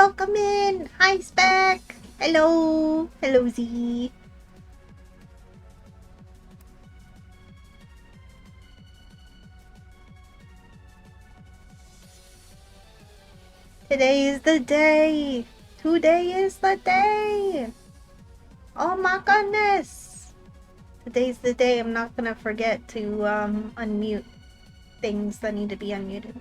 welcome in. Hi, Spec. Hello. Hello, Z. Today is the day. Today is the day. Oh my goodness. Today's the day. I'm not gonna forget to unmute things that need to be unmuted.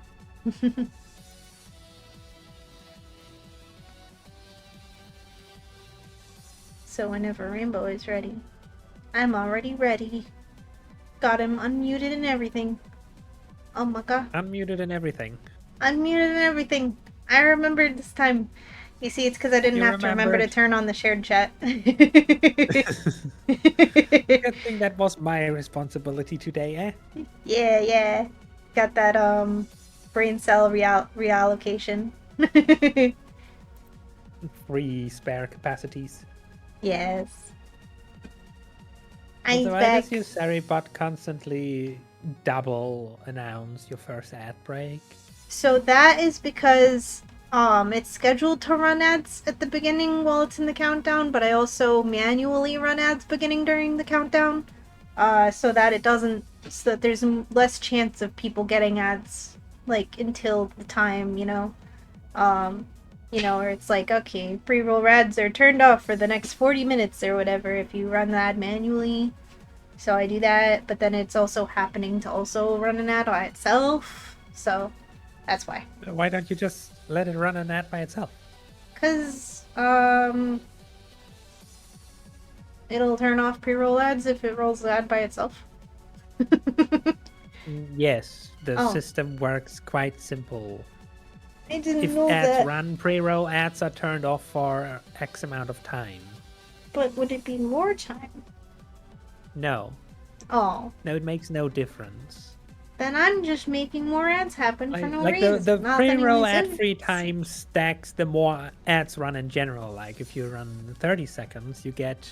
So whenever Rainbow is ready, I'm already ready. Got him unmuted and everything. Oh my god. Unmuted and everything. Unmuted and everything. I remembered this time. You see, it's because I didn't have to remember to turn on the shared chat. Good thing that was my responsibility today, eh? Yeah. Got that brain cell reallocation. Free spare capacities. Yes. So I'm why back. does your Saribot constantly double announce your first ad break? So that is because it's scheduled to run ads at the beginning while it's in the countdown, but I also manually run ads beginning during the countdown. So that it doesn't, so that there's less chance of people getting ads like until the time, where it's like, okay, pre-roll ads are turned off for the next 40 minutes or whatever if you run the ad manually. So I do that, but then it's also happening to also run an ad by itself. So that's why. Why don't you just let it run an ad by itself? Cause it'll turn off pre-roll ads if it rolls the ad by itself. Yes, the Oh, system works quite simple. I didn't If know ads that. run, pre-roll ads are turned off for X amount of time. But would it be more time? No. Oh. No, it makes no difference. Then I'm just making more ads happen for no Like reason. the Not that pre-roll anyone ad-free says. time stacks the more ads run in general. Like if you run 30 seconds, you get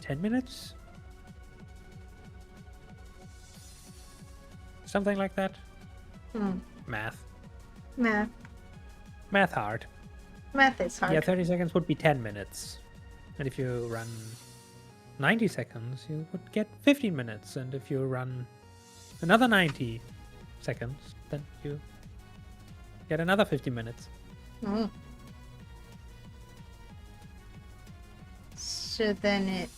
10 minutes? Something like that. Math. Math hard. Math is hard. Yeah, 30 seconds would be 10 minutes. And if you run 90 seconds, you would get 15 minutes. And if you run another 90 seconds, then you get another 50 minutes. So then it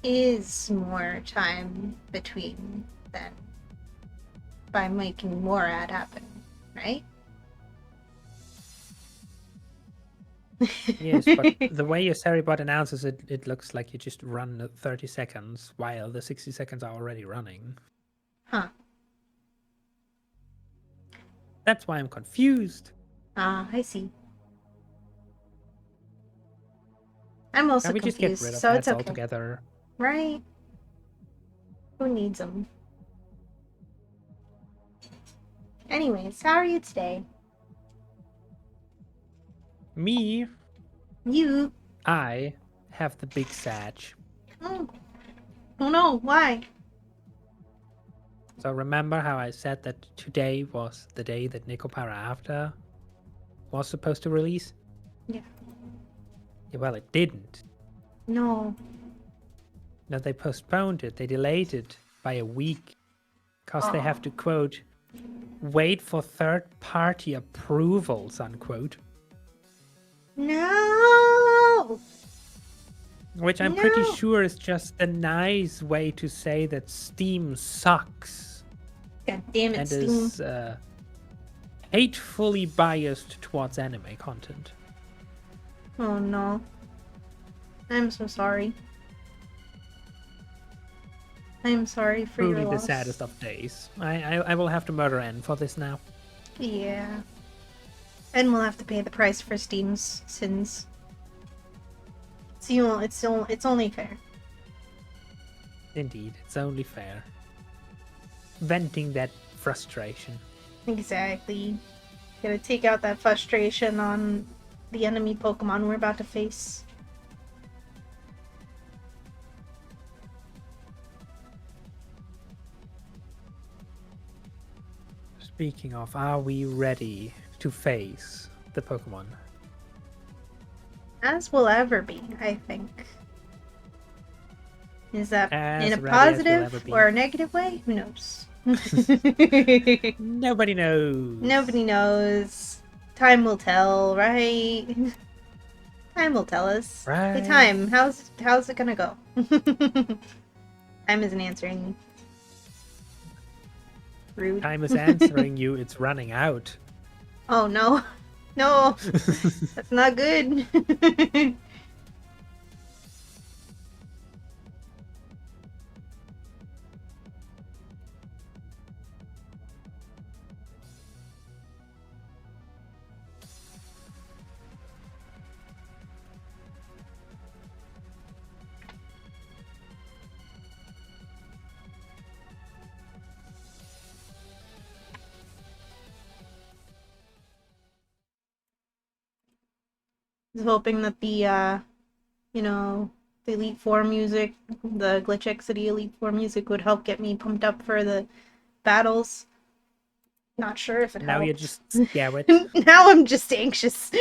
is more time between then by making more ad happen, right? Yes, but the way your Saribot announces it, it looks like you just run 30 seconds while the 60 seconds are already running. Huh. That's why I'm confused. Ah, I see. I'm also Can we just get confused, rid of so it's ads okay. altogether? Right? Who needs them? Anyways, how are you today? Me? You? I have the big satch. Oh no, why? So remember how I said that today was the day that Nico Para After was supposed to release? Yeah. Well, it didn't. No. No, they postponed it. They delayed it by a week because they have to, quote, wait for third-party approvals, unquote. No! Which I'm pretty sure is just a nice way to say that Steam sucks. God damn it, and Steam. is hatefully biased towards anime content. Oh no. I'm so sorry. I'm sorry for Truly your the loss. saddest of days. I will have to murder N for this now. Yeah. And we'll have to pay the price for Steam's sins. It's only fair. Indeed, it's only fair. Venting that frustration. Exactly. Gotta take out that frustration on the enemy Pokemon we're about to face. Speaking of, are we ready to face the Pokemon? As will ever be, I think. Is that in a As ready as we'll ever positive be. or a negative way? Who knows? Nobody knows. Nobody knows. Time will tell, right? Time will tell us. Hey, Right? time, how's it gonna go? Time isn't answering. Rude. Time is answering you, it's running out. Oh no. No, that's not good. I was hoping that you know, the Elite Four music, the Glitch City Elite Four music would help get me pumped up for the battles. Not sure if it Now you're helped. just scared. Now I'm just anxious.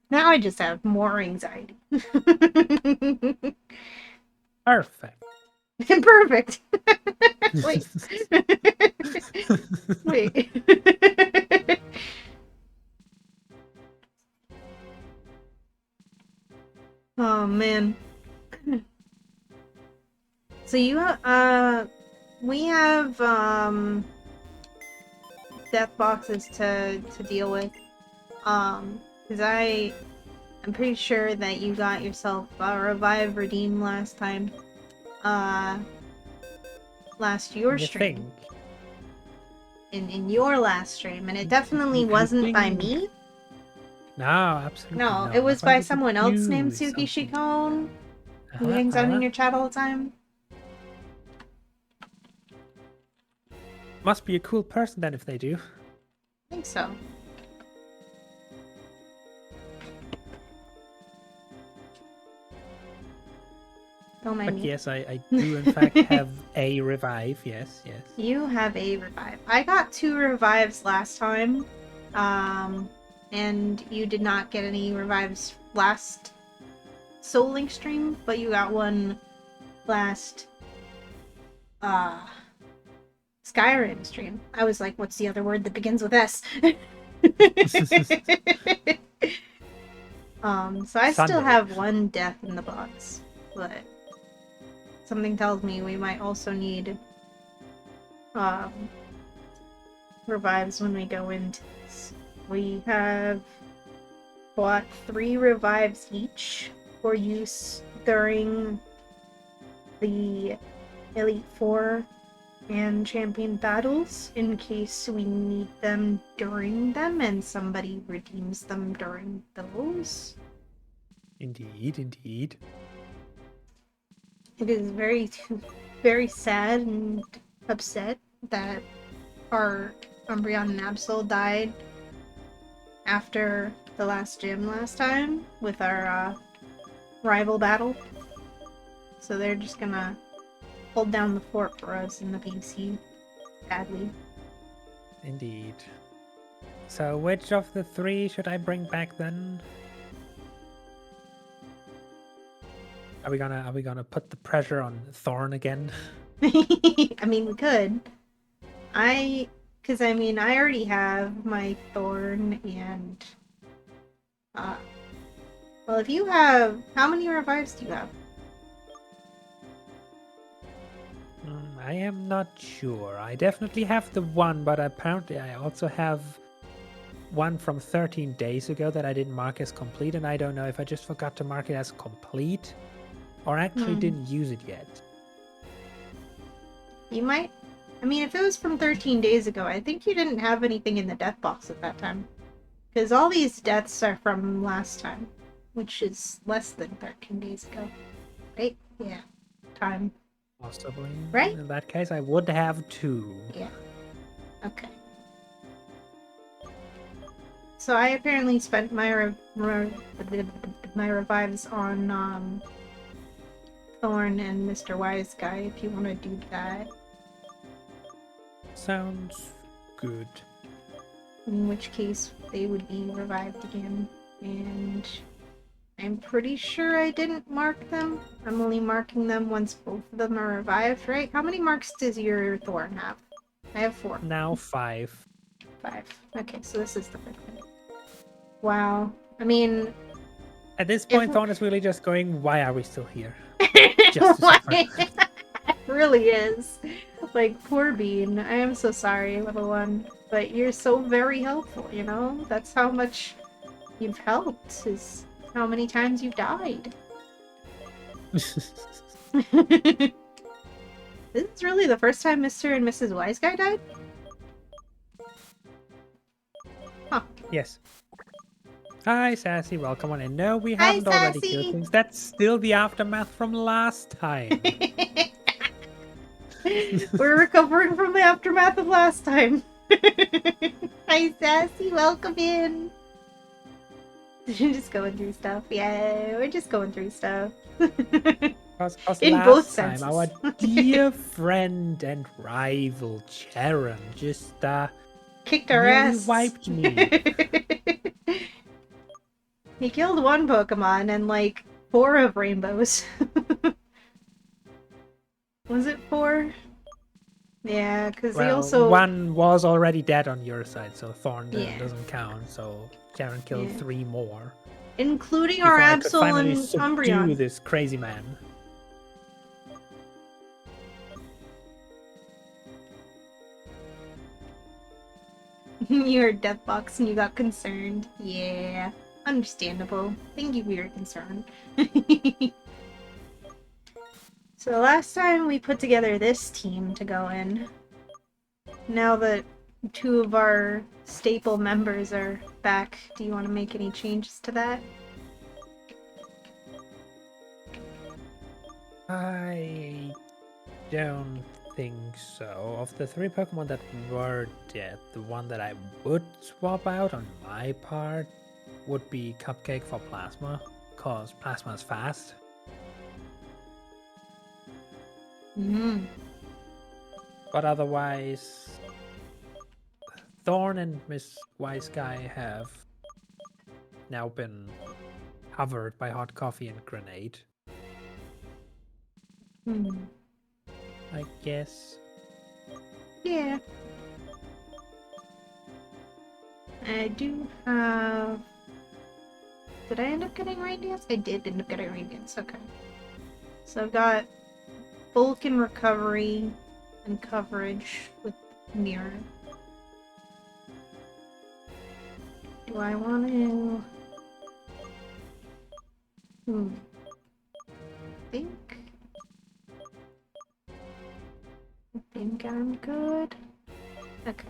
Now I just have more anxiety. Perfect. Perfect. Wait. Wait. Oh man. So we have death boxes to deal with. Cuz I'm pretty sure that you got yourself a revive redeem last time. Uh last your You think? stream. In your last stream, and it definitely You wasn't by think? me. No, absolutely No, no. it My was friend by would someone else named use Suki something. Shikon, who Uh-huh, hangs out in uh-huh. your chat all the time. Must be a cool person then if they do. I think so. Don't mind But me. yes, I do in fact have a revive. Yes, yes. You have a revive. I got 2 revives last time. And you did not get any revives last Soul Link stream, but you got one last uh Skyrim stream. I was like, what's the other word that begins with S? So I still Sunday. have 1 death in the box, but something tells me we might also need um revives when we go into this. We have bought 3 revives each for use during the Elite Four and Champion battles in case we need them during them and somebody redeems them during those. Indeed, indeed. It is very sad and upset that our Umbreon and Absol died after the last gym last time with our rival battle. So they're just gonna hold down the fort for us in the PC badly. Indeed. So which of the 3 should I bring back then? Are we gonna put the pressure on Thorn again? I mean, we could. Because I mean, I already have my Thorn and. Well, if you have. How many revives do you have? I am not sure. I definitely have the 1, but apparently I also have one from 13 days ago that I didn't mark as complete, and I don't know if I just forgot to mark it as complete or actually didn't use it yet. You might. I mean, if it was from 13 days ago, I think you didn't have anything in the death box at that time. Because all these deaths are from last time, which is less than 13 days ago. Right? Yeah. Time. Possibly. Right? In that case, I would have 2. Yeah. Okay. So I apparently spent my revives on Thorn and Mr. Wise Guy if you want to do that. Sounds good. In which case they would be revived again. And I'm pretty sure I didn't mark them. I'm only marking them once both of them are revived, right? How many marks does your Thorn have? I have 4. Now 5. 5. Okay, so this is the 5th one. Wow. I mean, At this if point, Thorn is really just going, why are we still here? Just to Why? suffer. It really is. Like, poor Bean. I am so sorry, little one. But you're so very helpful, you know? That's how much you've helped, is how many times you've died. This is really the first time Mr. and Mrs. Wise Guy died? Huh. Yes. Hi, Sassy. Welcome on in. No, we Hi, haven't already killed Sassy! things. That's still the aftermath from last time. We're recovering from the aftermath of last time. Hi, Sassy. Welcome in. Just going through stuff. Yeah, we're just going through stuff. Because In last both time, senses. our dear friend and rival Charon just Kicked our nearly ass. wiped me. He killed one Pokemon and like 4 of Rainbows. Was it 4? Yeah, because he Well, also. one was already dead on your side, so Thorn Yeah. doesn't count. So Charon killed Yeah. 3 more. Including our Before I could Absol finally and subdue Umbreon. this crazy man. You heard Deathbox and you got concerned. Yeah. Understandable. Thank you for your concern. So last time we put together this team to go in. Now that 2 of our staple members are back, do you want to make any changes to that? I don't think so. Of the 3 Pokemon that were dead, the one that I would swap out on my part would be Cupcake for Plasma, because Plasma is fast. Mm. But otherwise, Thorn and Miss Wise Guy have now been covered by Hot Coffee and Grenade, Hmm. I guess. Yeah. I do have... Did I end up getting Radiance? I did end up getting Radiance, okay. So I've got bulk and recovery and coverage with mirror. Do I want to... I think I'm good. Okay.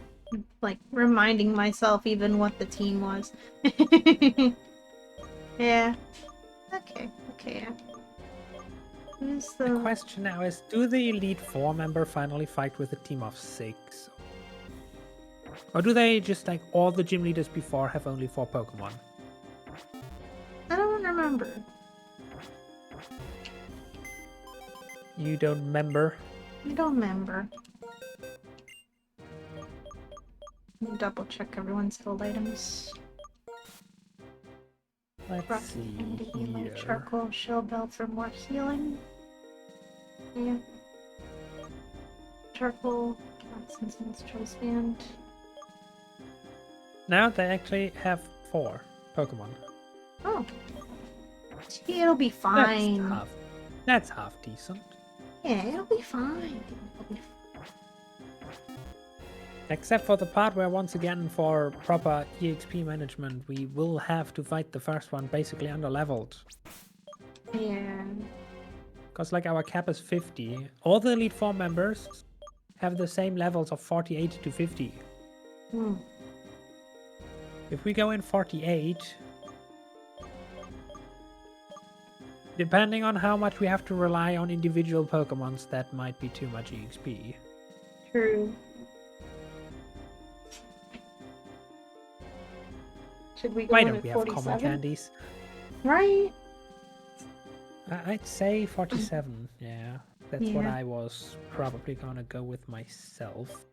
Like, reminding myself even what the team was. Yeah. Okay, okay. Who's The the... question now is, do the Elite Four member finally fight with a team of 6? Or do they just, like all the gym leaders before, have only 4 Pokemon? I don't remember. You don't remember? I don't remember. Let me double check everyone's held items. Let's Rocket see Candy, Healing, here. Charcoal, Shell Bell for more healing. Yeah. Charcoal, Constance, Choice Band. Now they actually have 4 Pokemon. Oh. It'll be fine. That's half decent. Yeah, it'll be fine. It'll be Except for the part where, once again, for proper EXP management, we will have to fight the first one basically under-leveled. Yeah. Because, like, our cap is 50. All the Elite Four members have the same levels of 48 to 50. Hmm. If we go in 48, depending on how much we have to rely on individual Pokemons, that might be too much EXP. True. Should we go Why in don't at we have common 47? candies? Right? I'd say 47. Yeah, that's what Yeah. I was probably gonna go with myself.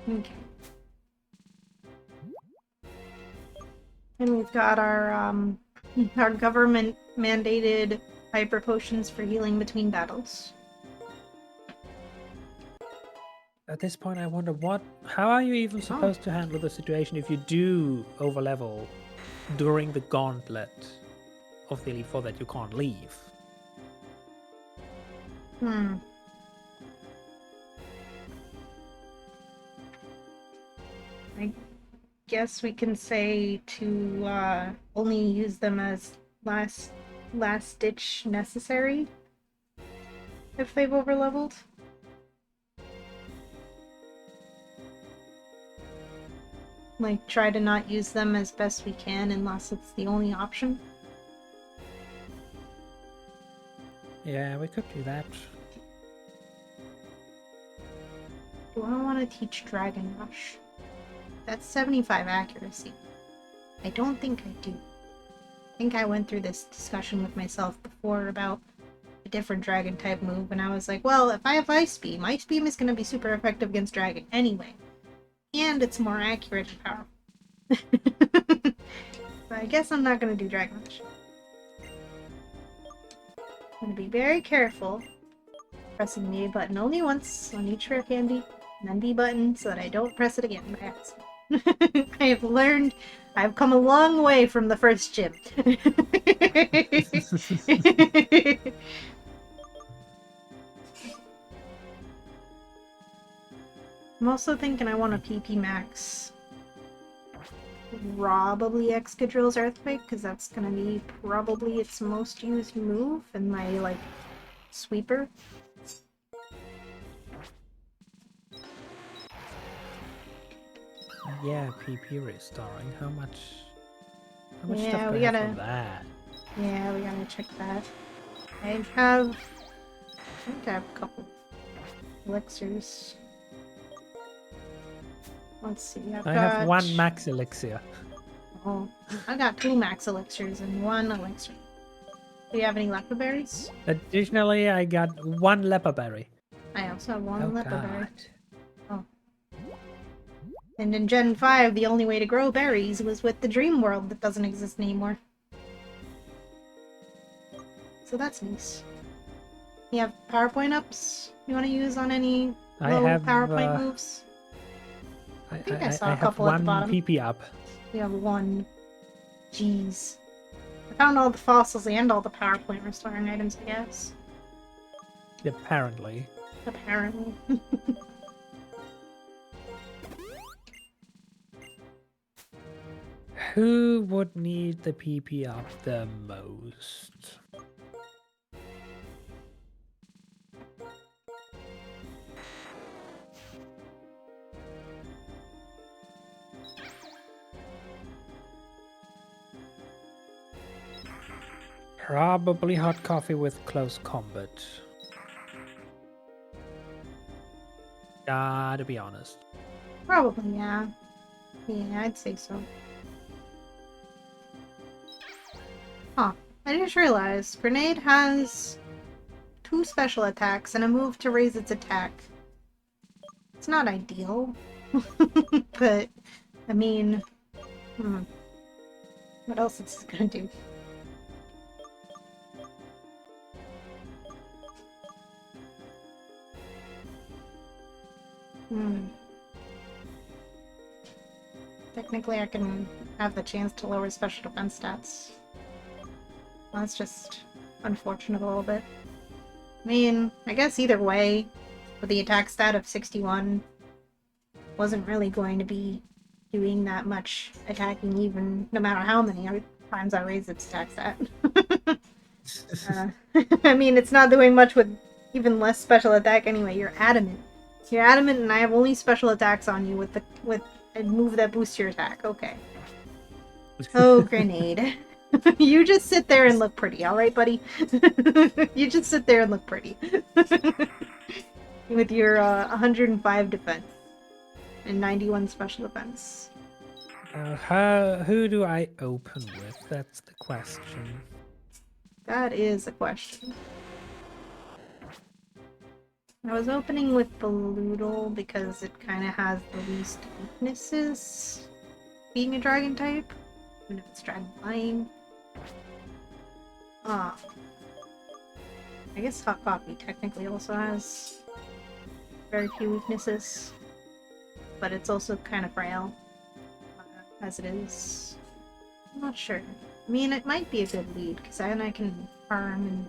Okay. And we've got our government mandated hyper potions for healing between battles. At this point, I wonder how are you even Oh. supposed to handle the situation if you do overlevel during the gauntlet of the Elite Four that you can't leave? Hmm. I guess we can say to only use them as last ditch necessary if they've overleveled. Like, try to not use them as best we can unless it's the only option. Yeah, we could do that. Do I want to teach Dragon Rush? That's 75 accuracy. I don't think I do. I think I went through this discussion with myself before about a different dragon type move, and I was like, well, if I have Ice Beam is going to be super effective against Dragon anyway. And it's more accurate and powerful. But I guess I'm not going to do Dragon Rush. I'm going to be very careful pressing the A button only once on each rare candy, and then B button so that I don't press it again by accident. I have learned. I've come a long way from the first gym. I'm also thinking I want a PP max. Probably Excadrill's Earthquake, because that's gonna be probably its most used move in my, like, sweeper. Yeah, PP restoring. How much Yeah, stuff do we I have gotta. for that? Yeah, we gotta check that. I think I have a couple elixirs. Let's see, I have one max elixir. Oh, I got 2 max elixirs and 1 elixir. Do you have any leper berries? Additionally, I got one leper berry. I also have 1 Oh leper berry. god. Oh. And in Gen 5, the only way to grow berries was with the dream world that doesn't exist anymore. So that's nice. You have PowerPoint ups you want to use on any low PowerPoint moves? I think I saw a have couple at the one bottom. PP up. You have 1. Jeez. I found all the fossils and all the PowerPoint restoring items, I guess. Apparently. Apparently. Who would need the PP up the most? Probably hot coffee with close combat. Gotta be honest. Probably, yeah. Yeah, I'd say so. Huh. I just realized Grenade has 2 special attacks and a move to raise its attack. It's not ideal. But, I mean... What else is it gonna do? Technically, I can have the chance to lower special defense stats. Well, that's just unfortunate a little bit. I mean, I guess either way, with the attack stat of 61, wasn't really going to be doing that much attacking even no matter how many times I raise its attack stat. I mean, it's not doing much with even less special attack anyway. You're adamant. You're adamant, and I have only special attacks on you with a move that boosts your attack. Okay. Oh, Grenade. You just sit there and look pretty, alright, buddy? You just sit there and look pretty. With your 105 defense and 91 special defense. Who do I open with? That's the question. That is a question. I was opening with Balloodle because it kind of has the least weaknesses, being a dragon type, even if it's dragon flying. Ah, I guess Hot Coffee technically also has very few weaknesses, but it's also kind of frail, as it is. I'm not sure. I mean, it might be a good lead, because then I can farm and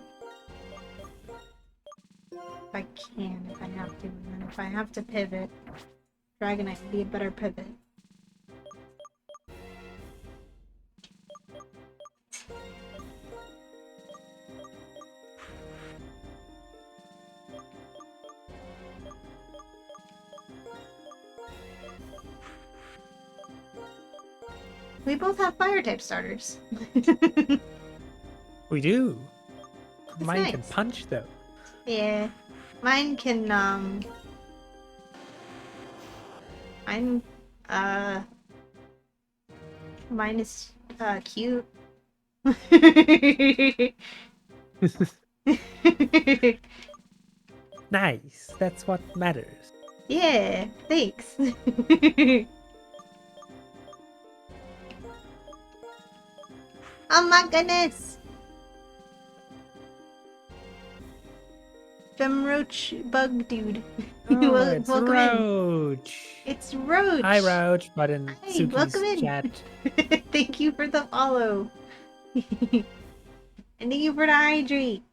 if I can, if I have to, and then if I have to pivot, Dragonite would be a better pivot. We both have fire type starters. We do. That's Mine nice. can punch though. Yeah. Mine can, mine, mine is, cute. Nice. That's what matters. Yeah, thanks. Oh my goodness! Roach bug dude. Oh, it's Welcome in. Roach. It's Roach. Hi, Roach. But in Hi, welcome Suki's in. chat. Thank you for the follow. And thank you for the hydrate.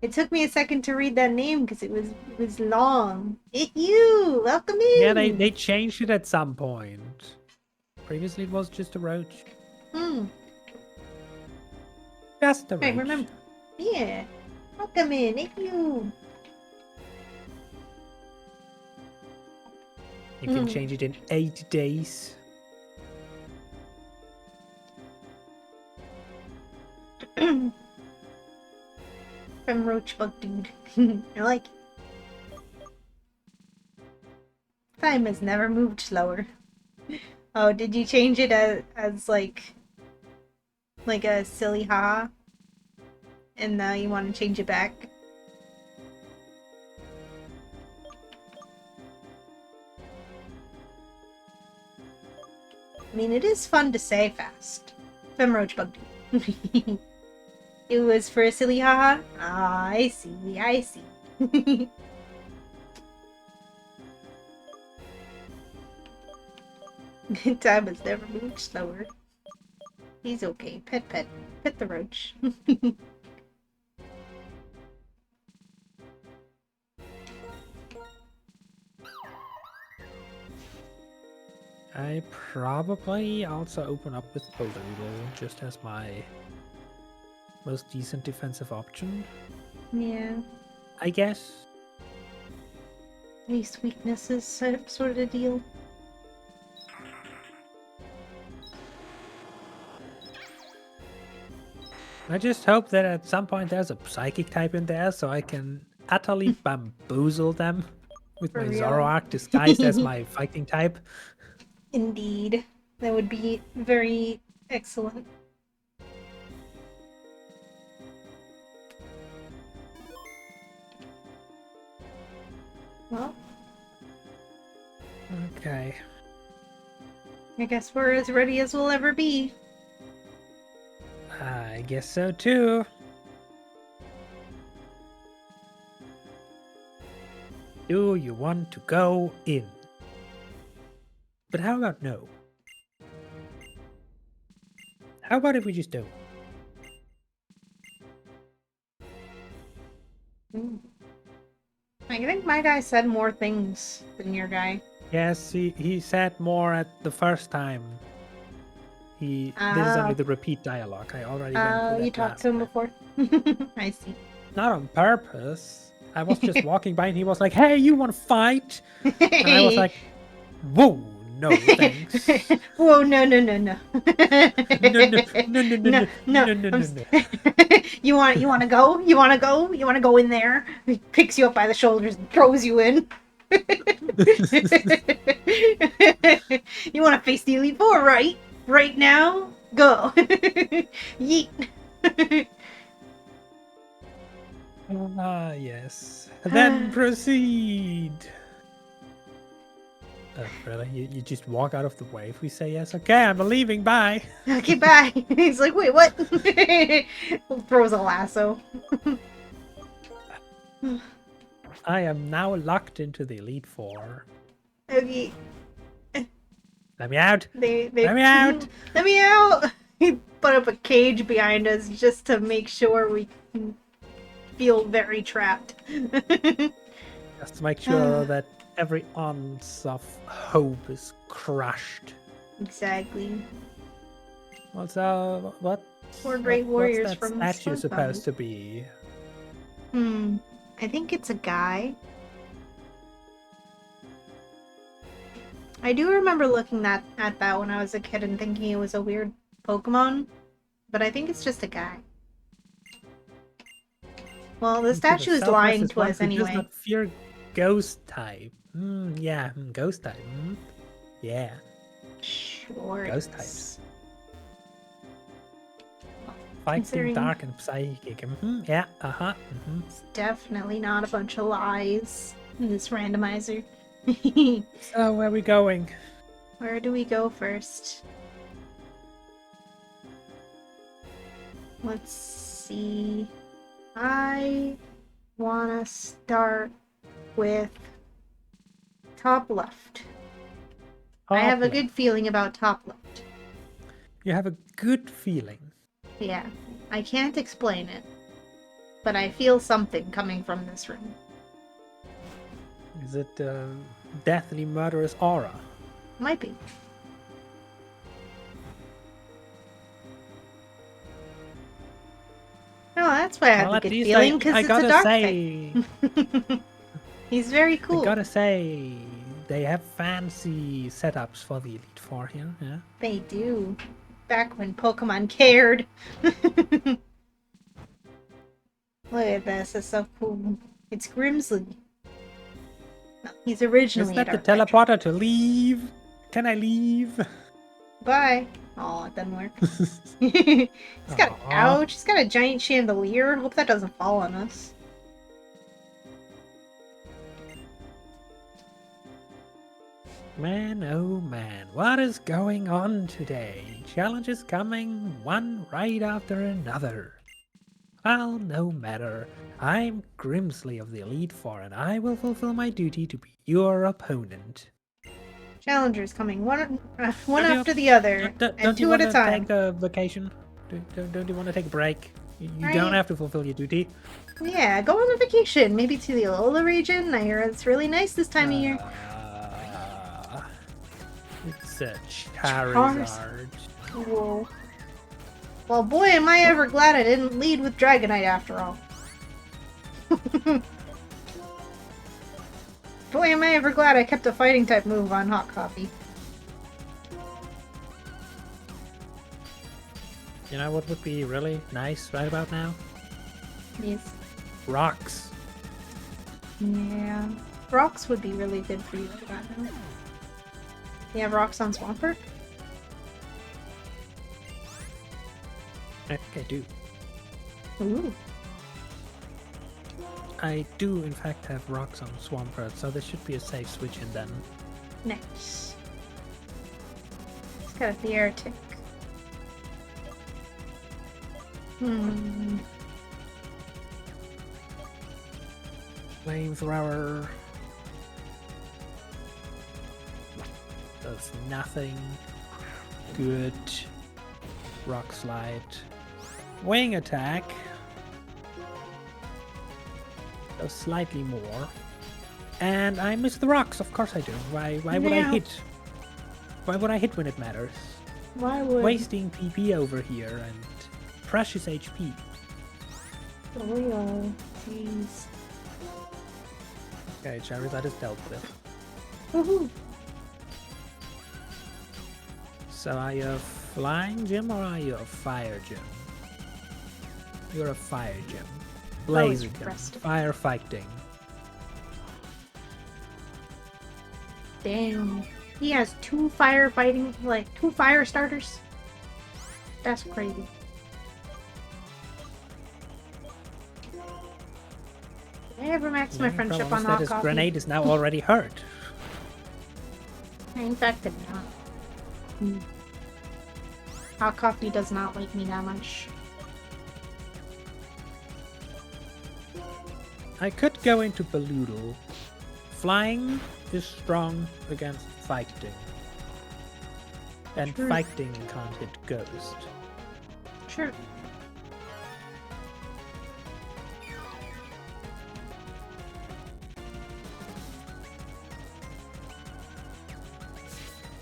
It took me a second to read that name because it was long. It's you. Welcome in. Yeah, they changed it at some point. Previously, it was just a Roach. Hmm. Just a Roach. Right, remember. Yeah. Welcome in. It's you. You can change it in 8 days. From Roach Bug Dude. I like it. Time has never moved slower. Oh, did you change it as like a silly haha? And now you want to change it back? I mean, it is fun to say fast. From Roach Bug Dude. It was for a silly haha? Ah, I see, I see. Time has never moved slower. He's okay. Pet, pet. Pet the roach. I probably also open up with Balloodle just as my most decent defensive option. Yeah. I guess. Least weaknesses sort of deal. I just hope that at some point there's a psychic type in there so I can utterly bamboozle them with For my real. Zoroark disguised as my fighting type. Indeed. That would be very excellent. Well, Okay. I guess we're as ready as we'll ever be. I guess so too. Do you want to go in? But how about no? How about if we just don't? I think my guy said more things than your guy. Yes, he said more at the first time. This is only the repeat dialogue. I already went through that You talked last to him time. before? I see. Not on purpose. I was just walking by and he was like, "Hey, you want to fight?" And I was like, "Whoa, no, thanks." Whoa, no, no, no, no. No. You want to go? You want to go? You want to go in there? He picks you up by the shoulders and throws you in. You want to face the Elite Four, right? Right now? Go. Yeet. Ah, yes. Then proceed. Really? You just walk out of the way if we say yes? Okay, I'm leaving. Bye. Okay, bye. He's like, wait, what? Throws a lasso. I am now locked into the Elite Four. Okay, Let me out. they Let me out. let me out. He put up a cage behind us just to make sure we can feel very trapped. Just to make sure that every ounce of hope is crushed. Exactly. What's what? Four great What's warriors that from statue Stormbound. supposed to be? I think it's a guy. I do remember looking at that when I was a kid and thinking it was a weird Pokemon, but I think it's just a guy. Well, the To the statue is southwest lying is to one us who does anyway. not fear ghost type. Yeah, ghost type. Yeah, Sure. ghost It types. is. Fighting Considering dark and psychic. Yeah, it's definitely not a bunch of lies in this randomizer. So, where are we going? Where do we go first? Let's see. I wanna start with top left. I have a good feeling about top left. You have a good feeling. Yeah, I can't explain it, but I feel something coming from this room. Is it deathly murderous aura? Might be. Oh, that's why I had Well, the at good least feeling, because I it's a gotta dark say, type. He's very I cool. gotta say, they have fancy setups for the Elite Four here. Yeah. They do. Back when Pokemon cared. Look at this, it's so cool. It's Grimsley. No, he's originally Is a that the dark type. teleporter to leave? Can I leave? Bye. Oh, it doesn't work. He's got Aw. ouch. He's got a giant chandelier. Hope that doesn't fall on us. Man, oh man, what is going on today? Challenges coming one right after another. Well, no matter. I'm Grimsley of the Elite Four, and I will fulfill my duty to be your opponent. Challengers coming one Don't you- after the other, and don't you two at want a to time. take a vacation? Don't you want to take a break? You Right. don't have to fulfill your duty. Yeah, go on a vacation. Maybe to the Alola region. I hear it's really nice this time of year. It's a Charizard. Whoa. Well, boy, am I ever glad I didn't lead with Dragonite after all. Boy, am I ever glad I kept a fighting type move on Hot Coffee. You know what would be really nice right about now? Yes. Rocks. Yeah. Rocks would be really good for you right now. You have rocks on Swampert? I do. Ooh. I do, in fact, have rocks on Swampert, so there should be a safe switch in then. Nice. It's got a Theatic. Flamethrower. Does nothing. Good. Rock Slide. Wing Attack. Does slightly more. And I miss the rocks, of course I do. Why would I No. hit? Why would I hit when it matters? Why would... Wasting PP over here and precious HP. Oh, jeez. Okay, Charizard is dealt with. Woohoo! So are you a flying gym or are you a fire gym? You're a fire gym. Blazer gym. resting. Firefighting. Damn. He has two firefighting, like, two fire starters? That's crazy. I ever max The my only friendship problem on is that hot his coffee? grenade is now already hurt. I infected not. Hot coffee does not like me that much. I could go into Beloodle. Flying is strong against fighting. And True. fighting can't hit Ghost. Sure.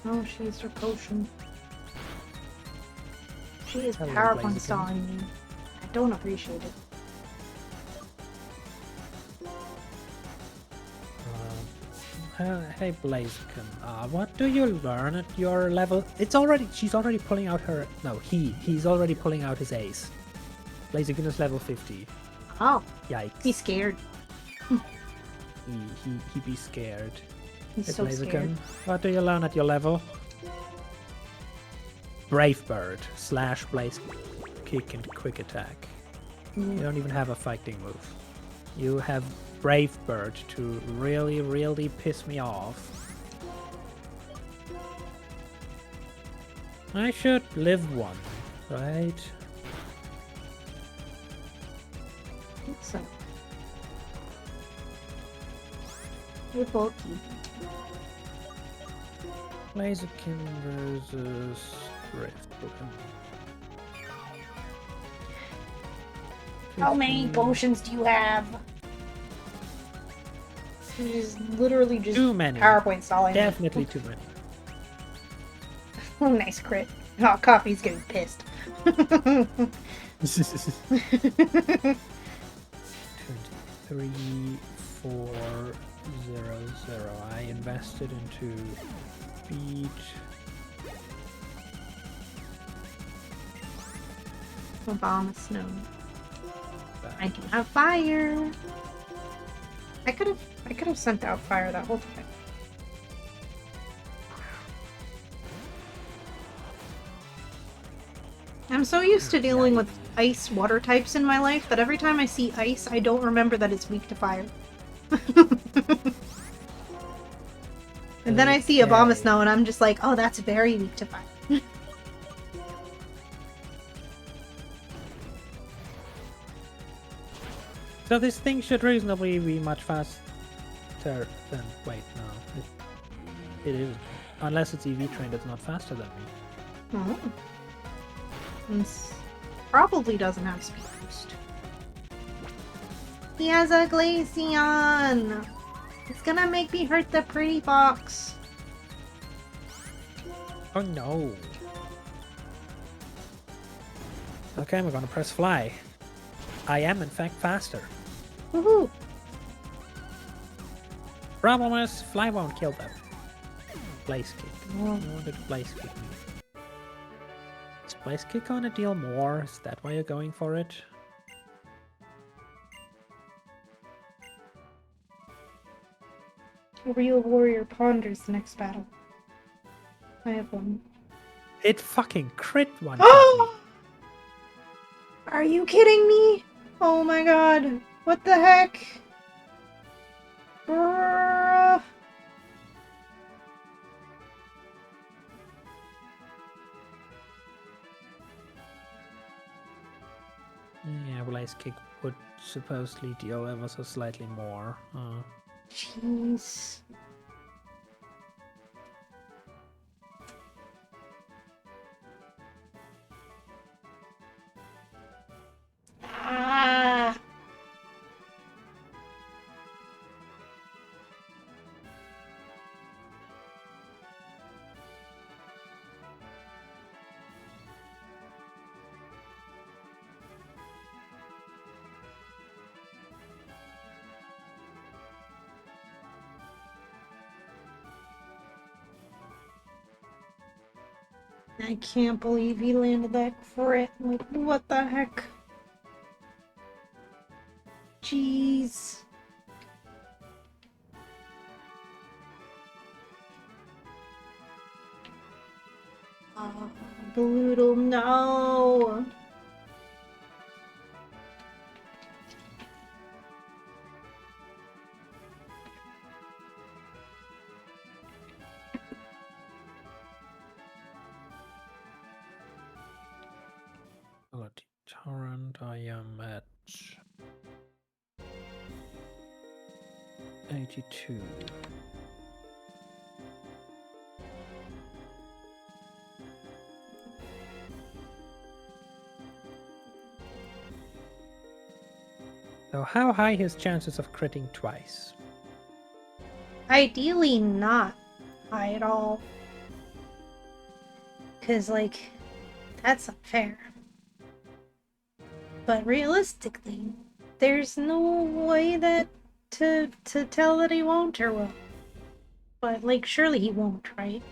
Oh, she's her potion. She is Hello, power Blaziken. point stalling me. I don't appreciate it. Hey Blaziken, what do you learn at your level? She's already pulling out her, no, he's already pulling out his ace. Blaziken is level 50. Oh, Yikes. he's scared. He be scared. He's Hey so Blaziken, scared. what do you learn at your level? Brave Bird / Blaze Kick and Quick Attack. You don't even have a fighting move. You have Brave Bird to really, really piss me off. I should live one, right? I think so. You're bulky. Blaziken versus Brave Bird. How many potions do you have? She's literally just Too many. PowerPoint stalling. Definitely too many. Oh, nice crit. Oh, coffee's getting pissed. 23400. I invested into speed. Obama snow. I do have fire. I could have sent out fire that whole time. I'm so used to dealing with ice water types in my life that every time I see ice, I don't remember that it's weak to fire. And then I see Obama snow and I'm just like, oh, that's very weak to fire. So this thing should reasonably be much faster than... Wait, no. It isn't. Unless it's EV trained, it's not faster than me. Oh. Probably doesn't have speed boost. He has a Glaceon! It's gonna make me hurt the pretty fox. Oh no. Okay, we're gonna press fly. I am in fact faster. Woohoo! Problem is, fly won't kill them. Blaze kick. Oh. You wanted to blaze kick me. Is blaze kick gonna deal more? Is that why you're going for it? Real Warrior ponders the next battle. I have one. It fucking crit one shot me. Are you kidding me? Oh my god. What the heck? Bruh. Yeah, blaze kick would supposedly deal ever so slightly more. Jeez. Ah. I can't believe he landed that crit. Like, what the heck? Jeez. Oh, Bloodle, no! and I am at 82. So how high his chances of critting twice? Ideally, not high at all. Because, like, that's unfair. But realistically, there's no way that to tell that he won't or will. But, like, surely he won't, right?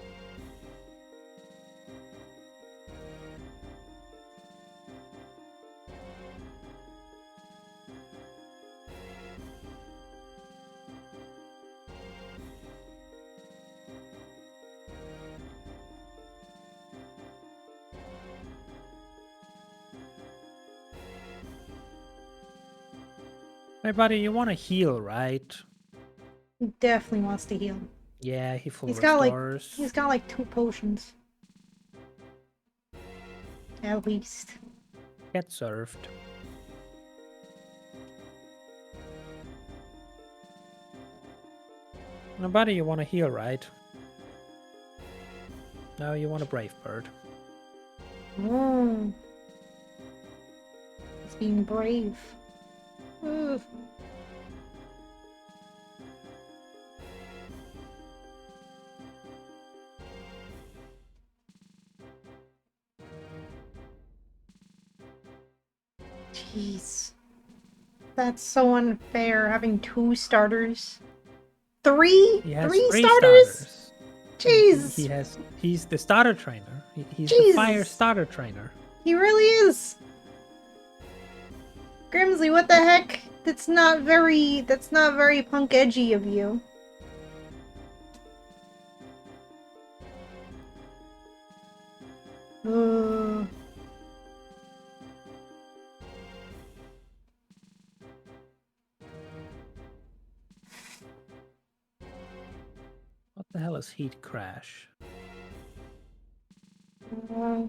Hey buddy, you want to heal, right? He definitely wants to heal. Yeah, he full He's restores. got like 2 potions. At least. Get served. Now buddy, you want to heal, right? No, you want a brave bird. Oh. He's being brave. Ugh. Jeez. That's so unfair, having 2 starters. 3? He has 3 three starters? starters. Jeez! He's the starter trainer. He's the fire Jesus! starter trainer. He really is! Grimsley, what the heck? That's not very punk edgy of you. Uh, What the hell is heat crash? uh,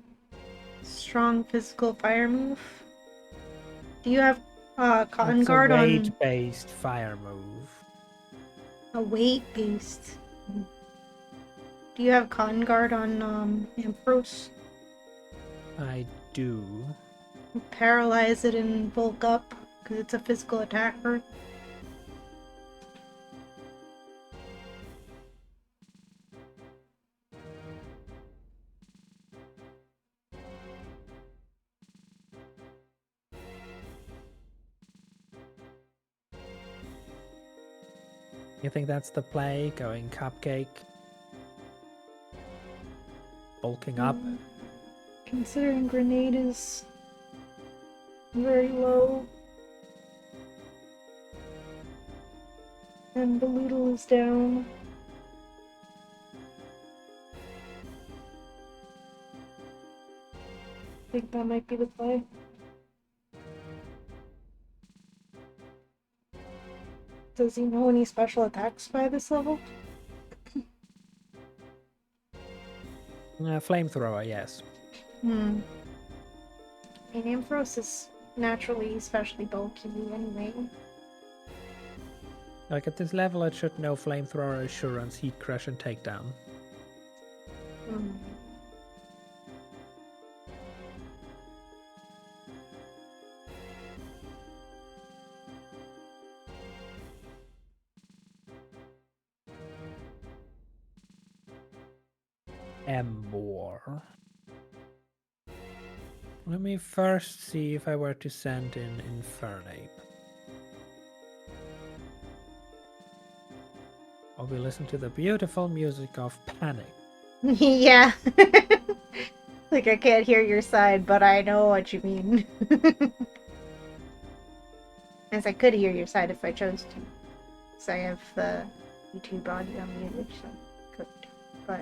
strong physical fire move. Do you have cotton That's a guard on weight-based fire move. a weight based? Do you have cotton guard on Ampharos? I do. Paralyze it and bulk up because it's a physical attacker. You think that's the play? Going cupcake? Bulking up? Considering grenade is very low. And Beloodle is down. I think that might be the play. Does he know any special attacks by this level? Flamethrower, yes. I mean, Ampharos is naturally especially bulky anyway. Like at this level, it should know Flamethrower, Assurance, Heat Crash, and Takedown. Hmm. Embor. Let me first see if I were to send in Infernape. Or we listen to the beautiful music of Panic. Yeah. Like, I can't hear your side, but I know what you mean. As I could hear your side if I chose to. Because I have the YouTube audio muted, so I could. But.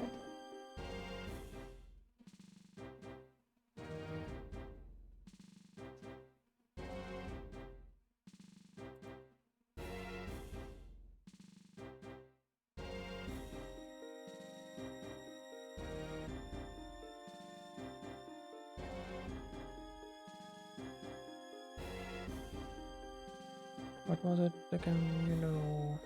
What was it again? You know,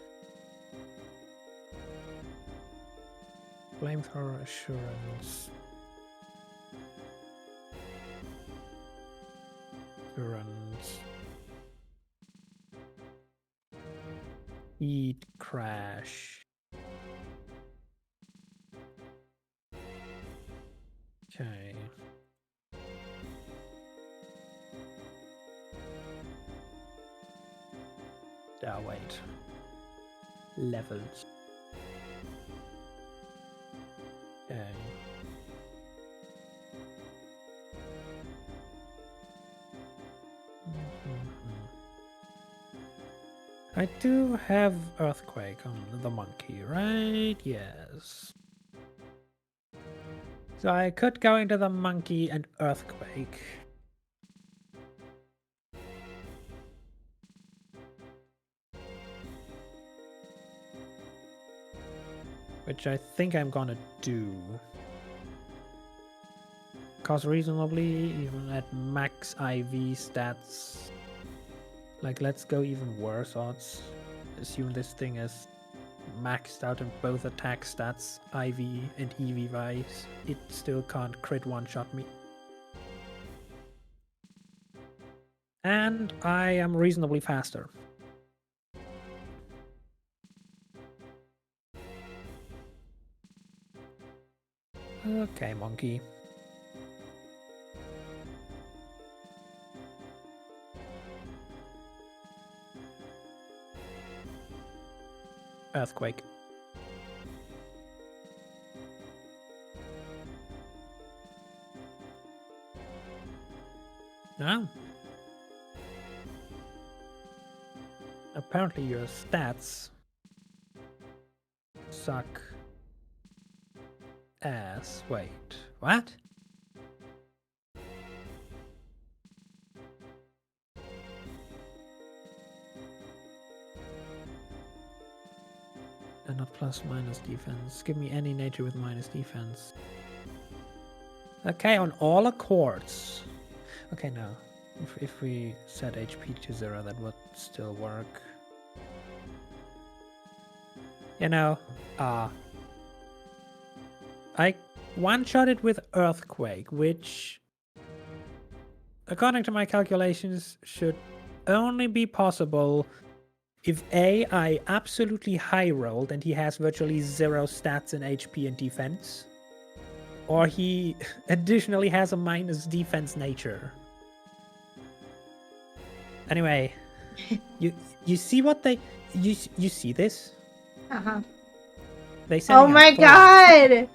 flamethrower assurance. Assurance. Eat crash. Okay. Wait. Levels. Okay. I do have earthquake on the monkey, right? Yes. So I could go into the monkey and earthquake. Which I think I'm gonna do. Cause reasonably, even at max IV stats. Like, let's go even worse odds. Assume this thing is maxed out in both attack stats, IV and EV wise. It still can't crit one-shot me. And I am reasonably faster. Okay, monkey. Earthquake. No. Apparently your stats suck ass. Wait, what? And not plus minus defense. Give me any nature with minus defense. Okay, on all accords. Okay, no. If we set HP to 0, that would still work. You know, I one-shot it with Earthquake, which, according to my calculations, should only be possible if A, I absolutely high rolled and he has virtually 0 stats in HP and defense, or he additionally has a minus defense nature. Anyway, you see what they you see this? Uh-huh. They sending Oh my out Thorn. god!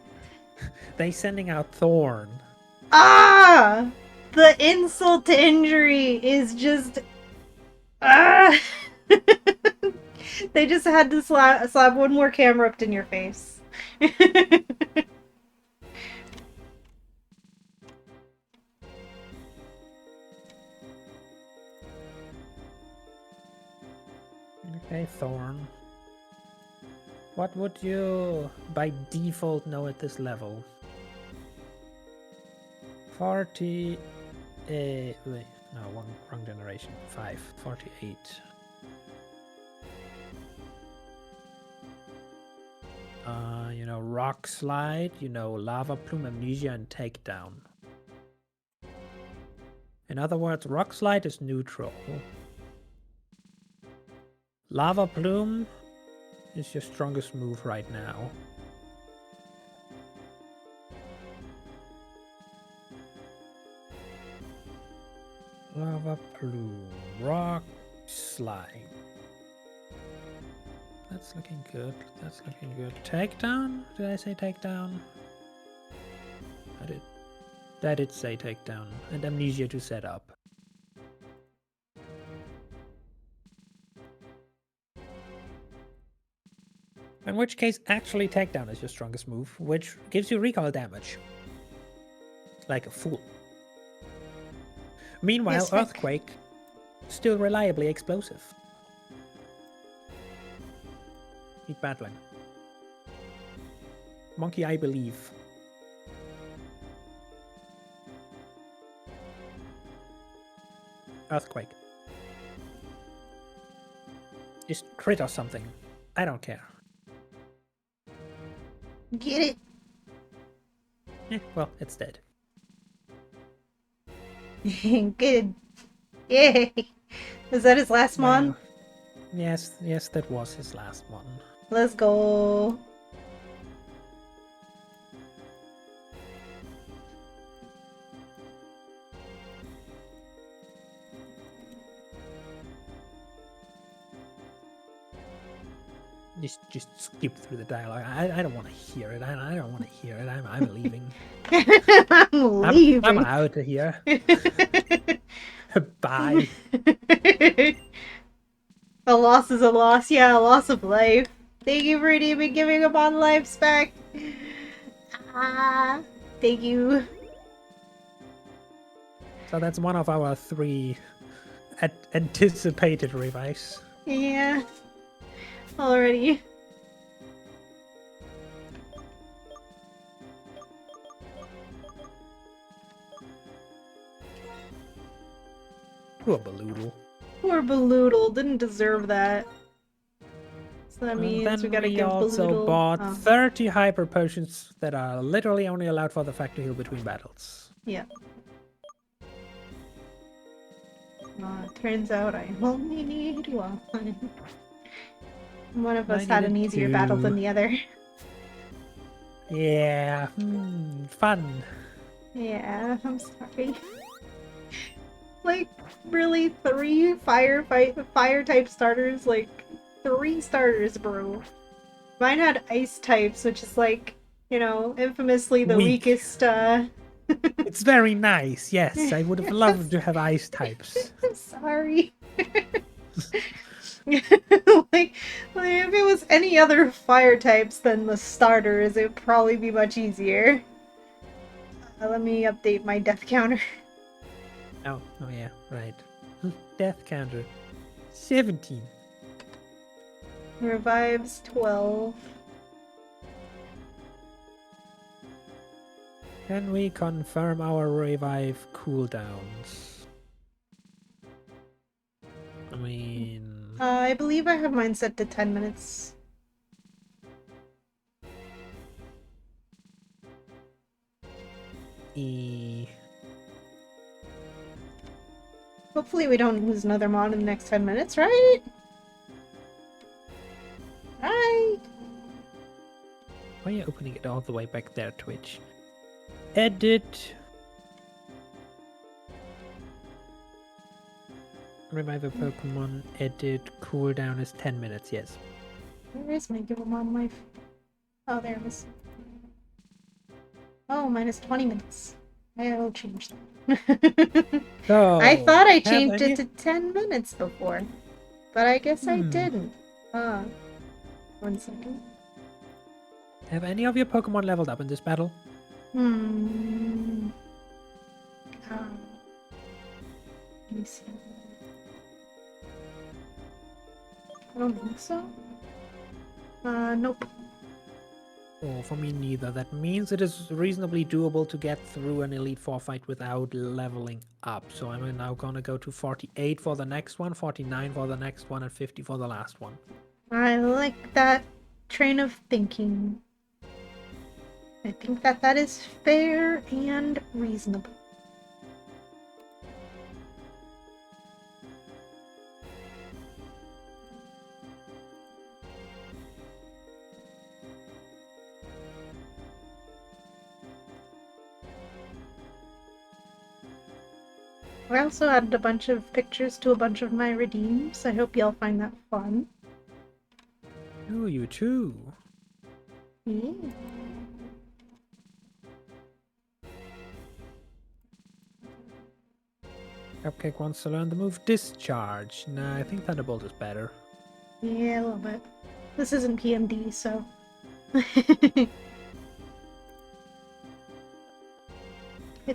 They sending out Thorn. Ah! The insult to injury is just. Ah! They just had to slap one more camera up in your face. Okay, Thorn. What would you by default know at this level? 40. Wait, no, wrong generation. 5. 48. You know, Rock Slide, you know, Lava Plume, Amnesia, and Takedown. In other words, Rock Slide is neutral. Lava Plume is your strongest move right now. Lava Plume, Rock Slide. That's looking good. That's looking good. Takedown? Did I say takedown? I did say takedown. And Amnesia to set up. In which case, actually takedown is your strongest move, which gives you recoil damage. Like a fool. Meanwhile, Yes, Nick. Earthquake, still reliably explosive. Keep battling. Monkey, I believe. Earthquake. Just crit or something. I don't care. Get Well, it's dead. it. Good. Yay. Is that his last mon? Well, yes, that was his last one. Let's go. Just skip through the dialogue. I don't want to hear it. I don't want to hear it. I'm leaving. I'm leaving. I'm out of here. Bye. A loss is a loss. Yeah, a loss of life. Thank you for even giving up on life spec. Ah, thank you. So that's one of our 3 anticipated revives. Yeah. Already. Poor Baloodle. Poor Baloodle. Didn't deserve that. So that means then we gotta we give also Baloodle... bought Oh. 30 hyper potions that are literally only allowed for the factor heal between battles. Yeah. Turns out I only need one. One of us had an easier battle than the other. Yeah, fun. Yeah, I'm sorry. Like, really, 3 fire type starters? Like, 3 starters, bro. Mine had ice types, which is like, you know, infamously the Weak. weakest, It's very nice, yes. I would have loved to have ice types. I'm sorry. like, if it was any other fire types than the starters, it would probably be much easier. Let me update my death counter. Oh yeah, right. Death counter. 17. Revives 12. Can we confirm our revive cooldowns? I mean... I believe I have mine set to 10 minutes. Hopefully we don't lose another mod in the next 10 minutes, right? Right. Why are you opening it all the way back there, Twitch? Edit. Revive a Pokemon. Edit. Cooldown is 10 minutes, yes. Where is my Givamon life? Oh, there it is. Oh, mine is 20 minutes. I'll change that. So, I thought I changed it to 10 minutes before, but I guess I didn't. 1 second. Have any of your Pokemon leveled up in this battle? Let me see. I don't think so. Nope. Oh, for me neither. That means it is reasonably doable to get through an Elite Four fight without leveling up. So I'm now gonna go to 48 for the next one, 49 for the next one, and 50 for the last one. I like that train of thinking. I think that is fair and reasonable. I also added a bunch of pictures to a bunch of my redeems. I hope y'all find that fun. Oh, you too. Yeah. Cupcake wants to learn the move Discharge. Nah, I think Thunderbolt is better. Yeah, a little bit. This isn't PMD, so... If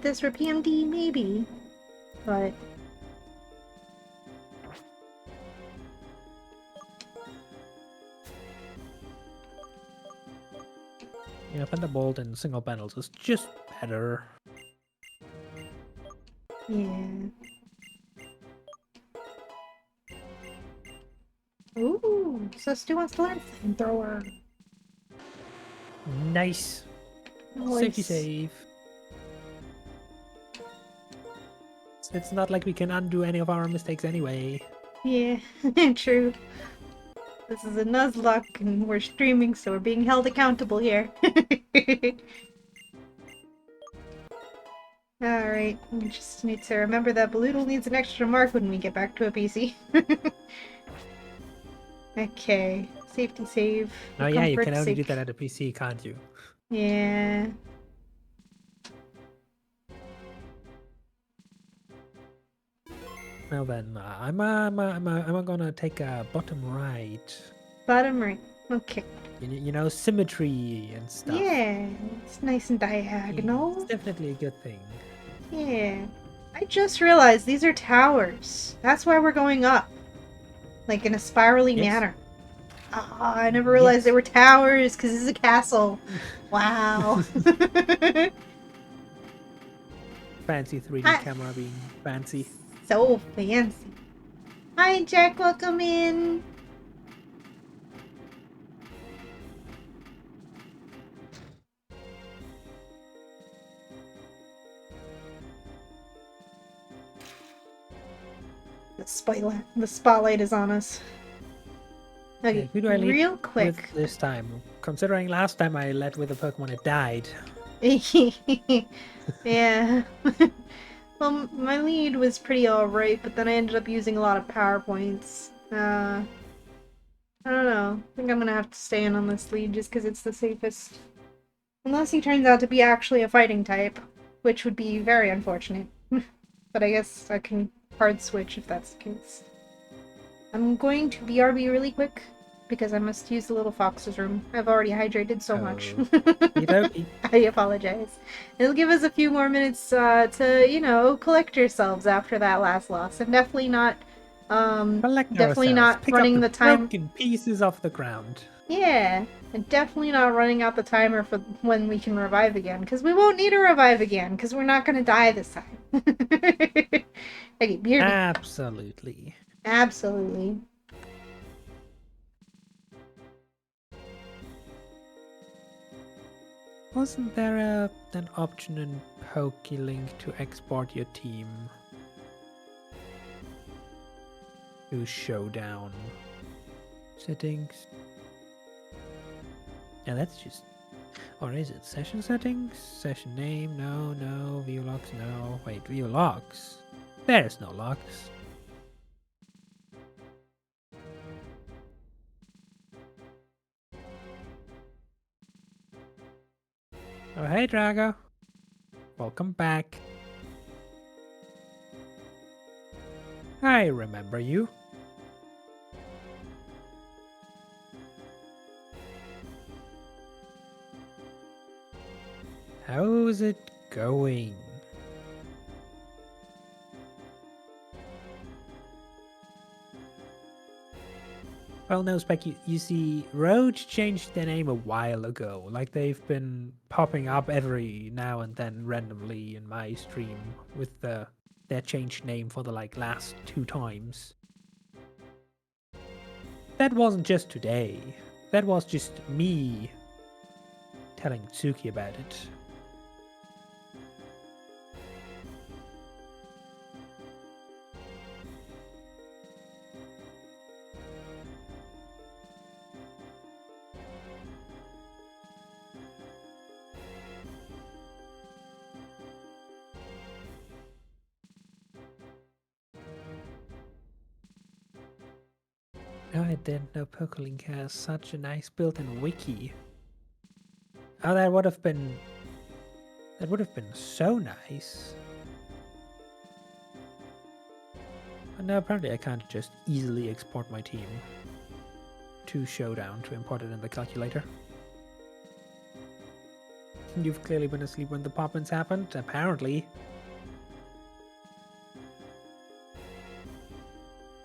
this were PMD, maybe. But... Yeah, Thunderbolt in single battles is just better. Yeah. Ooh. So Stu wants to learn flamethrower. Nice. Safety Nice. save. It's not like we can undo any of our mistakes anyway. Yeah, true. This is a Nuzlocke and we're streaming, so we're being held accountable here. Alright, we just need to remember that Baloodle needs an extra mark when we get back to a PC. Okay, safety save. Oh For yeah, you can comfort's only do sake. that at a PC, can't you? Yeah. Well then, I'm gonna take a bottom right. Bottom right. Okay. You know, symmetry and stuff. Yeah, it's nice and Yeah, it's diagonal. definitely a good thing. Yeah. I just realized these are towers. That's why we're going up. Like in a spirally Yes. manner. Ah, I never realized they Yes. were towers because this is a castle. Wow. Fancy 3D Hi. camera being fancy. So fancy. Hi, Jack. Welcome in. The spotlight is on us. Okay, Who do I lead real with quick. this time? Considering last time I led with a Pokemon, it died. Yeah. Well, my lead was pretty alright, but then I ended up using a lot of PowerPoints. I don't know. I think I'm gonna have to stay in on this lead just because it's the safest. Unless he turns out to be actually a fighting type, which would be very unfortunate. But I guess I can hard switch if that's the case. I'm going to BRB really quick because I must use the little fox's room. I've already hydrated so much. Okie I apologize. It'll give us a few more minutes to, you know, collect ourselves after that last loss. I'm Collect definitely ourselves. not Pick up running the the time. broken pieces off the ground. Yeah, and definitely not running out the timer for when we can revive again, because we won't need to revive again, because we're not going to die this time. Okay, BRB. Absolutely. Absolutely. Wasn't there an option in PokeLink to export your team to Showdown settings? Yeah, that's just... Or is it session settings? Session name? No. View logs? No. Wait, view logs? There's no logs. Oh, hey, Drago. Welcome back. I remember you. How's it going? Well, no, Spec, you see, Roach changed their name a while ago. Like, they've been popping up every now and then randomly in my stream with their changed name for the, like, last 2 times. That wasn't just today. That was just me telling Tsuki about it. Oh, I didn't know PokeLink has such a nice built-in wiki. Oh, that would have been so nice. But no, apparently I can't just easily export my team to Showdown to import it in the calculator. You've clearly been asleep when the pop-ins happened, apparently.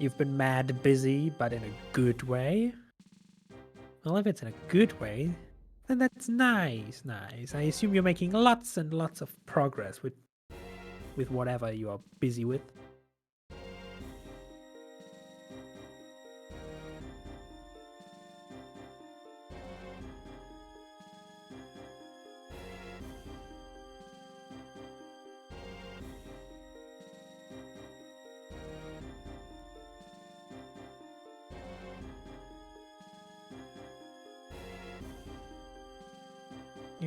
You've been mad busy, but in a good way. Well, if it's in a good way, then that's nice. I assume you're making lots and lots of progress with whatever you are busy with.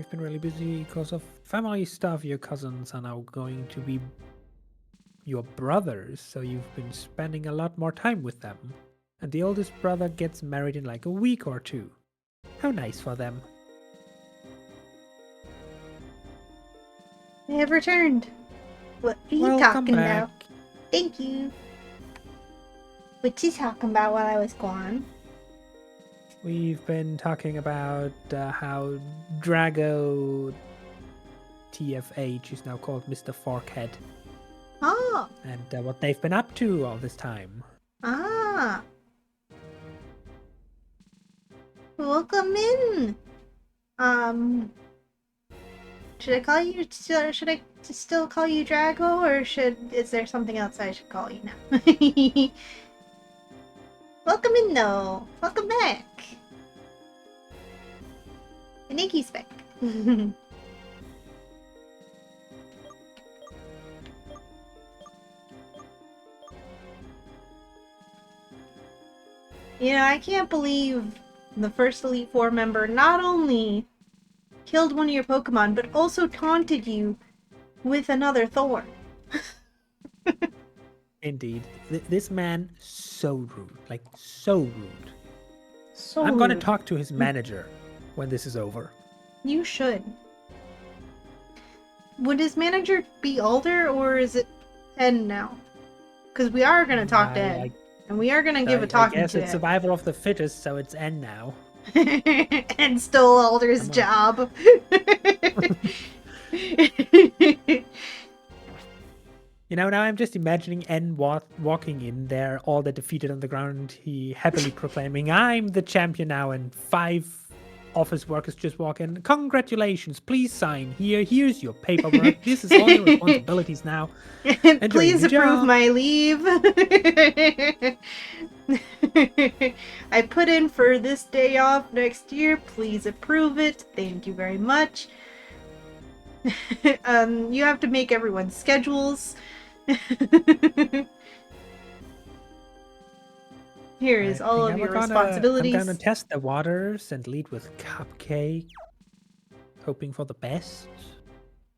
you've been really busy because of family stuff. Your cousins are now going to be your brothers, so you've been spending a lot more time with them. And the oldest brother gets married in like a week or two. How nice for them. I have returned. What are you Welcome talking back. about? Thank you. What you talking about while I was gone? We've been talking about how Drago TFH is now called Mr. Forkhead, Oh, and what they've been up to all this time. ah. Welcome in. Should I call you? Should I still call you Drago, or is there something else I should call you now? Welcome in, though. Welcome back. Nikki's back. You know, I can't believe the first Elite Four member not only killed one of your Pokemon, but also taunted you with another thorn. Indeed, this man so rude, like so rude. So I'm gonna rude. talk to his manager when this is over. You should. Would his manager be Alder, or is it Ed now? Because we are gonna talk to Ed, and we are gonna give a I talking guess to it's Ed. survival of the fittest, so it's N now. And stole Alder's job. You know, now I'm just imagining N walking in there, all the defeated on the ground, he happily proclaiming, "I'm the champion now," and 5 office workers just walk in. "Congratulations, please sign here. Here's your paperwork. This is all your responsibilities now. Enjoy Please your new approve job." my leave. I put in for this day off next year. Please approve it. Thank you very much. You have to make everyone's schedules. Here is all of your responsibilities. I'm gonna test the waters and lead with Cupcake, hoping for the best.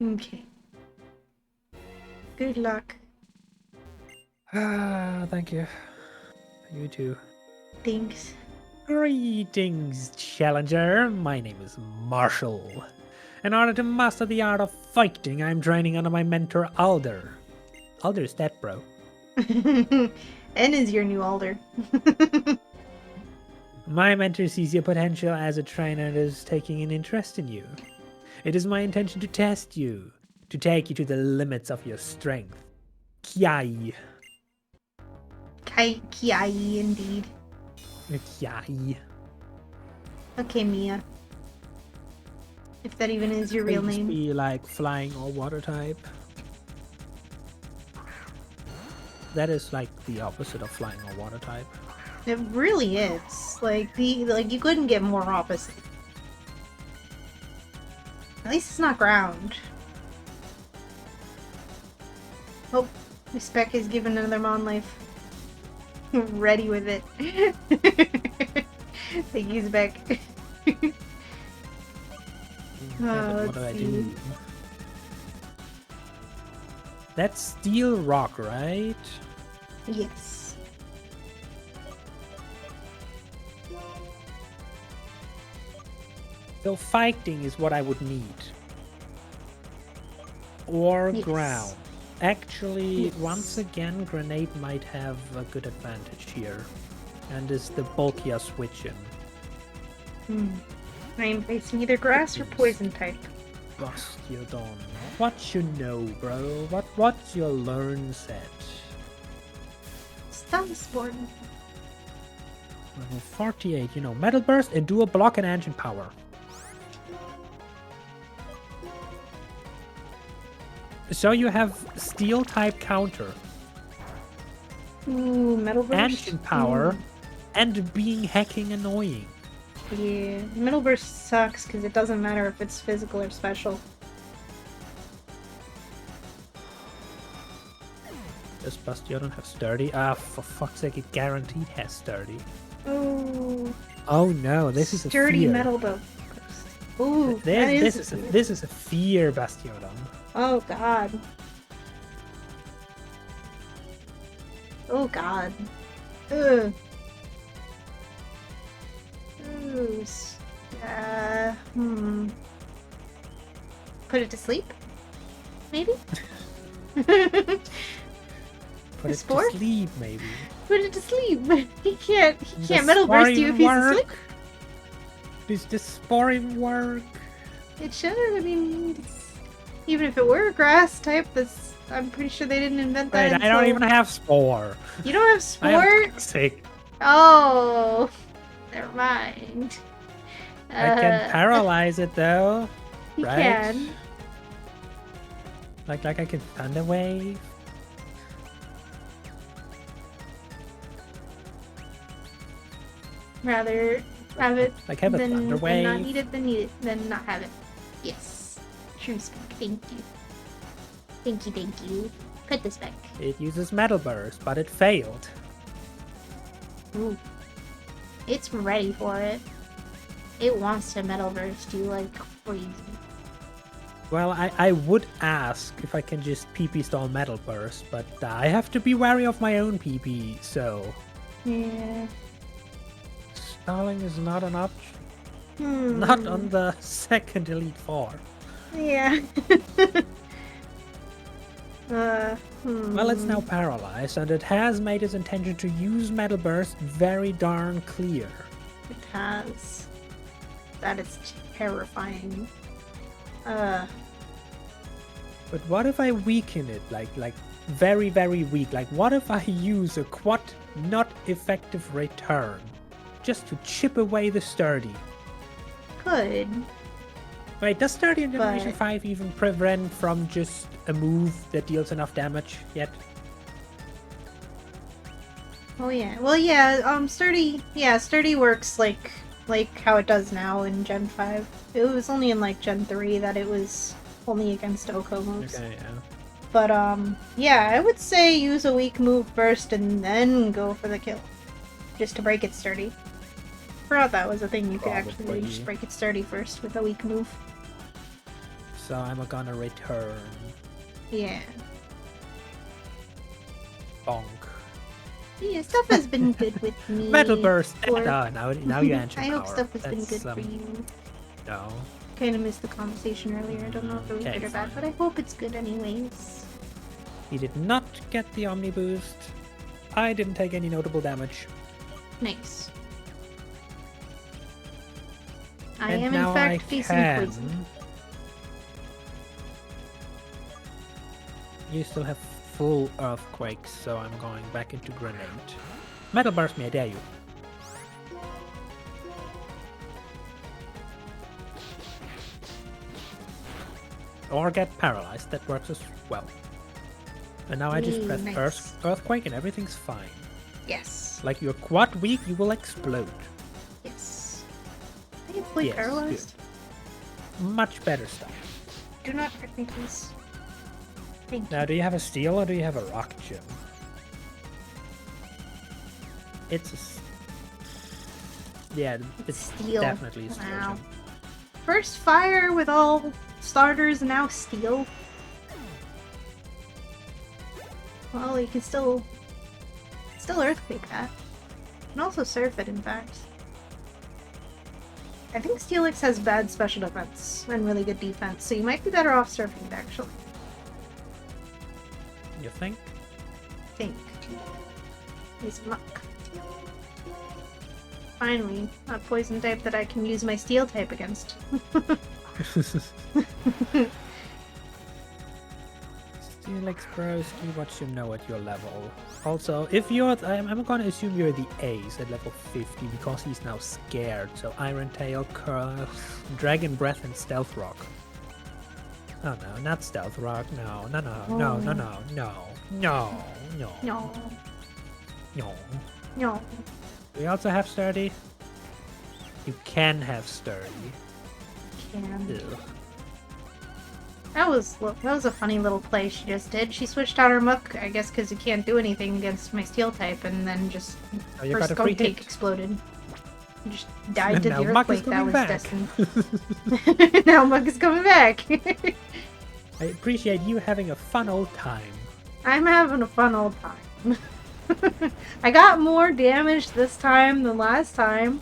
Okay. Good luck. Ah, thank you. You too. Thanks. Greetings, Challenger. My name is Marshall. In order to master the art of fighting, I'm training under my mentor, Alder. Alder's dead, bro. N is your new Alder. My mentor sees your potential as a trainer and is taking an interest in you. It is my intention to test you, to take you to the limits of your strength. Kiai. Kiai, indeed. Kiai. Okay, Mia. If that even is your real Please name. be like flying or water type. That is like the opposite of flying or water type. It really is. Like you couldn't get more opposite. At least it's not ground. Oh, Miss Beck is given another Mon life. Ready with it. Thank you, Beck. What do I do? That's Steel Rock, right? Yes. So fighting is what I would need. Or Yes. ground. Actually, Yes. once again, Grenade might have a good advantage here. And is the bulkier switch in. I am facing either grass or poison type. Bastiodon. What you know, bro? What's your learn set? Stansborn. Level 48, you know, Metal Burst, Endure, Block, and Engine Power. So you have Steel type counter, Ooh, Metal Burst. Engine Power, and being hacking annoying. Yeah, Metal Burst sucks because it doesn't matter if it's physical or special. Does Bastiodon have Sturdy? Ah, for fuck's sake, it guaranteed has Sturdy. Oh, Oh no, this is a sturdy fear. Metal Burst. Ooh, that This is. this is a fear Bastiodon. Oh god. Oh god. Ugh. Ooh. Put it to sleep? Maybe? Put it Spore? to sleep, maybe. Put it to sleep. He can't Does metal spore burst you if even he's work? asleep. Does the spore even work? It should. I mean, even if it were a grass type, I'm pretty sure they didn't invent that Wait, until... I don't even have spore. You don't have I have spore? toxic. Oh, never mind. I can paralyze it though, You right? can. Like I can thunder wave. Rather have it Like have a than thunder not wave. need it than not have it. Yes. True speak. Thank you. Thank you. Put this back. It uses metal burst, but it failed. Ooh. It's ready for it. It wants to metal burst you like crazy. Well, I would ask if I can just PP stall metal burst, but I have to be wary of my own PP, so Yeah. stalling is not an option. Hmm. Not on the second Elite Four. Yeah. Well, it's now paralyzed, and it has made its intention to use metal burst very darn clear. It has. That is terrifying. But what if I weaken it, like very, very weak? Like, what if I use a quad not effective return just to chip away the sturdy? Could. Wait, does sturdy in Generation But- 5 even prevent from just a move that deals enough damage yet? Oh yeah. Well, yeah. Sturdy. Yeah, sturdy works like how it does now in Gen 5. It was only in like Gen 3 that it was only against Oko moves. Okay, yeah. But yeah, I would say use a weak move first and then go for the kill, just to break it sturdy. Forgot that was a thing you could actually do, Probably. just break it sturdy first with a weak move. So I'm gonna return. Yeah. Bonk. Yeah, stuff has been good with me. Metal burst! for- Now you answer I hope power. stuff has been That's, good for you. No. Kind of missed the conversation earlier. I don't know if it was Okay, good or bad, fine. but I hope it's good anyways. He did not get the Omni boost. I didn't take any notable damage. Nice. I And am now in fact I facing can... poison. You still have full earthquakes, so I'm going back into grenade. Metal burst me, I dare you. Or get paralyzed, that works as well. And now I just Ooh, press nice. earthquake and everything's fine. Yes. Like you're quad weak, you will explode. Yes. I get fully Yes, paralyzed. Much better stuff. Do not hurt me, please. Thank you. Now, do you have a steel or do you have a rock gem? It's a... Yeah, it's Steel. definitely a steel Wow. gem. First fire with all starters, now steel. Well, you can still earthquake that. You can also surf it, in fact. I think Steelix has bad special defense and really good defense, so you might be better off surfing it, actually. You think? I think. He's muck. Finally, a poison type that I can use my steel type against. Steelix Broski, what you know at your level. Also, if you're... I'm gonna assume you're the ace at level 50 because he's now scared. So Iron Tail, Curse, Dragon Breath, and Stealth Rock. Oh no, not Stealth Rock. No. No. No. We also have Sturdy. You can have Sturdy. Can. Ew. That was a funny little play she just did. She switched out her muck, I guess, because you can't do anything against my steel type, and then just Oh, you her got a free skunk take hit. exploded. Just died to Now the Muck is earthquake that coming was back. destined. Now Mug is coming back. I appreciate you having a fun old time. I'm having a fun old time. I got more damage this time than last time.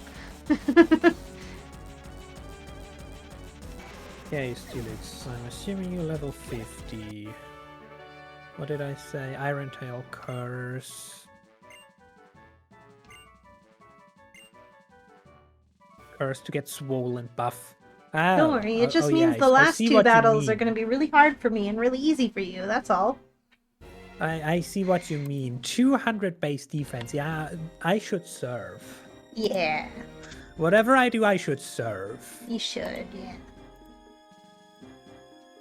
Okay, Steelix, I'm assuming you're level 50. What did I say? Iron Tail Curse. Curse to get swollen buff. Oh, Don't worry, it just yeah, means the I last see two what you battles are mean. going to be really hard for me and really easy for you, that's all. I see what you mean. 200 base defense. Yeah, I should serve. Yeah, Whatever I do, I should serve. you should, yeah.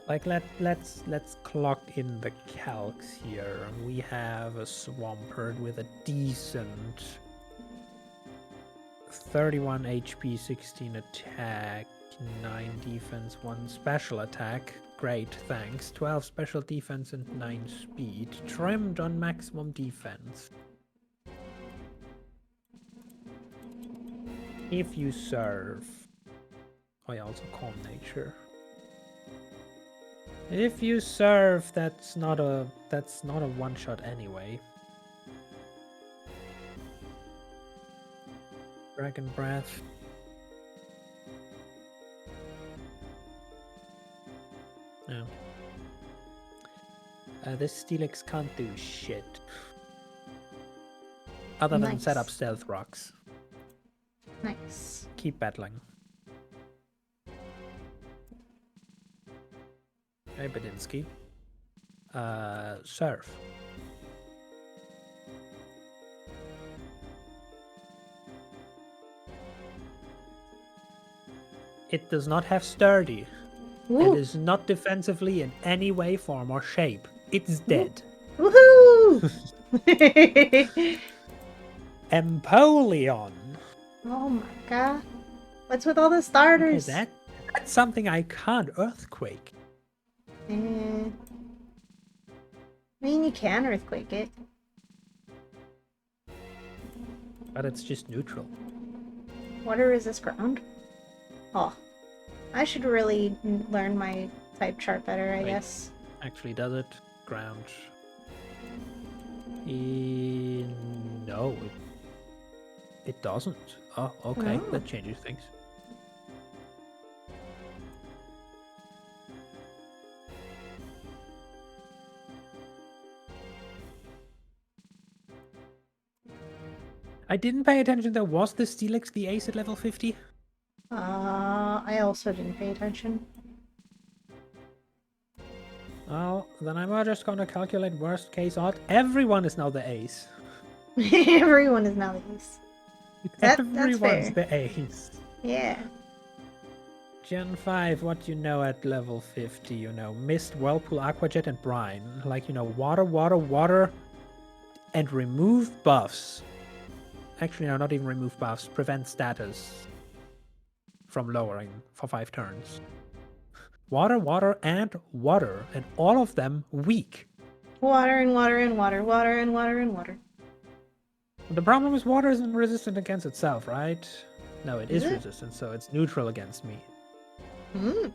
Like let's clock in the calcs here. We have a Swampert with a decent 31 HP, 16 attack, 9 defense, 1 special attack. Great, thanks. 12 special defense and 9 speed. Trimmed on maximum defense. If you serve. Oh yeah, also calm nature. If you serve, that's not a one shot anyway. Dragon Breath. No. This Steelix can't do shit. Other than set up stealth rocks. Nice. Keep battling. Okay, Badinsky. Serve. It does not have sturdy. Ooh. It is not defensively in any way, form, or shape. It's dead. Woohoo! Empoleon. Oh my god. What's with all the starters? Okay, that's something I can't Earthquake. I mean, you can earthquake it. But it's just neutral. Water resist ground? Oh. I should really learn my type chart better, I guess. Actually, does it? Ground. No, it doesn't. Oh, okay. Oh. That changes things. I didn't pay attention though. Was the Steelix the ace at level 50? I also didn't pay attention. Well, then I'm just gonna calculate worst case odd. Everyone is now the ace. Everyone is now the ace. Everyone's that's fair. the ace. Yeah. Gen 5, what you know at level 50, you know, Mist, Whirlpool, Aquajet, and Brine. Like, you know, water, water, water, and remove buffs. Actually, no, not even remove buffs. Prevent status from lowering for 5 turns. Water, water, and water, and all of them weak. Water and water and water, water and water and water. The problem is water isn't resistant against itself, right? No, it is Is it? resistant, so it's neutral against me. Hmm.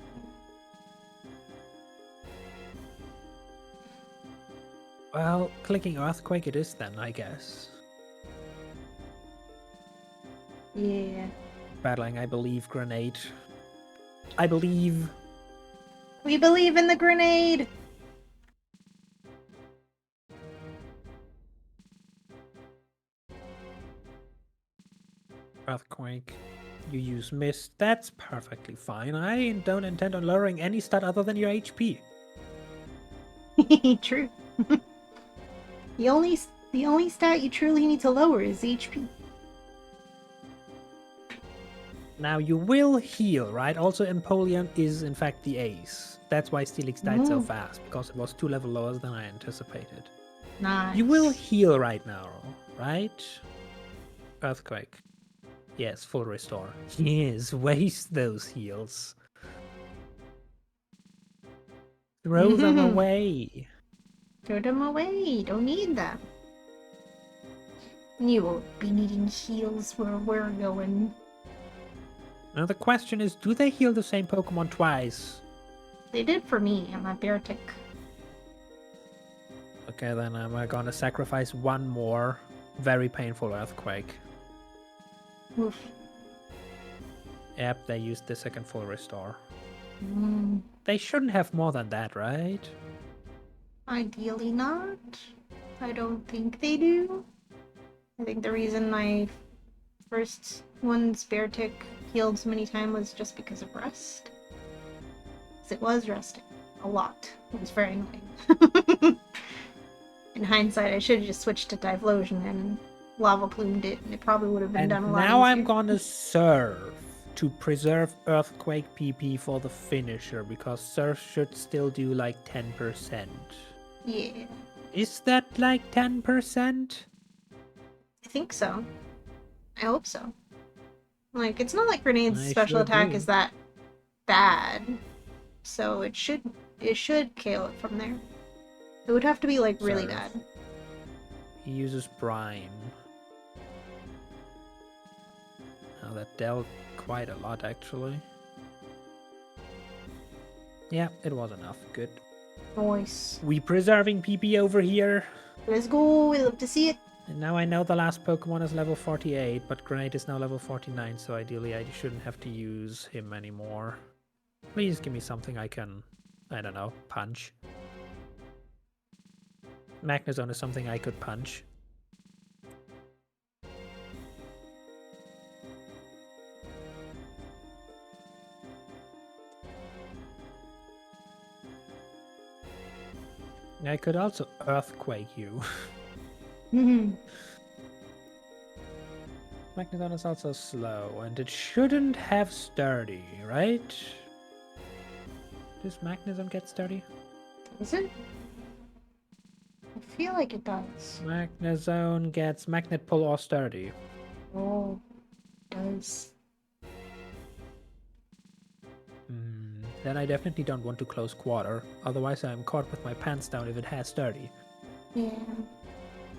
Well, clicking Earthquake it is then, I guess. Yeah. Battling, I believe, Grenade. I believe. We believe in the grenade! Earthquake. You use Mist. That's perfectly fine. I don't intend on lowering any stat other than your HP. True. The only stat you truly need to lower is HP. Now you will heal, right? Also, Empoleon is in fact the ace. That's why Steelix died so fast, because it was 2 level lower than I anticipated. Nice. You will heal right now, right? Earthquake. Yes, full restore. Yes, waste those heals. Throw them away. Throw them away. Don't need them. You won't be needing heals where we're going. Now the question is, do they heal the same Pokemon twice? They did for me on that Beartic. Okay, then I'm gonna sacrifice one more very painful Earthquake. Oof. Yep, they used the second full restore. Mm, They shouldn't have more than that, right? ideally not. I don't think they do. I think the reason my first one's Beartic healed so many times was just because of rest. Because it was resting. A lot. It was very annoying. In hindsight, I should have just switched to Typhlosion and Lava Plumed it, and it probably would have been And done a lot now easier. I'm gonna Surf to preserve Earthquake PP for the finisher, because Surf should still do like 10%. Yeah, Is that like 10%? I think so. I hope so. Like, it's not like Grenade's I special sure attack do. is that bad, so it should KO it from there. It would have to be like really Surf. bad. He uses Prime. Oh, that dealt quite a lot, actually. Yeah, it was enough. Good. Nice. We preserving PP over here. Let's go. We love to see it. And now I know the last Pokemon is level 48, but Grenade is now level 49, so ideally I shouldn't have to use him anymore. Please give me something I can, I don't know, punch. Magnezone is something I could punch. I could also Earthquake you. Magnezone is also slow, and it shouldn't have Sturdy, right? Does Magnezone get Sturdy? Is it? I feel like it does. Magnezone gets Magnet Pull or Sturdy. Oh, it does. Then I definitely don't want to close quarter, otherwise I'm caught with my pants down if it has Sturdy. Yeah.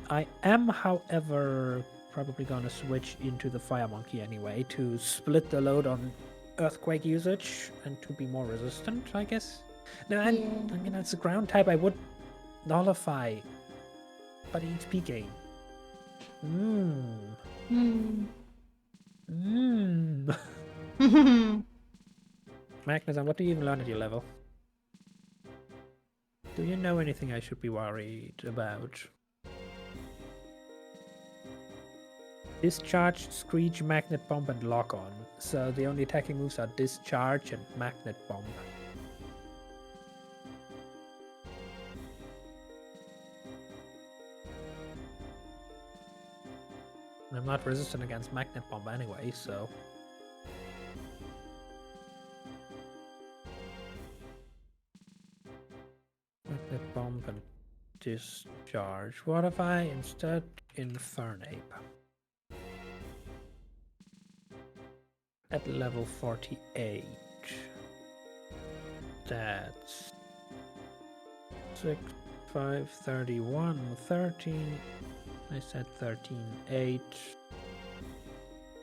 I am, however, probably gonna switch into the Fire Monkey anyway to split the load on Earthquake usage and to be more resistant, I guess. No, and Yeah. I mean, it's a ground type, I would nullify, but HP gain. Magnus, what do you even learn at your level? Do you know anything I should be worried about? Discharge, Screech, Magnet Bomb, and Lock On. So the only attacking moves are Discharge and Magnet Bomb. I'm not resistant against Magnet Bomb anyway, so... Magnet Bomb and Discharge. What if I instead Infernape? At level 48. That's 6, 5, 31, 13. I said 13, 8.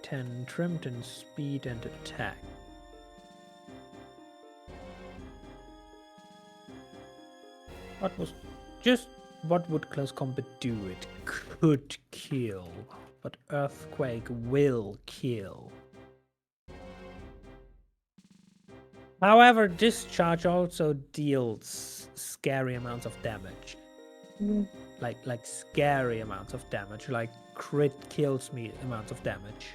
10 trimmed in speed and attack. What would close combat do? It could kill, but Earthquake will kill. However, Discharge also deals scary amounts of damage. Like scary amounts of damage, like crit kills me amounts of damage.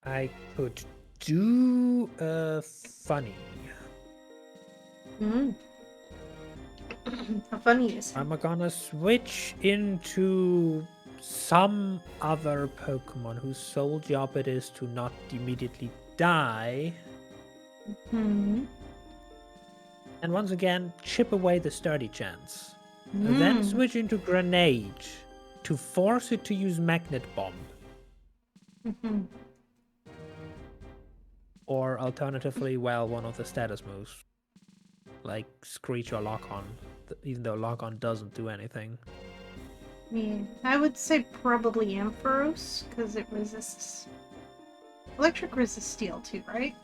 I could do a funny. How funny is it? I'm gonna switch into some other Pokemon whose sole job it is to not immediately die. And once again, chip away the sturdy chance. Then switch into grenade to force it to use magnet bomb. Or alternatively, well, one of the status moves. Like Screech or Lock On, even though Lock On doesn't do anything. Yeah, I would say probably Ampharos, because it resists... Electric resists steel too, right?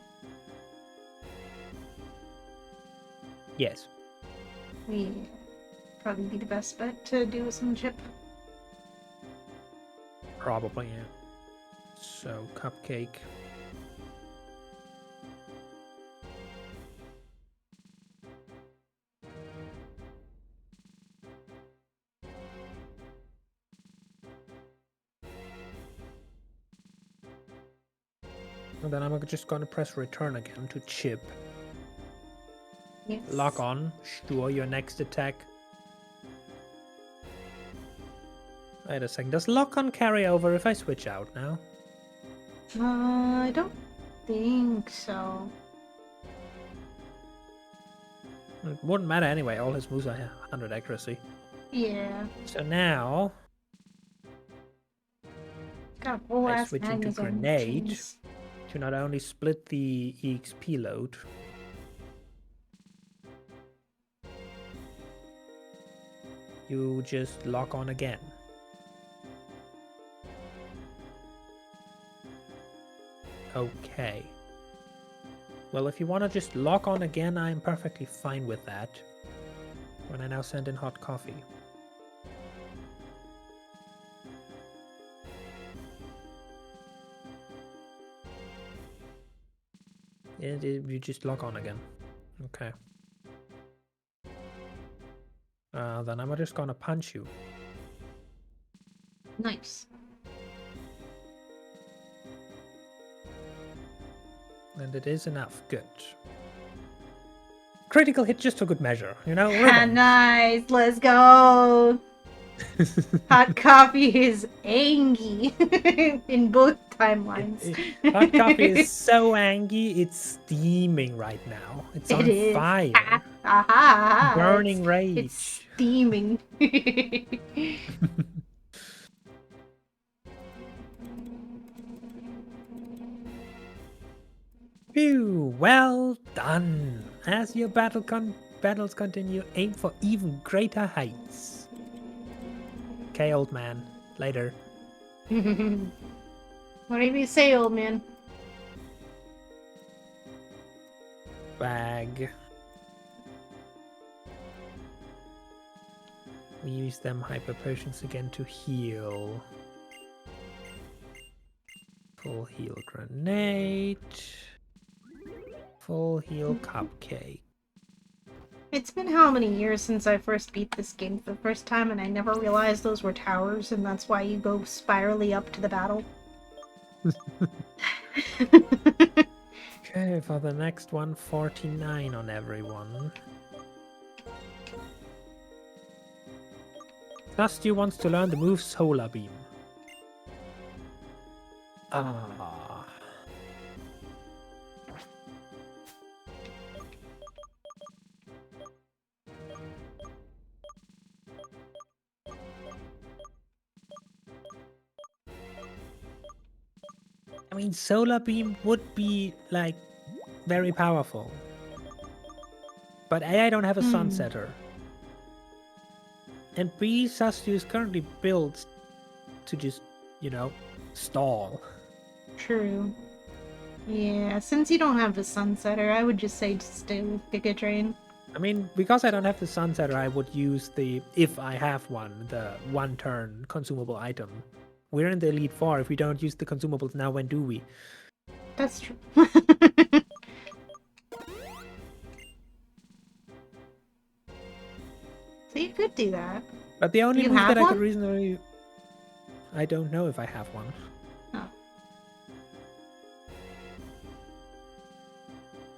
Yes. Yeah. Probably be the best bet to do some chip. Probably, yeah. So, Cupcake. And then I'm just gonna press return again to chip. Yes. Lock on. Sure, your next attack. Wait a second. Does lock on carry over if I switch out now? I don't think so. It wouldn't matter anyway. All his moves are 100 accuracy. Yeah. So now Got a whole I ass switch into magazine grenade machines. to not only split the EXP load, you just lock on again. Okay. Well, if you want to just lock on again, I'm perfectly fine with that. When I now send in hot coffee. You just lock on again. Okay. Then I'm just gonna punch you. Nice. And it is enough. Good. Critical hit just for good measure, you know? Revenge. Nice, let's go. Hot coffee is angry in both timelines. Hot coffee is so angry, it's steaming right now. It's on fire. Aha! Burning rage. It's steaming. Phew, well done. As your battles continue, aim for even greater heights. Okay, old man. Later. Whatever you say, old man. Bag. We use them hyper potions again to heal. Full heal grenade. Full heal cupcake. It's been how many years since I first beat this game for the first time, and I never realized those were towers, and that's why you go spirally up to the battle. Okay, for the next one, 49 on everyone. Dusty wants to learn the move Solar Beam. Ah. I mean, Solar Beam would be, like, very powerful. But A, I don't have a Sunsetter. And B, Sastu is currently built to just, you know, stall. True. Yeah, since you don't have the Sunsetter, I would just say to stay with Giga Drain. I mean, because I don't have the Sunsetter, I would use the, if I have one, the one-turn consumable item. We're in the Elite Four. If we don't use the consumables now, when do we? That's true. So you could do that. But the only Do you move have that I could one? reasonably... I don't know if I have one. Oh.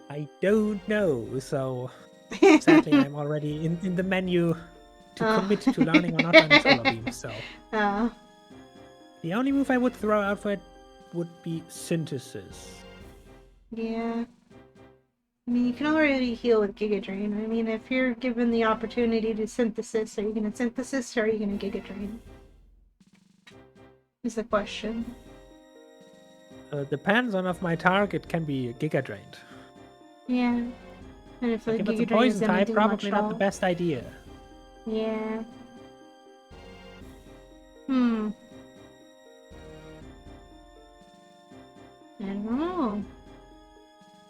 I don't know, so... Sadly, I'm already in the menu to commit to learning or not learning Solar Beam, so... The only move I would throw out for it would be Synthesis. Yeah. I mean, you can already heal with Giga Drain. I mean, if you're given the opportunity to synthesis, are you going to synthesis or are you going to Giga Drain? Is the question. Depends on if my target can be Giga Drained. Yeah. And if the Like if it's a Giga Drain is poison going to type, do much probably at not the all. best idea. Yeah. Hmm. I don't know.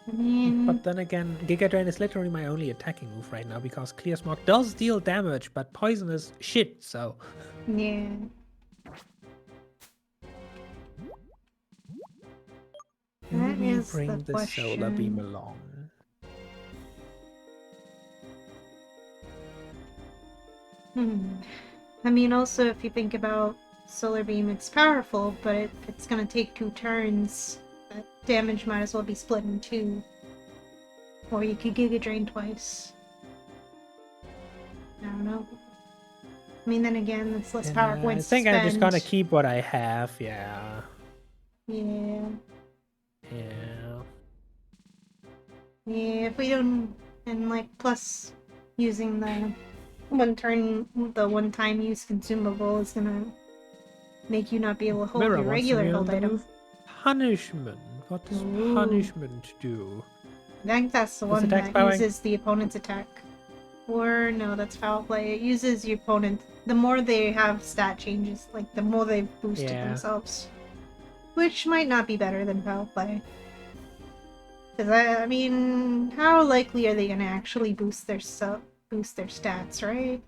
I mean, But then again, Giga Drain is literally my only attacking move right now because Clear Smog does deal damage, but poison is shit, so. yeah. Who do That we is the bring the solar beam question. along? Hmm. I mean, also, if you think about Solar Beam, it's powerful, but it's gonna take 2 turns. That damage might as well be split in 2. Or you could Giga Drain twice. I don't know. I mean, then again, it's less And power I points to think I'm just gonna spend. keep what I have, yeah. Yeah. Yeah. Yeah, if we don't. And, like, plus using the one time use consumable is gonna make you not be able to hold Mirror your wants to regular know held the item. move Punishment. What does Ooh. punishment do? I think that's the Does one attack that spowing? uses the opponent's attack. Or no, that's foul play. It uses your opponent. The more they have stat changes, like the more they've boosted Yeah. themselves, which might not be better than foul play. Because I mean, how likely are they going to actually boost their stats, right? And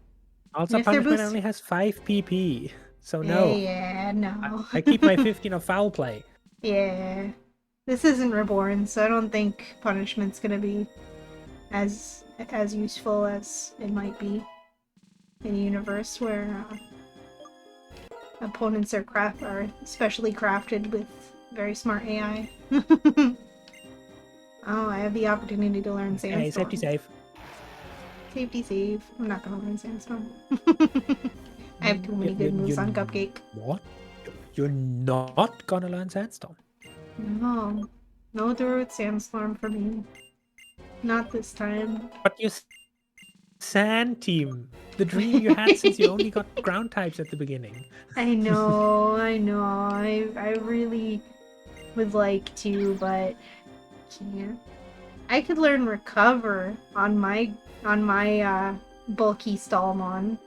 Also, if they're punishment boosting, only has 5 PP, so no. yeah, no, I keep my 15 of foul play. yeah, this isn't Reborn, so I don't think punishment's going to be as useful as it might be in a universe where opponents are specially crafted with very smart AI. Oh, I have the opportunity to learn Okay, safety Sandstorm. save. Safety save. I'm not gonna learn Sandstorm. I have too You, many you, good moves on Cupcake. what? You're not gonna learn Sandstorm. No. No Druid Sandstorm for me. Not this time. But you Sand Team, the dream you had since you only got ground types at the beginning. I know, I know. I really would like to, but can't. I could learn Recover on my bulky Stallmon.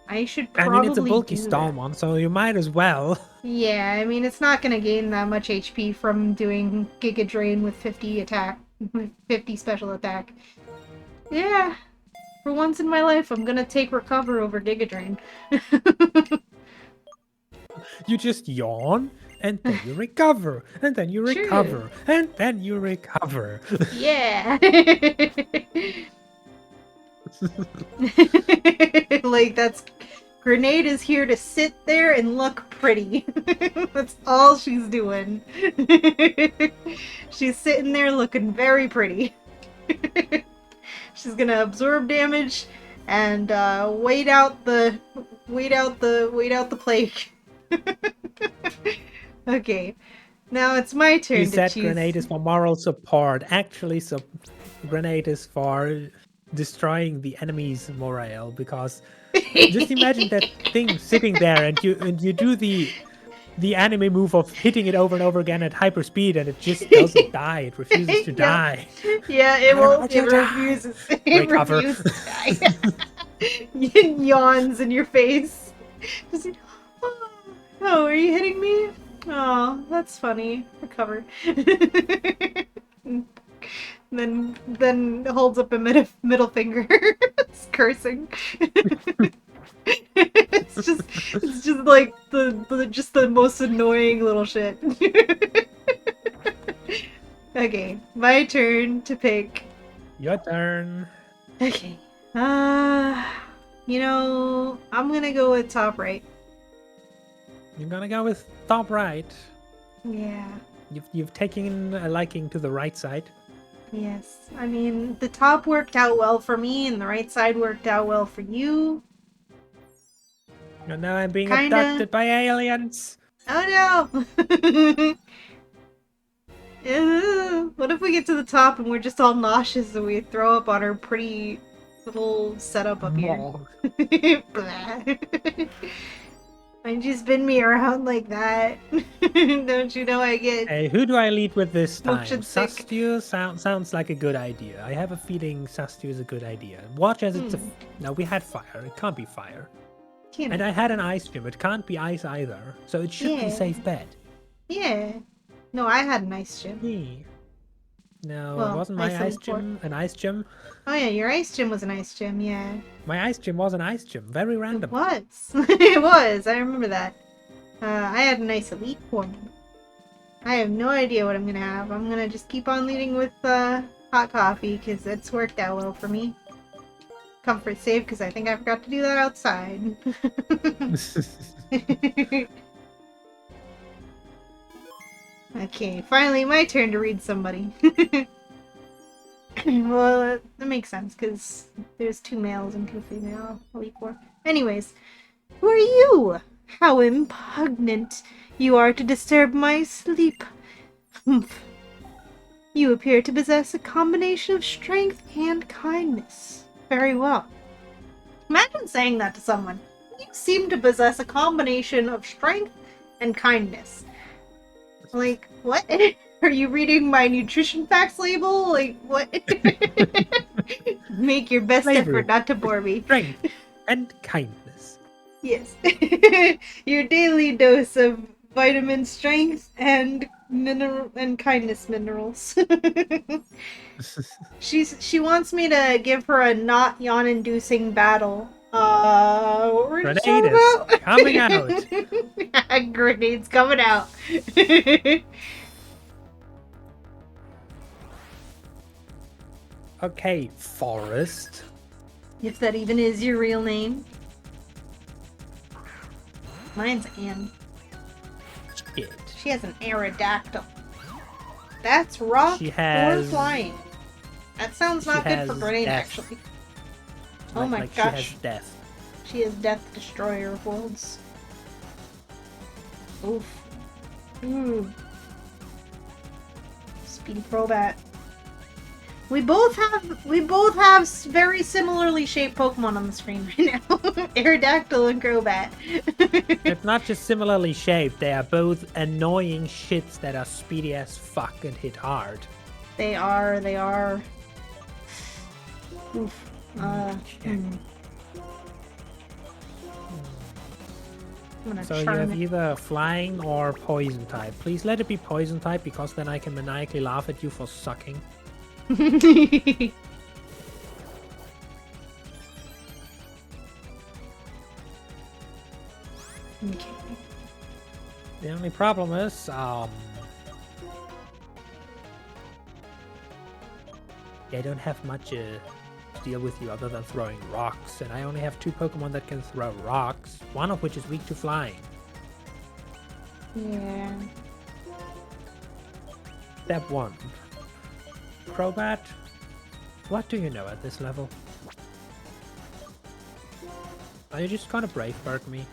I should I mean, it's a probably bulky do that. Stallmon, so you might as well. Yeah, I mean it's not gonna gain that much HP from doing Giga Drain with 50 attack, with 50 special attack. Yeah, for once in my life, I'm gonna take Recover over Giga Drain. You just yawn, and then you recover, and then you True. recover, and then you recover. Yeah. Like that's Grenade is here to sit there and look pretty. That's all she's doing. She's sitting there looking very pretty. She's gonna absorb damage and wait out the plague. Okay, now it's my You turn to said choose. grenade is for moral support. Actually, grenade is for destroying the enemy's morale because just imagine that thing sitting there and you do the anime move of hitting it over and over again at hyper speed and it just doesn't die. It refuses to Yep. die. Yeah, it Why will. won't It you die? refuses. It Recover. refuses to die. It yawns in your face. Just, oh, are you hitting me? Oh, that's funny. Recover. Then holds up a middle finger, it's cursing. It's just like the most annoying little shit. Okay, my turn to pick. Your turn. Okay. I'm gonna go with top right. You're gonna go with top right. Yeah. You've taken a liking to the right side. Yes. I mean, the top worked out well for me, and the right side worked out well for you. And now I'm being Kinda. abducted by aliens. Oh no! What if we get to the top and we're just all nauseous and we throw up on our pretty little setup up here? Why'd you spin me around like that? Don't you know I get Hey, who do I lead with this time? motion sick? Sastio sounds like a good idea. I have a feeling Sastio is a good idea. Watch as it's a... No, we had fire. It can't be fire. Can't And I had an ice gym. It can't be ice either. So it should be Yeah. safe bet. Yeah. No, I had an ice gym. Yeah. No, Well, wasn't my ice ice and pork. gym an ice gym? Oh yeah, your ice gym was an ice gym, yeah. My ice gym was an ice gym. Very random. It was. It was. I remember that. I had a nice elite one. I have no idea what I'm gonna have. I'm gonna just keep on leading with hot coffee because it's worked out well for me. Comfort save because I think I forgot to do that outside. Okay, finally my turn to read somebody. Well, that makes sense because there's 2 males and 2 female elite 4. Anyways, who are you? How impugnant you are to disturb my sleep. Humph. You appear to possess a combination of strength and kindness. Very well. Imagine saying that to someone. You seem to possess a combination of strength and kindness. Like, what? Are you reading my nutrition facts label? Like, what? Make your best Flavor. effort not to bore me. Strength and kindness. Yes. Your daily dose of vitamin strength and mineral and kindness minerals. She wants me to give her a not yawn inducing battle. What were you talking Grenades about? coming out. Grenades coming out. Okay, Forest. If that even is your real name. Mine's Anne. Shit. She has an Aerodactyl. That's rock She or has- flying. That sounds not she good for has grenade, death. actually. Oh my Like gosh. She has death. She is Death Destroyer of Worlds. Oof. Ooh. Speedy Crobat. We both have very similarly shaped Pokemon on the screen right now. Aerodactyl and Crobat. It's not just similarly shaped, they are both annoying shits that are speedy as fuck and hit hard. They are. Oof. I'm gonna So you charm have it. either flying or poison type. Please let it be poison type because then I can maniacally laugh at you for sucking. Okay. The only problem is, I don't have much to deal with you other than throwing rocks, and I only have 2 Pokemon that can throw rocks, one of which is weak to flying. Yeah. Step 1. Crobat, what do you know at this level? Are you just gonna Brave Bird me?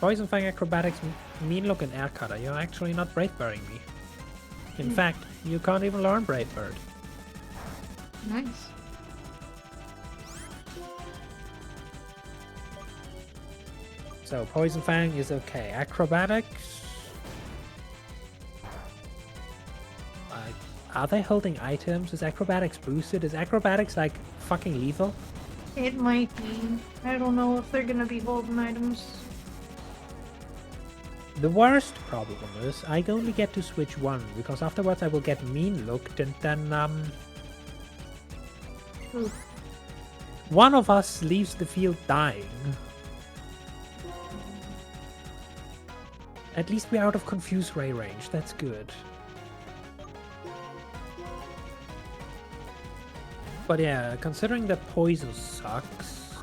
Poison Fang, Acrobatics, Mean Look, and Air Cutter. You're actually not Brave Birding me. In fact, you can't even learn Brave Bird. Nice. So Poison Fang is okay. Acrobatics. Are they holding items? Is Acrobatics boosted? Is Acrobatics like fucking lethal? It might be. I don't know if they're gonna be holding items. The worst problem is I only get to switch one because afterwards I will get mean looked and then Ooh. one of us leaves the field dying. At least we're out of Confuse Ray range. That's good. But yeah, considering that poison sucks,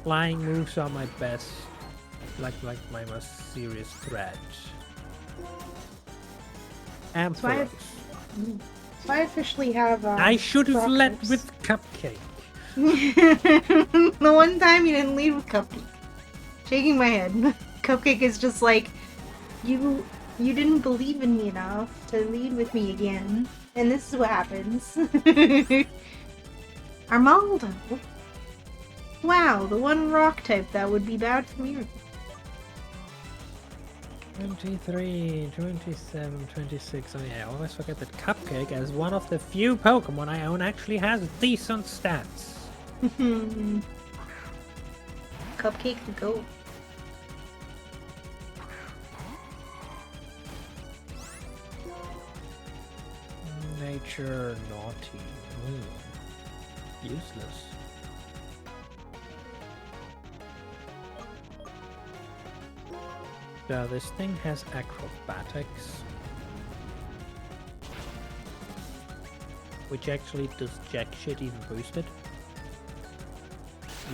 flying moves are my best, like my most serious threat. Ampharos. So I officially have. I should have led Proctors. with Cupcake. The one time you didn't lead with Cupcake. Shaking my head. Cupcake is just like, you didn't believe in me enough to lead with me again. And this is what happens. Armaldo. Wow, the one rock type that would be bad for me. 23, 27, 26. Oh yeah, I always forget that Cupcake, as one of the few Pokemon I own, actually has decent stats. Cupcake the goat. Nature naughty. Useless. So this thing has acrobatics, which actually does jack shit even boosted.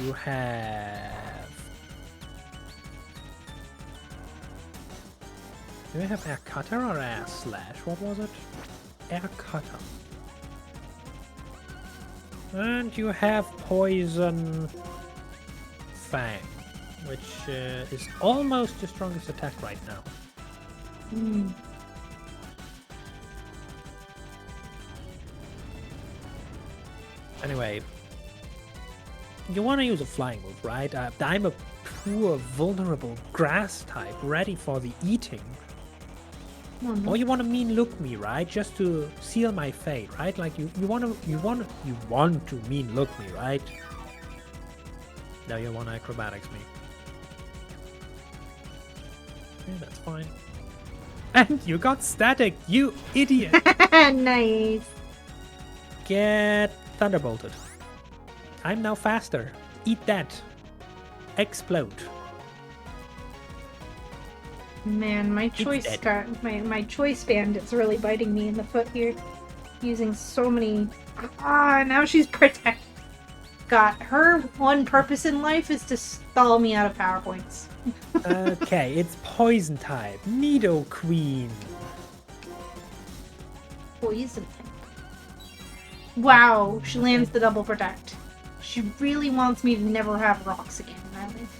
You have... Do I have air cutter or air slash? What was it? Air cutter. And you have poison fang, which is almost your strongest attack right now. Anyway, you want to use a flying move, right? I'm a poor, vulnerable grass type, ready for the eating. Or you want to mean look me, right? Just to seal my fate, right? Like you want to mean look me, right? No, you want to acrobatics me. Okay, that's fine. And you got static, you idiot! Nice. Get thunderbolted. I'm now faster. Eat that. Explode. Man, my choice my choice bandit's really biting me in the foot here. Using so many. Now she's protected. God, her one purpose in life is to stall me out of power points. Okay, it's poison type. Nido Queen. Poison. Wow, she lands the double protect. She really wants me to never have rocks again in my life.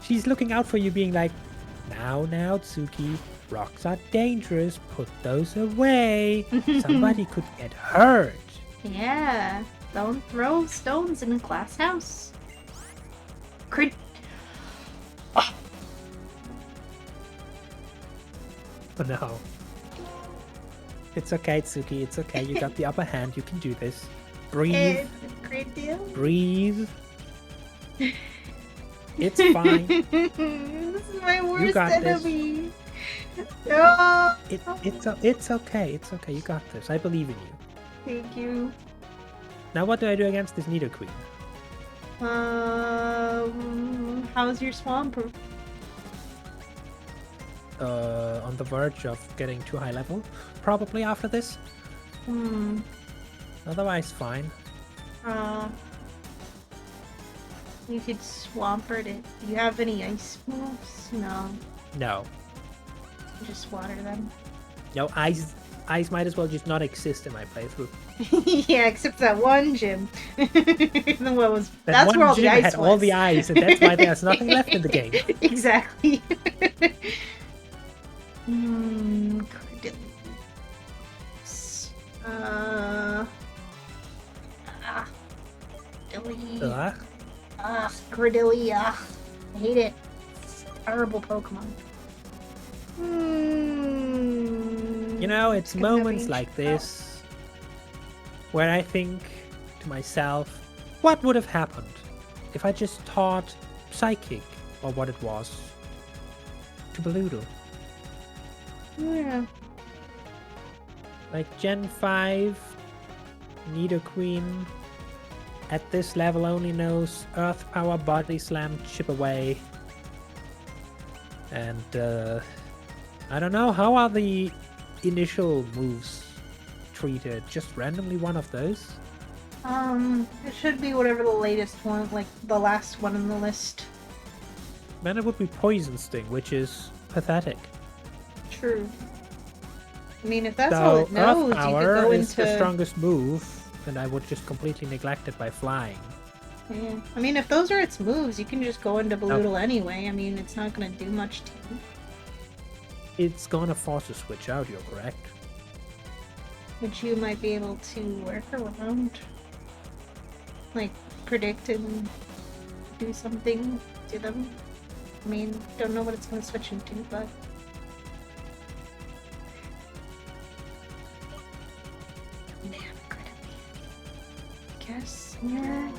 She's looking out for you, being like, now, Tsuki, rocks are dangerous. Put those away. Somebody could get hurt. Yeah, don't throw stones in a glass house. Crit. Oh no. It's okay, Tsuki. It's okay. You got the upper hand. You can do this. Breathe. It's a great deal. Breathe. It's fine. This is my worst enemy. This. No. It's okay. It's okay. You got this. I believe in you. Thank you. Now what do I do against this Nido Queen? How's your Swampert? On the verge of getting too high level, probably after this. Otherwise, fine. You could Swampert it. Do you have any ice moves? No. No. Just water them. No, ice might as well just not exist in my playthrough. Yeah, except that one gym. That's one where all the gym ice had was. all the ice, and that's why there's nothing left in the game. Exactly. Cordelia. I hate it. It's a terrible Pokemon. You know, it's moments like this where I think to myself, what would have happened if I just taught Psychic, or what it was, to Beludo? Yeah. Like Gen 5, Nidoqueen, at this level only knows Earth Power, Body Slam, Chip Away. And I don't know, how are the initial moves treated? Just randomly one of those? It should be whatever the latest one, like the last one in the list. Then it would be Poison Sting, which is pathetic. True. I mean, if that's So all it knows, Earth you could Power go is the into... strongest move, and I would just completely neglect it by flying. Yeah. I mean, if those are its moves, you can just go into No, Belittle anyway. I mean, it's not gonna do much to you. it's gonna force a switch out, you're correct. Which you might be able to work around. Like, predict and do something to them. I mean, don't know what it's gonna switch into, but... Man, I guess, yeah.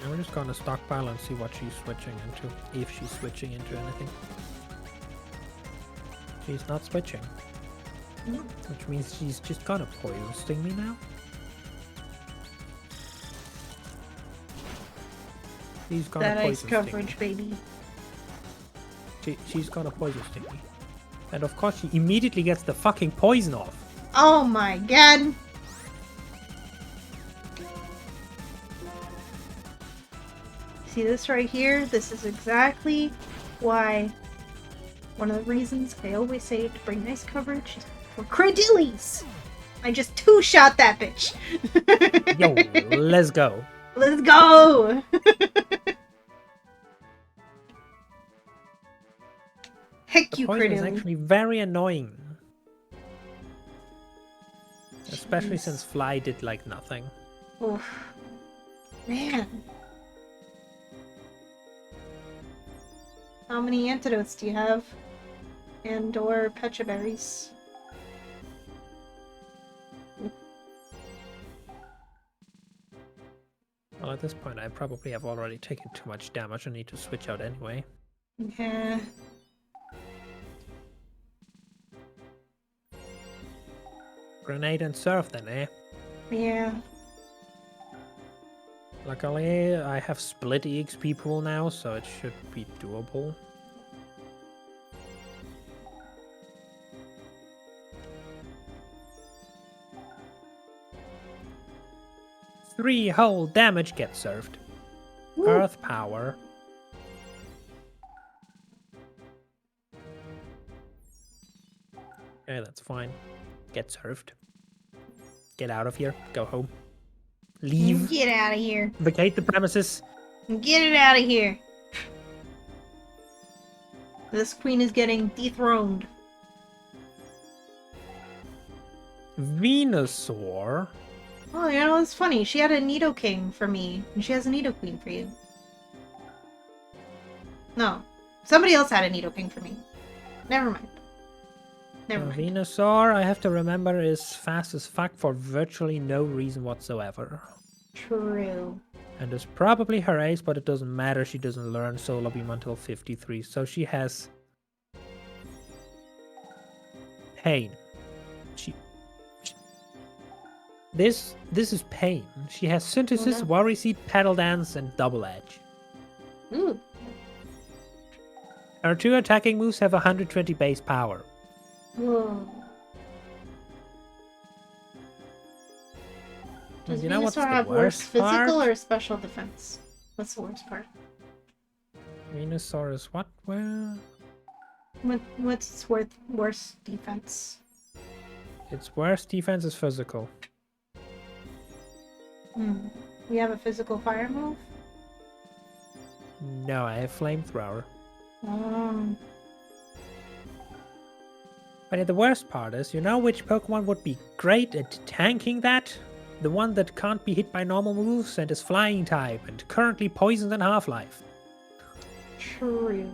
And we're just gonna stockpile and see what she's switching into, if she's switching into anything. She's not switching. Which means she's just gonna poison sting me now. She's gonna That ice poison coverage, sting me. baby. She's gonna poison sting me. And of course she immediately gets the fucking poison off. Oh my god! See this right here? This is exactly why one of the reasons I always say to bring ice coverage is for Credillies! I just two-shot that bitch! Yo, let's go. Let's go! Heck The you, poison is Credilly. actually very annoying. Especially since Fly did like nothing. Oof. Man. How many antidotes do you have? And or pecha berries? Well, at this point I probably have already taken too much damage. I need to switch out anyway. Yeah. Grenade and surf then, eh? Yeah. Luckily, I have split EXP pool now, so it should be doable. Three whole damage gets served. Woo. Earth power. Okay, that's fine. Get served. Get out of here. Go home. Leave. Get out of here. Vacate the premises. Get it out of here. This queen is getting dethroned. Venusaur. Oh, you know, it's funny. She had a Nidoking for me, and she has a Nidoqueen for you. No. Somebody else had a Nidoking for me. Never mind. Never mind. Venusaur, I have to remember, is fast as fuck for virtually no reason whatsoever. True. And is probably her ace, but it doesn't matter. She doesn't learn Solar Beam until 53, so she has pain. This is pain. She has Synthesis, no. Worry Seed, Pedal Dance, and Double Edge. Ooh. Her two attacking moves have 120 base power. Whoa. Does You know what's Venusaur the have worse worst physical part? or special defense? What's the worst part? Venusaur is what? Where? What's its worst defense? Its worst defense is physical. Hmm. We have a physical fire move? No, I have Flamethrower. Oh. But the worst part is, you know which Pokemon would be great at tanking that? The one that can't be hit by normal moves and is flying type and currently poisoned in Half-Life. True.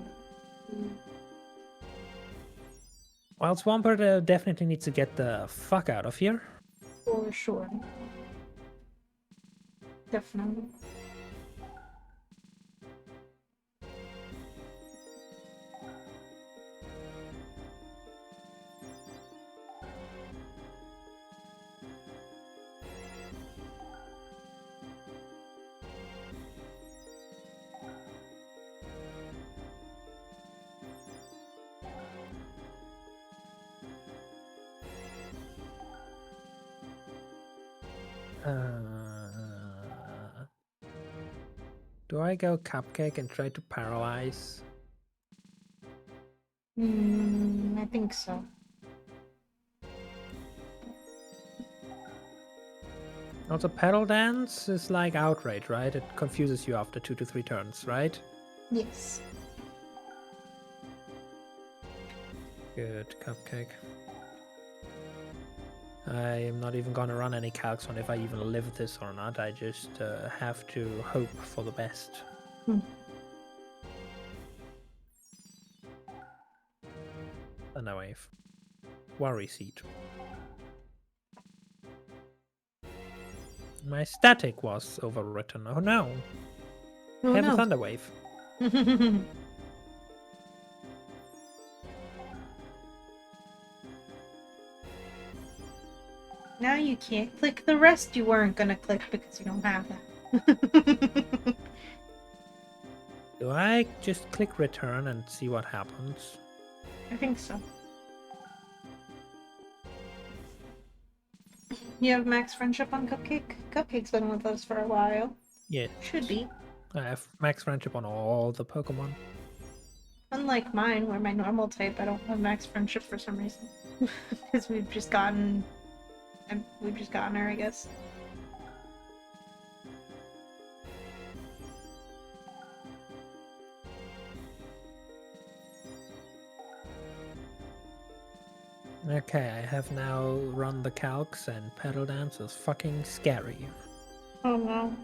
Well, Swampert definitely needs to get the fuck out of here. For sure. Definitely. Do I go Cupcake and try to paralyze? I think so. Also, pedal dance is like outrage, right? It confuses you after 2 to 3 turns, right? Yes. Good, cupcake. I am not even gonna run any calcs on if I even live this or not. I just have to hope for the best. Thunder wave. Worry seat. My static was overwritten. Oh no. Oh Have a no. thunder wave. Now you can't click the rest you weren't gonna click because you don't have that. Do I just click return and see what happens? I think so. You have max friendship on Cupcake? Cupcake's been with us for a while. Yeah. Should be. I have max friendship on all the Pokemon. Unlike mine, where my normal type, I don't have max friendship for some reason. Because we've just gotten her, I guess. Okay, I have now run the calcs and pedal dance is fucking scary. Oh no.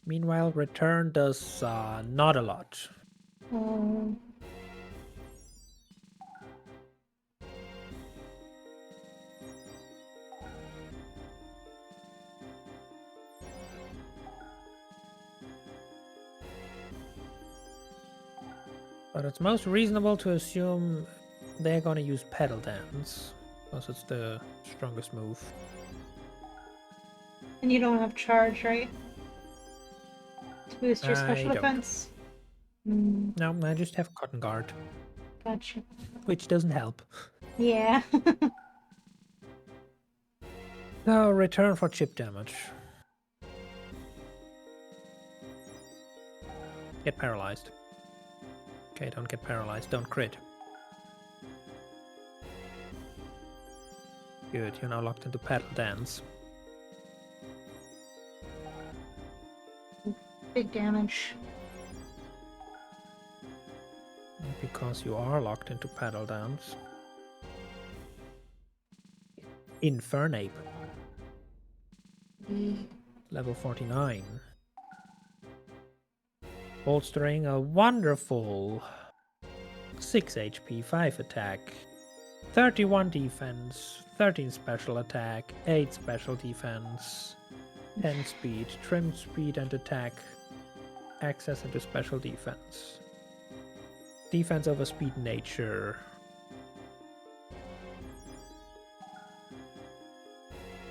Meanwhile, return does not a lot. Oh. But it's most reasonable to assume they're gonna use pedal dance, because it's the strongest move. And you don't have charge, right? To boost your special I don't. defense? No, I just have Cotton Guard, Gotcha. which doesn't help. Yeah. So, return for chip damage. Get paralyzed. Okay, don't get paralyzed, don't crit. Good, you're now locked into pedal dance. Big damage. Because you are locked into pedal dance. Infernape. Level 49. Bolstering a wonderful 6 HP, 5 attack, 31 defense, 13 special attack, 8 special defense, 10 speed, trimmed speed and attack, access into special defense. Defense over speed nature.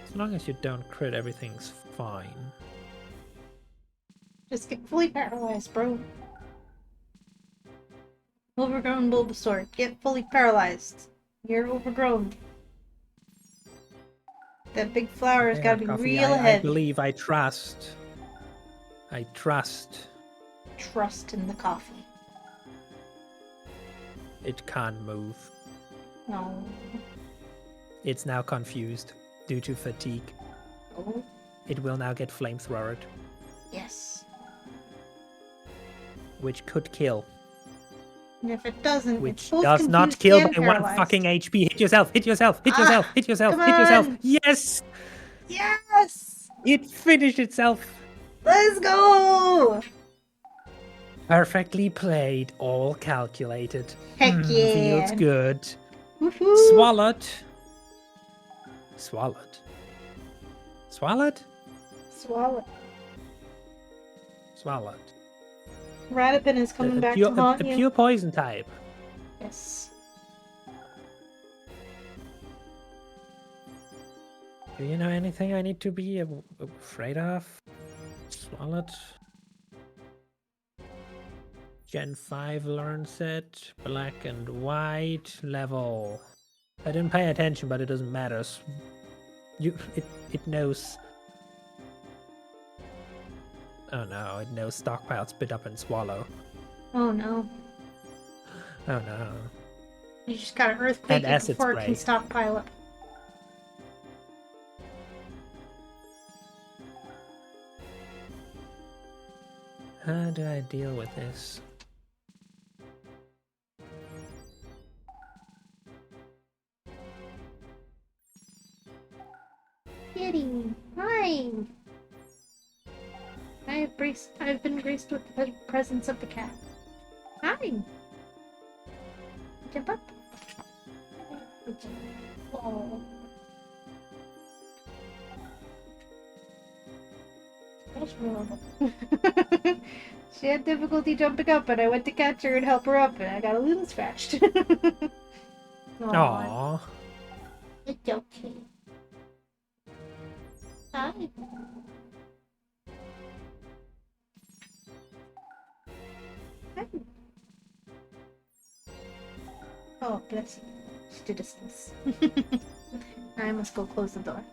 As long as you don't crit, everything's fine. Just get fully paralyzed, bro. Overgrown Bulbasaur, get fully paralyzed. You're overgrown. That big flower's Okay, gotta be Coffee, real I heavy. believe, I trust. I trust. Trust in the coffee. It can't move. No. It's now confused due to fatigue. Oh, It will now get flamethrowered, yes. which could kill. And if it doesn't, Which it's both does not confused kill and by 1 paralyzed. fucking HP. Hit yourself, hit yourself, hit yourself, hit yourself, come hit yourself. on! Yes! Yes! It finished itself. Let's go! Perfectly played, all calculated. Heck yeah! Feels good. Woohoo! Swallowed. Swallowed. Swallowed? Swallow. Swallowed. Radipin is coming back pure, to haunt a you. pure poison type. Yes. Do you know anything I need to be afraid of? Swallowed. Gen 5 learns it. Black and white level. I didn't pay attention, but it doesn't matter. It knows. Oh no, it knows stockpile, spit up, and swallow. Oh no. Oh no. You just gotta And earthquake it acid before it can spray. stockpile up. How do I deal with this? Kitty, hi! I've been graced with the presence of the cat. Hi! Jump up. Oh. That's horrible. She had difficulty jumping up, and I went to catch her and help her up, and I got a little scratched. Aww. Aww. It's okay. Hi. Hi. Oh, bless you. To distance. I must go close the door.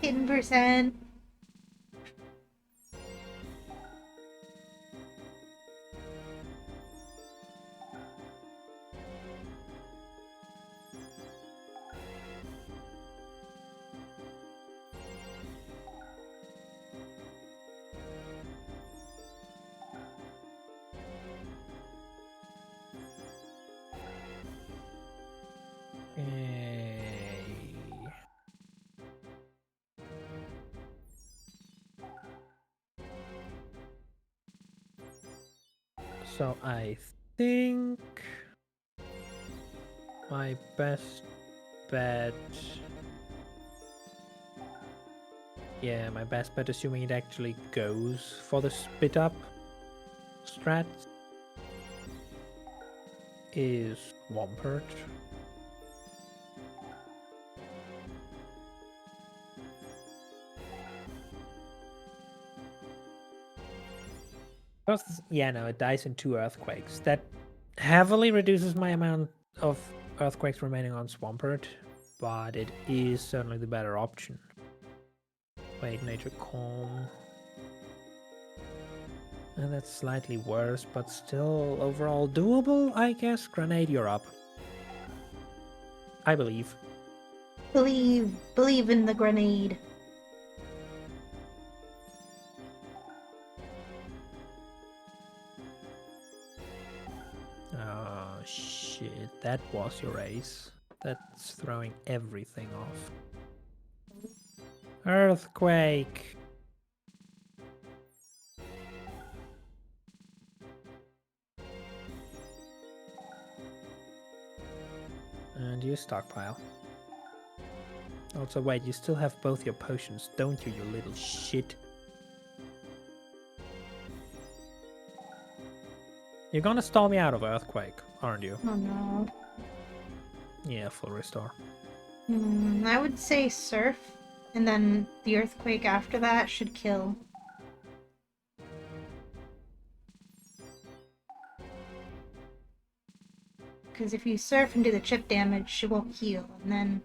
Hidden percent. Yay. So I think my best bet... Yeah, my best bet, assuming it actually goes for the spit up strat, is Swampert. Yeah, no, it dies in 2 earthquakes. That heavily reduces my amount of earthquakes remaining on Swampert, but it is certainly the better option. Wait, Nature Calm. And that's slightly worse, but still overall doable, I guess. Grenade, you're up. I believe. Believe in the grenade. Oh, shit. That was your ace. That's throwing everything off. Earthquake! And you stockpile. Also, wait, you still have both your potions, don't you, you little shit? You're gonna stall me out of Earthquake, aren't you? Oh no. Yeah, full restore. I would say surf, and then the earthquake after that should kill. Because if you surf and do the chip damage, she won't heal, and then...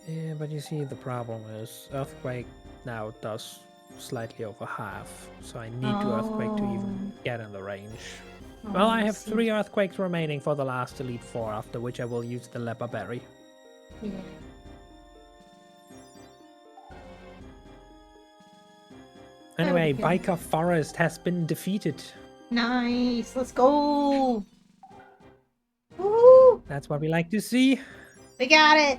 Yeah, but you see, the problem is Earthquake now does slightly over half, so I need to Earthquake to even get in the range. Well, I have see. 3 Earthquakes remaining for the last Elite Four, after which I will use the Leper Berry. Yeah. Anyway, Biker Forest has been defeated. Nice, let's go! Woo! That's what we like to see. We got it!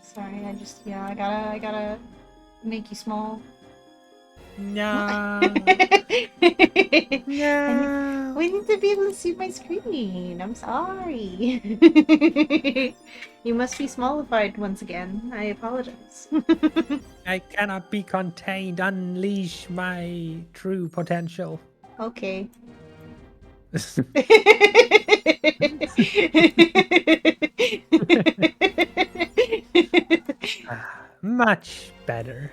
Sorry, I gotta make you small. No. I need, No. we need to be able to see my screen. I'm sorry. You must be smallified once again. I apologize. I cannot be contained. Unleash my true potential. Okay. Much better.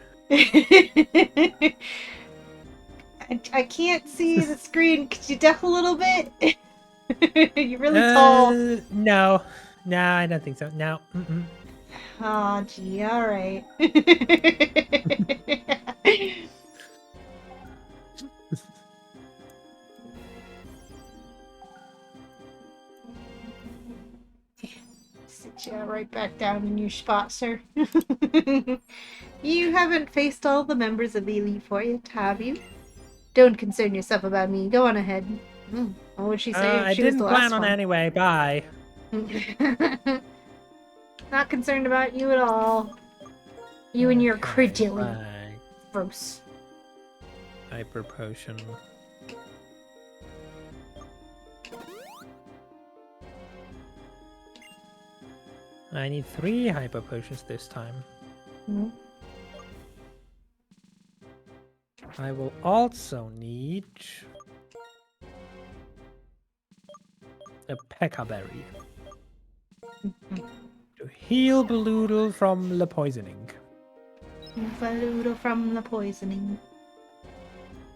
I can't see the screen. Could you duck a little bit? You're really tall. No. No, I don't think so. No. Mm-mm. Oh, gee, alright. Sit you right back down in your spot, sir. You haven't faced all the members of the Elite Four yet, have you? Don't concern yourself about me. Go on ahead. What would she say if I she was the didn't plan last on one? anyway. Bye. Not concerned about you at all. You and your Okay, credulity. fine. Gross. Hyper potion. I need 3 hyper potions this time. Hmm. I will also need a Pekka berry to heal Bloodle from the poisoning. Valudo from the poisoning.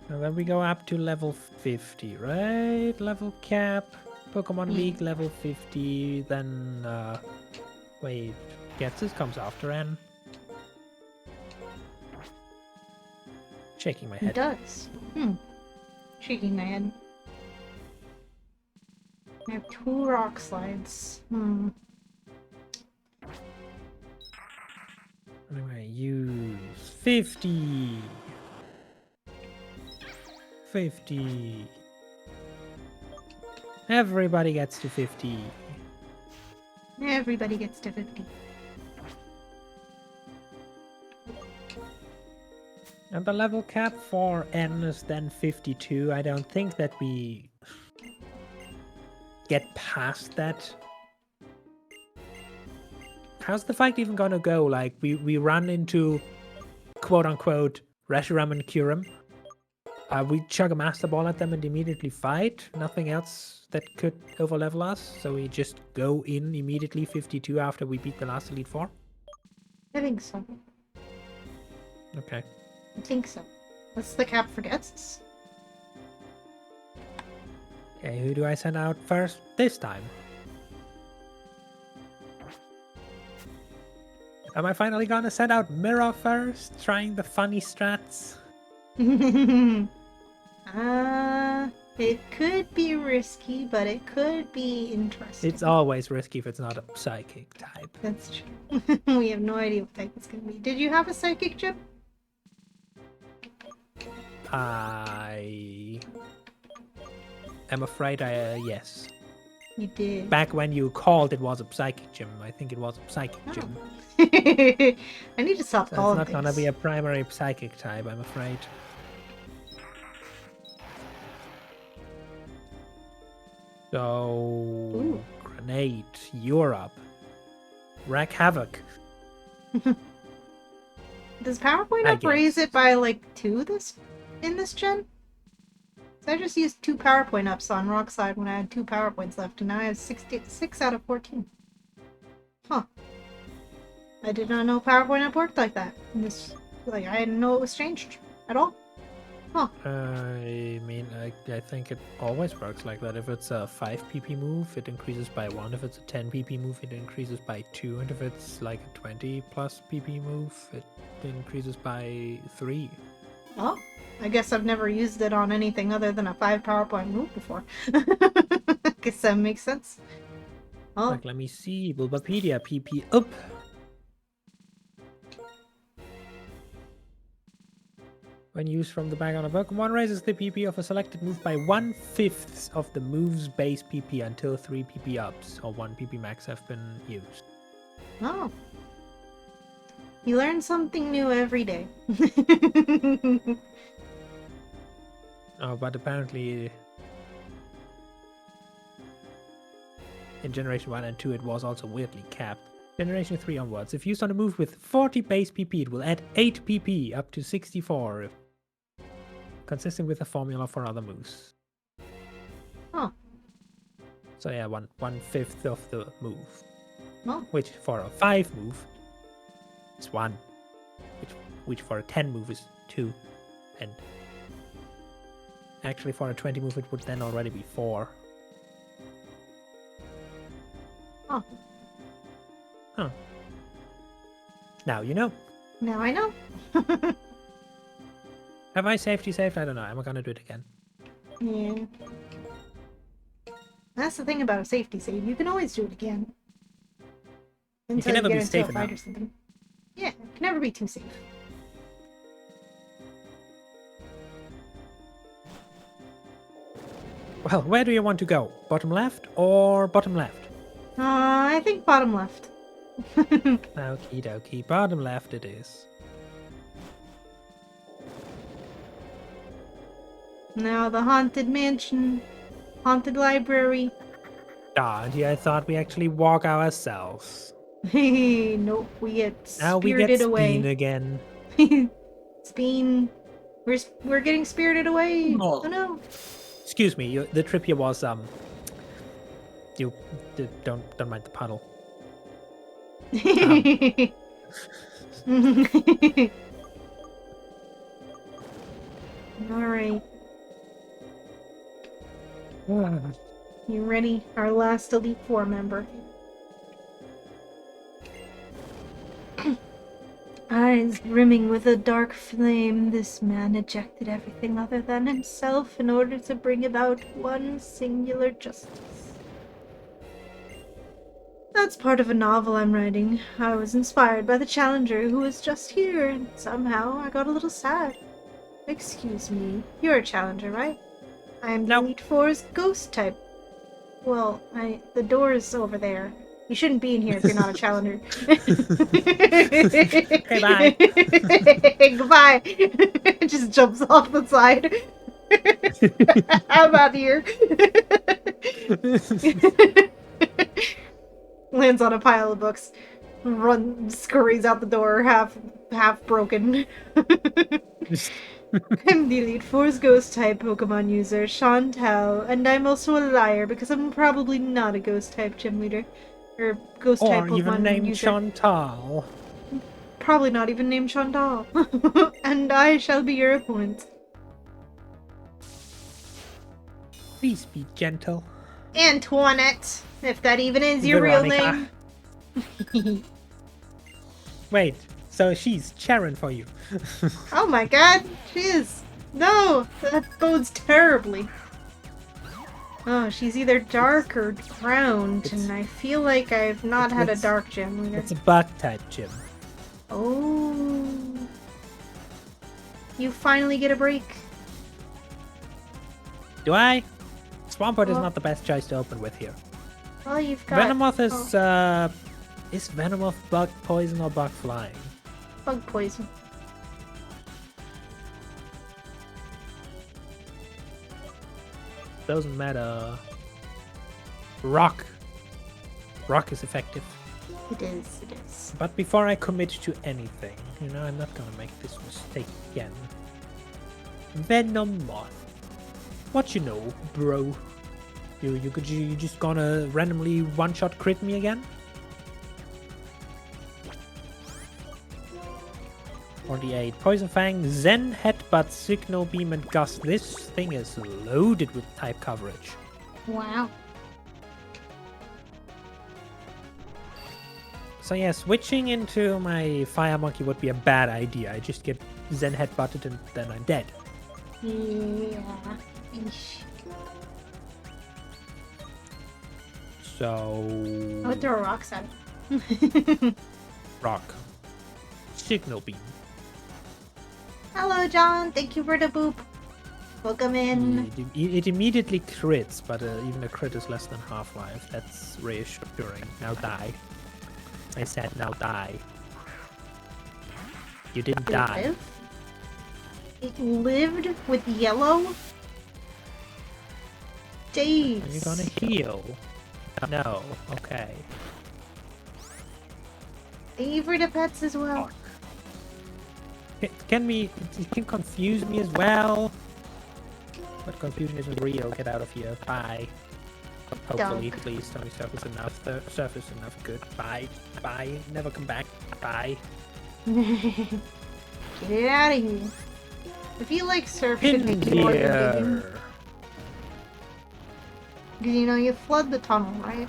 And then we go up to level 50, right? Level cap. Pokemon Yeah. League level 50. Then, wait. Getsus comes after N. Shaking my He head. does. Shaking my head. I have 2 rock slides. Anyway, use 50. 50. Everybody gets to 50. Everybody gets to 50. And the level cap for N is then 52. I don't think that we get past that. How's the fight even gonna go? Like, we run into quote-unquote Reshiram and Kyurem. We chug a Master Ball at them and immediately fight. Nothing else that could overlevel us. So we just go in immediately 52 after we beat the last Elite Four. I think so. Okay. I think so. What's the cap for guests? Okay, who do I send out first this time? Am I finally gonna send out Mirror first? Trying the funny strats? It could be risky, but it could be interesting. It's always risky if it's not a psychic type. That's true. We have no idea what type it's gonna be. Did you have a psychic gym? I am afraid yes. You did. Back when you called it was a psychic gym, I think it was a psychic gym. I need to stop So calling it's not gonna things. be a primary psychic type, I'm afraid. So, Ooh. Grenade, Europe, Wreak Havoc. Does PowerPoint I up raise guess. it by like 2 in this gen? So I just used 2 PowerPoint ups on Rockside when I had 2 PowerPoints left, and now I have 6 out of 14. Huh. I did not know PowerPoint up worked like that. I didn't know it was changed at all. I mean, I think it always works like that. If it's a 5 PP move, it increases by 1. If it's a 10 PP move, it increases by 2. And if it's like a 20 plus PP move, it increases by 3. Oh, I guess I've never used it on anything other than a 5 PowerPoint move before. Guess that makes sense. Oh, Like, let me see. Bulbapedia PP up. When used from the back on a Pokemon, raises the PP of a selected move by 1/5 of the move's base PP until 3 PP ups or 1 PP max have been used. oh. You learn something new every day. Oh, but apparently in Generation 1 and 2 it was also weirdly capped. Generation 3 onwards, if used on a move with 40 base PP, it will add 8 PP up to 64, consistent with the formula for other moves. Oh, So yeah, one-fifth of the move. well, Which for a 5 move is 1. Which for a 10 move is 2. And actually for a 20 move it would then already be 4. oh, Huh. Now you know. now I know. Have I safety saved? I don't know. Am I gonna do it again? Yeah. That's the thing about a safety save. You can always do it again. Until never get be into safe a fight enough. or something. Yeah, it can never be too safe. Well, where do you want to go? Bottom left or bottom left? I think bottom left. Okie dokie, bottom left it is. Now the haunted mansion, haunted library. Ah, I thought we actually walk Nope, ourselves. we get Now we get spirited Speen away. again. Speen, we're getting spirited away. No. Oh no. Excuse me, the trip here was you don't mind the puddle. All right. You ready? Our last Elite Four member. Eyes brimming with a dark flame, this man ejected everything other than himself in order to bring about one singular justice. That's part of a novel I'm writing. I was inspired by the Challenger who was just here, and somehow I got a little sad. Excuse me, you're a Challenger, right? I am the Nope. Elite Four's ghost type. Well, the door's over there. You shouldn't be in here if you're not a Challenger. Okay, bye. Goodbye. Just jumps off the side. I'm out here. Lands on a pile of books. Scurries out the door, half broken. I'm the Elite Four's ghost type Pokemon user, Chantal, and I'm also a liar because I'm probably not a ghost type gym leader. Or ghost type Or Pokemon even named user. Chantal. Probably not even named Chantal. And I shall be your opponent. Please be gentle. Antoinette, if that even is your Veronica. real name. Wait, so she's Sharon for you. Oh my god, she is. No, that bodes terribly. Oh, she's either dark or ground, and I feel like I've not had a it's- dark gym leader. It's a bug type gym. Oh. You finally get a break. Do I? Swampert is Well- not the best choice to open with here. Well, you've got Venomoth is Venomoth bug poison or bug flying? bug poison. Doesn't matter. Rock. Rock is effective. It is, it is. But before I commit to anything, I'm not gonna make this mistake again. Venomoth. What you know, bro? You just gonna randomly one-shot crit me again? 48. Poison Fang, Zen, Headbutt, Signal Beam, and Gust. This thing is loaded with type coverage. Wow. So yeah, switching into my Fire Monkey would be a bad idea. I just get Zen Headbutted and then I'm dead. Yeah. Eesh. So... I would throw rocks at it. Rock. Signal Beam. Hello, John. Thank you for the boop. Welcome in. It immediately crits, but even a crit is less than half-life. That's reassuring. Now die. I said now die. You didn't die. Live? It lived with yellow? Days. Are you gonna heal? No. Okay. Favorite of pets as well. Fuck. It can confuse me as well. But confusion isn't real. Get out of here. Bye. Hopefully, Dog. please tell me surface enough. Surface enough. Good. Bye. Bye. Never come back. Bye. Get it out of here. I feel like surf should make you while you're digging. Here. Because you know, you flood the tunnel, right?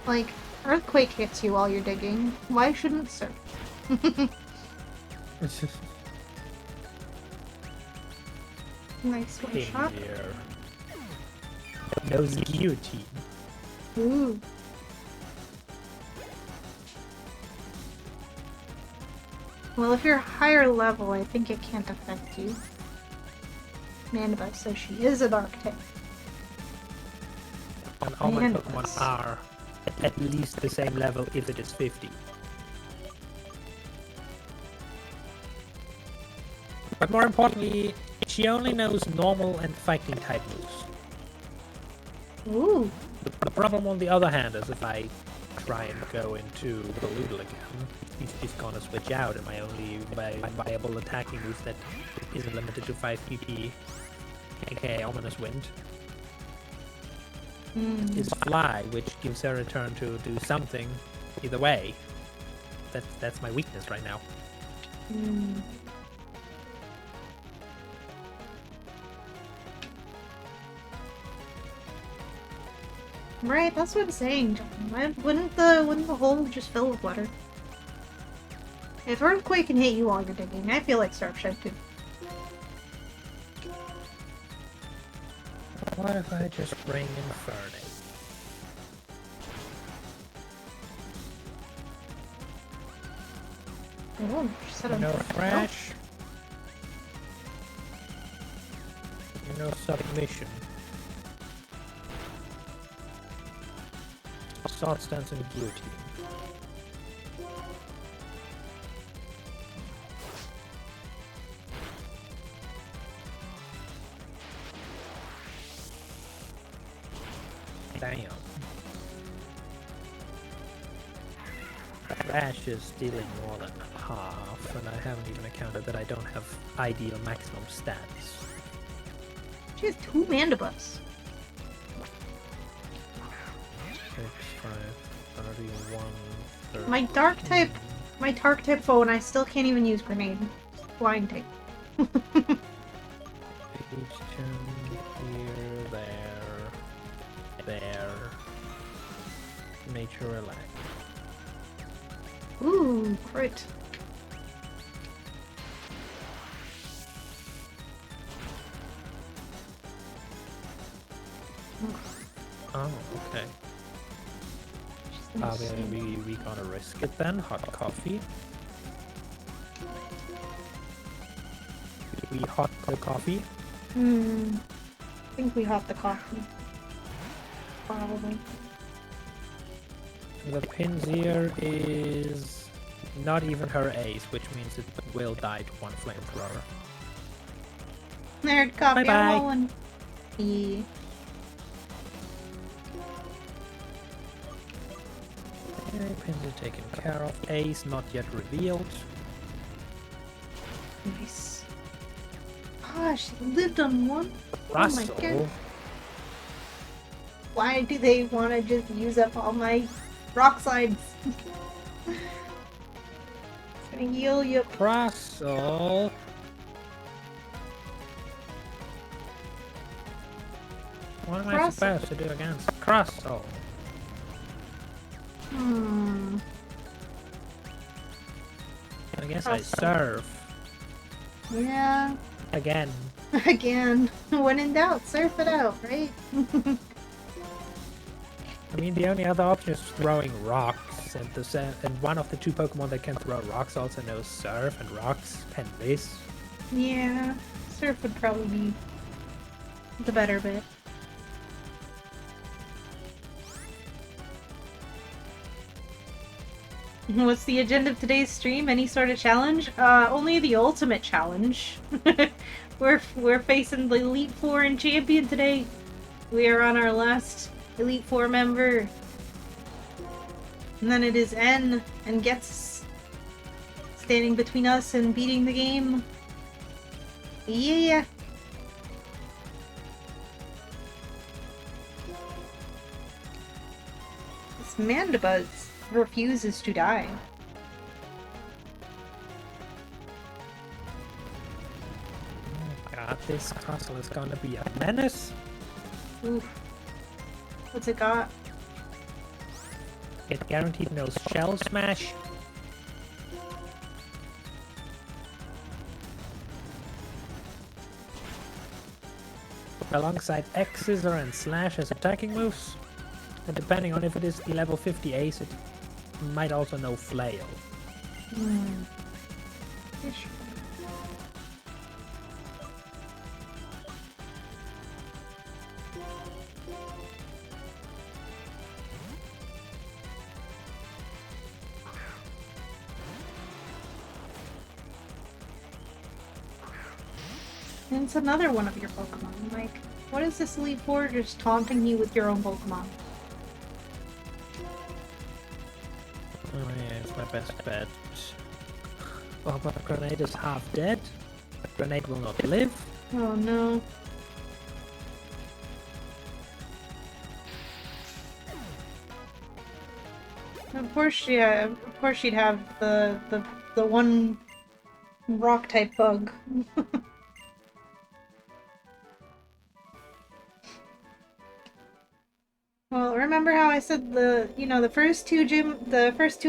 Like, earthquake hits you while you're digging. Why shouldn't surf? Nice one shot. Here. Nose guillotine. Ooh. Well, if you're higher level, I think it can't affect you. Mandibuss says she is a dark type. And all my Mandibuss. Pokemon are at least the same level if it is 50. But more importantly, she only knows normal and fighting type moves. Ooh. The problem on the other hand is if I try and go into the Doodle again, he's just gonna switch out and my only viable attacking move that isn't limited to 5 PP, aka Ominous Wind, is Fly, which gives her a turn to do something either way. That's my weakness right now. Right, that's what I'm saying, John. Wouldn't the hole just fill with water? If earthquake can hit you while you're digging, I feel like surf should too. What if I just bring Infernape? Oh, she said I'm No fresh. Fresh. No Submission. Sword Stance and Guillotine. Damn. Crash is stealing more than half, and I haven't even accounted that I don't have ideal maximum stats. She has 2 Mandibuss. 6, 5, 31, 30. My dark type phone, I still can't even use grenade. Blind type. H2 here, there. Nature relax. Ooh, crit. Oh, okay. We gotta risk it then. Hot coffee. We hot the coffee. I think we hot the coffee. Probably. The Pinzier is not even her ace, which means it will die to one flamethrower. Nerd coffee, Bye-bye. I want one. Yeah. Okay, Pinzier taken care of. Ace not yet revealed. Nice. Ah, she lived on one? Oh my Russell. god. Why do they want to just use up all my rock slides? It's gonna heal you. Russell. What am I Russell. supposed to do against Russell? I guess I Russell. surf. Yeah. Again. Again. When in doubt, surf it out, right? I mean, the only other option is throwing rocks, and one of the 2 Pokemon that can throw rocks also knows Surf, and rocks can miss. Yeah. Surf would probably be the better bit. What's the agenda of today's stream? Any sort of challenge? Only the ultimate challenge. we're facing the Elite Four and Champion today. We are on our last Elite Four member. And then it is N and Gets standing between us and beating the game. Yeah. This Mandibuzz refuses to die. Oh god, this castle is gonna be a menace. Oof. What's it got? It guaranteed no shell smash. Alongside X, Scissor, and Slash as attacking moves. And depending on if it is the level 50 ace, it might also know Flail. Ish. And it's another one of your Pokemon. Like, what is this Elite Four just taunting you with your own Pokemon? Oh yeah, it's my best bet. Oh, but Grenade is half dead. Grenade will not live. Oh no. Of course, yeah. Of course, she'd have the one rock type bug. Well, remember how I said the first two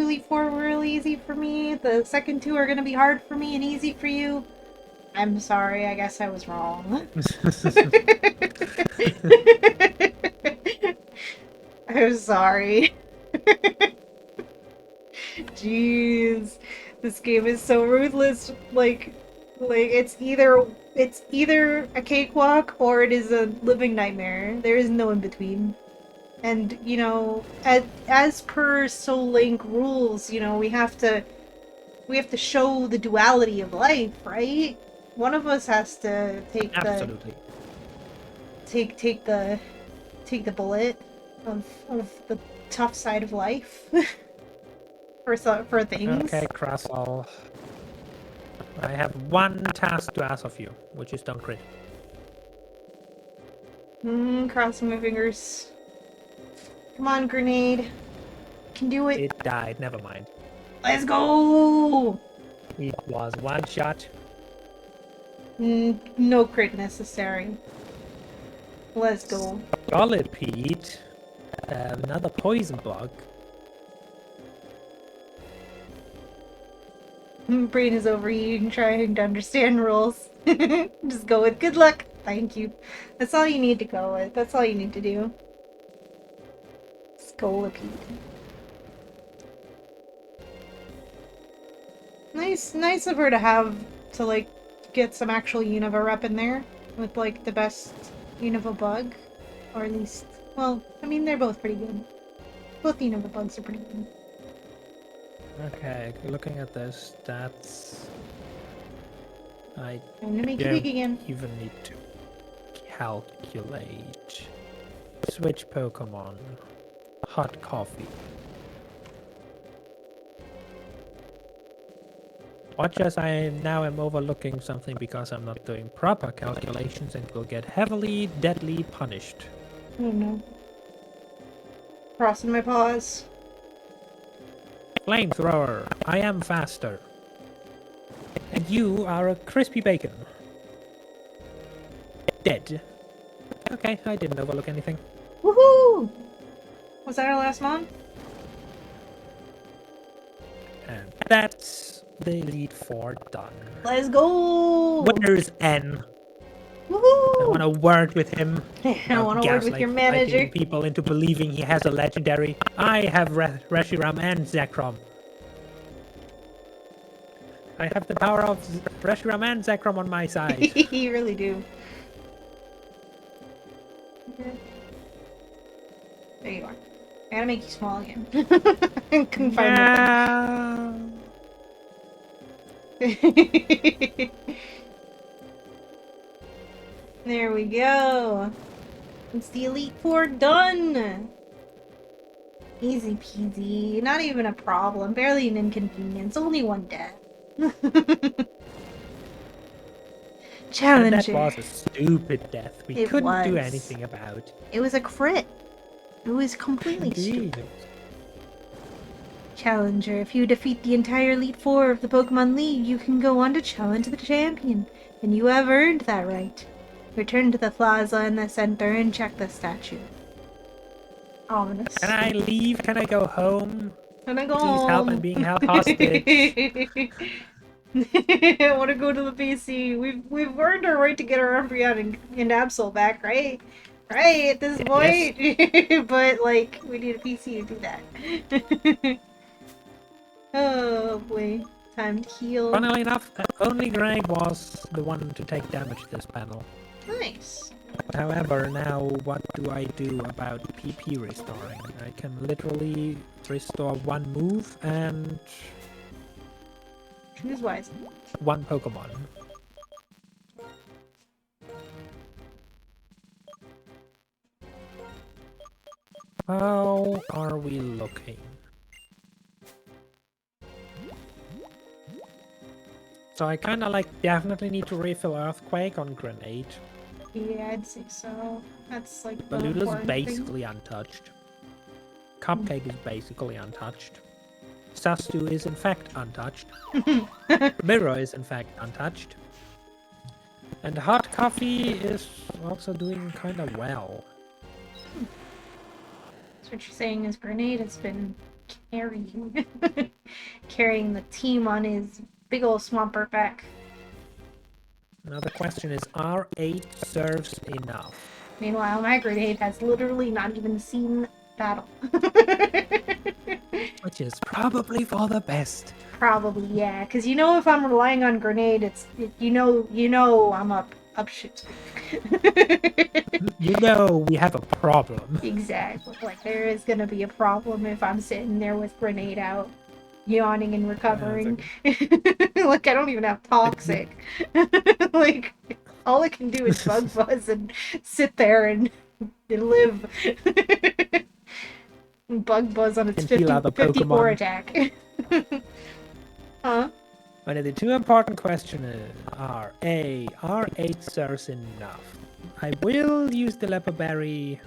Elite Four were really easy for me. The second two are gonna be hard for me and easy for you. I'm sorry. I guess I was wrong. I'm sorry. Jeez, this game is so ruthless. Like it's either a cakewalk or it is a living nightmare. There is no in between. And as per Soul Link rules, we have to show the duality of life, right? One of us has to take Absolutely. take the bullet of the tough side of life for things. Okay, Crastle. I have one task to ask of you, which is don't crit. Crossing my fingers. Come on, Grenade. You can do it. It died, never mind. Let's go! It was one shot. No crit necessary. Let's go. Scolipede. Another poison bug. Brain is overheating, trying to understand rules. Just go with good luck. Thank you. That's all you need to go with. That's all you need to do. Scolipede. Nice of her to have to get some actual Unova rep in there with the best Unova bug, or at least, well, I mean they're both pretty good. Both Unova bugs are pretty good. Okay, looking at the stats, I I'm gonna make you don't big again. even need to calculate. Switch Pokemon. Hot coffee. Watch as I now am overlooking something because I'm not doing proper calculations and will get heavily, deadly punished. Oh no. Crossing my paws. Flamethrower, I am faster. And you are a crispy bacon. Dead. Okay, I didn't overlook anything. Woohoo! Was that our last mon? And that's the Elite Four done. Let's go! Where's N? Woohoo! I want to word with him. I want to work with your manager. Gaslighting people into believing he has a legendary. I have Reshiram and Zekrom. I have the power of Reshiram and Zekrom on my side. You really do. There you are. I gotta make you small again. Couldn't find nothing. There we go. It's the Elite Four done. Easy peasy. Not even a problem. Barely an inconvenience. Only one death. And that Challenger. was a stupid death. We It couldn't do was. anything about. It was a crit. It was completely Indeed. stupid. Challenger, if you defeat the entire Elite Four of the Pokemon League, you can go on to challenge the champion, and you have earned that right. Return to the plaza in the center and check the statue. Ominous. Can I leave? Can I go home? Can I go Please help, I'm home? being held hostage. I want to go to the PC. We've earned our right to get our Umbreon and Absol back, right? Right at this Yes. point, but like we need a PC to do that. Oh boy, time to heal. Funnily enough, only Greg was the one to take damage this panel. Nice. However, now what do I do about PP restoring? I can literally restore one move and Choose wisely. one Pokemon. How are we looking? So I kinda like definitely need to refill Earthquake on Grenade. Yeah, I'd say so. That's like the Balula's important thing. basically untouched. Cupcake is basically untouched. Sastu is in fact untouched. Mirror is in fact untouched. And Hot Coffee is also doing kinda well. So what you're saying is Grenade has been carrying carrying the team on his big ol' Swampert back. Now the question is, are 8 serves enough? Meanwhile, my Grenade has literally not even seen battle. Which is probably for the best. Probably, yeah. Because you know, if I'm relying on Grenade, you know, I'm up shit. You know we have a problem. Exactly. Like there is gonna be a problem if I'm sitting there with Grenade out, yawning and recovering. Like I don't even have Toxic. Like all I can do is Bug Buzz and sit there and live. Bug Buzz on its And heal other 54 Pokemon. attack. Huh? But the two important questions are A, are 8 serves enough? I will use the Leper Berry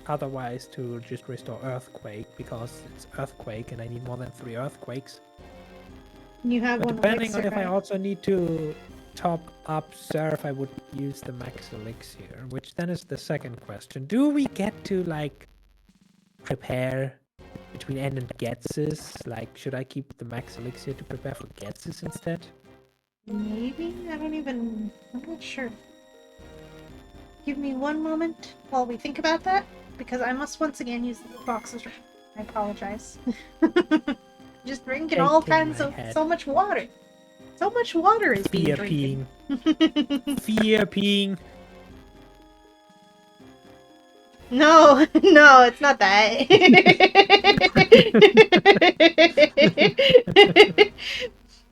otherwise to just restore Earthquake because it's Earthquake and I need more than 3 Earthquakes. You have But one depending on elixir, if I right? also need to top up Surf, I would use the Max Elixir, which then is the second question. Do we get to like prepare between N and Getses? Like, should I keep the Max Elixir to prepare for Getses instead? Maybe? I'm not sure. Give me one moment while we think about that, because I must once again use the boxes. I apologize. Just drinking all Shaking kinds my of head. so much water. So much water is being Fear drinking. peeing. Fear peeing. No, no, it's not that.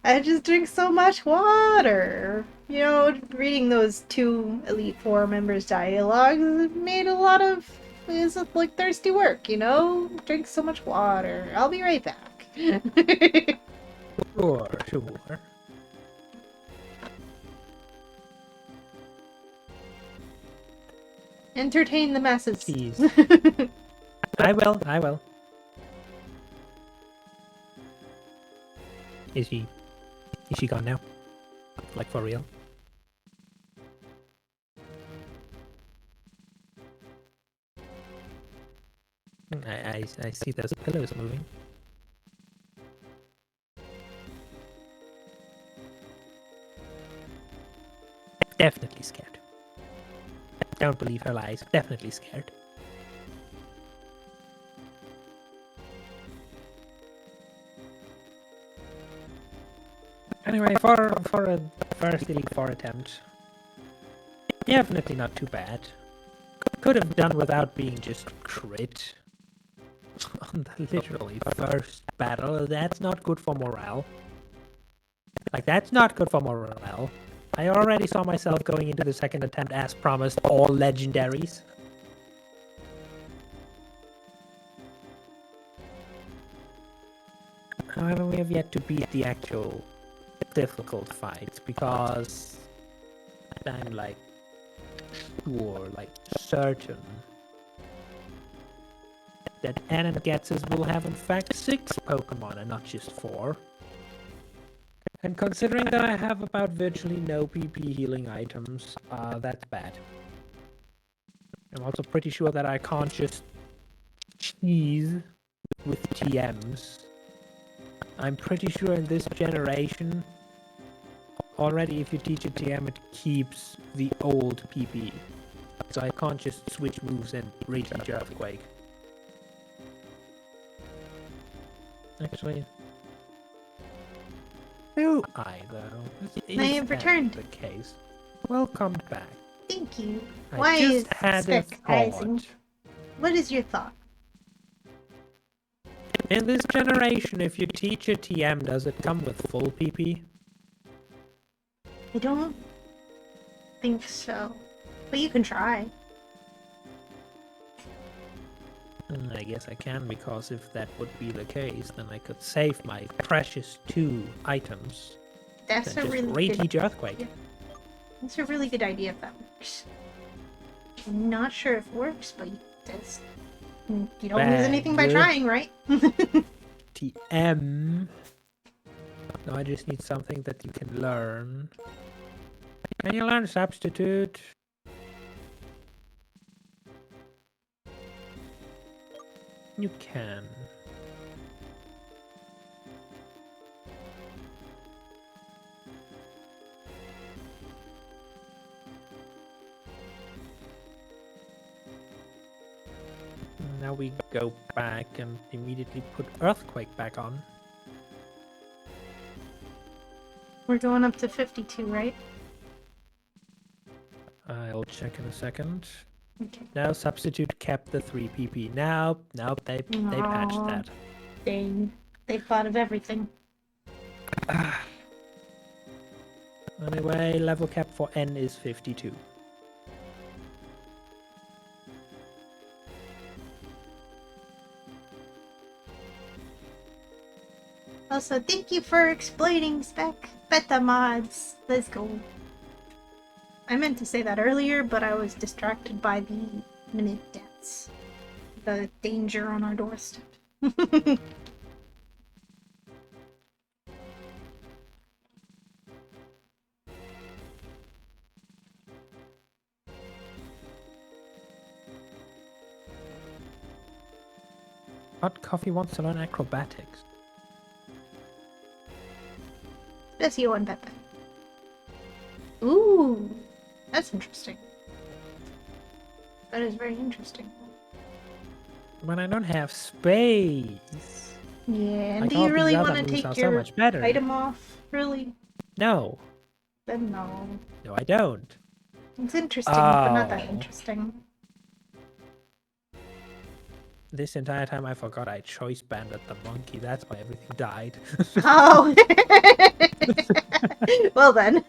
I just drink so much water. You know, reading those two Elite Four members' dialogues made a lot of is like thirsty work, you know? Drink so much water. I'll be right back. Sure, sure. Entertain the masses. Jeez. I will. Is she gone now? Like for real? I see those pillows moving. Definitely scared. Don't believe her lies. Definitely scared. Anyway, for a first Elite Four attempt, definitely not too bad. Could have done without being just crit literally first battle. That's not good for morale. Like, that's not good for morale. I already saw myself going into the second attempt as promised, all legendaries. However, we have yet to beat the actual difficult fights because I'm like sure, like certain that Ann and Getsus will have in fact 6 Pokemon and not just 4. And considering that I have about virtually no PP healing items, that's bad. I'm also pretty sure that I can't just cheese with TMs. I'm pretty sure in this generation, already if you teach a TM, it keeps the old PP. So I can't just switch moves and reteach Earthquake. Actually, do I though? I have returned. The case. Welcome back. Thank you. I Why just is had a sick, Rising? thought. What is your thought? In this generation, if you teach a TM, does it come with full PP? I don't think so. But you can try. I guess I can, because if that would be the case, then I could save my precious 2 items. That's and a just really good. reteach Earthquake. Yeah. That's a really good idea if that works. I'm not sure if it works, but that's, you don't lose anything by Bad. trying, right? TM. No, I just need something that you can learn. Can you learn Substitute? You can. Now we go back and immediately put Earthquake back on. We're going up to 52, right? I'll check in a second. Okay. No, Substitute kept the 3 PP. Nope, they patched Aw. that. Dang. They thought of everything. Anyway, level cap for N is 52. Also, thank you for explaining spec beta mods. Let's go. I meant to say that earlier, but I was distracted by the minute dance. The danger on our doorstep. Hot Coffee wants to learn acrobatics. Especially on Pepe. Ooh, that's interesting. That is very interesting. When I don't have space. Yeah, and Like, do all you really these other want to moves take are so your much better. item off? Really? No. Then no. No, I don't. It's interesting, but not that Oh. interesting. This entire time I forgot I choice banded the monkey. That's why everything died. Oh! Well then.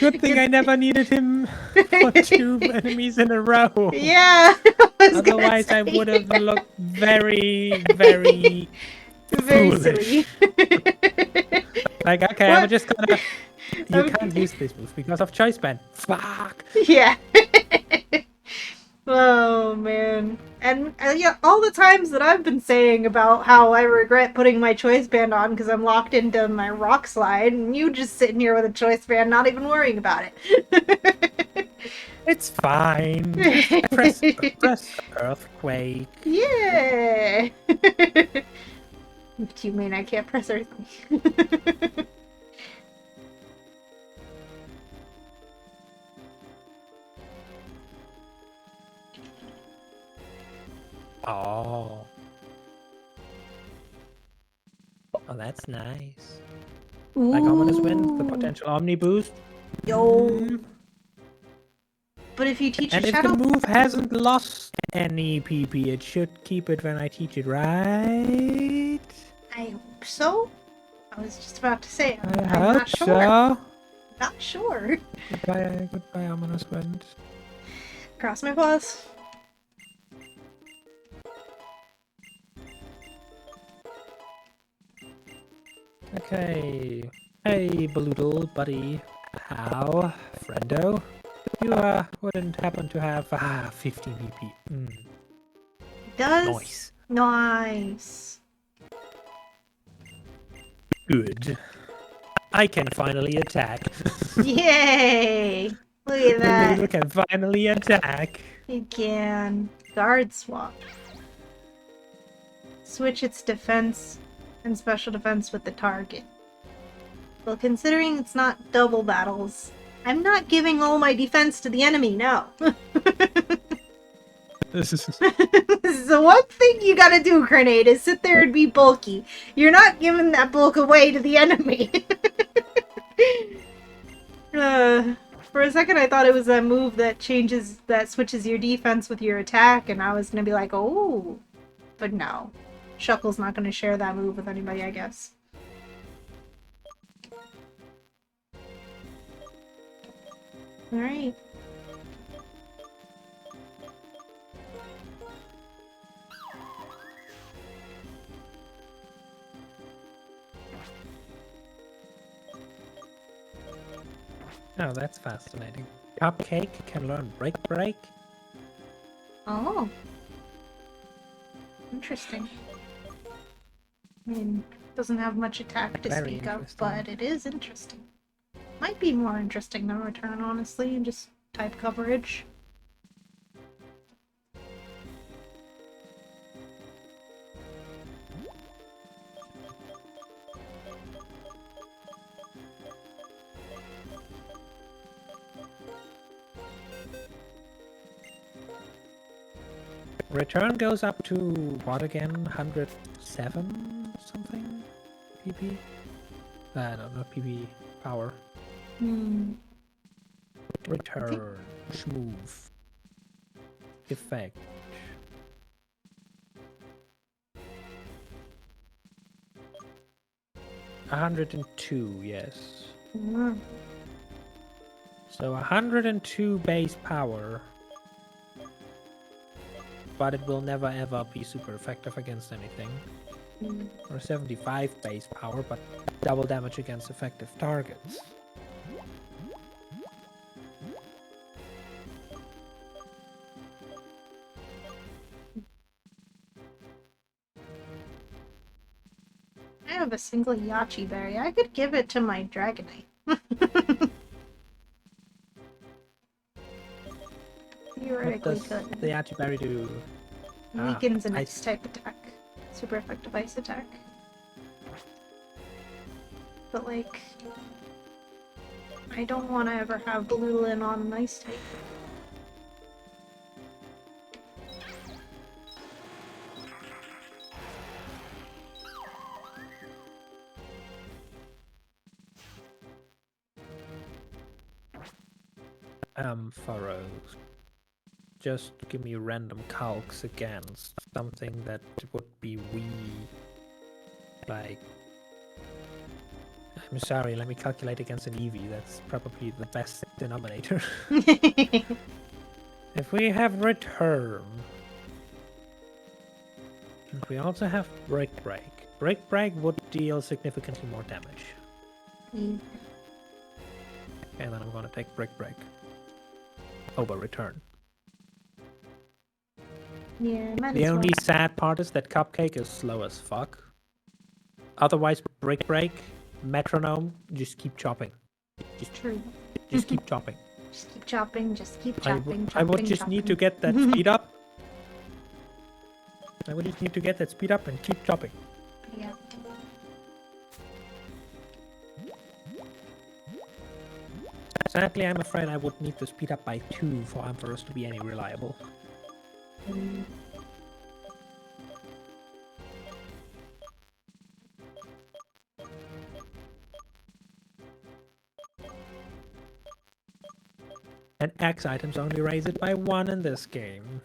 Good thing I never needed him for 2 enemies in a row. Yeah. Otherwise, I would have looked very, very, very foolish. silly. Like, okay, What? I'm just gonna. You Okay. can't use this move because of choice band. Fuck. Yeah. Oh man. And yeah, all the times that I've been saying about how I regret putting my choice band on because I'm locked into my rock slide, and you just sitting here with a choice band, not even worrying about it. It's fine. Just press Earthquake. Yeah. Do you mean I can't press Earthquake? Oh. Oh, that's nice. Like Ominous Wind, the potential Omni boost. Yo. But if you teach a And if the shadow... move hasn't lost any PP, it should keep it when I teach it, right? I hope so. I was just about to say, I I'm hope not sure. so. Not sure. Goodbye, ominous wind. Cross my paws. Okay. Hey, Baloodle, buddy. How? Friendo? You, wouldn't happen to have, 15 PP. Does? Nice. Nice. Good. I can finally attack. Yay! Look at Baloodle that. can finally attack. It can. Guard swap. Switch its defense and special defense with the target. Well, considering it's not double battles, I'm not giving all my defense to the enemy, no. This is the one thing you gotta do, Grenade, is sit there and be bulky. You're not giving that bulk away to the enemy. For a second I thought it was a move that switches your defense with your attack, and I was gonna be like, oh. But no. Shuckle's not gonna share that move with anybody, I guess. Alright. Oh, that's fascinating. Cupcake can learn Break Break? Oh. Interesting. I mean, doesn't have much attack to Very speak of, interesting. but it is interesting. Might be more interesting than Return, honestly, and just type coverage. Return goes up to what again? 107 something? PP? I don't know, PP power. Return. Smooth. Effect. $102, yes. So 102 base power. But it will never ever be super effective against anything. Or 75 base power, but double damage against effective targets. I have a single Yachi berry. I could give it to my Dragonite. Theoretically What does could. the Yachi berry do? Weakens an ice. ice-type attack. Super effective ice attack. But, like... I don't want to ever have Balulin on an ice-type. Furrows. Just give me random calcs against something that would be like... I'm sorry, let me calculate against an Eevee. That's probably the best denominator. If we have Return... And we also have Break Break. Break Break would deal significantly more damage. And then I'm gonna take Break Break over Return. Yeah, might The as only well. sad part is that Cupcake is slow as fuck. Otherwise, Break Break, Metronome, just keep chopping. True. Just keep chopping. Just keep chopping, just keep I chopping, would just need to get that speed up. I would just need to get that speed up and keep chopping. Yeah. Sadly, I'm afraid I would need to speed up by 2 for Ampharos to be any reliable. And X items only raise it by 1 in this game.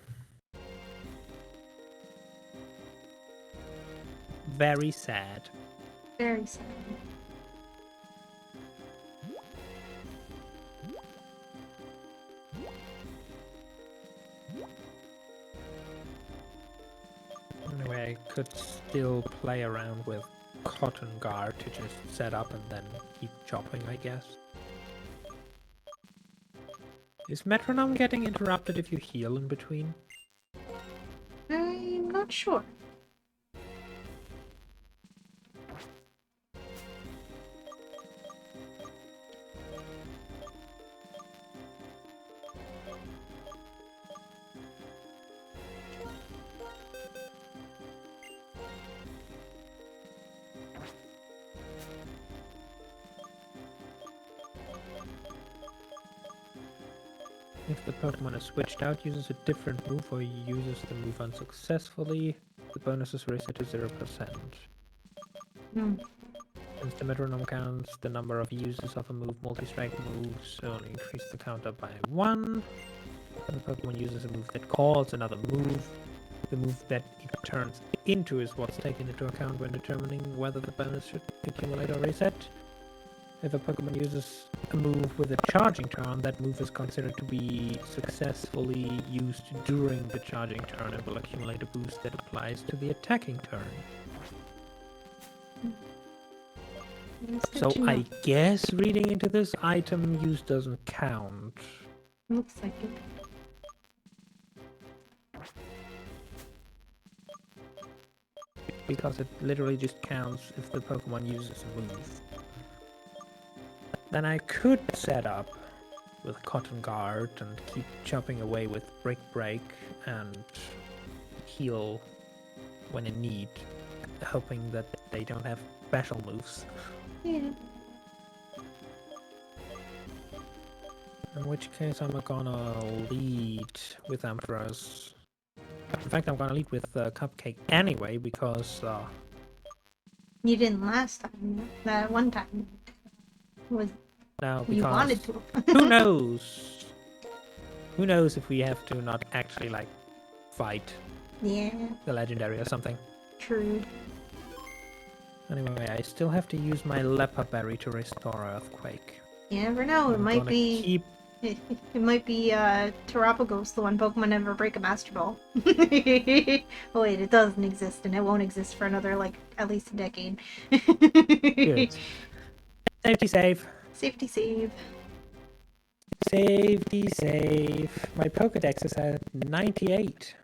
Very sad. Very sad. Anyway, I could still play around with Cotton Guard to just set up and then keep chopping, I guess. Is Metronome getting interrupted if you heal in between? I'm not sure. If the Pokemon is switched out, uses a different move, or uses the move unsuccessfully, the bonus is raised to 0%. Hmm. Since the metronome counts the number of uses of a move, multi-strike moves only increase the counter by 1. When the Pokemon uses a move that calls another move, the move that it turns into is what's taken into account when determining whether the bonus should accumulate or reset. If a Pokemon uses a move with a charging turn, that move is considered to be successfully used during the charging turn and will accumulate a boost that applies to the attacking turn. That's good So to know. I guess reading into this, item use doesn't count. Looks like it. Because it literally just counts if the Pokemon uses a move. Then I could set up with Cotton Guard and keep chopping away with Brick Break and heal when in need, hoping that they don't have special moves. Yeah. In which case I'm gonna lead with Ampharos. In fact, I'm gonna lead with Cupcake anyway, because You didn't last time. That one time. Was now you because wanted to. who knows? Who knows if we have to not actually like fight Yeah, the legendary or something. true. Anyway, I still have to use my Leper Berry to restore Earthquake. You never know. It I'm might gonna be. keep. It might be Terapagos, the one Pokemon never break a Master Ball. Oh wait, it doesn't exist, and it won't exist for another like at least a decade. Good. Safety save. Safety save. Safety save. My Pokedex is at 98.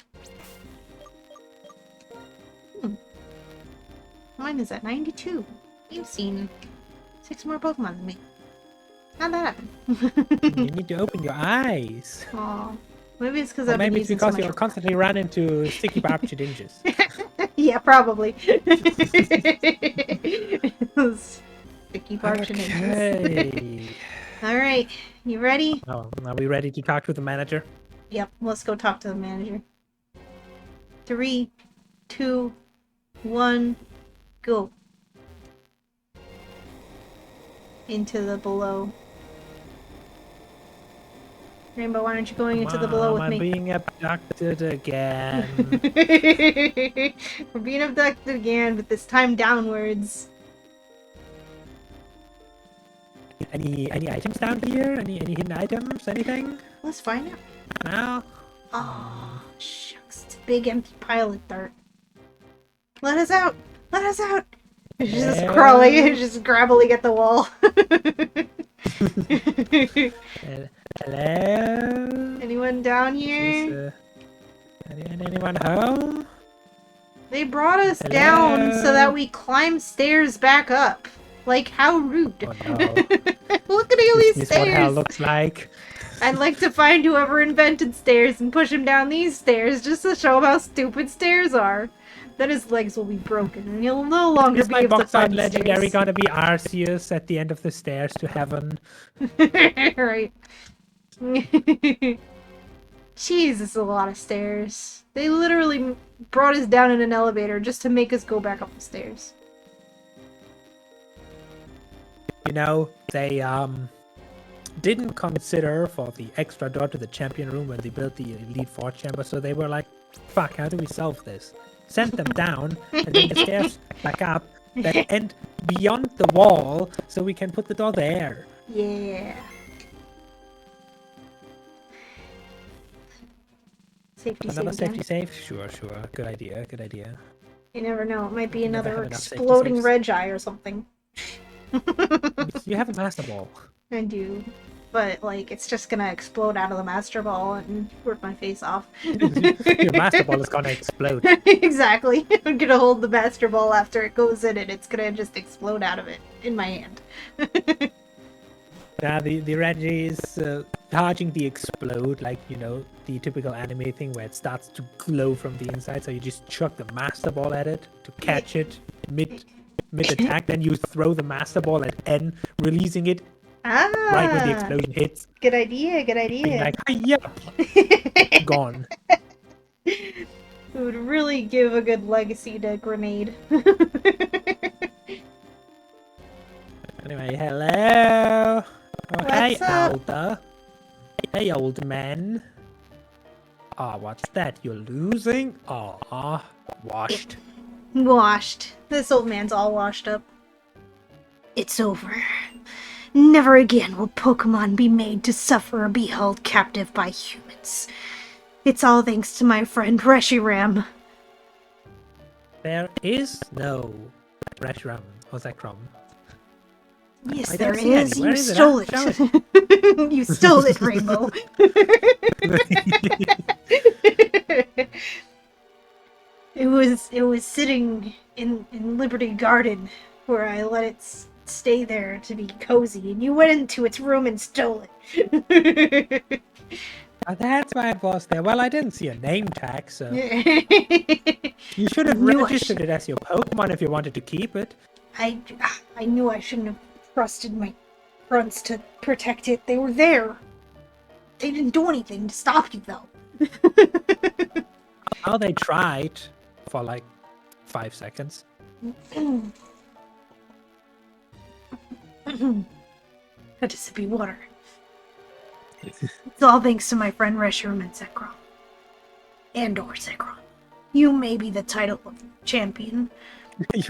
Mine is at 92. You've seen 6 more Pokemon than me. How'd that happen? You need to open your eyes. Aw. Maybe it's because Or I've been maybe it's using because so much. you constantly run into sticky barb chidinges. Yeah, probably. Sticky bark Okay. Alright, you ready? Oh, are we ready to talk to the manager? Yep, let's go talk to the manager. 3, 2, 1, go. Into the below. Rainbow, why aren't you going into the below with I'm me? being abducted again. We're being abducted again, but this time downwards. Any items down here? Any hidden items? Anything? Let's find out. No? Oh, shucks. It's a big empty pile of dirt. Let us out! Let us out! It's just Hello? crawling, it's just grabbling at the wall. Hello? Anyone down Is here? anyone home? They brought us down so that we climb stairs back up. Like, how rude. Oh no. Look at all these Is this what hell stairs. looks like? I'd like to find whoever invented stairs and push him down these stairs just to show him how stupid stairs are. Then his legs will be broken and he'll no longer Is be my able to box art climb legendary stairs. gonna be Arceus at the end of the stairs to heaven? Right. Jeez, this is a lot of stairs. They literally brought us down in an elevator just to make us go back up the stairs. You know, they didn't consider for the extra door to the champion room when they built the Elite Four chamber, so they were like, fuck, how do we solve this? Sent them down, and then the stairs back up that end beyond the wall, so we can put the door there. Yeah. Safety Another save safety again. save? Sure. Good idea. You never know. It might be We never have another enough safety exploding saves. Regi or something. You have a Master Ball. I do. But, like, it's just gonna explode out of the Master Ball and rip my face off. Your Master Ball is gonna explode. Exactly. I'm gonna hold the Master Ball after it goes in and it's gonna just explode out of it in my hand. Yeah, the Reggie is charging the explode, like, you know, the typical anime thing where it starts to glow from the inside, so you just chuck the Master Ball at it to catch it mid attack, then you throw the Master Ball at N, releasing it right when the explosion hits. Good idea, good Being idea. like, "Hiya!" Gone. It would really give a good legacy to Grenade. Anyway, hello. Oh, hey, What's up? Alda. Hey, old man. Ah, what's that? You're losing? Ah, washed. Washed. This old man's all washed up. It's over. Never again will Pokemon be made to suffer or be held captive by humans. It's all thanks to my friend Reshiram. There is no Reshiram or Zekrom. Yes, I there don't see any. is. Where You is it? stole Show it. You stole it, Rainbow. It was sitting in Liberty Garden where I let it stay there to be cozy, and you went into its room and stole it. That's why it was there. Well, I didn't see a name tag, so I you should have knew I registered it as your Pokemon if you wanted to keep it. I knew I shouldn't have trusted my fronts to protect it. They were there. They didn't do anything to stop you, though. Oh, they tried for like 5 seconds. Had to sip of water. It's all thanks to my friend Reshiram and Zekrom. And/or Zekrom. You may be the title of champion.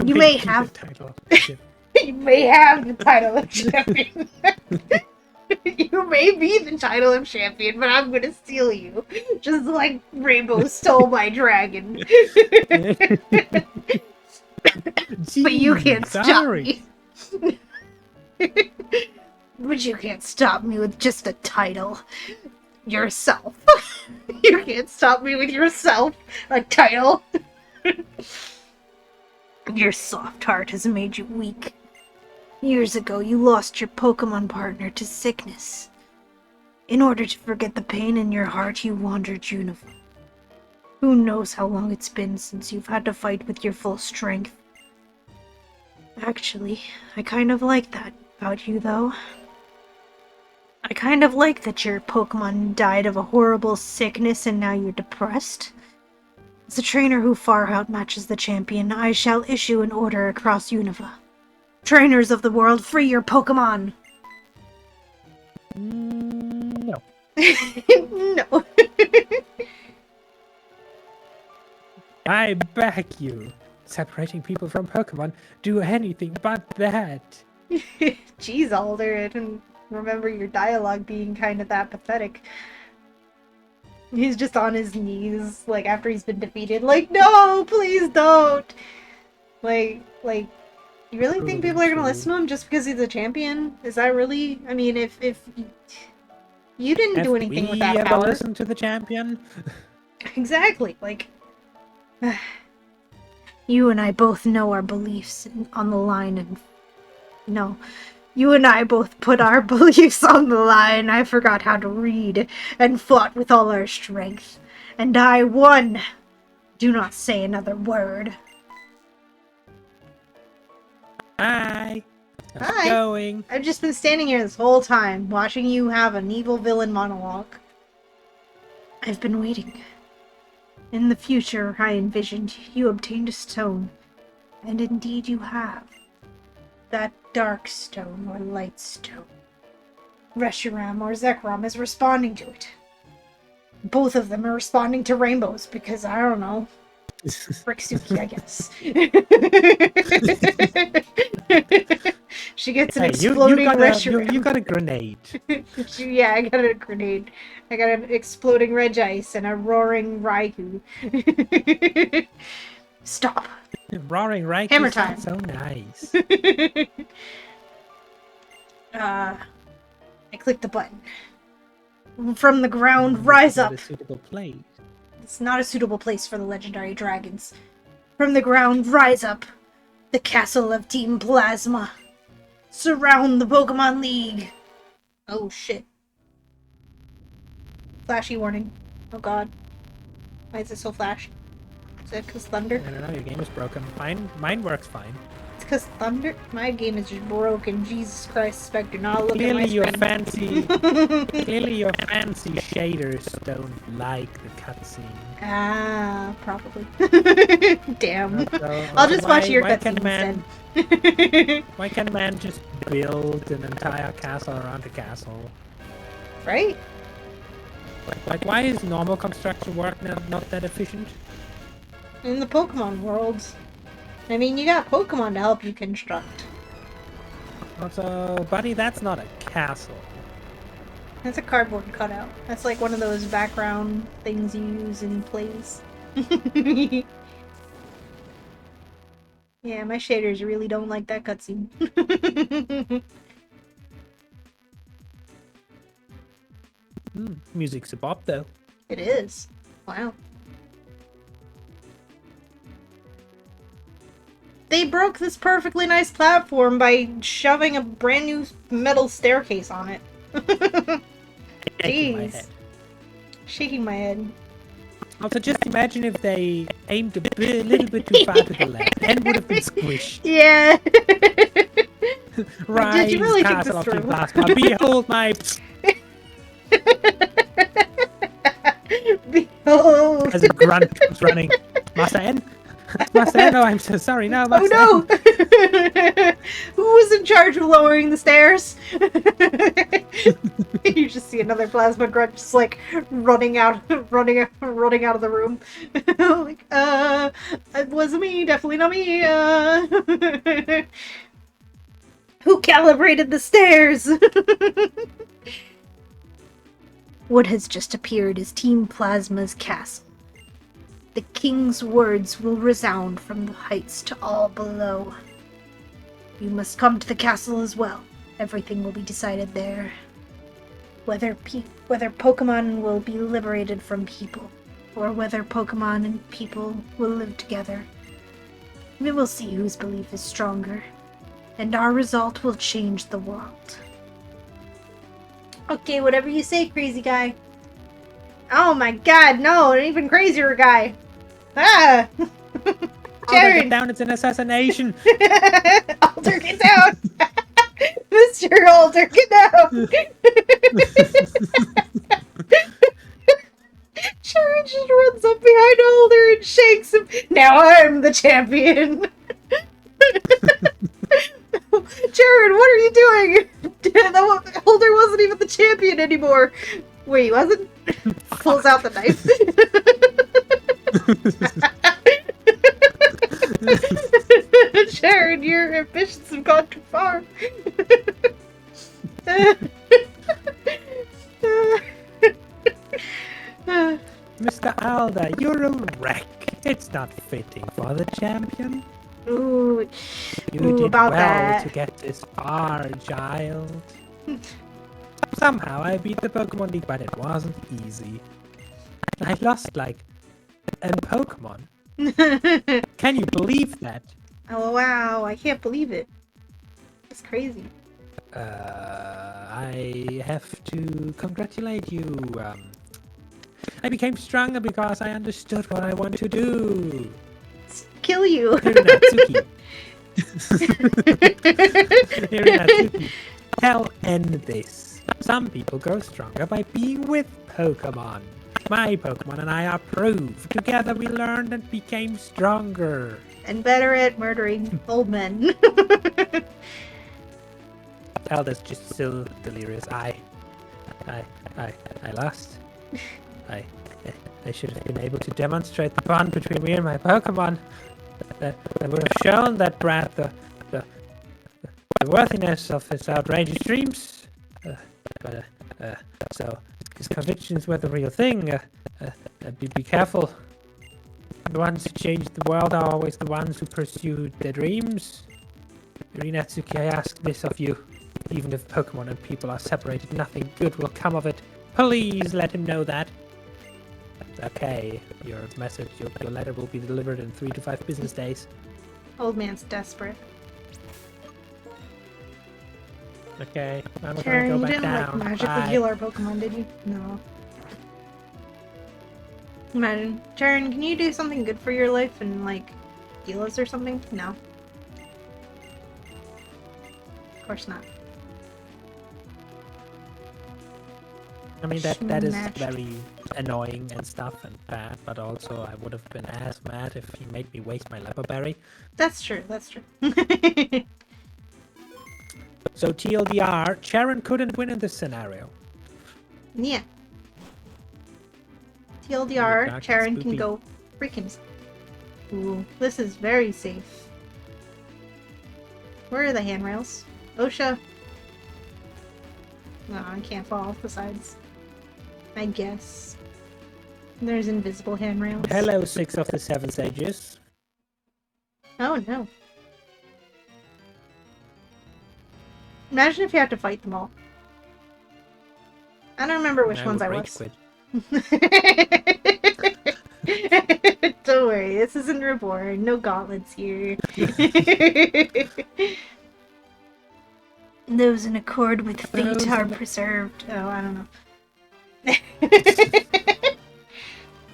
You may have the title. You may have the title of champion. You may be the title of champion, but I'm gonna steal you. Just like Rainbow stole my dragon. But you can't stop me. But you can't stop me with just a title. Yourself. You can't stop me with yourself. A title. Your soft heart has made you weak. Years ago, you lost your Pokemon partner to sickness. In order to forget the pain in your heart, you wandered Unova. Who knows how long it's been since you've had to fight with your full strength. Actually, I kind of like that about you, though. I kind of like that your Pokemon died of a horrible sickness and now you're depressed. As a trainer who far outmatches the champion, I shall issue an order across Unova. Trainers of the world, free your Pokemon! No. No. I beg you. Separating people from Pokemon, do anything but that. Jeez, Alder, I didn't remember your dialogue being kind of that pathetic. He's just on his knees, like, after he's been defeated, like, no, please don't! Like, you really think people are gonna listen to him just because he's a champion? Is that really? I mean, if you didn't do anything with that ever power. listen to the champion? Exactly, like... You and I both know our beliefs on the line, and... No. You and I both put our beliefs on the line. I forgot how to read, and fought with all our strength. And I won! Do not say another word. Hi. How's Hi. it going? I've just been standing here this whole time, watching you have an evil villain monologue. I've been waiting. In the future, I envisioned you obtained a stone, and indeed you have. That dark stone or light stone. Reshiram or Zekrom is responding to it. Both of them are responding to rainbows because I don't know. Riksuki, I guess. She gets an Hey, exploding Reshiram. you got a grenade. Yeah, I got a grenade. I got an exploding Regice and a roaring Raikou. Stop. Roaring right Hammer is time. so nice. I click the button. From the ground, rise Not up. a suitable place. It's not a suitable place for the legendary dragons. From the ground, rise up. The castle of Team Plasma. Surround the Pokemon League. Oh shit. Flashy warning. Oh god. Why is it so flash? Is it because thunder? I don't know, your game is broken. Mine works fine. It's because thunder? My game is just broken. Jesus Christ, Spectre, not look Clearly at my your screen. clearly your fancy shaders don't like the cutscene. Ah, probably. Damn. So, I'll just watch your why cutscene instead. Why can't man just build an entire castle around the castle? Right? Like why is normal construction work not that efficient? In the Pokemon world. I mean, you got Pokemon to help you construct. Also, buddy, that's not a castle. That's a cardboard cutout. That's like one of those background things you use in plays. Yeah, my shaders really don't like that cutscene. Music's a bop though. It is. Wow. They broke this perfectly nice platform by shoving a brand new metal staircase on it. Shaking my Jeez. head. Shaking my head. Also, just imagine if they aimed a little bit too far to the left, and would have been squished. Yeah. Rise, Did you really think castle this of the through? plasma. Behold my. Behold. As a grunt comes running. Master N. Master N. Oh, I'm so sorry. No, Master Oh no! N. Who was in charge of lowering the stairs? You just see another plasma grunt just like running out of the room. Like, it wasn't me, definitely not me. Who calibrated the stairs? What has just appeared is Team Plasma's castle. The king's words will resound from the heights to all below. You must come to the castle as well. Everything will be decided there. Whether Pokemon will be liberated from people, or whether Pokemon and people will live together. We will see whose belief is stronger, and our result will change the world. Okay, whatever you say, crazy guy. Oh my god, no, an even crazier guy. Ah! Alder, get down, it's an assassination! Alder, get down! Mr. Alder, get down! Sharon just runs up behind Alder and shakes him. Now I'm the champion! Jared, what are you doing? Alder wasn't even the champion anymore. Wait, he wasn't? Pulls out the knife. Sharon, your ambitions have gone too far. Mr. Alder, you're a wreck. It's not fitting for the champion. Ooh, You ooh, did about well that. to get this far, child. Somehow I beat the Pokemon League, but it wasn't easy. I lost, like, a Pokemon. Can you believe that? Oh wow, I can't believe it. It's crazy. I have to congratulate you. I became stronger because I understood what I want to do. Kill you. Hirunatsuki. Hirunatsuki. Tell N this. Some people grow stronger by being with Pokemon. My Pokemon and I are proof. Together we learned and became stronger. And better at murdering old men. Elder's just still delirious. I lost. I I should have been able to demonstrate the bond between me and my Pokemon. That would have shown that Brad the, the worthiness of his outrageous dreams. So his convictions were the real thing. Be careful. The ones who change the world are always the ones who pursue their dreams. Rinatsuki, I ask this of you. Even if Pokemon and people are separated, nothing good will come of it. Please let him know that. Okay, your message, your letter will be delivered in 3 to 5 business days. Old man's desperate. Okay, I'm gonna Karen, go you back didn't down. like magically Bye. heal our Pokemon, did you? No. Imagine. Karen, can you do something good for your life and, like, heal us or something? No. Of course not. I mean, that is Smashed. very annoying and stuff and bad, but also I would have been as mad if he made me waste my Leper Berry. That's true, that's true. So TLDR, Sharon couldn't win in this scenario. Yeah. Dark TLDR, and Charon can spooky. go freak himself. Ooh, this is very safe. Where are the handrails? OSHA. No, I can't fall off the sides. I guess. There's invisible handrails. Hello, 6 of the 7 Sages. Oh no. Imagine if you had to fight them all. I don't remember which I ones would I rage was. quit. Don't worry, this isn't Reborn. No gauntlets here. Those in accord with fate are preserved. Oh, I don't know.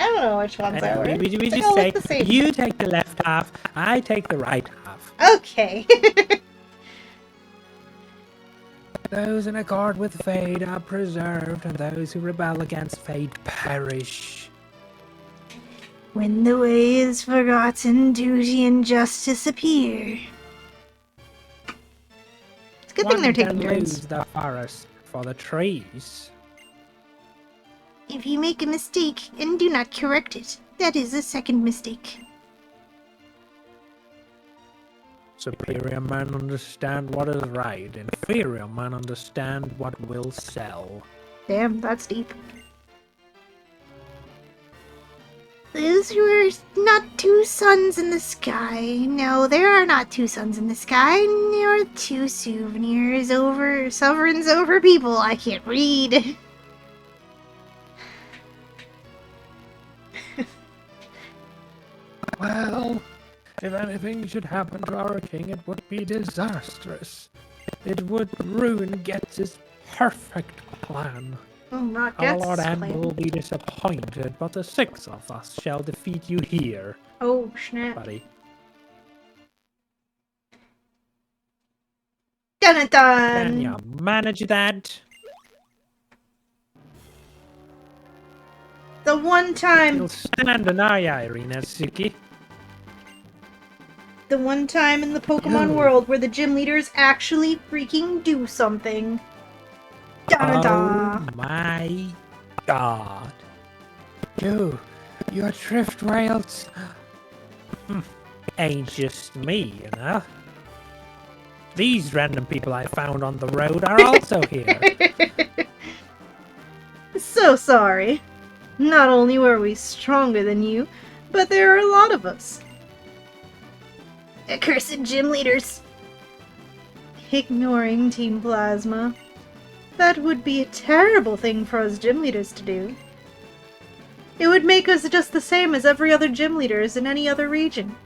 I don't know which ones I were. We They just all say, look the same. you take the left half, I take the right half. Okay. Those in accord with fate are preserved, and those who rebel against fate perish. When the way is forgotten, duty and justice appear. It's a good thing they're taking One turns. leaves the forest for the trees. If you make a mistake and do not correct it, that is a second mistake. Superior men understand what is right. Inferior men understand what will sell. Damn, that's deep. Those were not two suns in the sky. No, there are not two suns in the sky. There are two souvenirs over sovereigns over people. I can't read. Well, if anything should happen to our king, it would be disastrous. It would ruin Getz's perfect plan. Oh, not Our Gets Lord Anne plan. will be disappointed, but the 6 of us shall defeat you here, Oh, snap. buddy. Dun dun Can you dun! manage that? The one time You'll stand an eye, Rinatsuki. The one time in the Pokemon Yo. world where the gym leaders actually freaking do something. Da da. Oh my god. You, your drift rails ain't just me, you know? These random people I found on the road are also here. So sorry. Not only were we stronger than you, but there are a lot of us. Accursed gym leaders. Ignoring Team Plasma. That would be a terrible thing for us gym leaders to do. It would make us just the same as every other gym leaders in any other region.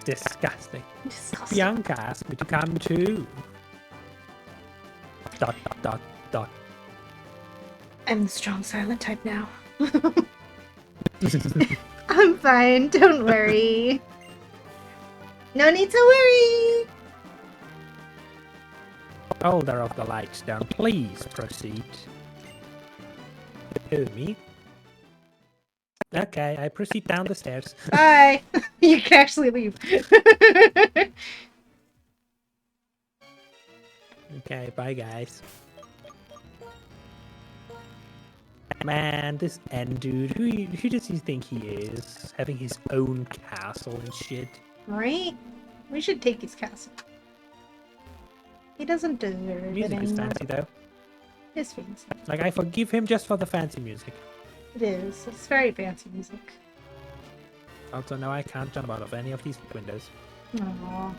Disgusting. Disgusting. Bianca asked me to come too. Dot, dot, dot, dot. I'm the strong silent type now. I'm fine, don't worry. No need to worry! Holder of the lights down, please proceed. Who, me? Okay, I proceed down the stairs. Bye! You can actually leave. Okay, bye guys. Man, this N dude, who does he think he is? Having his own castle and shit. Right? We should take his castle. He doesn't deserve it Music is anymore. fancy though. It's fancy. Like, I forgive him just for the fancy music. It is. It's very fancy music. Also, no, I can't jump out of any of these windows. Aww.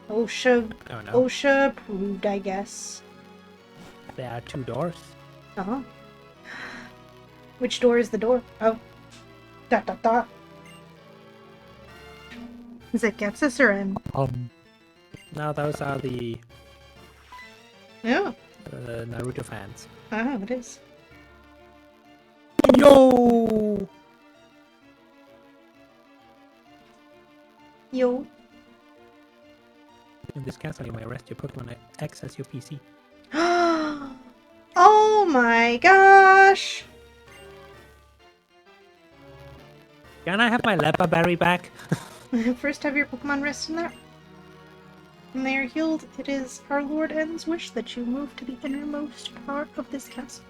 OSHA, Oh no. OSHA approved, I guess. There are 2 doors. Uh-huh. Which door is the door? Oh. Dot dot dot. Is it Gepsis or M? Now those are the Yeah. Naruto fans. Oh, it is. Yo! Yo. In this castle, you may rest your Pokemon and access your PC. Oh my gosh! Can I have my Lepa Berry back? First, have your Pokemon rest in there. When they are healed, it is our Lord N's wish that you move to the innermost part of this castle.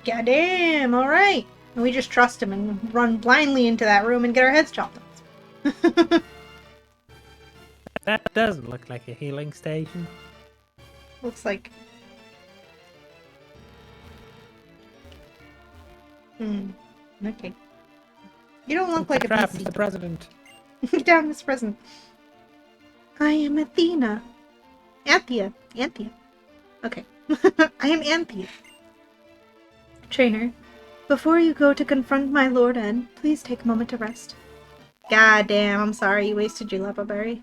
Goddamn, alright! And we just trust him and run blindly into that room and get our heads chopped off. That doesn't look like a healing station. Looks like... Okay. You don't look like a Trap, PC. Mr. President. Get down, Mr. President. I am Athena. Anthea. Okay. I am Anthea. Trainer, before you go to confront my Lord N, please take a moment to rest. God damn, I'm sorry you wasted your Lepa Berry.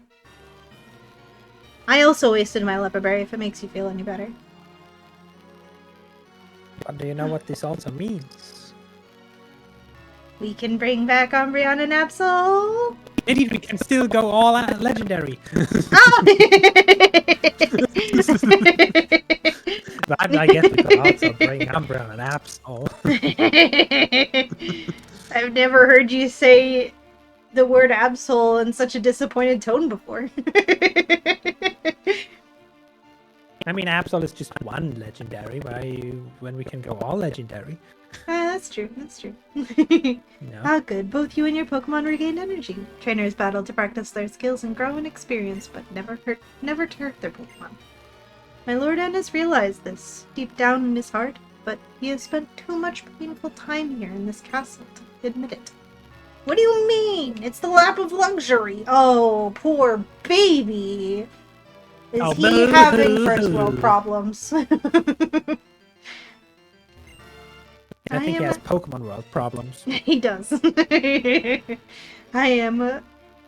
I also wasted my Lepa Berry if it makes you feel any better. But do you know what this also means? We can bring back Umbreon and Absol. Indeed, we can still go all out legendary. Oh! But I guess we could also bring Umbreon and Absol. I've never heard you say the word Absol in such a disappointed tone before. I mean, Absol is just one legendary. When we can go all legendary? That's true. No. Ah, good. Both you and your Pokemon regained energy. Trainers battle to practice their skills and grow in experience, but never to hurt their Pokemon. My Lord N has realized this deep down in his heart, but he has spent too much painful time here in this castle to admit it. What do you mean? It's the lap of luxury. Oh, poor baby. Is he having first world problems? I think he has Pokemon World problems. He does. I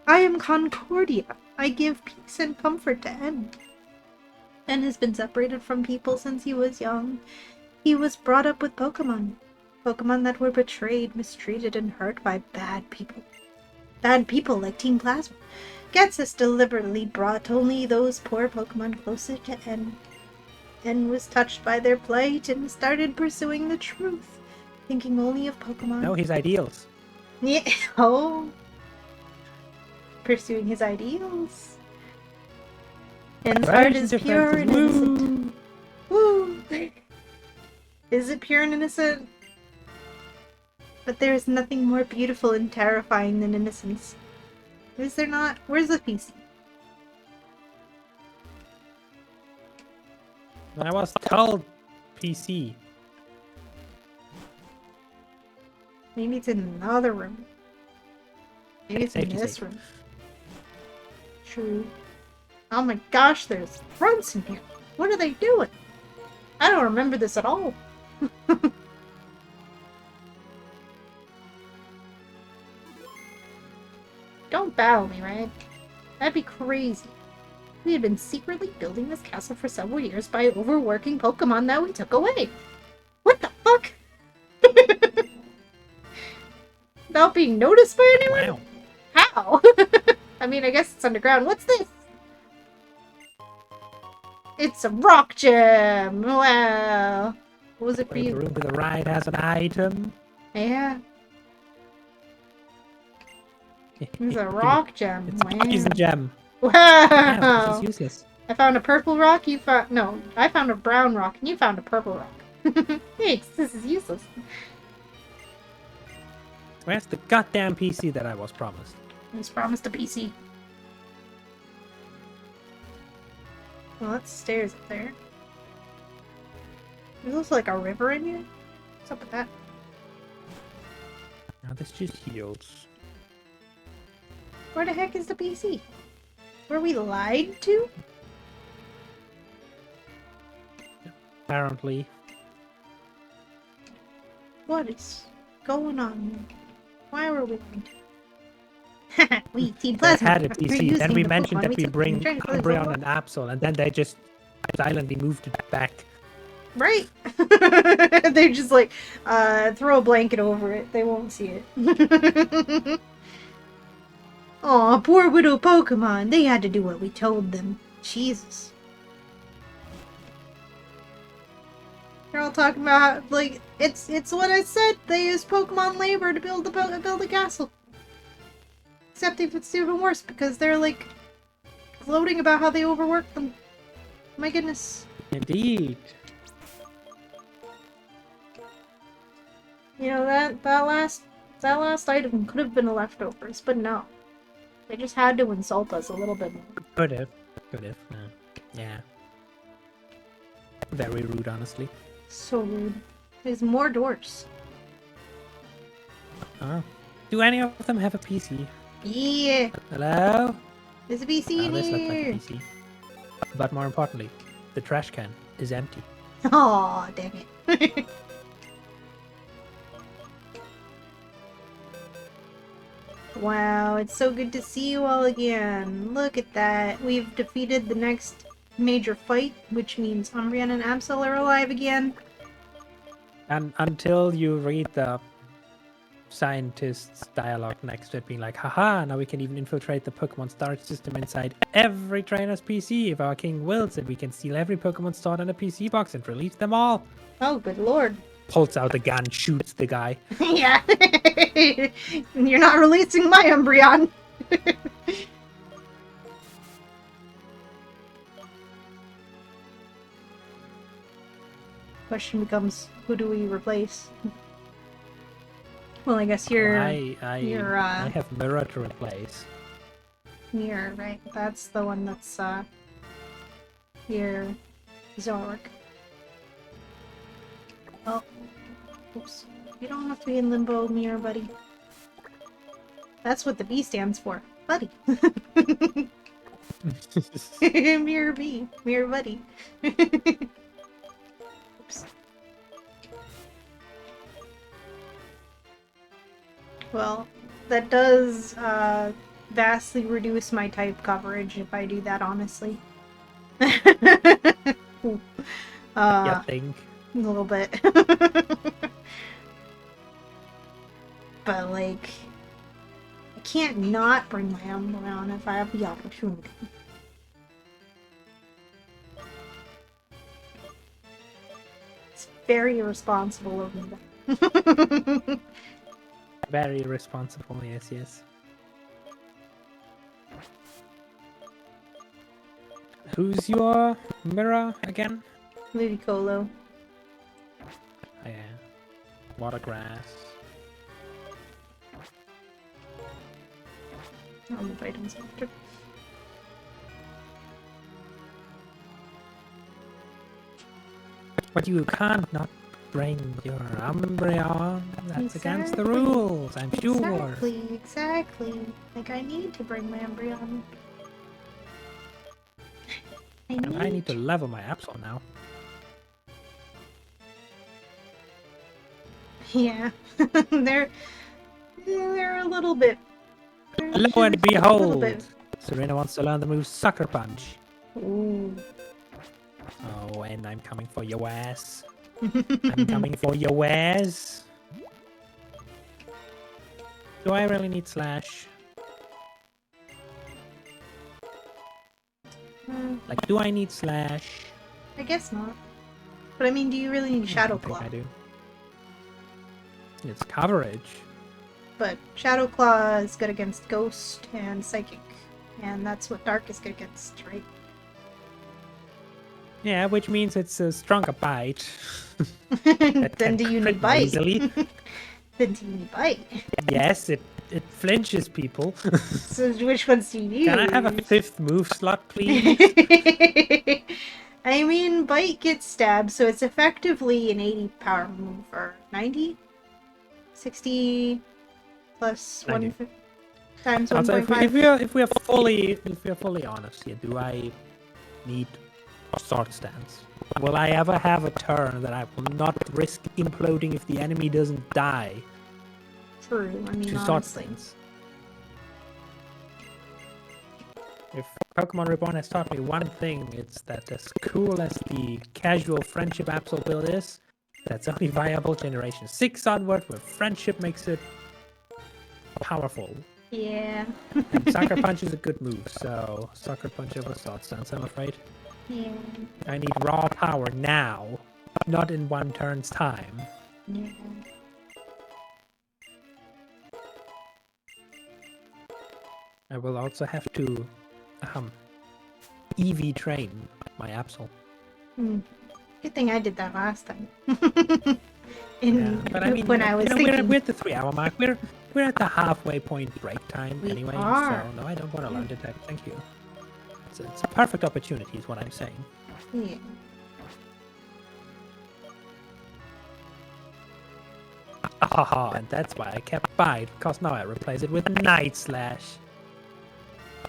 am Concordia. I give peace and comfort to N. N has been separated from people since he was young. He was brought up with Pokemon. Pokemon that were betrayed, mistreated, and hurt by bad people. Bad people like Team Plasma. Getsus deliberately brought only those poor Pokemon closer to N. N was touched by their plight and started pursuing the truth, thinking only of Pokemon. No, his ideals. Yeah. Oh. Pursuing his ideals. N's heart is pure and innocent. Woo! Is it pure and innocent? But there is nothing more beautiful and terrifying than innocence. Is there not? Where's the PC? I was told PC. Maybe it's in another room. Maybe it's in this room. True. Oh my gosh, there's fronts in here. What are they doing? I don't remember this at all. Don't battle me, right? That'd be crazy. We had been secretly building this castle for several years by overworking Pokemon that we took away. What the fuck? Without being noticed by anyone? Wow. How? I mean, I guess it's underground. What's this? It's a rock gem! Wow. What was it for Wait, the you? room to the right has an item. Yeah. It's a rock gem. It's a Wow. poison gem. Yeah, this is Wow! useless. I found a purple rock, you found... No, I found a brown rock, and you found a purple rock. Thanks, this is useless. Where's the goddamn PC that I was promised? I was promised a PC. Well, that's stairs up there. There's also like a river in here. What's up with that? Now this just heals. Where the heck is the PC? Were we lied to? Apparently. What is going on? Why were we lied to? We Team They Plasma. had a We're PC, then using we the mentioned Pokemon that we took bring from the trainer. Umbreon and Absol, and then they just silently moved it back. Right. They just like throw a blanket over it. They won't see it. Aw, poor widow Pokemon. They had to do what we told them. Jesus. They're all talking about how, like it's what I said. They use Pokemon labor to build a castle. Except if it's even worse because they're like gloating about how they overworked them. My goodness. Indeed. You know that last item could have been leftovers, but no. They just had to insult us a little bit more. Could have. No. Yeah. Very rude, honestly. So rude. There's more doors. Oh. Do any of them have a PC? Yeah. Hello? There's a PC in This looks like a here. PC. But more importantly, the trash can is empty. Aw, dang it. Wow, it's so good to see you all again. Look at that. We've defeated the next major fight, which means Umbreon and Absol are alive again. And until you read the scientist's dialogue next to it being like, haha, now we can even infiltrate the Pokemon storage system inside every trainer's PC. If our king wills it, we can steal every Pokemon stored in a PC box and release them all. Oh, good lord. Pulls out the gun, shoots the guy. Yeah. You're not releasing my Umbreon. Question becomes, who do we replace? Well, I guess you're I have Mirror to replace. Mirror, right? That's the one that's your Zork. Oh, oops. You don't have to be in limbo, Mirror, buddy. That's what the B stands for, buddy. Mirror B, Mirror buddy. Oops. Well, that does vastly reduce my type coverage if I do that, honestly. You think? A little bit. But, like, I can't not bring my Umbreon if I have the opportunity. It's very irresponsible of me. Very responsible, yes. Who's your mirror again? Ludicolo. Oh, yeah. Watergrass. I'll move items after. But you can't not bring your Umbreon. That's against the Exactly. rules, I'm sure. Exactly. Like, I need to bring my Umbreon. And I need to level my Absol now. Yeah. they're a little bit. Lo and A little behold! bit. Serena wants to learn the move Sucker Punch. Ooh. Oh, and I'm coming for your ass. I'm coming for your ass. Do I really need Slash? Like, do I need Slash? I guess not. But I mean, do you really need Shadow I think Claw? I do. It's coverage. But Shadow Claw is good against Ghost and Psychic. And that's what dark is good against, right? Yeah, which means it's a stronger bite. That Then can do you need crit more bite? easily. Then do you need bite? Yes, it flinches people. So which ones do you Can I have a use? 5th move slot, please? I mean, bite gets stabbed, so it's effectively an 80 power move, or 90? 60 plus 90. 1 times Also, 1.5? if we are fully honest here, do I need a sword stance? Will I ever have a turn that I will not risk imploding if the enemy doesn't die True, I mean, to sword honestly. stance? If Pokemon Reborn has taught me one thing, it's that as cool as the casual friendship Absol build is, that's only viable generation 6 onward, where friendship makes it powerful. Yeah. And Sucker Punch is a good move, so Sucker Punch over Sword Stance, I'm afraid. Yeah. I need raw power now, not in one turn's time. Yeah. I will also have to EV train my Absol. Good thing I did that last time. Yeah, but I mean, when I was thinking, we're at the 3-hour mark. We're at the halfway point break time we anyway. are. So no, I don't want to learn detect. Thank you. It's a perfect opportunity, is what I'm saying. Yeah. Haha, and that's why I kept Bite, because now I replace it with Night Slash.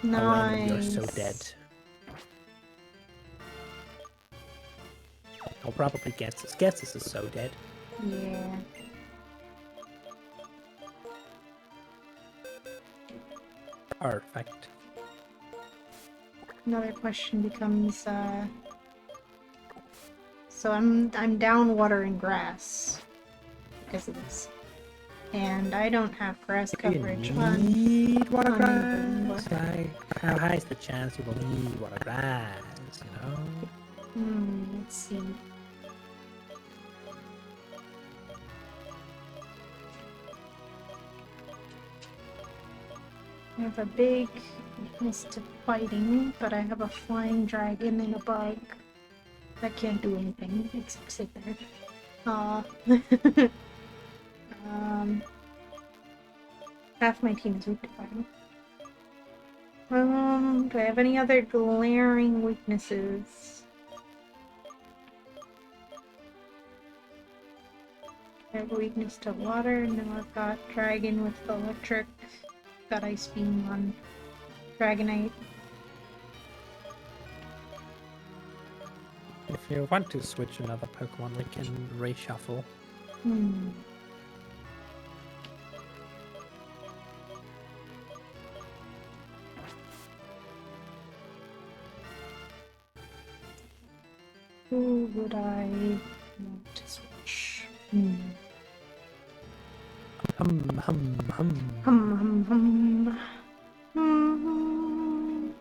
Nice. Oh, you're so dead. I'll probably guess this. Guess this is so dead. Yeah. Perfect. Another question becomes, so I'm down water and grass because of this, and I don't have grass coverage You on need water anything. grass. Like, how high is the chance you will need water grass? You know. Let's see. I have a big weakness to fighting, but I have a flying dragon and a bug that can't do anything except sit there. Half my team is weak to fighting. Do I have any other glaring weaknesses? I have a weakness to water. Now I've got dragon with electric. Got ice beam on Dragonite. If you want to switch another Pokemon, we can reshuffle. Who would I want to switch? Hum, hum, hum. Hum, hum, hum.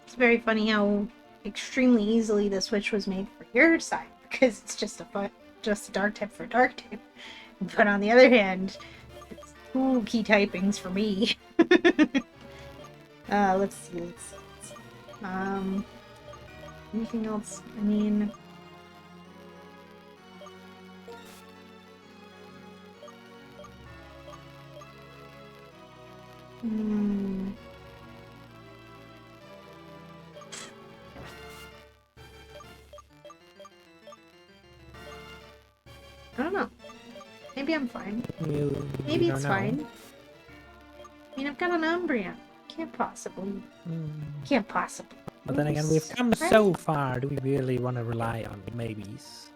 It's very funny how extremely easily the switch was made for your side, because it's just a dark type for dark type. But on the other hand, it's 2 key typings for me. Let's see. Anything else? I mean, I don't know. Maybe I'm fine. Maybe You it's don't know. fine. I mean, I've got an Umbreon. Can't possibly. But then again, we've come right? so far. Do we really want to rely on maybes?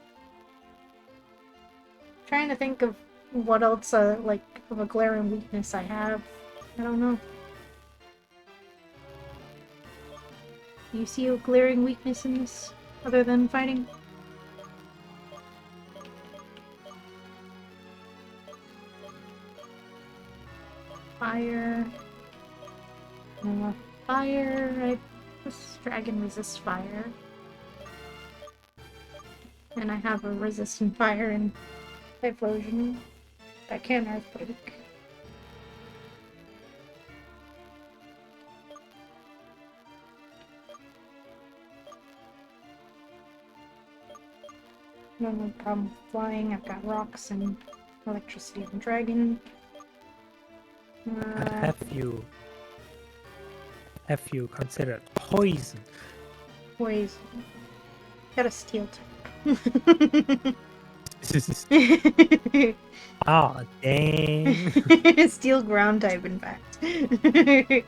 Trying to think of what else, like, of a glaring weakness I have. I don't know. Do you see a glaring weakness in this, other than fighting? Fire. Fire. This dragon resists fire. And I have a resistant fire in Typhlosion that can Earthquake. No problem with flying. I've got rocks and electricity and dragon. But have you considered poison? Poison. Got a steel type. Oh, dang. Steel ground type, in fact. As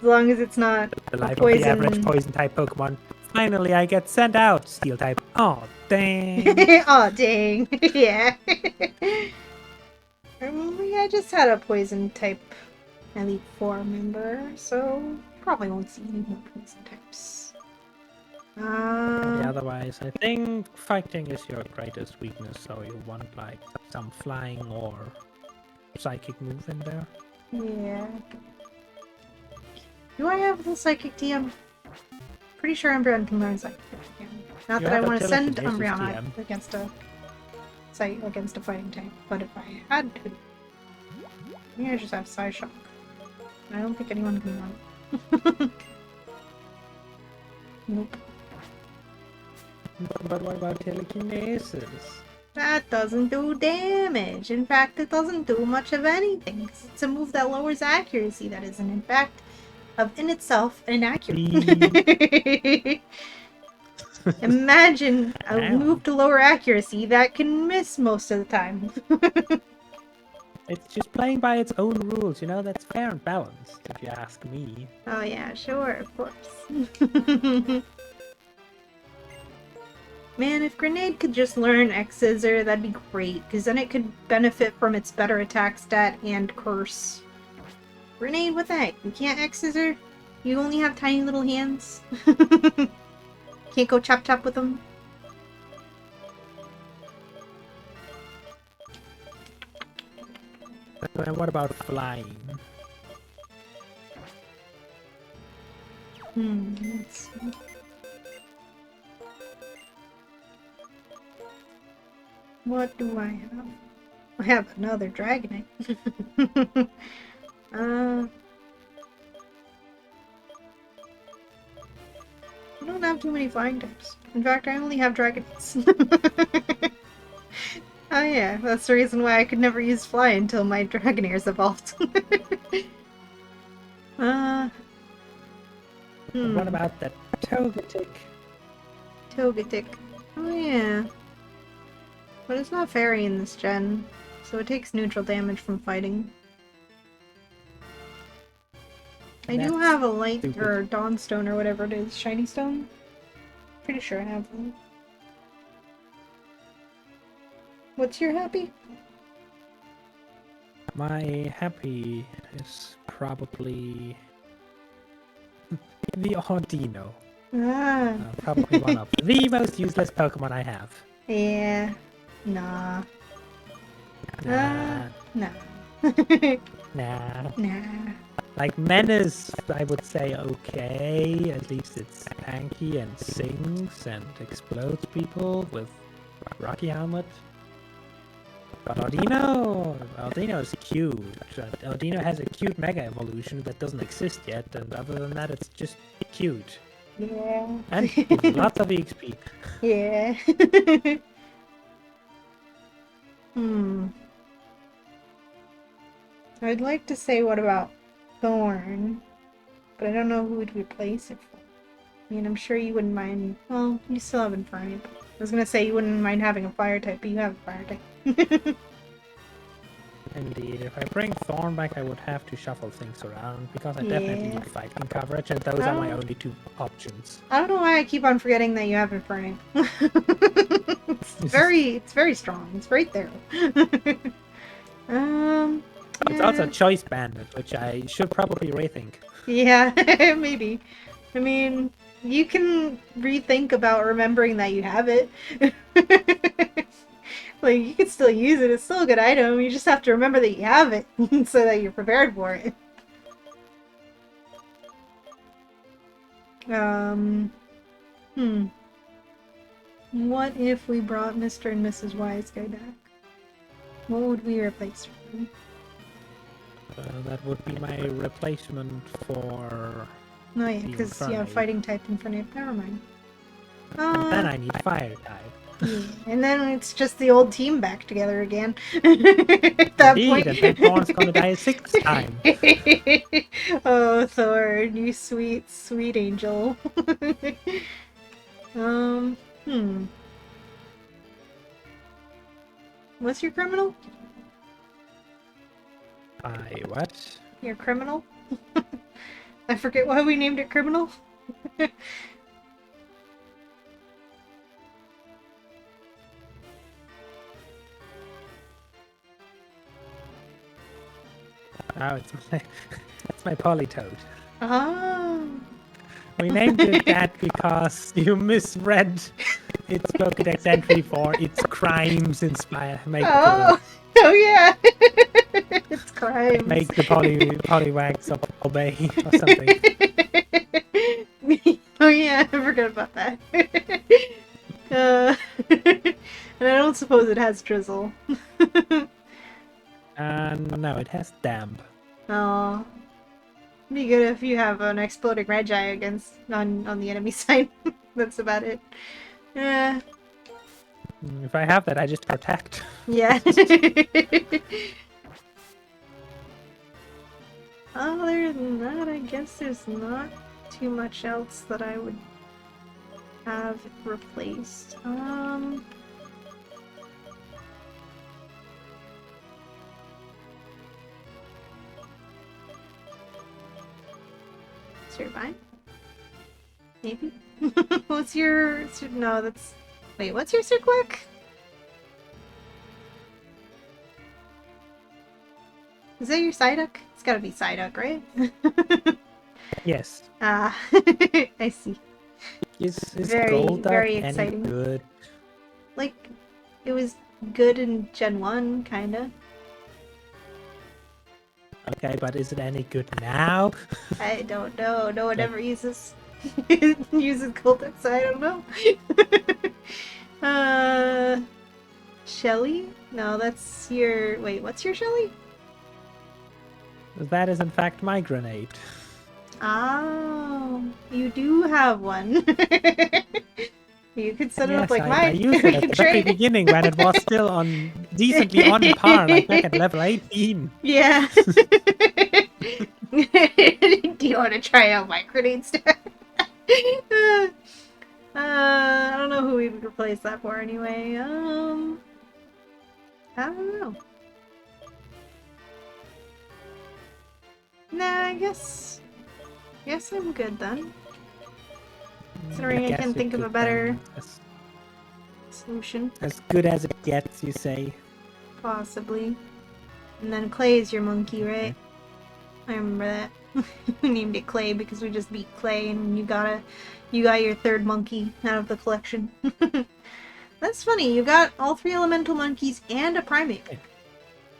long as it's not The a life of the average poison. poison type Pokemon. Finally, I get sent out, Steel type. Oh, dang. Aw, dang. Yeah. I just had a poison type Elite Four member, so probably won't see any more poison types. Yeah, otherwise, I think fighting is your greatest weakness, so you want like some flying or psychic move in there. Yeah. Do I have the Psychic TM? Pretty sure Umbreon can learn Psychic. Not You that I have a want to send telekinesis Umbreon TM. against a fighting type, but if I had to, maybe I just have Psyshock. I don't think anyone can run it. Nope. But what about telekinesis? That doesn't do damage. In fact, it doesn't do much of anything. 'Cause it's a move that lowers accuracy. That isn't, in fact, in itself inaccurate. Imagine a move to lower accuracy that can miss most of the time. It's just playing by its own rules, you know? That's fair and balanced, if you ask me. Oh yeah, sure, of course. Man, if Grenade could just learn X-Scissor, that'd be great, because then it could benefit from its better attack stat and Curse. Grenade, what the heck? You can't X-Scissor? You only have tiny little hands? Can't go chop-chop with them? And what about flying? Let's see. What do I have? I have another Dragonite. I don't have too many flying types. In fact, I only have Dragonites. Oh yeah, that's the reason why I could never use Fly until my Dragonairs evolved. What about that Togetic? Togetic. Oh yeah. But it's not fairy in this gen, so it takes neutral damage from fighting. I do have a light stupid. or Dawnstone or whatever it is, Shiny Stone. Pretty sure I have one. What's your happy? My happy is probably the Audino. Ah. Probably one of the most useless Pokemon I have. Yeah. Nah. Nah. Nah. Nah. Nah. Like Menace, I would say okay. At least it's tanky and sings and explodes people with Rocky Helmet. But Audino is cute. Audino has a cute Mega Evolution that doesn't exist yet, and other than that, it's just cute. Yeah. And lots of EXP. Yeah. I'd like to say what about Thorn, but I don't know who would replace it for. I mean, I'm sure you wouldn't mind. Well, you still have Infernape. I was gonna say you wouldn't mind having a fire type, but you have a fire type. Indeed, if I bring Thorn back, I would have to shuffle things around because I definitely need fighting coverage, and those are my only two options. I don't know why I keep on forgetting that you have Infernape. it's very strong. It's right there. It's also Choice Bandit, which I should probably rethink. Yeah, maybe. I mean, you can rethink about remembering that you have it. Like, you can still use it. It's still a good item. You just have to remember that you have it so that you're prepared for it. What if we brought Mr. and Mrs. Wise Guy back? What would we replace from? That would be my replacement for... Oh yeah, because you have fighting type Infernape. Never mind. And then I need fire type. Yeah. And then it's just the old team back together again. At that Indeed, point. and then Thorn's gonna die a sixth time. Oh, Thorn, you sweet, sweet angel. um, hmm. What's your criminal? What? Your criminal? I forget why we named it criminal. Oh, it's my that's my Polytoad. Oh. We named it that because you misread its Pokédex entry for its crimes inspire Oh. Oh yeah. It's crimes. make the Poliwags obey or something. Oh yeah, I forgot about that. And I don't suppose it has drizzle. No, it has damp. Oh, be good if you have an exploding Regi against on the enemy side. That's about it. Yeah. If I have that, I just protect. Yeah. Other than that, I guess there's not too much else that I would have replaced. Turbine? Maybe? What's your... No, that's... Wait, what's your Circlick? Is that your Psyduck? It's gotta be Psyduck, right? Yes. Ah, I see. Is Very, Golduck very any exciting. good? Like, it was good in Gen 1, kinda. Okay, but is it any good now? I don't know. No one ever uses Golduck, so I don't know. Shelly? No, that's your... Wait, what's your Shelly? That is in fact my grenade. Oh, you do have one. You could set it up like I mine. used it at the very beginning when it was still on decently on par, like back at level 18. Yeah. Do you want to try out my grenade stack? I don't know who we would replace that for anyway. I don't know. Nah, I guess I'm good then. Considering I can think of a better solution. As good as it gets, you say. Possibly. And then Clay is your monkey, right? I remember that. We named it Clay because we just beat Clay and you got your third monkey out of the collection. That's funny, you got all 3 elemental monkeys and a primate.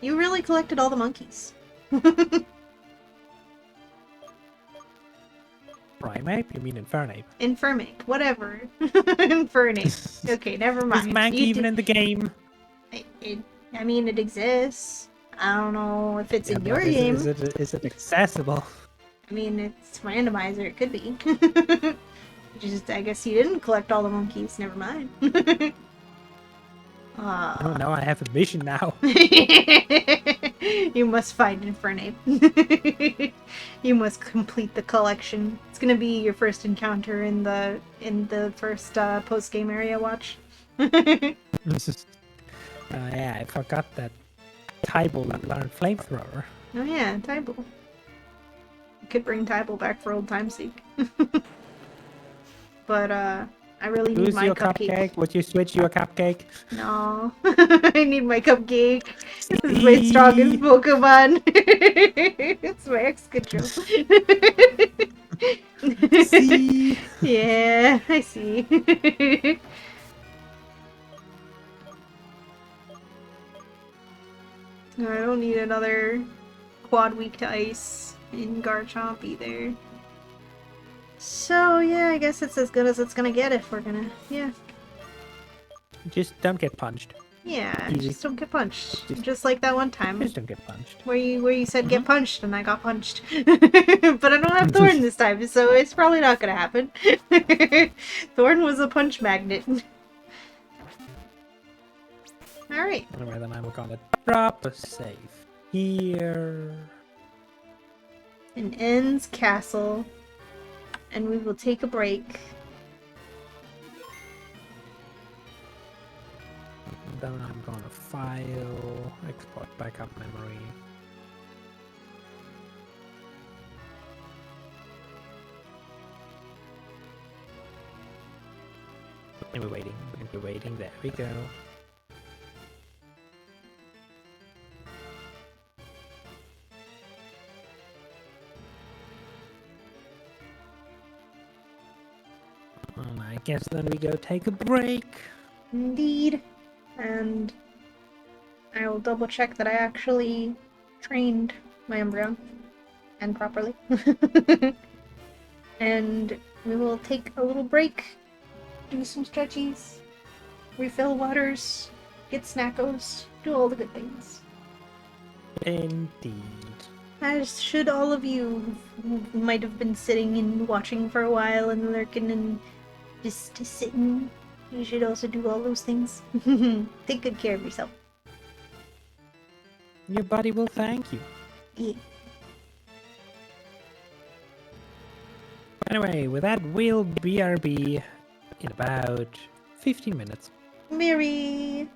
You really collected all the monkeys. Primate? You mean Infernape? Infernate, whatever. Infernate. Okay, never mind. Is Mankey even in the game? I mean, it exists. I don't know if it's in your is game. Is it accessible? I mean, it's randomizer. It could be. Just, I guess you didn't collect all the monkeys. Never mind. Oh no, I have a mission now. You must find Infernape. You must complete the collection. It's gonna be your first encounter in the first post game area watch. Yeah, I forgot that Tybal learned flamethrower. Oh yeah, Tybal. You could bring Tybal back for old time's sake. But I really need my your cupcake. Would you switch your cupcake? No. I need my cupcake. This is my strongest Pokemon. It's my Excadrill. See? Yeah, I see. I don't need another quad weak to ice in Garchomp either. So yeah, I guess it's as good as it's gonna get if we're gonna, yeah. Just don't get punched. Yeah, Easy. just don't get punched. Just like that one time Just don't get punched. where you said get punched and I got punched. But I don't have Thorn this time, so it's probably not gonna happen. Thorn was a punch magnet. Alright. Anyway, then I'm gonna drop a save here. In N's castle. And we will take a break. Then I'm gonna file, export backup memory. And we're waiting, we're waiting, there we go. And I guess then we go take a break. Indeed. And I will double check that I actually trained my Umbreon. And properly. And we will take a little break, do some stretchies, refill waters, get snackos, do all the good things. Indeed. As should all of you who might have been sitting and watching for a while and lurking and just sitting. You should also do all those things. Take good care of yourself. Your body will thank you. Yeah. Anyway, with that, we'll BRB in about 15 minutes. Mary!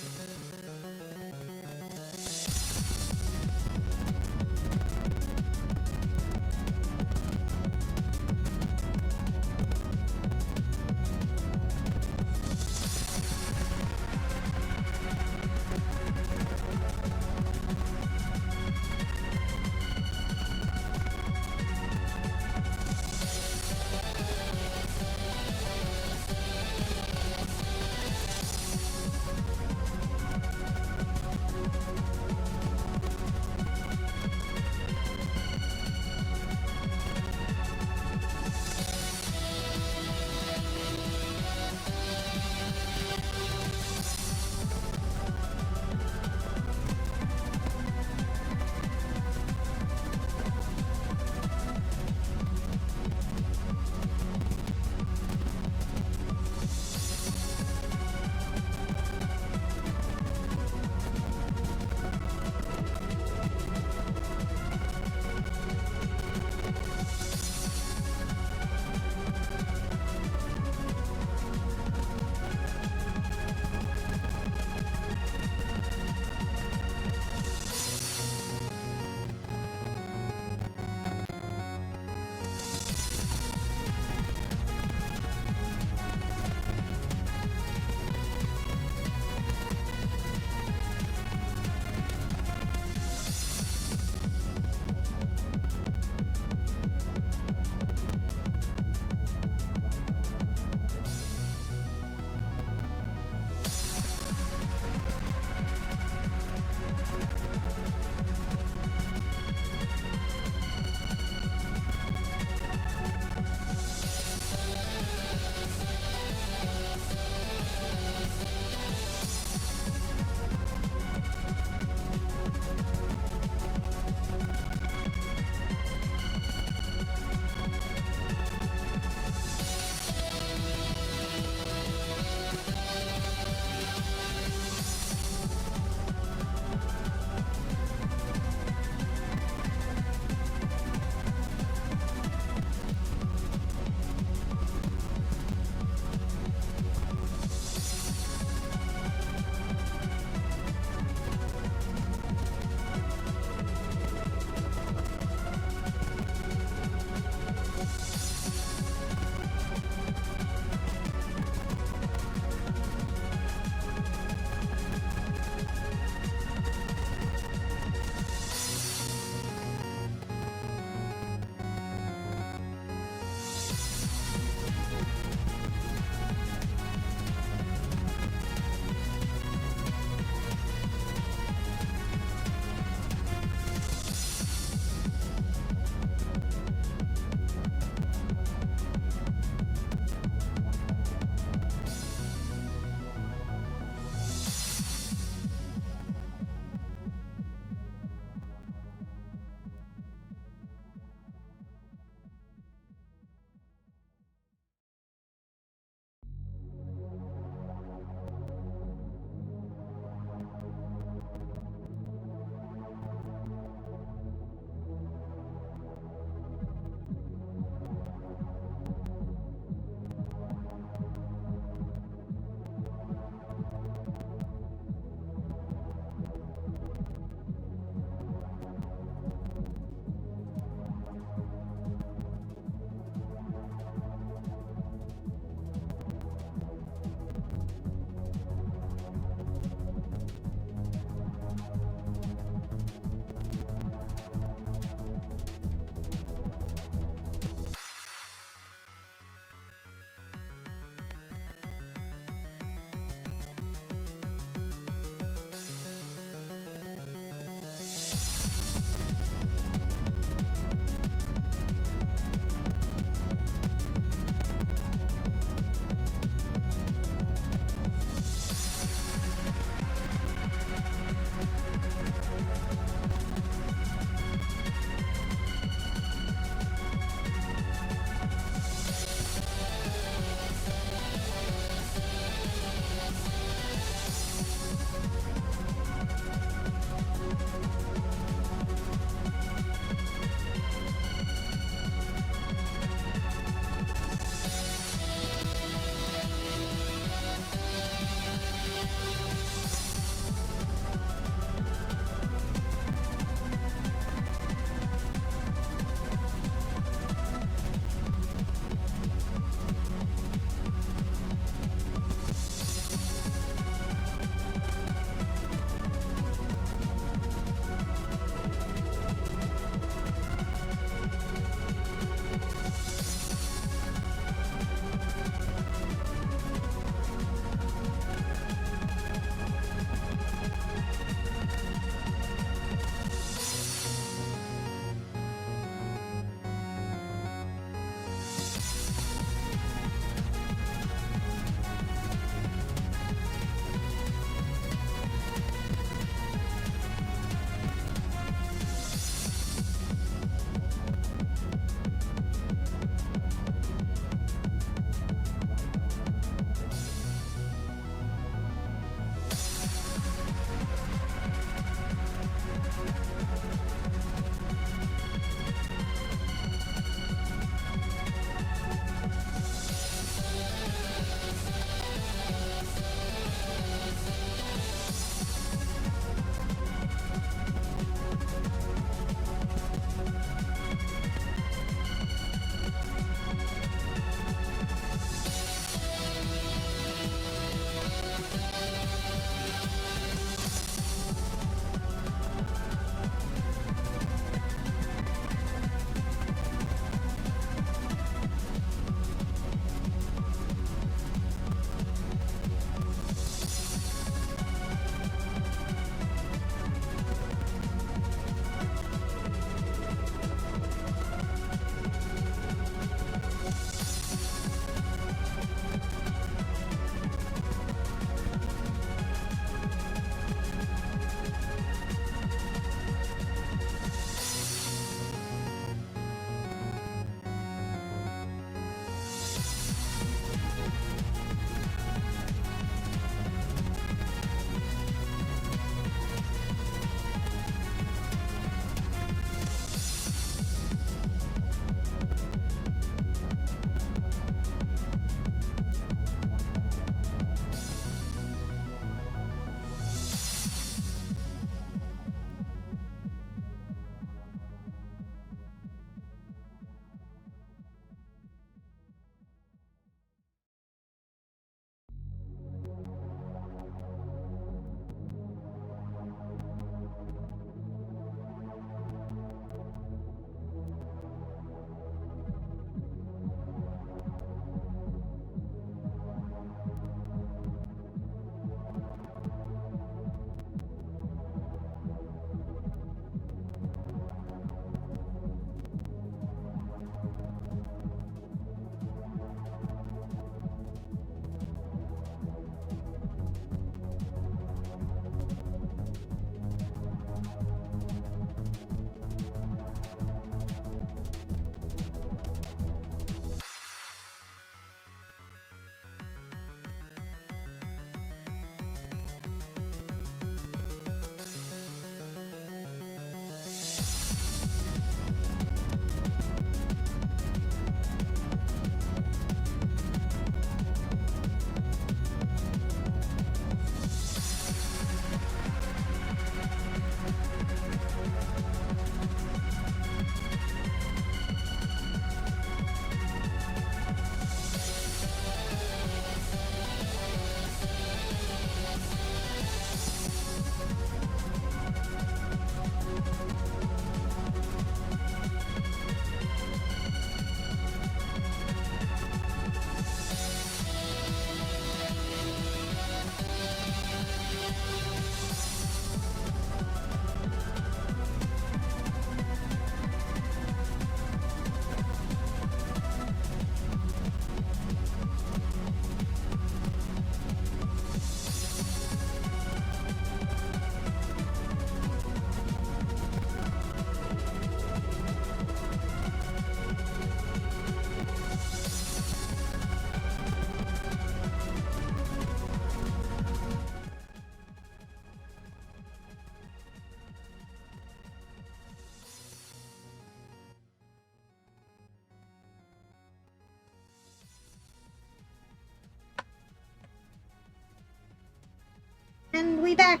we back.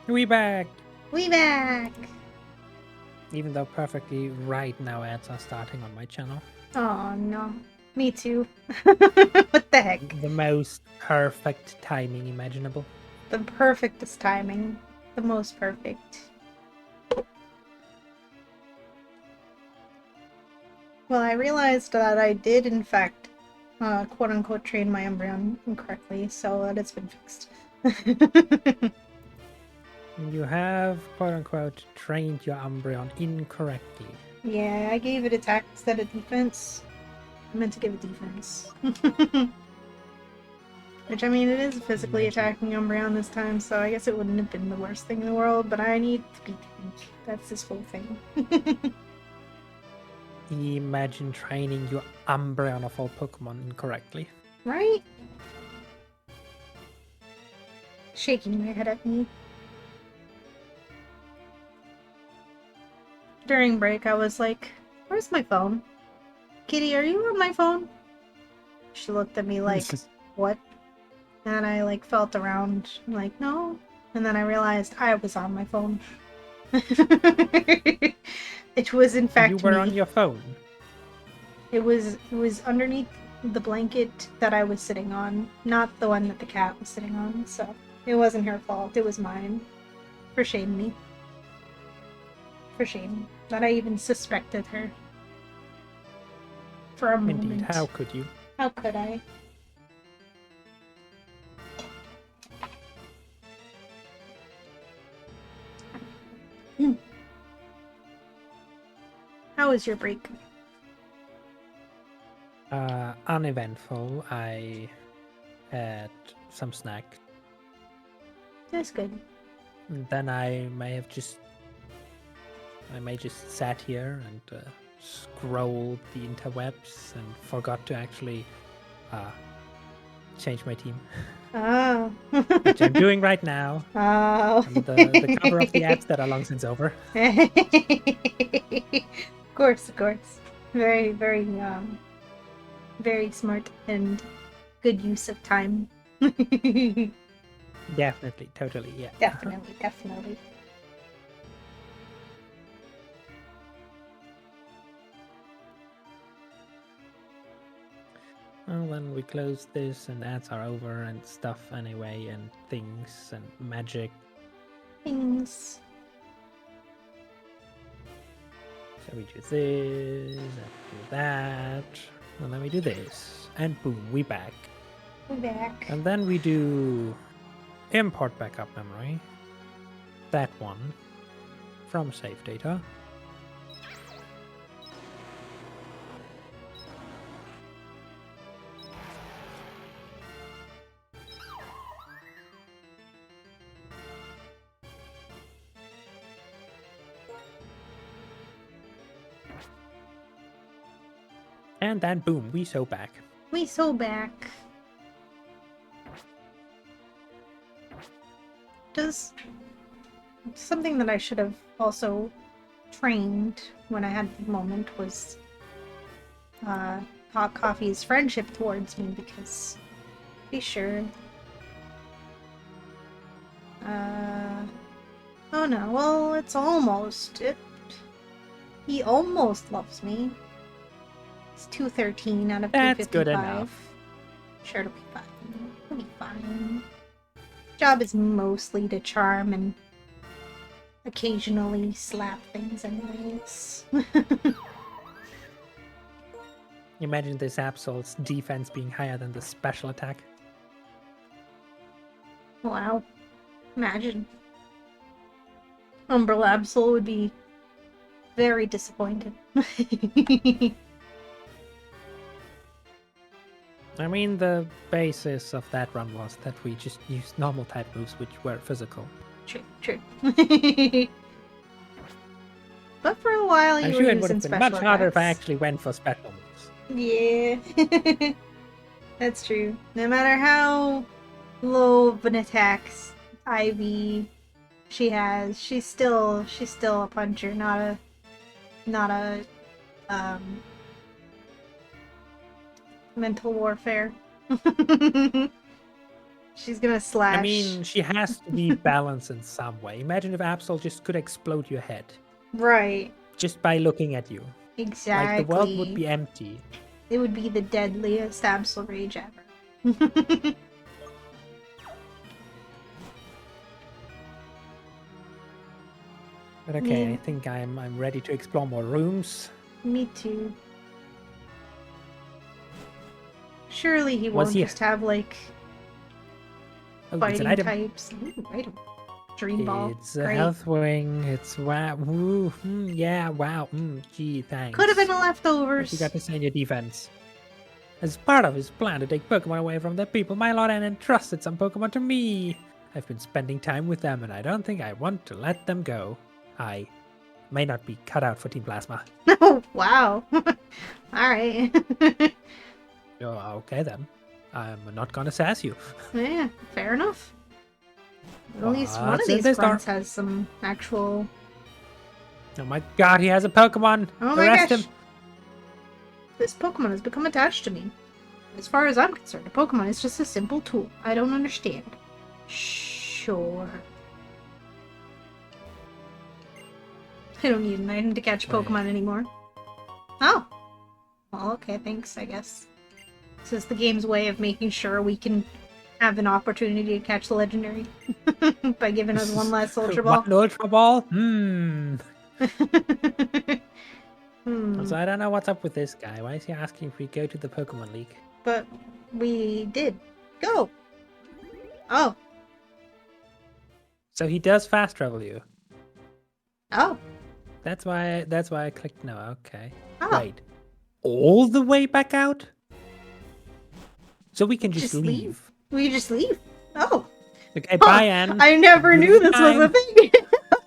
We back! We back. Even though perfectly right now ads are starting on my channel. Oh no. Me too. What the heck? The most perfect timing imaginable. The perfectest timing. The most perfect. Well, I realized that I did, in fact, quote-unquote, train my Umbreon incorrectly, so that it's been fixed. You have, quote-unquote, trained your Umbreon incorrectly. Yeah, I gave it attack instead of defense. I meant to give it defense. Which, I mean, it is physically attacking Umbreon this time, so I guess it wouldn't have been the worst thing in the world, but I need to be tank. That's this whole thing. Imagine training your Umbreon of all Pokemon incorrectly. Right? Shaking my head at me. During break, I was like, where's my phone? Kitty, are you on my phone? She looked at me like, what? And I like felt around, like, no. And then I realized I was on my phone. It was in fact You were me. on your phone. It was underneath the blanket that I was sitting on, not the one that the cat was sitting on. So it wasn't her fault. It was mine. For shame me. For shame that I even suspected her. For a moment. Indeed, how could you? How could I? How was your break? Uneventful. I had some snack. That's good. And then I may just sat here and scrolled the interwebs and forgot to actually change my team. Oh. Which I'm doing right now. Oh. And the cover of the ads that are long since over. Of course, of course. Very, very, very smart and good use of time. Definitely, totally, yeah. Definitely, definitely. Well, then we close this and ads are over and stuff anyway, and things and magic. Things. So we do this, and do that, and then we do this, and boom, we back. We're back. And then we do import backup memory. That one from save data. And then boom, we so back. We so back. Does something that I should have also trained when I had the moment was Hot Coffee's friendship towards me, because be sure. Oh no, well, it's almost it. He almost loves me. It's 213 out of 255. That's good enough. Sure, it'll be fine. It'll be fine. Job is mostly to charm and occasionally slap things anyways. Imagine this Absol's defense being higher than the special attack. Wow. Imagine. Umbrella Absol would be very disappointed. I mean, the basis of that run was that we just used normal type moves which were physical. True, true. But for a while you I'm were sure it using would have been special much harder if I attacks. actually went for special moves. Yeah. That's true. No matter how low of an attacks Ivy she has, she's still a puncher, not a mental warfare. She's gonna slash. I mean, she has to be balanced in some way. Imagine if Absol just could explode your head Right. just by looking at you. Exactly. Like the world would be empty. It would be the deadliest Absol Rage ever. But okay, I think I'm ready to explore more rooms. Me too. Surely he What's won't here? just have like Oh, it's an fighting item. types. Ooh, item. Dream ball. It's a Great. health wing. It's wow. Ooh, yeah, wow. Gee, thanks. Could have been a What leftovers. you got to say in your defense? As part of his plan to take Pokemon away from the people, my Lord N entrusted some Pokemon to me. I've been spending time with them, and I don't think I want to let them go. I may not be cut out for Team Plasma. Oh, wow. Alright. Oh, okay then. I'm not gonna sass you. Yeah, fair enough. At least one of What's in these this fronts door? has some actual... Oh my god, he has a Pokemon! Oh my Arrest gosh! him! This Pokemon has become attached to me. As far as I'm concerned, a Pokemon is just a simple tool. I don't understand. Sure. I don't need an item to catch Pokemon anymore. Oh! Well, okay, thanks, I guess. This is the game's way of making sure we can have an opportunity to catch the legendary. By giving us one last Ultra Ball. One Ultra Ball? Hmm. So I don't know what's up with this guy. Why is he asking if we go to the Pokemon League? But we did. Go! Oh. So he does fast travel you. Oh. That's why I clicked no. Okay. Oh. Wait. All the way back out? So we can just leave. We just leave? Oh. Okay, bye, Anne. I never knew this was a thing.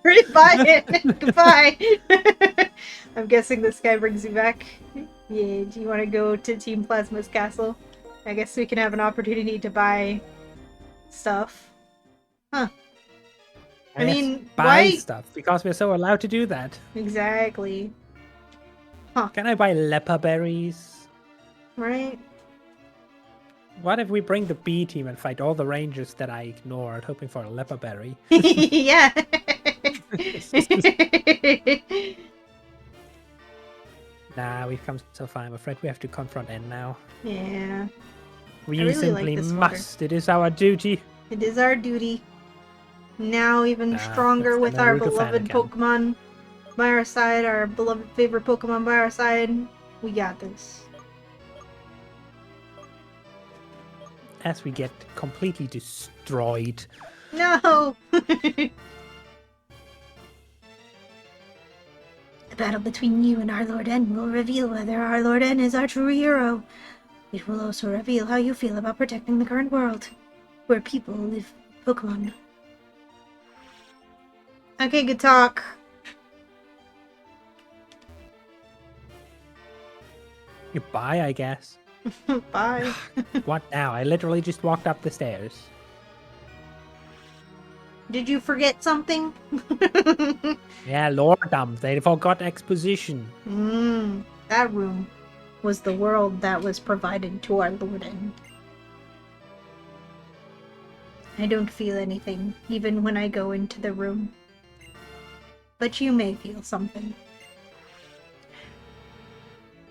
Alright, bye. Goodbye. I'm guessing this guy brings you back. Yeah, do you want to go to Team Plasma's castle? I guess we can have an opportunity to buy stuff. Huh. I mean, buy why? stuff because we're so allowed to do that. Exactly. Huh. Can I buy leper berries? Right? What if we bring the B team and fight all the rangers that I ignored, hoping for a leper berry? Yeah. Nah, we've come so far. I'm afraid we have to confront N now. Yeah. We really simply like this must. It is our duty. It is our duty. Now even stronger it's with the our Naruto fan beloved again. Pokemon by our side, our beloved favorite Pokemon by our side. We got this. As we get completely destroyed. No! The battle between you and our Lord N will reveal whether our Lord N is our true hero. It will also reveal how you feel about protecting the current world, where people live Pokemon. Okay, good talk. Goodbye, I guess. Bye. What now? I literally just walked up the stairs. Did you forget something? Yeah, lordum. They forgot exposition. That room was the world that was provided to our Lord N. I don't feel anything, even when I go into the room. But you may feel something.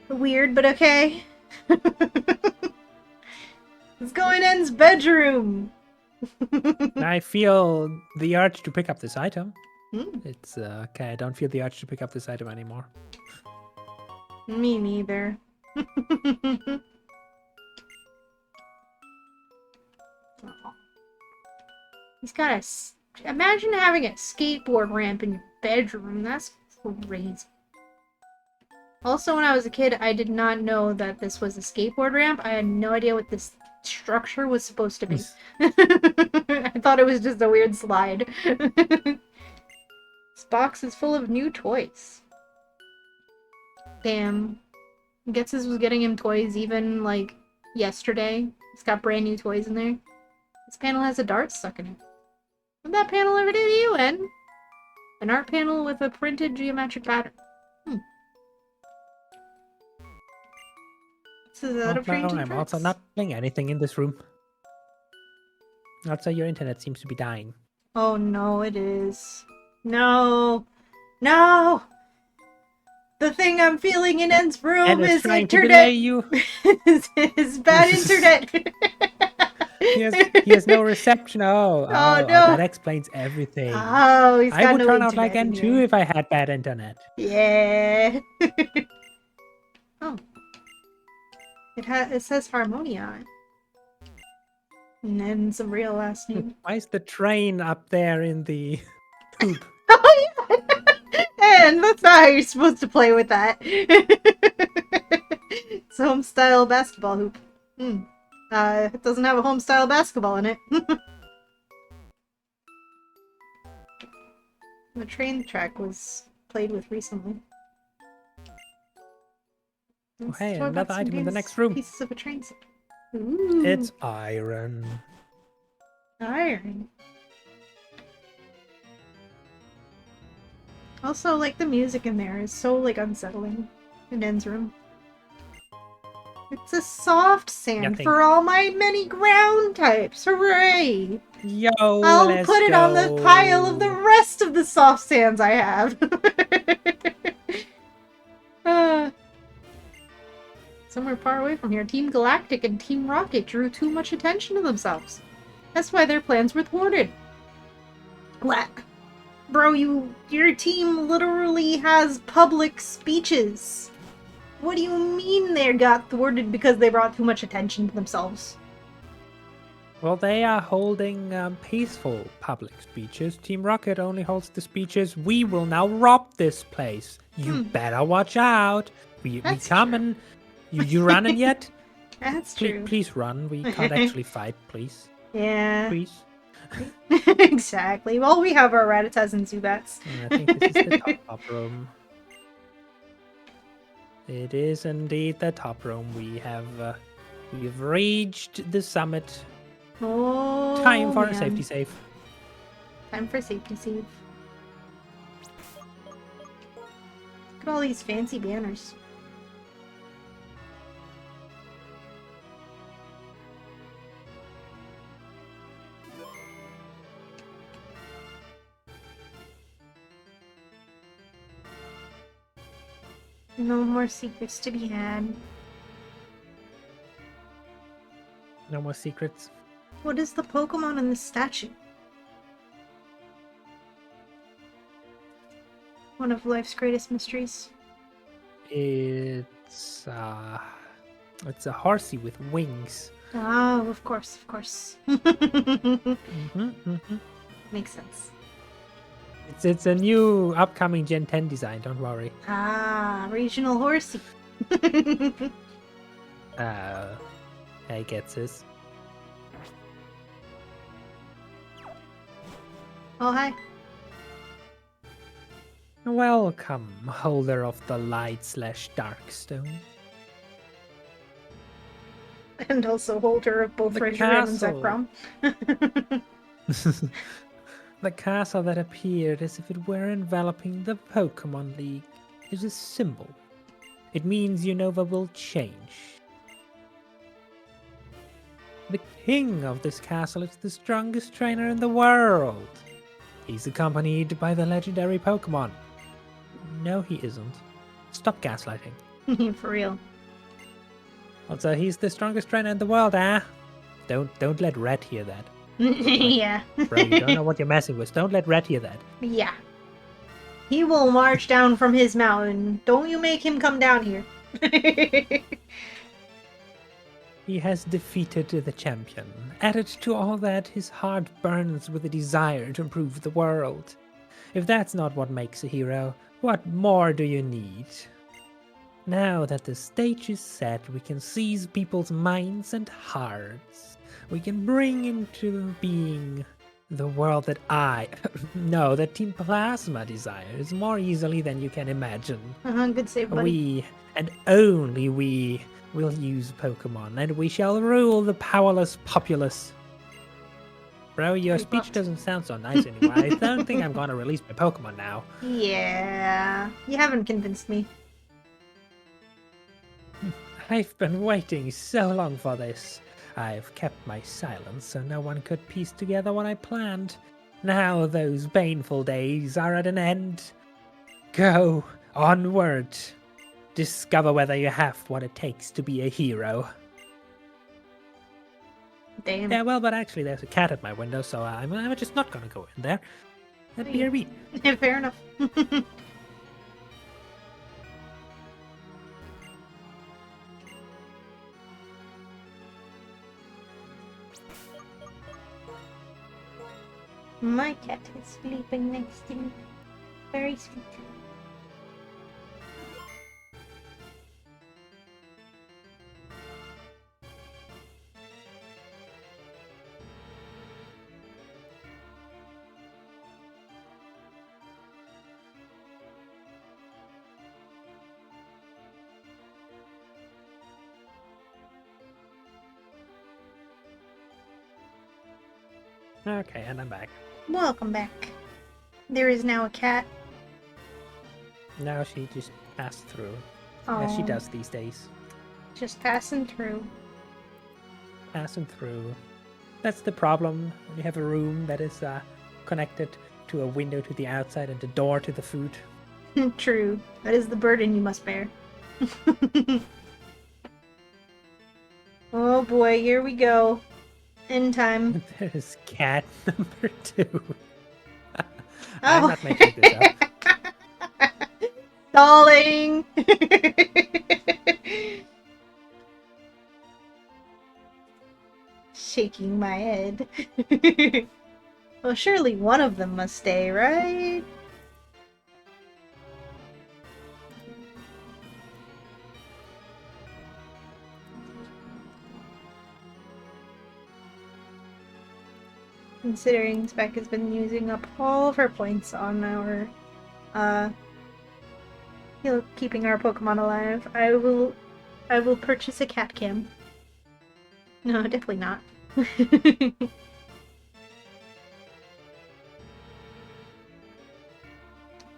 Weird, but okay. Let's go in N's bedroom! I feel the urge to pick up this item. Hmm. It's okay. I don't feel the urge to pick up this item anymore. Me neither. He's got a... Imagine having a skateboard ramp in your bedroom. That's crazy. Also, when I was a kid, I did not know that this was a skateboard ramp. I had no idea what this structure was supposed to be. I thought it was just a weird slide. This box is full of new toys. Damn. Getsus was getting him toys even, like, yesterday. It's got brand new toys in there. This panel has a dart stuck in it. What did that panel ever do to you, Ed? An art panel with a printed geometric pattern. So is that a No, train to I'm also tracks? not playing anything in this room. Also, your internet seems to be dying. Oh no, it is. No! No! The thing I'm feeling in En's And room it's is trying to delay internet! you. Is bad internet! He has no reception. Oh Oh, no! that explains everything. Oh, he's I got would no turn out like internet in N2 here. if I had bad internet. Yeah. Oh, it says Harmonia on it. And then some real last name. Why is the train up there in the hoop? Oh yeah. And that's not how you're supposed to play with that. It's a home style basketball hoop. It doesn't have a home style basketball in it. The train track was played with recently. Oh, Let's hey, talk about another some item in the next room. pieces of a train set. Ooh, It's iron. iron. Also, like, the music in there is so, like, unsettling in En's room. It's a soft sand Nothing. for all my many ground types. Hooray! Yo, I'll let's put it on the pile of the go. rest of the soft sands I have. uh, somewhere far away from here, Team Galactic and Team Rocket drew too much attention to themselves. That's why their plans were thwarted. What? Bro, your team literally has public speeches. What do you mean they got thwarted because they brought too much attention to themselves? Well, they are holding peaceful public speeches. Team Rocket only holds the speeches, "We will now rob this place. You better watch out. We That's coming. You running yet? That's Please, true. please run. We can't actually fight, please. Yeah. Please." Exactly. Well, we have our Ratatas and Zubats. I think this is the top room. It is indeed the top room. We've reached the summit. Oh, Time for a man. safety save. Time for safety save. Look at all these fancy banners. No more secrets to be had. No more secrets. What is the Pokemon in this statue? One of life's greatest mysteries. It's a horsey with wings. Oh, of course, of course. Makes sense. It's a new upcoming Gen 10 design. Don't worry. Ah, regional horsey. I get this. Oh, hi. Welcome, holder of the light/darkstone. And also holder of both The Reshiram and castle. Zekrom. The castle that appeared as if it were enveloping the Pokemon League is a symbol. It means Unova will change. The king of this castle is the strongest trainer in the world. He's accompanied by the legendary Pokemon. No, he isn't. Stop gaslighting. For real. Also, he's the strongest trainer in the world, ah? Don't let Red hear that. Yeah. Bro, you don't know what you're messing with. Don't let Red hear that. Yeah. He will march down from his mountain. Don't you make him come down here. He has defeated the champion. Added to all that, his heart burns with a desire to improve the world. If that's not what makes a hero, what more do you need? Now that the stage is set, we can seize people's minds and hearts. We can bring into being the world that that Team Plasma desires more easily than you can imagine. Good save, buddy. We, and only we, will use Pokemon, and we shall rule the powerless populace. Bro, your Pretty speech puffed. doesn't sound so nice anymore. I don't think I'm gonna release my Pokemon now. Yeah. You haven't convinced me. I've been waiting so long for this. I've kept my silence so no one could piece together what I planned. Now those painful days are at an end. Go onward. Discover whether you have what it takes to be a hero. Damn. Yeah, well, but actually there's a cat at my window, so I'm just not gonna go in there. That'd be a read. Fair enough. My cat is sleeping next to me. Very sweet. Okay, and I'm back. Welcome back. There is now a cat. Now she just passed through. Oh, As she does these days. just passing through. Passing through. That's the problem when you have a room that is connected to a window to the outside and a door to the food. True. That is the burden you must bear. Oh boy, here we go. End time. There's cat number 2. Oh. I'm not making this up. Stalling! Shaking my head. Well, surely one of them must stay, right? Considering Spec has been using up all of her points on our, keeping our Pokemon alive, I will purchase a cat cam. No, definitely not. I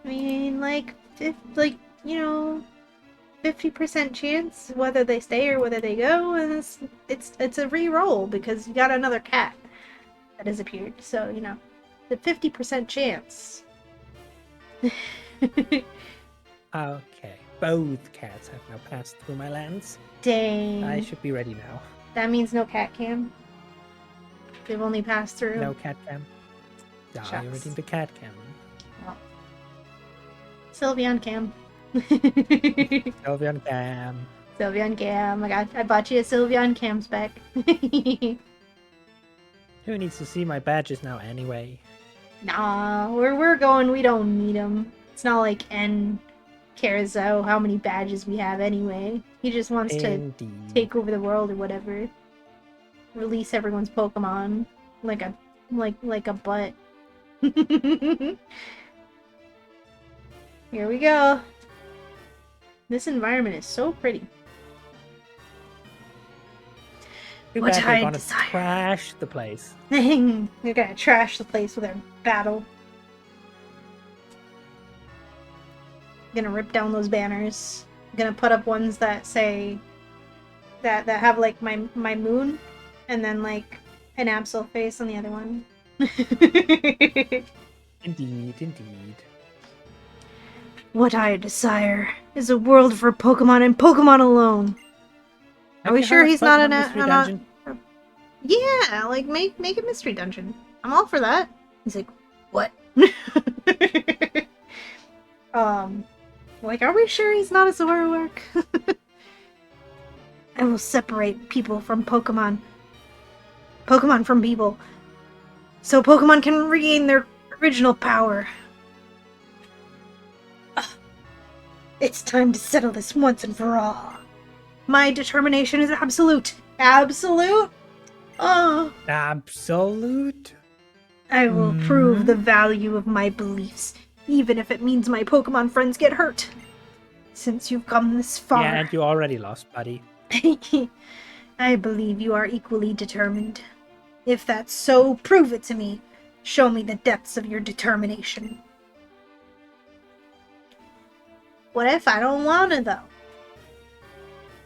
mean, like, 50% chance whether they stay or whether they go, and it's a re-roll because you got another cat that has appeared. So, the 50% chance. Okay, both cats have now passed through my lands. Dang. I should be ready now. That means no cat cam. They've only passed through. No cat cam. No, Shucks. you redeemed the cat cam. Well, Sylveon cam. Sylveon cam. Sylveon cam. I bought you a Sylveon cam Spec. Who needs to see my badges now anyway? Nah, where we're going, we don't need them. It's not like N cares how many badges we have anyway. He just wants to take over the world or whatever. Release everyone's Pokemon like a butt. Here we go. This environment is so pretty. Too What bad I we're gonna desire. trash the place. We're gonna trash the place with our battle. Gonna rip down those banners. Gonna put up ones that say that have like my moon, and then like an Absol face on the other one. Indeed. What I desire is a world for Pokemon and Pokemon alone. Are we sure he's not mystery dungeon? Yeah, like make a mystery dungeon. I'm all for that. He's like, what? Like, are we sure he's not a Zoroark? I will separate people from Pokemon. Pokemon from people. So Pokemon can regain their original power. It's time to settle this once and for all. My determination is absolute. Absolute? Oh. Absolute? I will prove the value of my beliefs, even if it means my Pokemon friends get hurt. Since you've come this far. Yeah, and you already lost, buddy. I believe you are equally determined. If that's so, prove it to me. Show me the depths of your determination. What if I don't want to, though?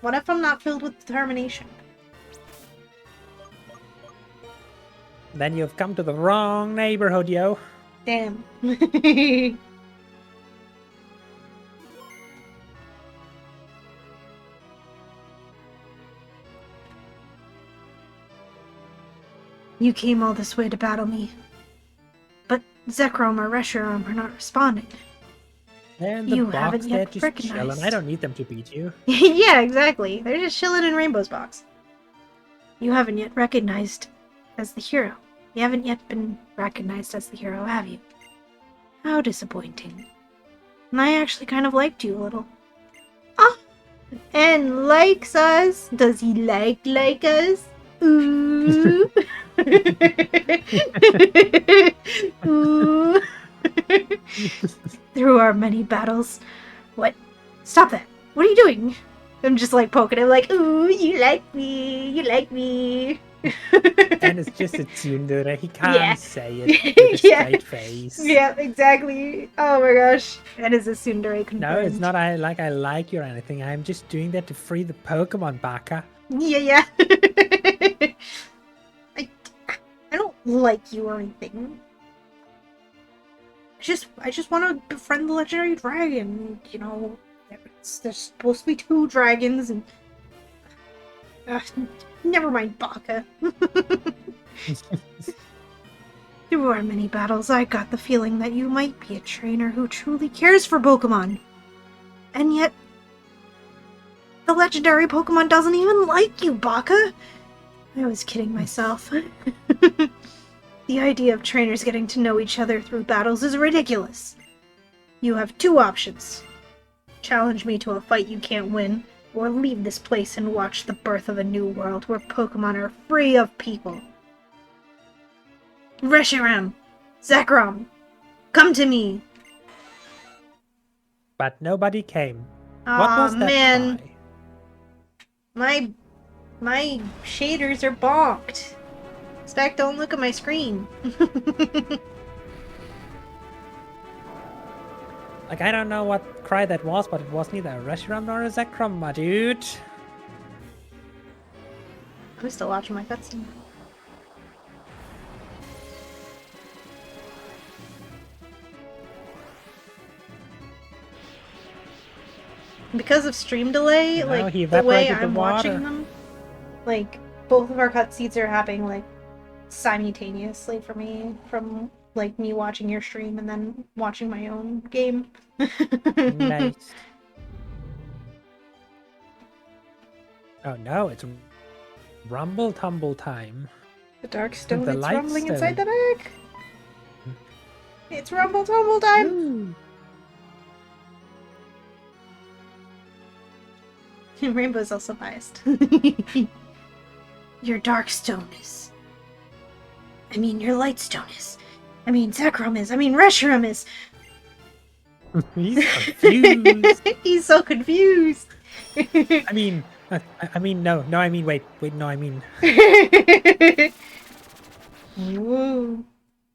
What if I'm not filled with determination? Then you've come to the wrong neighborhood, yo. Damn. You came all this way to battle me. But Zekrom or Reshiram are not responding. And the You box, haven't they're yet just chilling. recognized. I don't need them to beat you. Yeah, exactly. They're just chilling in Rainbow's box. You haven't yet recognized as the hero. You haven't yet been recognized as the hero, have you? How disappointing. And I actually kind of liked you a little. Ah! And likes us? Does he like us? Ooh. Ooh. Through our many battles. What? Stop that. What are you doing? I'm just like poking him like, ooh, you like me. You like me. And it's just a tsundere. He can't Yeah. say it with a Yeah. straight face. Yeah, exactly. Oh my gosh. That is a tsundere confirmed. No, it's not I like you or anything. I'm just doing that to free the Pokemon, Baka. Yeah. I don't like you or anything. I just want to befriend the legendary dragon. You know, there's supposed to be 2 dragons, and never mind, Baka. Through our many battles, I got the feeling that you might be a trainer who truly cares for Pokemon, and yet the legendary Pokemon doesn't even like you, Baka. I was kidding myself. The idea of trainers getting to know each other through battles is ridiculous. You have 2 options. Challenge me to a fight you can't win, or leave this place and watch the birth of a new world where Pokemon are free of people. Reshiram! Zekrom! Come to me! But nobody came. What Aw, was that man. cry? My shaders are bonked. Stack, don't look at my screen. Like, I don't know what cry that was, but it was neither a Reshiram nor a Zekrom, my dude. I'm still watching my cutscene. Because of stream delay, You know, like he the way evaporated the I'm water. watching them, like both of our cutscenes are happening like simultaneously for me, from like me watching your stream and then watching my own game. Nice. Oh no, it's Rumble Tumble time. The Dark Stone, The it's Light rumbling inside the Stone. bag. It's Rumble Tumble time. Ooh. Rainbow's also biased. Your Darkstone is. I mean, your Lightstone is. I mean, Zekrom is. I mean, Reshiram is. He's confused. He's so confused. I mean, no, I mean, wait, no, I mean. Woo.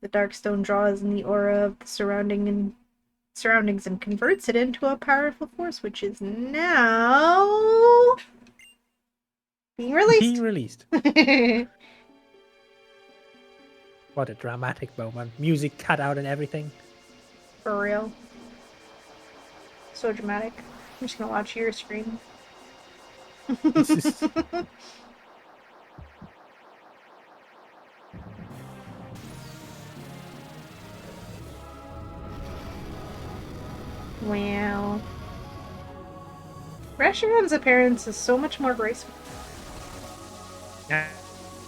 The Darkstone draws in the aura of the surroundings and converts it into a powerful force, which is now being released. What a dramatic moment. Music cut out and everything. For real. So dramatic. I'm just gonna watch your screen. Wow. Reshiram's appearance is so much more graceful. Yeah,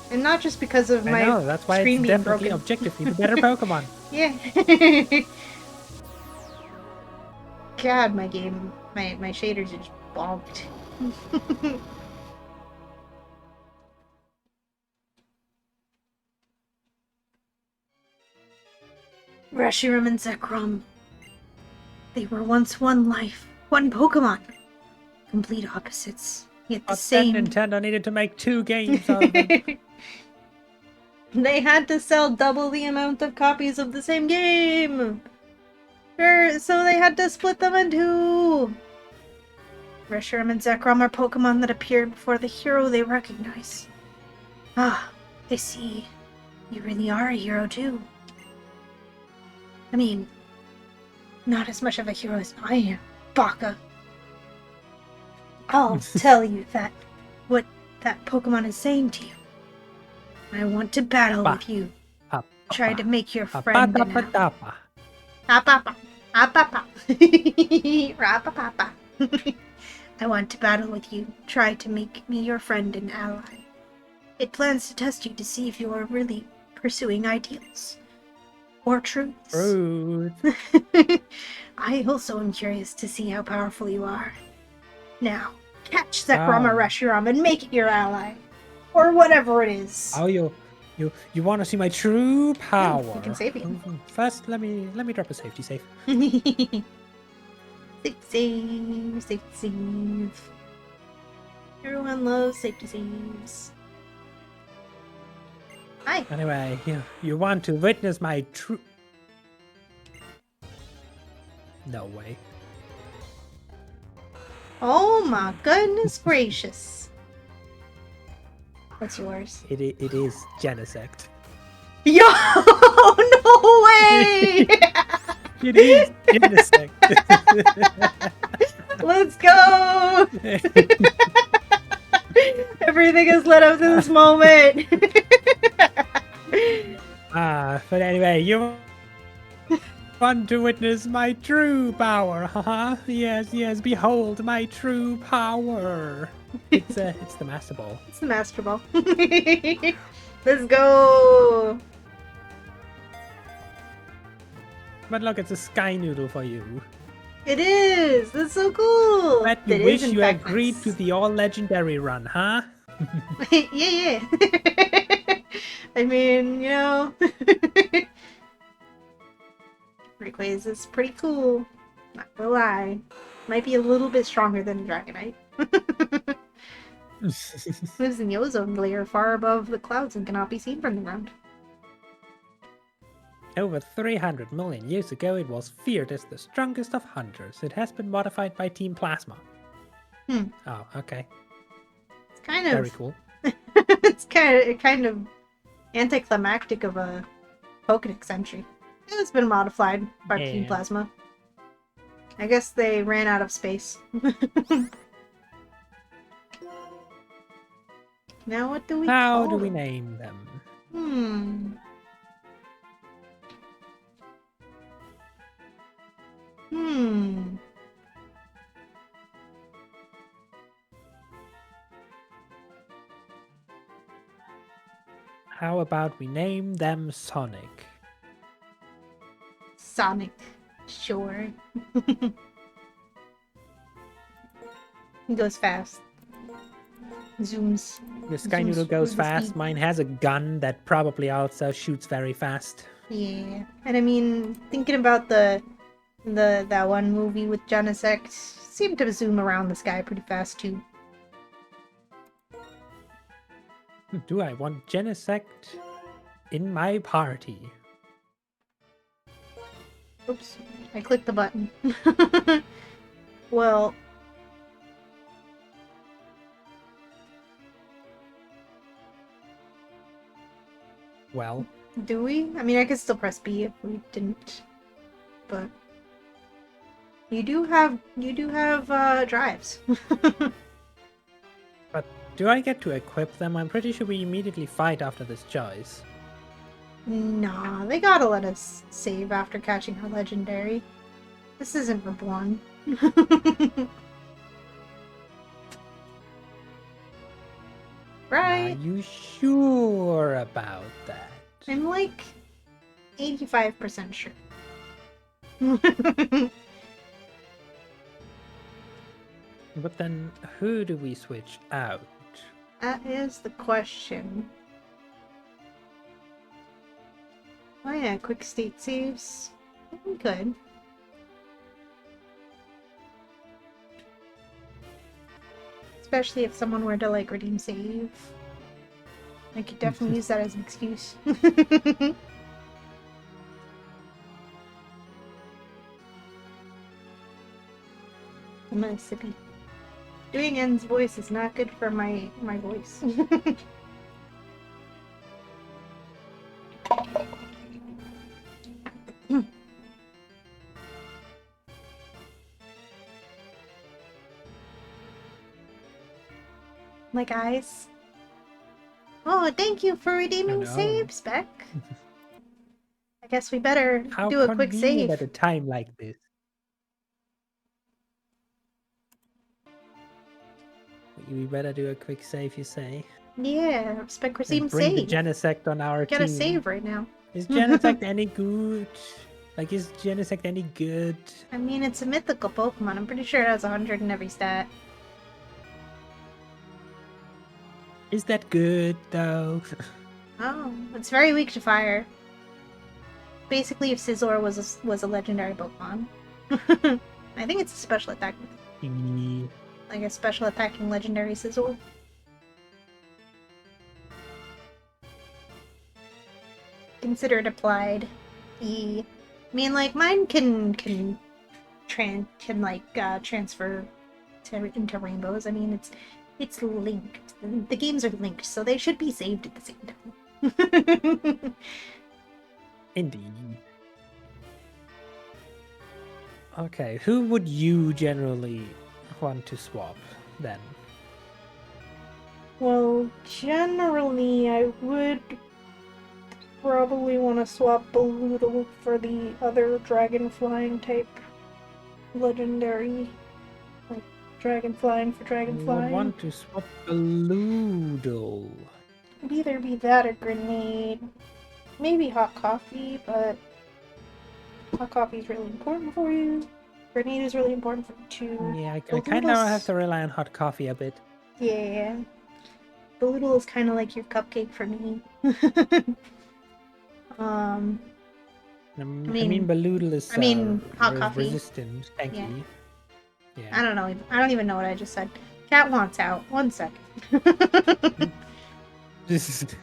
And not just because of I my know, that's why screen it's being definitely broken. objectively the better Pokemon. Yeah. God, my game, my shaders are just bonked. Reshiram and Zekrom. They were once one life, one Pokemon. Complete opposites, yet the But same. then Nintendo needed to make 2 games out of them. They had to sell double the amount of copies of the same game. So they had to split them in 2. Reshiram and Zekrom are Pokemon that appeared before the hero they recognize. Ah, I see. You really are a hero, too. I mean, not as much of a hero as I am, Baka. I'll tell you what that Pokemon is saying to you. I want to battle Ba. with you. Pa, pa, Try pa. to make your Pa, friend pa, an pa, ally. da, pa. Apapa. Apapa. Rapapapa. I want to battle with you. Try to make me your friend and ally. It plans to test you to see if you are really pursuing ideals. Or truths. Rude. I also am curious to see how powerful you are. Now, catch Zekrama Oh. Reshiram and make it your ally. Or whatever it is. Oh, you want to see my true power? You can save me. First, let me drop a safety save. Safety save. Everyone loves safety saves. Hi. Anyway, you want to witness my true? No way. Oh my goodness gracious. What's yours? It is Genesect. Yo, no way! It is Genesect. Let's go! Everything has led up to this moment. But anyway, you want to witness my true power, haha? Yes, behold my true power. It's the Master Ball. It's the Master Ball. Let's go! But look, it's a Sky Noodle for you. It is! That's so cool! Bet you It wish is, in you fact, agreed nice. to the all-legendary run, huh? Yeah. I mean, you know. Rayquaza is pretty cool. Not gonna lie. Might be a little bit stronger than Dragonite. Lives in the ozone layer far above the clouds and cannot be seen from the ground. Over 300 million years ago, it was feared as the strongest of hunters. It has been modified by Team Plasma. Oh, okay. It's kind of Very cool. it's kind of anticlimactic of a Pokedex entry. It's been modified by Team Yeah. Plasma. I guess they ran out of space. Now what do we How call do we them? name them? Hmm. How about we name them Sonic? Sonic. Sure. He goes fast. Zooms. The Sky Zooms Noodle goes with the fast. speed. Mine has a gun that probably also shoots very fast. Yeah. And I mean, thinking about that one movie with Genesect, seemed to zoom around the sky pretty fast too. Do I want Genesect in my party? Oops. I clicked the button. Well, Well, do we? I mean, I could still press B if we didn't. But you do have drives. but do I get to equip them? I'm pretty sure we immediately fight after this choice. Nah, they gotta let us save after catching our legendary. This isn't Reborn. Right? Are you sure about that? I'm like 85% sure. But then, who do we switch out? That is the question. Oh yeah, quick state saves. We could. Especially if someone were to like redeem save. I could definitely use that as an excuse. I'm gonna sippy. Doing N's voice is not good for my voice. Like eyes. Oh, thank you for Oh redeeming no. saves, Beck. I guess we better How do a quick convenient save. at a time like this. We better do a quick save, you say? Yeah, Spec And redeemed bring the save. Genesect on our Gotta team. save right now. Is Genesect any good? Like, is Genesect any good? I mean, it's a mythical Pokemon. I'm pretty sure it has 100 in every stat. Is that good, though? Oh, it's very weak to fire. Basically, if Scizor was a legendary Pokemon. I think it's a special attack. Like a special attacking legendary Scizor. Considered applied. I mean, like mine can transfer into rainbows. I mean, it's linked. The games are linked, so they should be saved at the same time. Indeed. Okay, who would you generally want to swap then? Well, generally, I would probably want to swap Balloodle for the other dragon flying type legendary. Like, dragon flying for dragon You would flying. want to swap Ludo. It'd either be that or grenade. Maybe hot coffee, but hot coffee is really important for you. Grenade is really important for you too. Yeah, I kind of Balloodle's... have to rely on hot coffee a bit. Yeah. Balloodle is kind of like your cupcake for me. um, I I mean, Balloodle is hot coffee. resistant, tanky. Yeah. I don't know. I don't even know what I just said. Cat wants out. 1 second. This is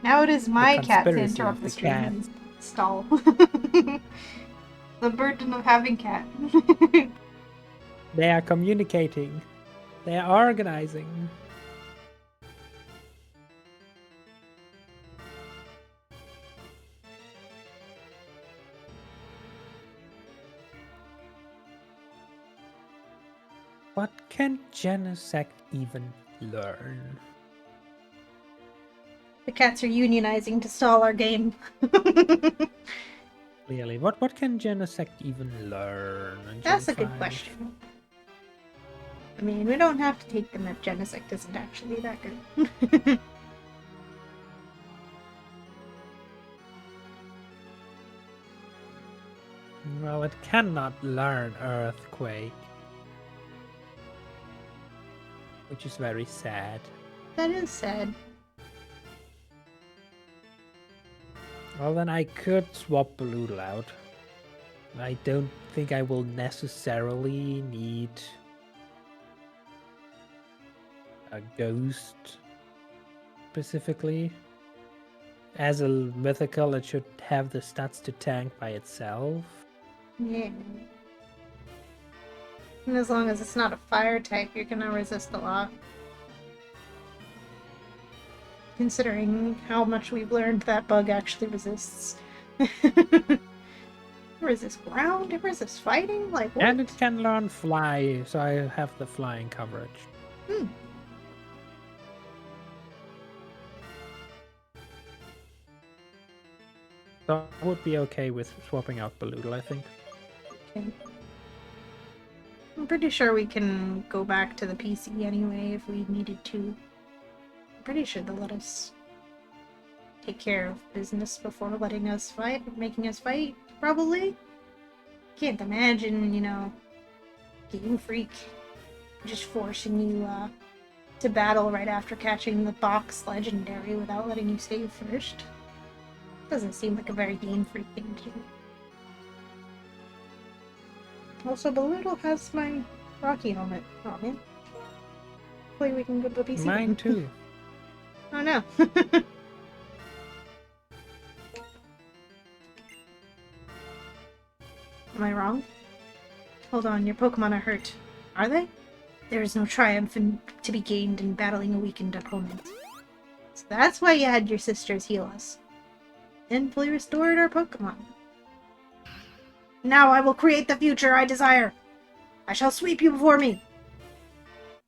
Now it is the my cat to conspiracy interrupt of the the stream cat. and stall. The burden of having cat. They are communicating. They are organizing. What can Genesect even learn? The cats are unionizing to stall our game. Clearly, what can Genesect even learn? That's a good question. I mean, we don't have to take them if Genesect isn't actually that good. Well, it cannot learn Earthquake, which is very sad. That is sad. Well, then I could swap Balloodle out. I don't think I will necessarily need a ghost specifically. As a mythical, it should have the stats to tank by itself. Yeah. And as long as it's not a fire type, you're gonna resist a lot. Considering how much we've learned that bug actually resists. It resists ground, it resists fighting, like what? And it can learn fly, so I have the flying coverage. Hmm. So I would be okay with swapping out Balloodle, I think. Okay. I'm pretty sure we can go back to the PC anyway if we needed to. I'm pretty sure they'll let us take care of business before letting us fight, making us fight, probably. Can't imagine, Game Freak just forcing you to battle right after catching the box legendary without letting you save first. Doesn't seem like a very Game Freak thing to do. Also, Balloodle has my Rocky helmet. Oh man. Hopefully we can go to the PC. Mine too. Oh no. Am I wrong? Hold on, your Pokemon are hurt. Are they? There is no triumph to be gained in battling a weakened opponent. So that's why you had your sisters heal us. And fully restored our Pokemon. Now I will create the future I desire! I shall sweep you before me!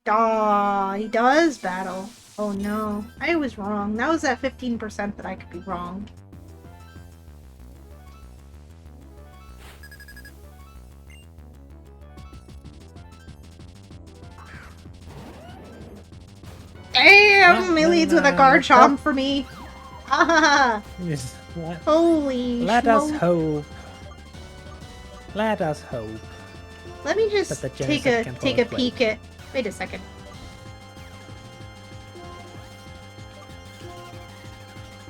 Aw, he does battle. Oh no, I was wrong. That was at 15% that I could be wrong. Damn! He leads with a Garchomp for me. Ah! Yes. Holy Let us schmo- hope. Let us hope. Let me just That the take a Genesect can peek at. Wait a second.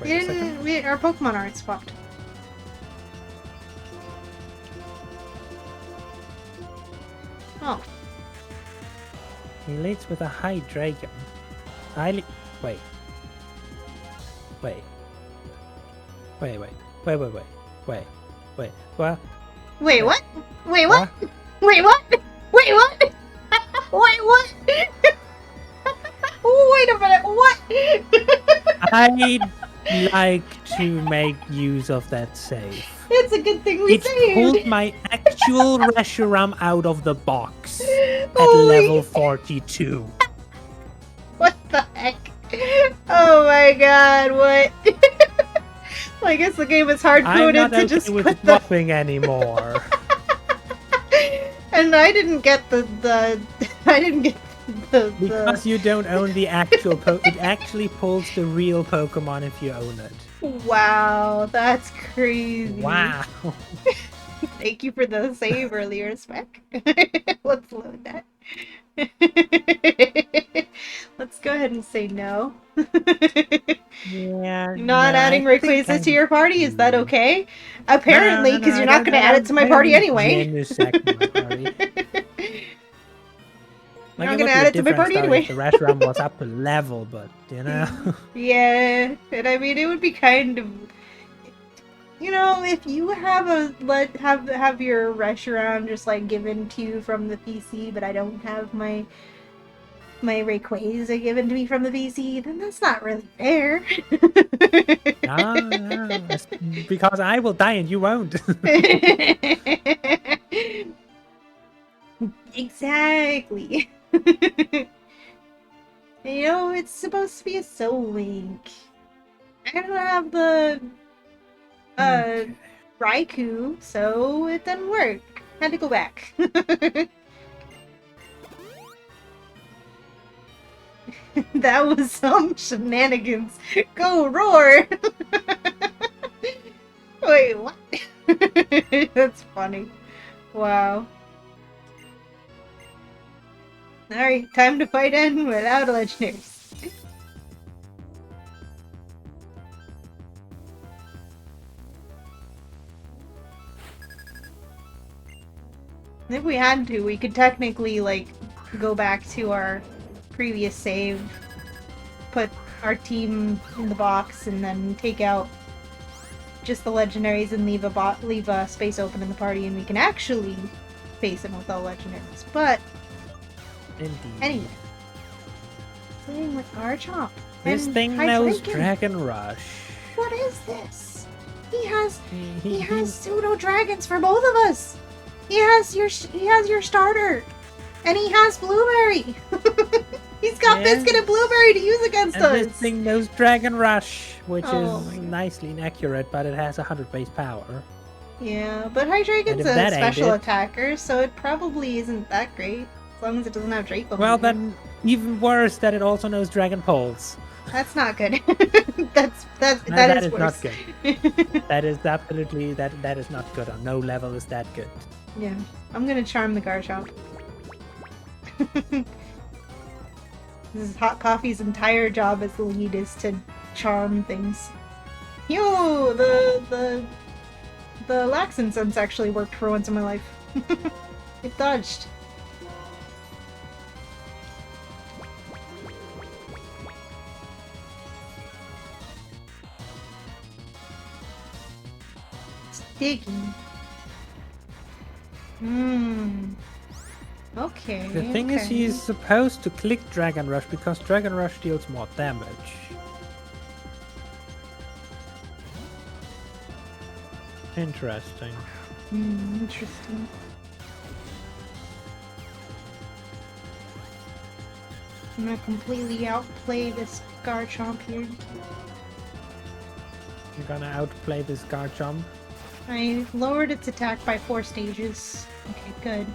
Wait a second. Our Pokemon aren't swapped. Oh. He leads with a high dragon. Wait. Wait. Wait. Wait. Well. Wait, what? Wait, what? Wait, what? Wait, what? Wait, what? Wait a minute, what? I'd like to make use of that save. It's a good thing we It saved. pulled my actual Reshiram out of the box at Holy- level 42. What the heck? Oh my god, what? Well, I guess the game is hard I'm coded not to okay just with put the. swapping anymore. And I didn't get the I didn't get the Because you don't own the actual it actually pulls the real Pokemon if you own it. Wow, that's crazy. Wow. Thank you for the save earlier, Spec. Let's load that. Let's go ahead and say no. Yeah. Not adding Rayquaza to your party, is that okay? Apparently, because you're not going to add it to my party anyway. Like, I'm it gonna would be add a it to my different party story anyway. if the Reshiram was up to level, but you know. Yeah, and I mean it would be kind of, you know, if you have have your Reshiram just like given to you from the PC, but I don't have my Rayquaza given to me from the PC, then that's not really fair. No, it's because I will die and you won't. Exactly. You know, it's supposed to be a Soul Link. I don't have the Raikou, so it didn't work. Had to go back. That was some shenanigans. Go roar! Wait, what? That's funny. Wow. Alright, time to fight in without legendaries. If we had to, we could technically, like, go back to our previous save, put our team in the box, and then take out just the legendaries and leave a space open in the party, and we can actually face him with all legendaries. But Indeed. anyway, playing with Garchomp. This and thing knows Hydreigon. Dragon Rush. What is this? He has He pseudo dragons for both of us. He has your starter, and he has Blueberry. He's got Biscuit and Blueberry to use against us. This thing knows Dragon Rush, which Oh is my God. nicely inaccurate, but it has 100 base power. Yeah, but And Hydreigon's if a that ain't special it- attacker, so it probably isn't that great. As long as it doesn't have Draco. Well, then, even worse that it also knows Dragon Pulse. That's not good. that That is is worse. not good. That is absolutely, that is not good. On no level is that good. Yeah, I'm gonna charm the Garchomp. This is Hot Coffee's entire job as the lead is to charm things. Yo, the Laxin sense actually worked for once in my life. It dodged. Sticky. Okay. The thing is, he's supposed to click Dragon Rush because Dragon Rush deals more damage. Interesting. Interesting. I'm gonna completely outplay this Garchomp here. You're gonna outplay this Garchomp. I lowered its attack by 4 stages. Okay, good.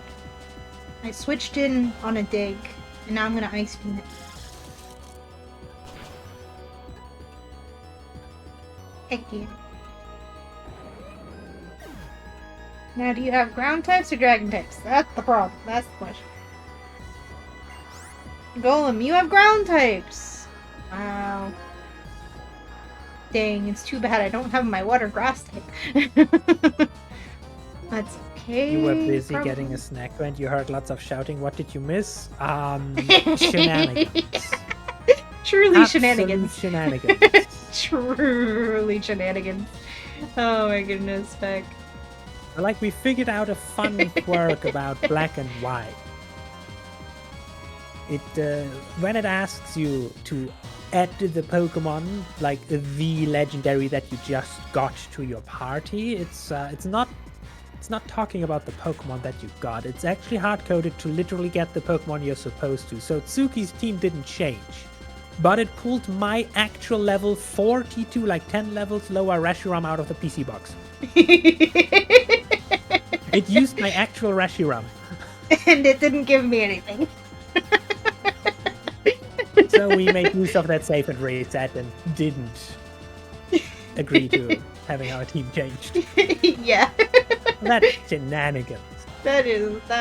I switched in on a dig, and now I'm gonna Ice Beam it. Heck yeah. Now, do you have ground types or dragon types? That's the problem. That's the question. Golem, you have ground types! Wow. Dang, it's too bad I don't have my water grass type. That's okay. You were busy probably. getting a snack and you heard lots of shouting. What did you miss? Shenanigans. Truly Absolute shenanigans. shenanigans. Truly shenanigans. Oh my goodness, Beck. Like, we figured out a fun quirk about black and white. It when it asks you to add the Pokemon, like the legendary that you just got to your party, it's not talking about the Pokemon that you got. It's actually hard-coded to literally get the Pokemon you're supposed to. So Tsuki's team didn't change, but it pulled my actual level 42, like 10 levels lower Reshiram out of the PC box. It used my actual Reshiram. And it didn't give me anything. So we made use of that save and reset and didn't agree to having our team changed. Yeah. That's shenanigans. That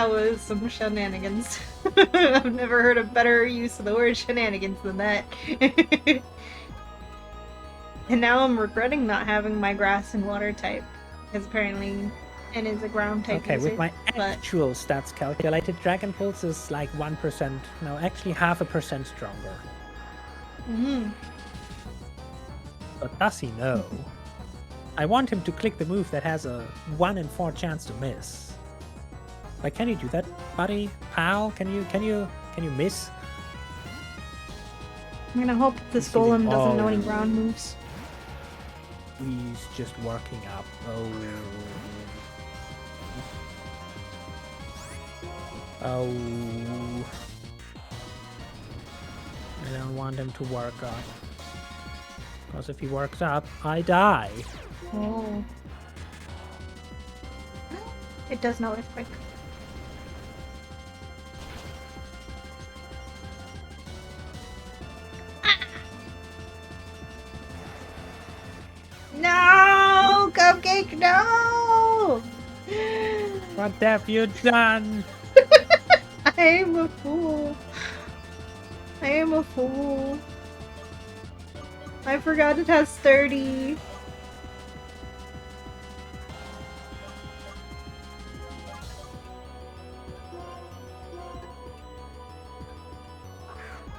was some shenanigans. I've never heard a better use of the word shenanigans than that. And now I'm regretting not having my grass and water type. Because apparently it is a ground type Okay, user, with my but actual stats calculated, Dragon Pulse is like 1%, no, actually 0.5% stronger. But does he know? I want him to click the move that has a 1 in 4 chance to miss. Like, can you do that, buddy? Pal? Can you miss? I'm gonna hope this He's using golem doesn't know any all- ground moves. He's just working up. Oh. I don't want him to work up. Because if he works up, I die. Oh. It does know earthquake. No! Cupcake, no! What have you done? I am a fool. I am a fool. I forgot it has 30.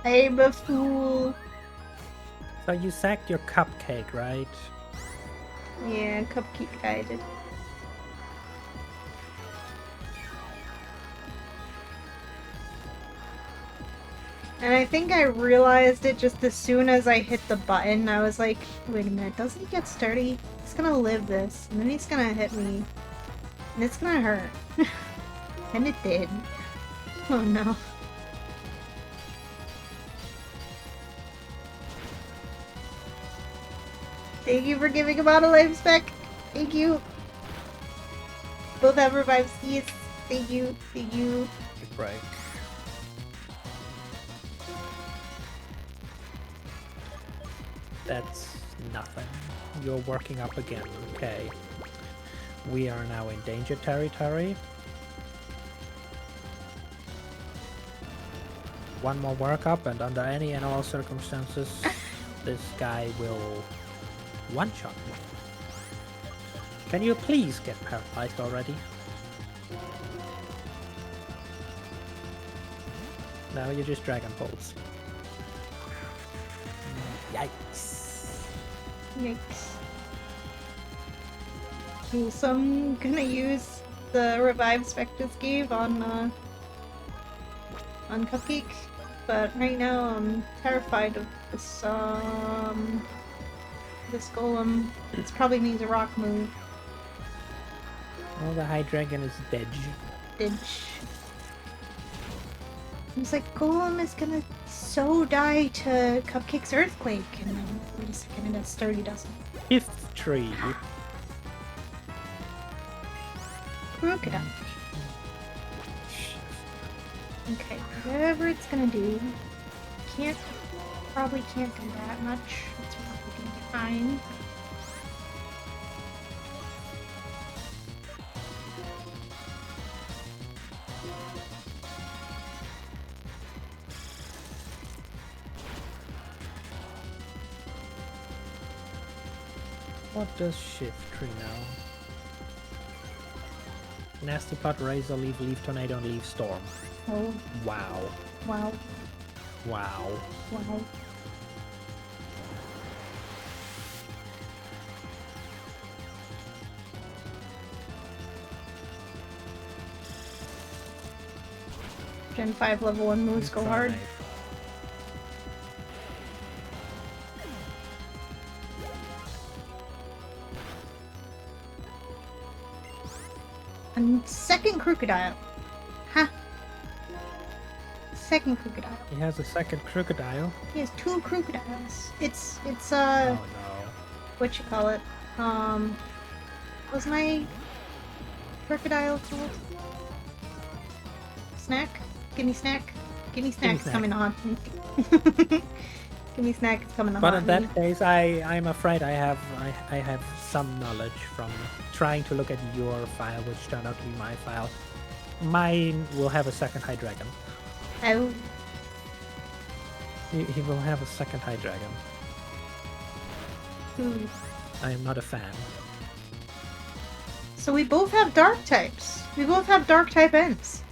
I am a fool. So you sacked your cupcake, right? Yeah, Cupcake guided. And I think I realized it just as soon as I hit the button. I was like, wait a minute, doesn't he get sturdy? He's gonna live this, and then he's gonna hit me. And it's gonna hurt. And it did. Oh no. Thank you for giving him out a life spec. Thank you. Both have revived skis. Thank you. Thank you. Right. That's nothing. You're working up again. Okay. We are now in danger territory. One more workup, and under any and all circumstances, this guy will one-shot me. Can you please get paralyzed already? No, you just Dragon Pulse. Yikes. Yikes. Okay, so I'm gonna use the revive Spectres gave on Cupcake, but right now I'm terrified of this golem. It probably needs a rock move. Well, the High Dragon is dead. Ditch. I was like, Golem is gonna so die to Cupcake's Earthquake, and then wait a second, and it sturdy doesn't. Fifth tree. Crocodile. Okay, whatever it's gonna do. Probably can't do that much. It's probably gonna be fine. What does shift tree now? Nasty pot, razor, leaf tornado, and leaf storm. Oh, Wow. wow, Wow. wow. Gen 5 level 1 moves go hard. And second Crocodile. Ha! Second Crocodile. He has a second crocodile. He has 2 crocodiles. It's Oh no. what you call it? Was my crocodile called? Snack? Gimme snack? Gimme snack's snack. coming on. Gimme snack is coming on. But in that case, I'm afraid I have some knowledge from trying to look at your file, which turned out to be my file. Mine will have a second high dragon. Oh. He will have a second high dragon. Ooh. I am not a fan. So we both have dark types. We both have dark type ends.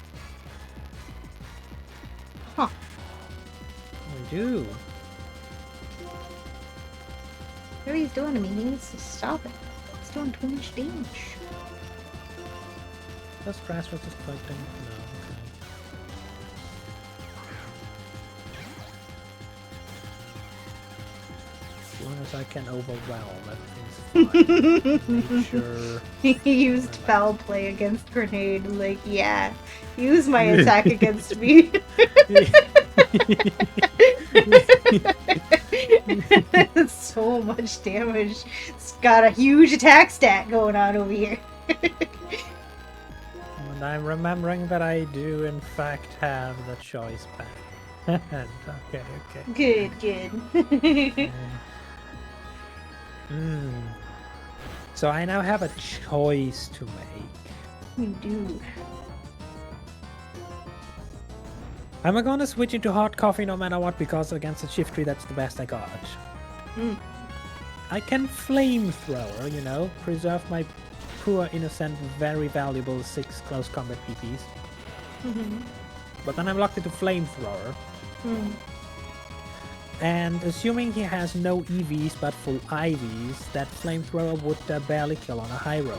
Huh. We do. What he's doing to me, he needs to stop it. He's doing too much damage. Does grass resist fighting? No, okay. As long as I can overwhelm, everything's fine. Nature. He used foul play against Grenade. Like, yeah, use my attack against me. That's so much damage. It's got a huge attack stat going on over here. And I'm remembering that I do, in fact, have the choice back. Okay. Good. So I now have a choice to make. You do. Am I gonna switch into hot coffee no matter what, because against the shift tree that's the best I got? I can flamethrower, you know, preserve my poor, innocent, very valuable 6 close combat PPs. But then I'm locked into flamethrower. And assuming he has no EVs but full IVs, that flamethrower would barely kill on a high roll.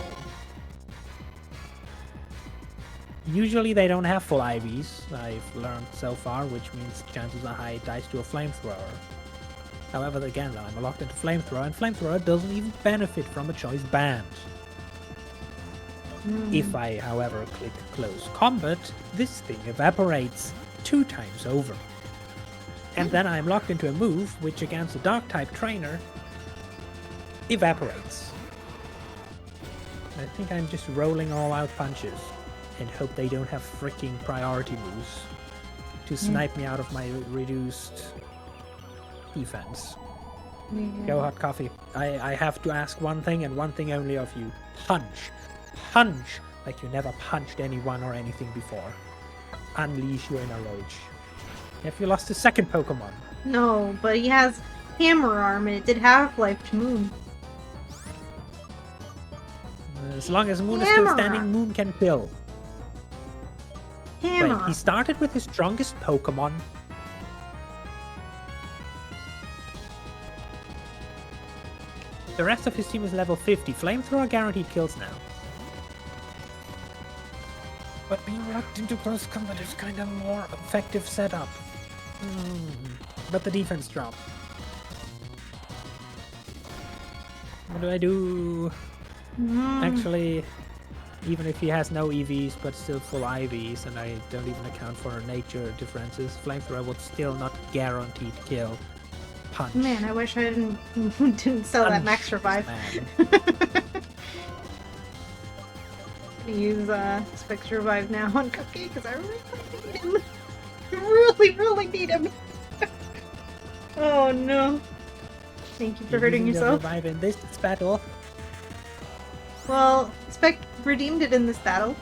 Usually they don't have full IVs, I've learned so far, which means chances are high it dies to a flamethrower. However, again, I'm locked into flamethrower, and flamethrower doesn't even benefit from a choice band. If I, however, click close combat, this thing evaporates 2 times over. And then I'm locked into a move, which against a dark type trainer, evaporates. I think I'm just rolling all out punches and hope they don't have freaking priority moves to snipe me out of my reduced defense. Go hot coffee. I have to ask one thing and one thing only of you. Punch. Punch like you never punched anyone or anything before. Unleash your inner rage. Have you lost the second Pokemon? No, but he has Hammer Arm and it did Half-Life to Moon. As long as Moon is still standing, Moon can kill. Hammer. Wait, he started with his strongest Pokemon. The rest of his team is level 50. Flamethrower guaranteed kills now. But being locked into close combat is kind of more effective setup. But the defense dropped. What do I do? Actually, Even if he has no EVs but still full IVs, and I don't even account for nature differences, flamethrower would still not guaranteed kill. Punch. Man, I wish I didn't sell that max revive. Man. Use Spectre revive now on Cupcake because I really need him. I really need him. Oh no! Thank you for hurting yourself. Revive in this battle. Well, Spec redeemed it in this battle.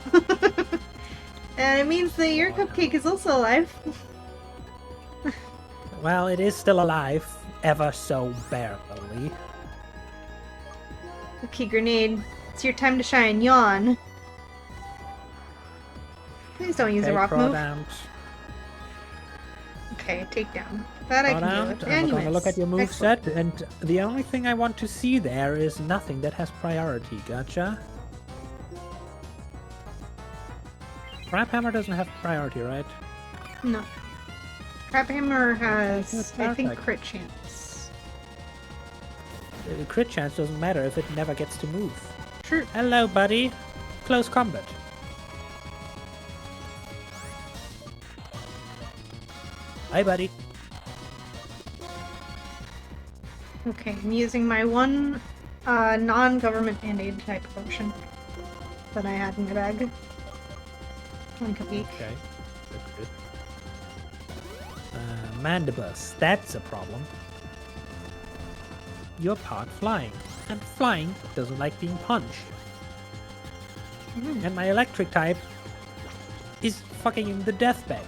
And it means that your Cupcake is also alive. Well, it is still alive, ever so barely. Okay, Grenade. It's your time to shine. Yawn. Please don't use a rock move. Down. Okay, take down. That I can deal with. I'm gonna look at your moveset, and the only thing I want to see there is nothing that has priority. Gotcha. Crab Hammer doesn't have priority, right? No. Crab Hammer has, I think, perfect. crit chance. Crit chance doesn't matter if it never gets to move. True. Hello, buddy. Close combat. Hi, buddy. Okay, I'm using my one non-government band-aid type potion that I had in my bag. One Cupcake. Okay. Good. Mandibus. That's a problem. You're part flying. And flying doesn't like being punched. And my electric type is fucking in the deathbed.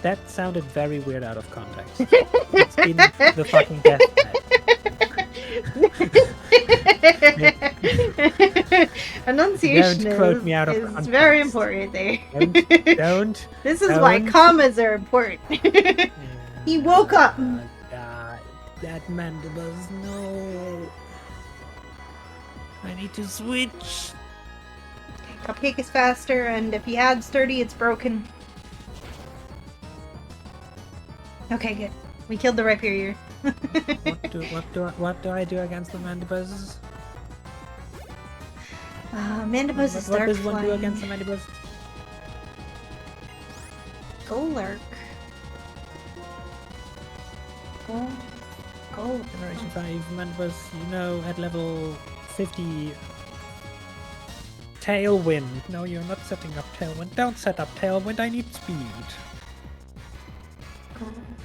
That sounded very weird out of context. It's in the fucking deathbed. Enunciation Don't quote me out of is context. very important there. Don't. This is why commas are important. He woke up. God, that Mandibus, no. I need to switch. Cupcake is faster, and if he had sturdy, it's broken. Okay, good. We killed the Rhyperior. What do I do against the Mandibus? Mandibus is What dark does one do flying. against the Mandibus? Golurk. Go. Generation 5 Mandibus, you know, at level 50. Tailwind. No, you're not setting up Tailwind. Don't set up Tailwind. I need speed.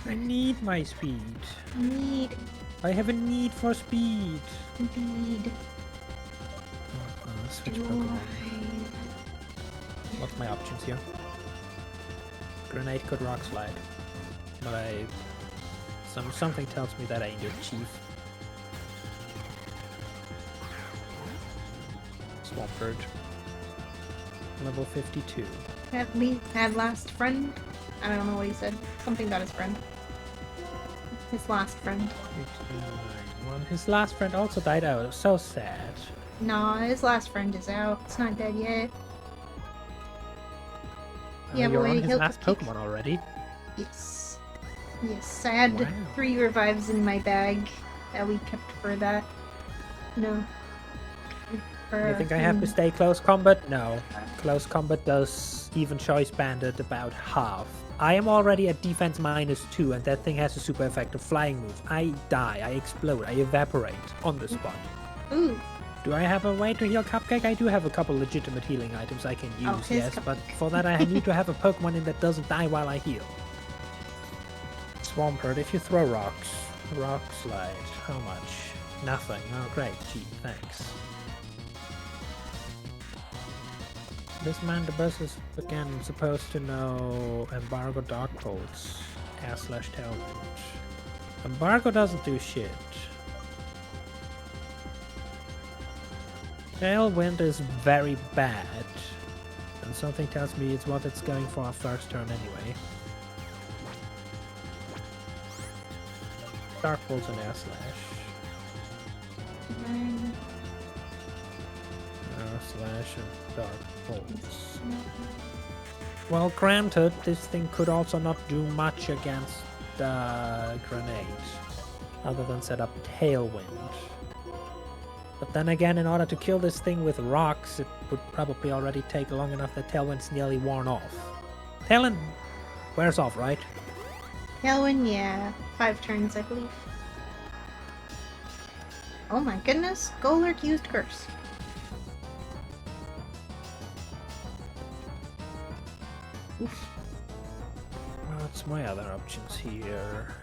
I need my speed. Need. I have a need for speed. Need. Switch Pokemon. What's my options here? Grenade could Rock Slide. But something tells me that ain't your chief. Swampert. Level 52. Had last friend? I don't know what he said. Something about his friend. His last friend. His last friend also died out. So sad. No, his last friend is out. It's not dead yet. Yeah, you're boy, on his he'll last kick. Pokemon already. Yes. Yes, I had Wow. 3 revives in my bag that we kept for that. No. You think I have to stay close combat? No. Close combat does even choice banded about half. I am already at defense -2, and that thing has a super effective flying move. I die, I explode, I evaporate on the spot. Ooh. Do I have a way to heal Cupcake? I do have a couple legitimate healing items I can use, his yes, but Cupcake. for that I need to have a Pokemon in that doesn't die while I heal. Swampert, if you throw rocks. Rock Slide, how much? Nothing. Oh great, gee, thanks. This Mandibus is again supposed to know Embargo Dark Bolts, Air/Tailwind. Embargo doesn't do shit. Tailwind is very bad, and something tells me it's what it's going for our first turn anyway. Dark Bolts and Air Slash. Air Slash and Dark Bolts. Well, granted, this thing could also not do much against the grenade, other than set up Tailwind. But then again, in order to kill this thing with rocks, it would probably already take long enough that Tailwind's nearly worn off. Tailwind wears off, right? Tailwind, yeah. 5 turns, I believe. Oh my goodness, Golurk used Curse. Oof. What's my other options here?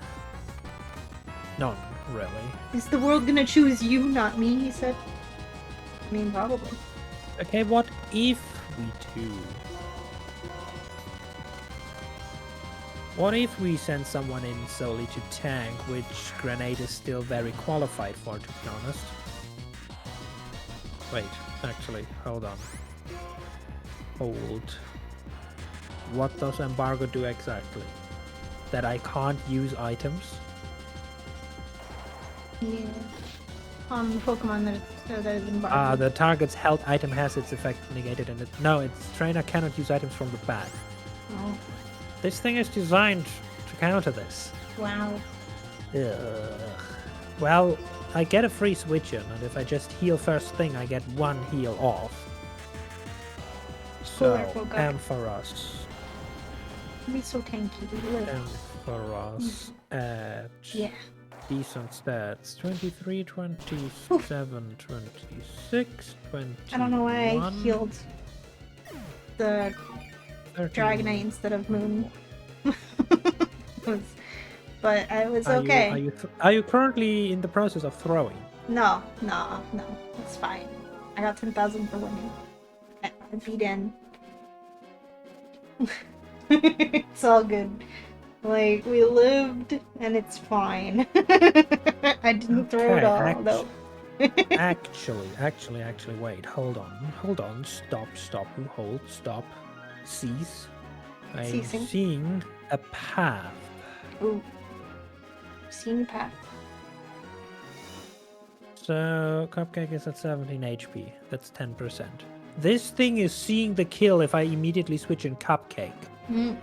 None, really. Is the world gonna choose you, not me, he said. I mean, probably. Okay, what if we do? What if we send someone in solely to tank, which Grenade is still very qualified for, to be honest? Wait, actually, hold on. Hold. What does Embargo do exactly? That I can't use items? Yeah. On Pokemon that is embargoed. The target's health item has its effect negated in it. No, its trainer cannot use items from the bag. Oh. This thing is designed to counter this. Wow. Ugh. Well, I get a free switch in, and if I just heal first thing, I get 1 heal off. So, Ampharos. Be so tanky. Ampharos at Yeah. decent stats. 23, 27, 26, 21. I don't know why I healed the 13. Dragonite instead of Moon. But I was Are okay. You, are you currently in the process of throwing? No. It's fine. I got 10,000 for winning. I beat in. It's all good. Like, we lived, and it's fine. I didn't throw it all, though. actually, wait, hold on, stop, you hold, stop, cease. I'm seeing a path. Ooh. Seeing a path. So, Cupcake is at 17 HP, that's 10%. This thing is seeing the kill if I immediately switch in Cupcake,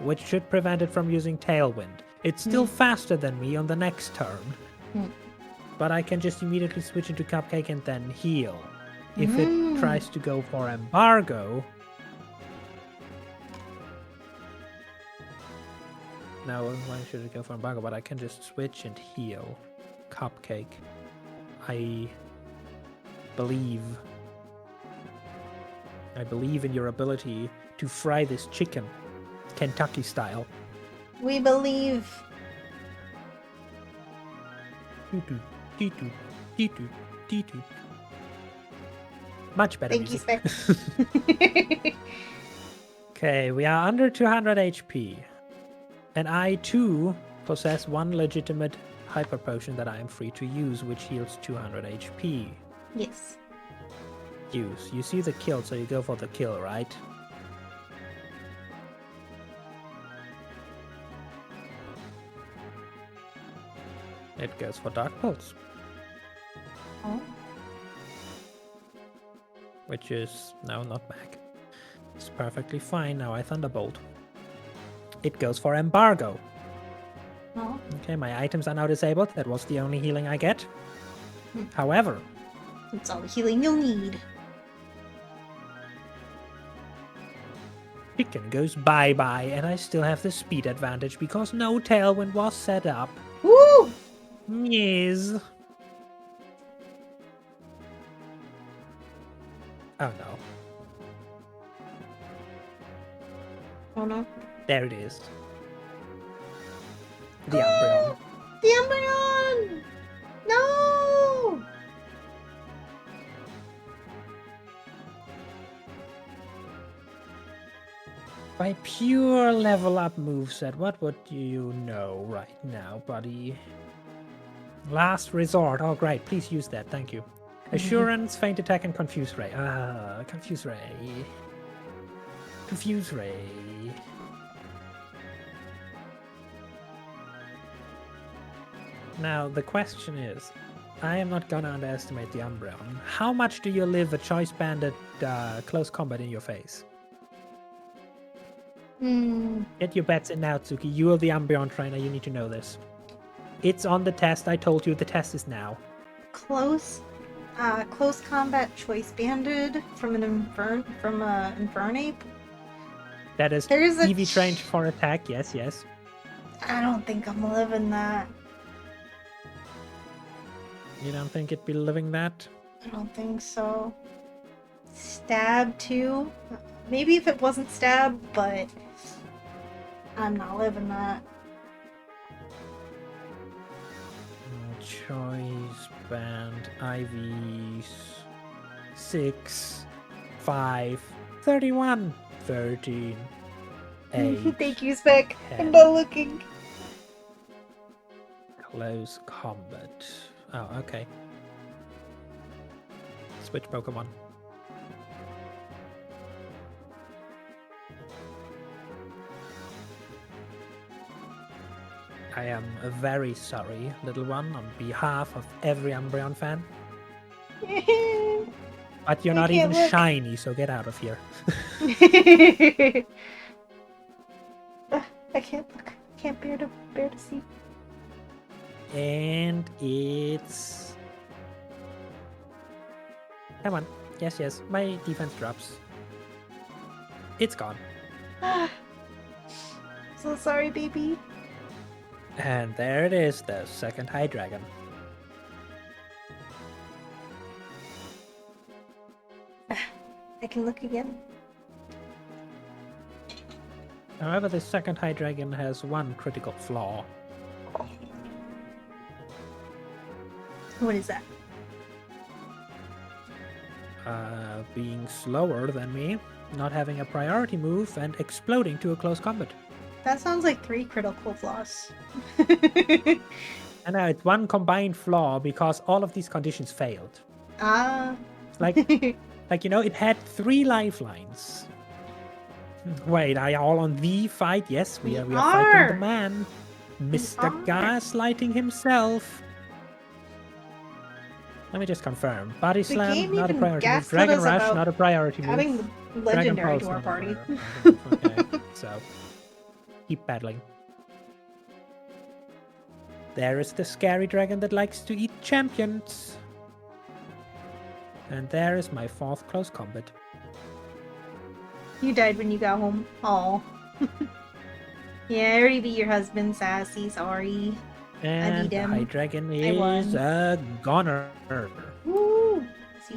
which should prevent it from using Tailwind. It's still faster than me on the next turn, but I can just immediately switch into Cupcake and then heal. If it tries to go for Embargo... Now, why should it go for Embargo? But I can just switch and heal Cupcake. I believe in your ability to fry this chicken, Kentucky style. We believe. Much better Thank music. you, Okay, we are under 200 HP. And I, too, possess 1 legitimate hyper potion that I am free to use, which heals 200 HP. Yes. Use. You see the kill, so you go for the kill, right? It goes for Dark Pulse. Oh. Which is now not back. It's perfectly fine. Now I Thunderbolt. It goes for Embargo. Oh. Okay, my items are now disabled. That was the only healing I get. However, it's all the healing you'll need. Chicken goes bye-bye, and I still have the speed advantage because no Tailwind was set up. Woo! Yes. Oh no. Oh no. There it is. The Umbreon. The Umbreon! No! By pure level up moveset, what would you know right now, buddy? Last resort. Oh, great. Please use that. Thank you. Assurance, Feint Attack, and Confuse Ray. Confuse Ray. Confuse Ray. Now, the question is, I am not gonna underestimate the Umbreon. How much do you live a Choice Banded close combat in your face? Get your bets in now, Tsuki. You are the Umbreon trainer. You need to know this. It's on the test. I told you the test is now. Close? Close combat choice banded from Infernape. That is There's a EV trained for attack. Yes, yes. I don't think I'm living that. You don't think it'd be living that? I don't think so. Stab too? Maybe if it wasn't stab, but I'm not living that. Choice band IVs 6 5 31 13 8 Thank you, Spec. 10. I'm not looking. Close combat. Oh, okay. Switch Pokemon. I am very sorry, little one, on behalf of every Umbreon fan. But you're I not even can't look. shiny, so get out of here. I can't look. I can't bear to see. And it's... Come on. Yes, yes. My defense drops. It's gone. So sorry, baby. And there it is, the second High Dragon. I can look again. However, the second High Dragon has one critical flaw. What is that? Being slower than me, not having a priority move, and exploding to a close combat. That sounds like 3 critical flaws. And now it's one combined flaw because all of these conditions failed. Ah. Like, you know, it had 3 lifelines. Wait, are you all on the fight? Yes, we are fighting the man. Mr. Gaslighting himself. Let me just confirm. Body Slam, not a priority move. Dragon Rush, not a priority move. Adding the legendary to our party. Okay, so keep battling. There is the scary dragon that likes to eat champions. And there is my 4th close combat. You died when you got home. Oh. Yeah, I already beat your husband, Sassy. Sorry. And the High Dragon is a goner. Woo! Let's see.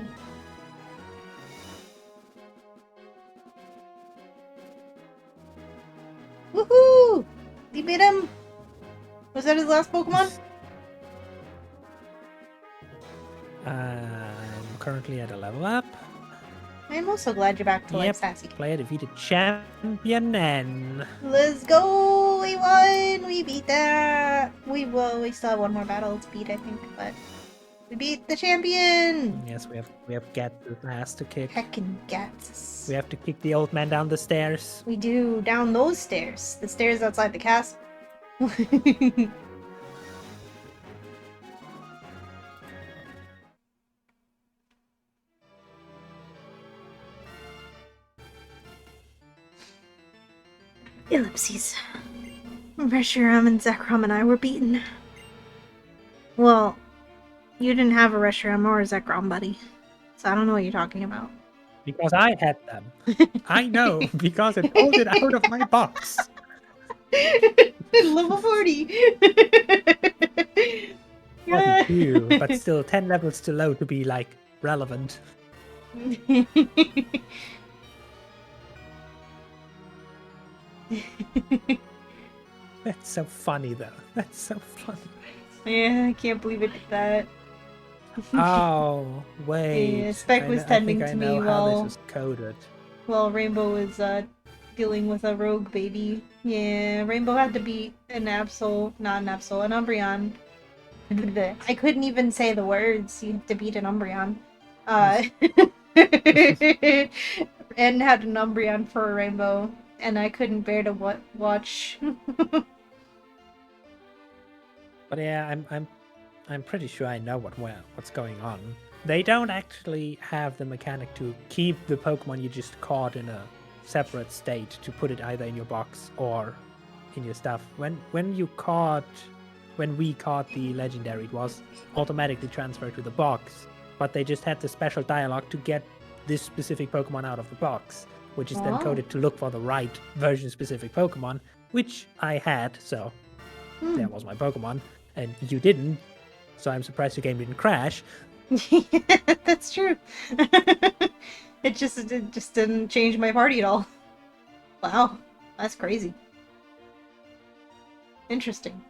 Woohoo! You beat him? Was that his last Pokemon? I'm currently at a level up. I'm also glad you're back to like Sassy. Play a defeated champion and... Let's go! We won! We beat that! We still have one more battle to beat, I think, but we beat the champion! Yes, we have Gats' ass to kick. Heckin' Gats. We have to kick the old man down the stairs. We do, down those stairs. The stairs outside the castle. Ellipses. Reshiram and Zekrom and I were beaten. Well, you didn't have a Reshiram or a Zekrom, buddy. So I don't know what you're talking about. Because I had them. I know, because it pulled it out of my box. Level 40! What you, but still 10 levels too low to be, like, relevant. That's so funny, though. That's so funny. Yeah, I can't believe it did that. Oh, wait. Yeah, Spec was tending to me while this is coded. While Rainbow was dealing with a rogue baby. Yeah, Rainbow had to beat an Absol, not an Absol, an Umbreon. I couldn't even say the words. You have to beat an Umbreon. And had an Umbreon for a Rainbow, and I couldn't bear to watch. But yeah, I'm pretty sure I know what's going on. They don't actually have the mechanic to keep the Pokemon you just caught in a separate state to put it either in your box or in your stuff. When we caught the legendary, it was automatically transferred to the box. but they just had the special dialogue to get this specific Pokemon out of the box, which is then Oh. coded to look for the right version-specific Pokemon, which I had, so there was my Pokemon, and you didn't, so I'm surprised your game didn't crash. That's true. It just didn't change my party at all. Wow, that's crazy. Interesting.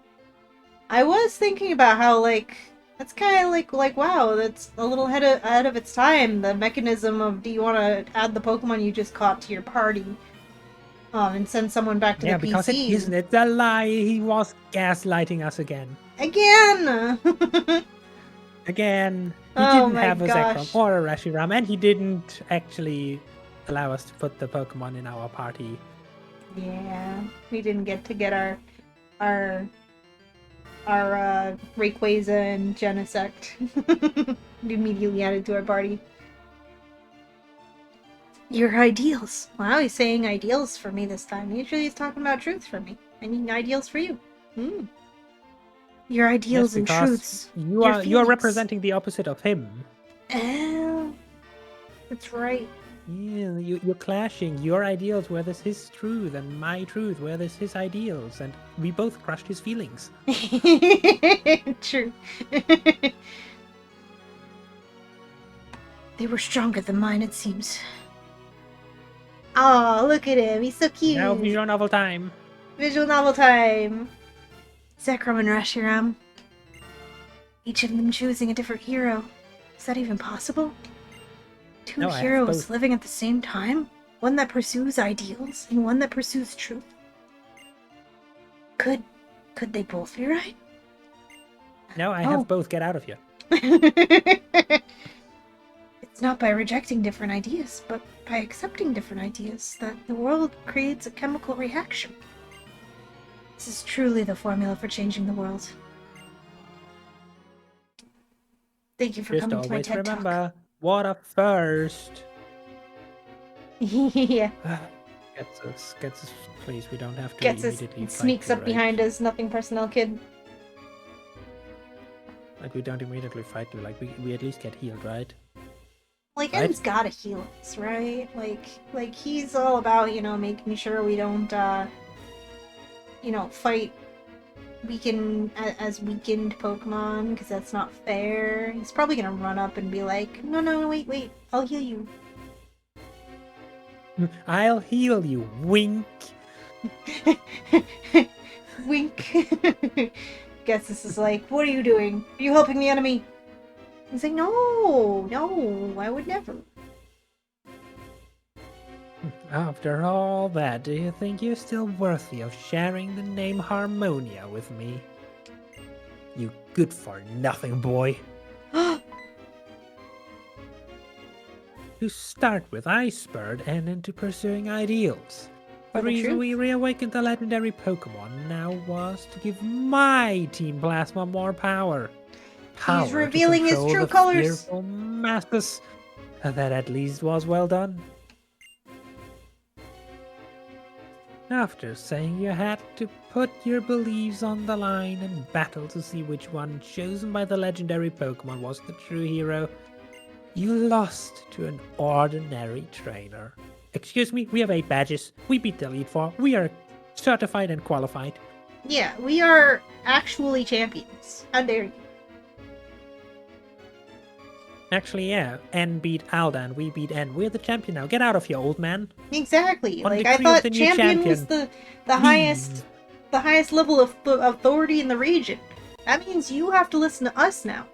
I was thinking about how like that's kind of like wow, that's a little ahead of its time. The mechanism of do you want to add the Pokemon you just caught to your party, and send someone back to Yeah, the because it PC isn't. It's a lie. He was gaslighting us again. again. Again, he Oh didn't my have a Zekrom gosh. or a Reshiram, and he didn't actually allow us to put the Pokemon in our party. Yeah, we didn't get to get our Rayquaza and Genesect immediately added to our party. Your ideals. Wow, he's saying ideals for me this time. Usually he's talking about truths for me. I mean ideals for you. Hmm. Your Yes, ideals and because truths. you Your are feelings. representing the opposite of him. Oh, that's right. Yeah, you're clashing. Your ideals were this his truth, and my truth were this his ideals, and we both crushed his feelings. True. They were stronger than mine, it seems. Oh, look at him. He's so cute. Now visual novel time. Visual novel time. Zekrom and Reshiram. Each of them choosing a different hero. Is that even possible? Two No, I have heroes both. living at the same time? One that pursues ideals and one that pursues truth. Could they both be right? No, I have both. Get out of here. It's not by rejecting different ideas, but by accepting different ideas that the world creates a chemical reaction. This is truly the formula for changing the world. Thank you for Just coming to my always TED remember, water first. Talk. Yeah. Gets us, please. We don't have to Gets us, immediately fight sneaks you, up right? behind us, nothing personnel kid. Like, we don't immediately fight you. Like, we at least get healed, right? Like, Right? En's gotta heal us, right? Like he's all about, making sure we don't, fight as weakened Pokemon, because that's not fair. He's probably gonna run up and be like, no, wait, I'll heal you. I'll heal you. Wink. Wink. Guess this is like, what are you doing? Are you helping the enemy? He's like, no, I would never. After all that, do you think you're still worthy of sharing the name Harmonia with me? You good-for-nothing boy. To start with, I spurred N into pursuing ideals. For The the reason truth. we reawakened the legendary Pokemon now was to give my Team Plasma more power. Power to revealing his control true the colors. fearful masses. That at least was well done. After saying you had to put your beliefs on the line and battle to see which one chosen by the legendary Pokemon was the true hero, you lost to an ordinary trainer. Excuse me, we have 8 badges. We beat the Elite Four. We are certified and qualified. Yeah, we are actually champions. How dare you? Actually, yeah, N beat Alda and we beat N. We're the champion now. Get out of here, old man. Exactly. On Like, I decree of thought the new champion was champion. the highest level of authority in the region. That means you have to listen to us now.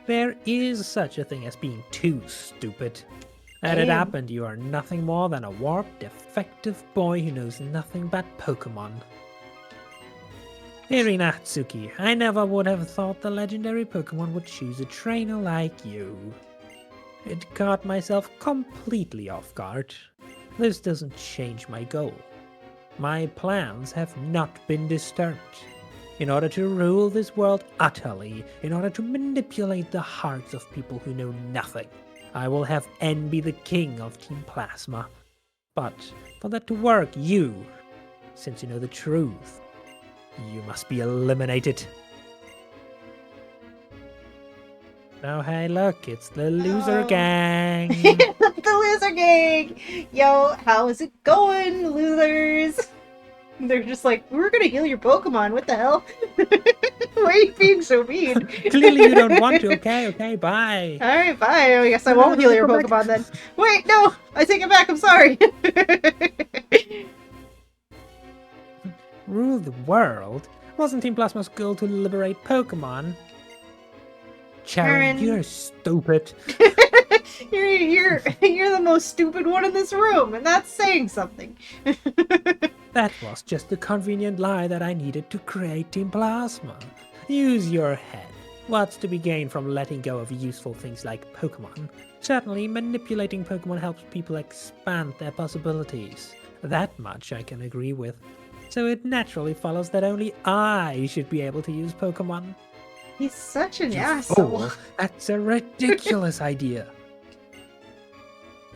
There is such a thing as being too stupid. Had it Damn. happened, you are nothing more than a warped, defective boy who knows nothing but Pokemon. Natsuki, I never would have thought the legendary Pokemon would choose a trainer like you. It caught myself completely off guard. This doesn't change my goal. My plans have not been disturbed. In order to rule this world utterly, in order to manipulate the hearts of people who know nothing, I will have N be the king of Team Plasma. But for that to work, since you know the truth, you must be eliminated. Oh, hey, look, it's the loser Oh. gang. The loser gang! Yo, how is it going, losers? They're just like, we're gonna heal your Pokemon, what the hell? Why are you being so mean? Clearly you don't want to. Okay, bye. Alright, bye. I guess I No, won't heal your come back. Pokemon then. Wait, no! I take it back, I'm sorry! Rule the world? Wasn't Team Plasma's goal to liberate Pokemon? Charon, Aaron. you're stupid. you're the most stupid one in this room, and that's saying something. That was just a convenient lie that I needed to create Team Plasma. Use your head. What's to be gained from letting go of useful things like Pokemon? Certainly, manipulating Pokemon helps people expand their possibilities. That much I can agree with. So it naturally follows that only I should be able to use Pokemon. He's such an You asshole. fool! That's a ridiculous idea.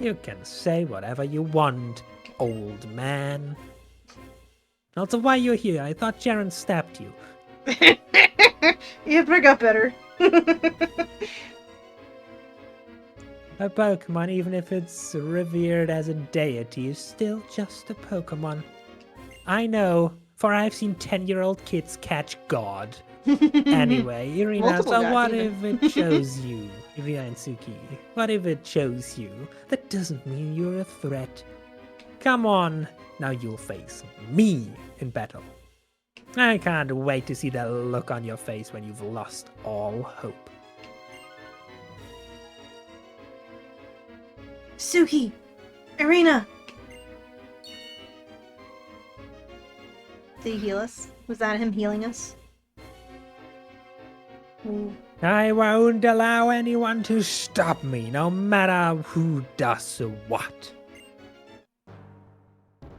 You can say whatever you want, old man. Also, why you're here? I thought Jaren stabbed you. You got better. A Pokemon, even if it's revered as a deity, is still just a Pokemon. I know, for I've seen 10-year-old kids catch God. Anyway, Irina, Multiple so gods, what even. if it chose you? Irina and Suki, what if it chose you? That doesn't mean you're a threat. Come on, now you'll face me in battle. I can't wait to see that look on your face when you've lost all hope. Suki! Irina! Did he heal us? Was that him healing us? Ooh. I won't allow anyone to stop me, no matter who does what.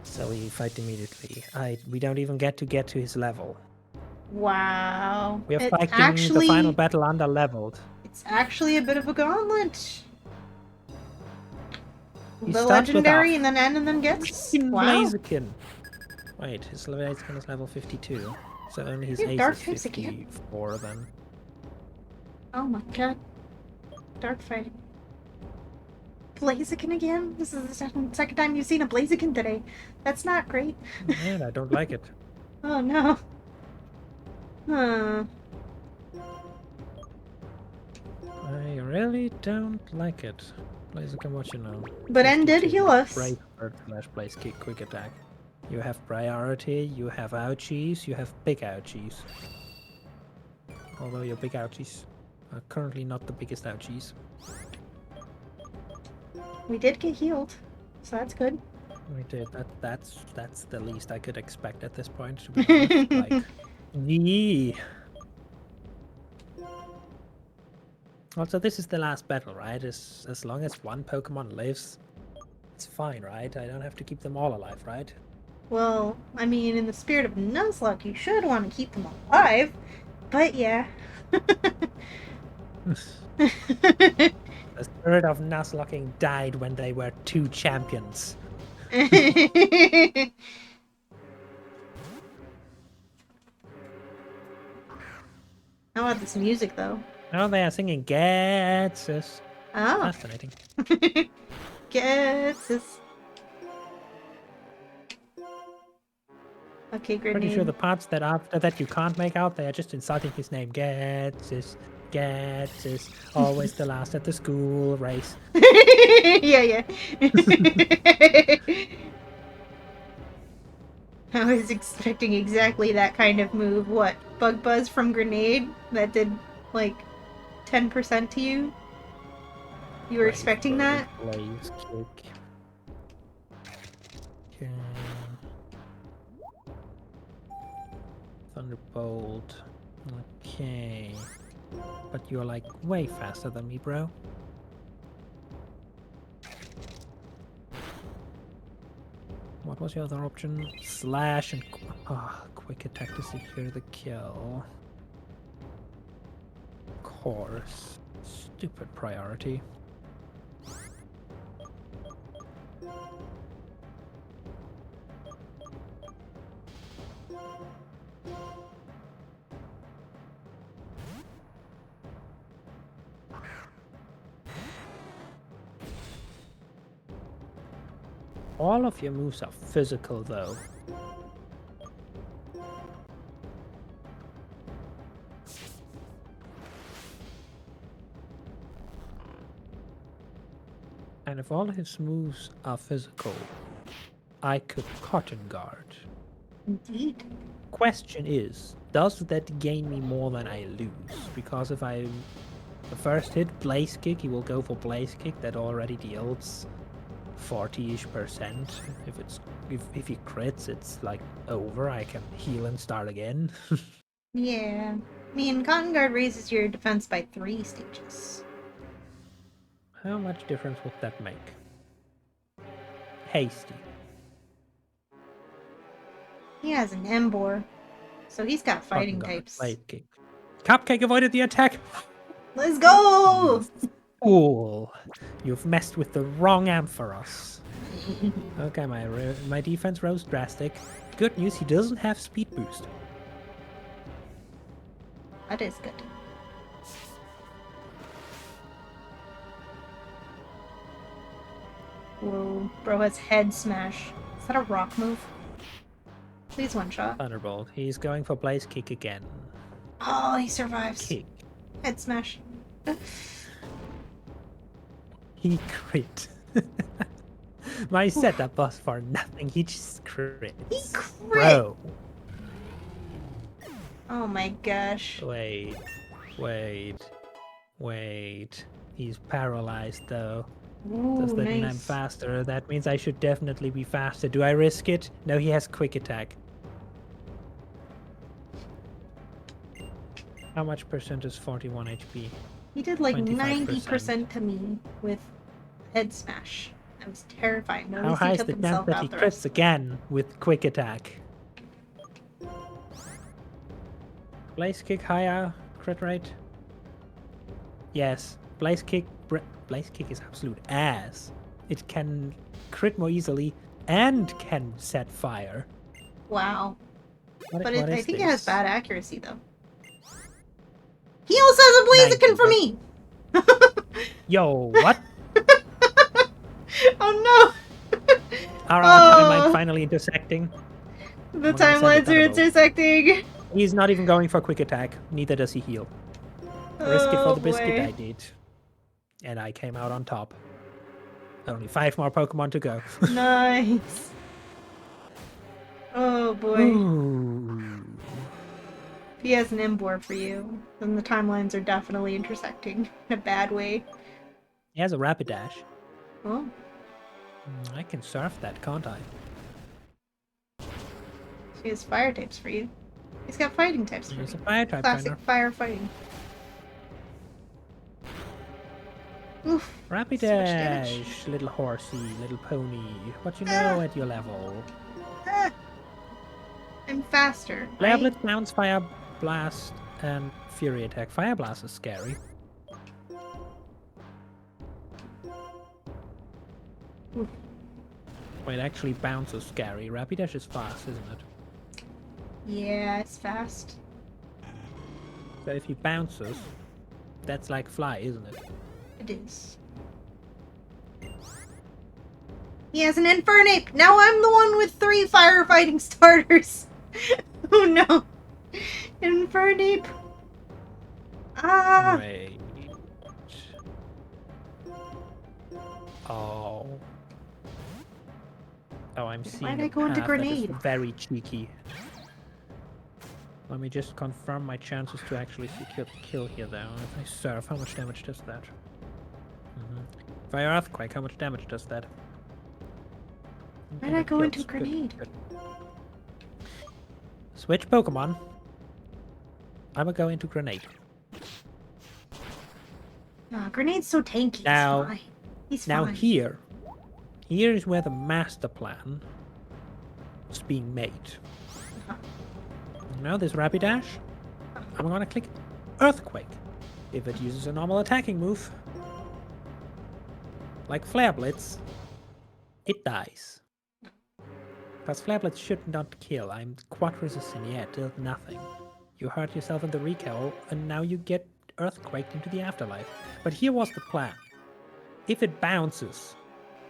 So we fight immediately. We don't even get to his level. Wow. We are It fighting actually, the final battle under leveled. It's actually a bit of a gauntlet. He The starts with legendary a and then N and then gets. Wow. Blaziken. Wait, his Blaziken is level 52. So only his Dude, ace Dark is Face again. 54 then. Oh my god. Dark fighting. Blaziken again? This is the second time you've seen a Blaziken today. That's not great. And I don't like it. Oh no. Huh. I really don't like it. Blaziken, what you know. But N did 52. heal us. Brave Bird Flash Blaze Kick Quick Attack. You have priority, you have ouchies, you have big ouchies. Although your big ouchies are currently not the biggest ouchies. We did get healed, so that's good. We did. That's the least I could expect at this point, to be honest. Like, yee. Also, this is the last battle, right? As long as one Pokemon lives, it's fine, right? I don't have to keep them all alive, right? Well, I mean, in the spirit of Nuzlocke, you should want to keep them alive. But yeah. The spirit of Nuzlocking died when they were 2 champions. How about this music, though? Oh, they are singing Getsus. Oh. Fascinating. Guesses. Okay, great. Pretty sure the parts that after that you can't make out, they are just insulting his name. Getsus. Getsus. Always the last at the school race. Yeah. I was expecting exactly that kind of move. What? Bug Buzz from Grenade? That did, like, 10% to you? You were expecting that? Blaze kick. Okay. Thunderbolt. Okay. But you're like way faster than me, bro. What was your other option? Slash and quick attack to secure the kill. Of course. Stupid priority. All of your moves are physical, though. And if all his moves are physical, I could cotton guard. Indeed. Question is, does that gain me more than I lose? Because if I the first hit blaze kick, he will go for blaze kick. That already deals 40-ish%. If he crits, it's like over. I can heal and start again. Yeah. I mean, Cotton Guard raises your defense by 3 stages. How much difference would that make? Hasty. He has an Embor, so he's got Cotton fighting guard. types. Blaze kick. Cupcake avoided the attack. Let's go! Fool. You've messed with the wrong Ampharos. Okay, my defense rose drastic. Good news, he doesn't have speed boost. That is good. Whoa, bro has head smash. Is that a rock move? Please one shot. Thunderbolt. He's going for blaze kick again. Oh, he survives. Kick. Head smash. He crit. My setup was for nothing. He just crits. He crit! Bro. Oh my gosh. Wait. He's paralyzed though. Does Ooh, that mean I'm nice. faster? That means I should definitely be faster. Do I risk it? No, he has quick attack. How much percent is 41 HP? He did like 25%. 90% to me with head smash. I was terrified. How Notice high he is took the chance himself that he out the crits rest. again with quick attack? Blaze kick higher crit rate? Yes. Blaze kick is absolute ass. It can crit more easily and can set fire. Wow. What But is I think it has this? bad accuracy though. He also has a Blaziken 90, for me! Yo, what? Oh no! Are our timeline finally intersecting? The I'm gonna send a timelines are Thunderbolt. intersecting! He's not even going for quick attack. Neither does he heal. Risk it for Oh the biscuit, boy. I did. And I came out on top. Only 5 more Pokemon to go. Nice. Oh boy. Ooh. If he has an Embor for you, then the timelines are definitely intersecting in a bad way. He has a Rapid Dash. Oh. I can surf that, can't I? He has fire types for you. He's got fighting types for He's a you. fire type Classic trainer. fire fighting. Oof. Rapid So much damage. Dash, little horsey, little pony. What you know at your level? Ah. I'm faster. Flare Right? Blitz, Bounce, Fire Blast, and Fury Attack. Fire Blast is scary. Oof. Wait, actually, Bounce is scary. Rapid Dash is fast, isn't it? Yeah, it's fast. So if he bounces, that's like fly, isn't it? It is. He has an Infernape! Now I'm the one with 3 firefighting starters! Oh no! Infernape! Ah! Wait. Oh. Oh, I'm seeing Why'd a I go into path that is grenade? very cheeky. Let me just confirm my chances to actually secure the kill here, though. If I surf, how much damage does that? Fire Earthquake, how much damage does that? Why did I go into Good, grenade? good. Switch Pokemon. I'm gonna go into Grenade. Grenade's so tanky. Now- He's fine. He's Now fine. here is where the master plan is being made. Now this Rapidash, I'm gonna click Earthquake. If it uses a normal attacking move, like Flare Blitz, it dies. Because Flare Blitz should not kill. I'm quad resistant yet, does nothing. You hurt yourself in the recoil, and now you get Earthquaked into the afterlife. But here was the plan. If it bounces,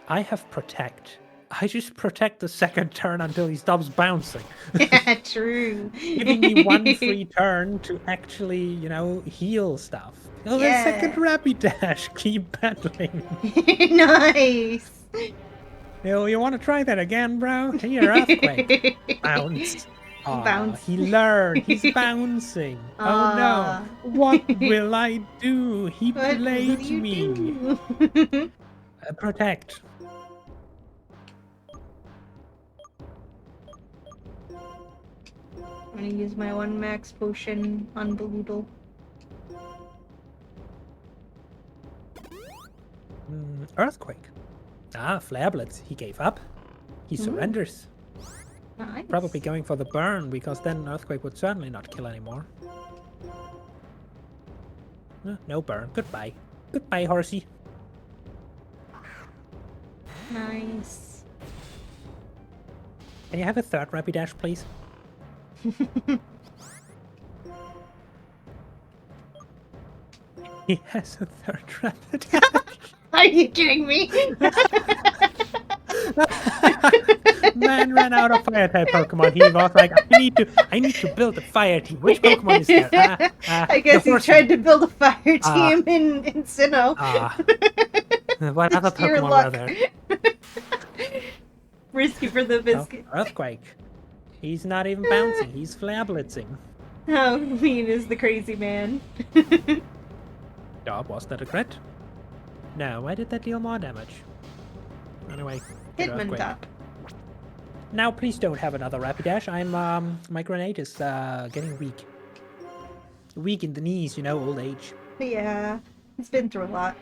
I have Protect, I just protect the second turn until he stops bouncing. Yeah, true. Giving me one free turn to actually, heal stuff. Oh, the second Yeah. Rapid Dash. Keep battling. Nice. You want to try that again, bro? Here, Earthquake. Bounce. Ah, Bounce. he learned. He's bouncing. Oh no. Ah. What will I do? He What will played you me. do? Protect. I'm gonna use my one max potion on Boodle. Earthquake. Ah, Flare Blitz. He gave up. He surrenders. Nice. Probably going for the burn, because then Earthquake would certainly not kill anymore. No burn. Goodbye. Goodbye, horsey. Nice. Can you have a third Rapidash, please? He has a third Rapidash. Are you kidding me? Man ran out of fire type Pokemon. He was like, I need to build a fire team. Which Pokemon is there? I guess he tried to build a fire team in Sinnoh. What other Sheer Pokemon luck. were there? Risky for the biscuit. Oh, Earthquake. He's not even bouncing. He's flare blitzing. How mean is the crazy man? Oh, was that a crit? No, why did that deal more damage? Anyway, good Hitman Earthquake. top. Now, please don't have another Rapidash. My grenade is getting weak. Weak in the knees, old age. Yeah, he's been through a lot.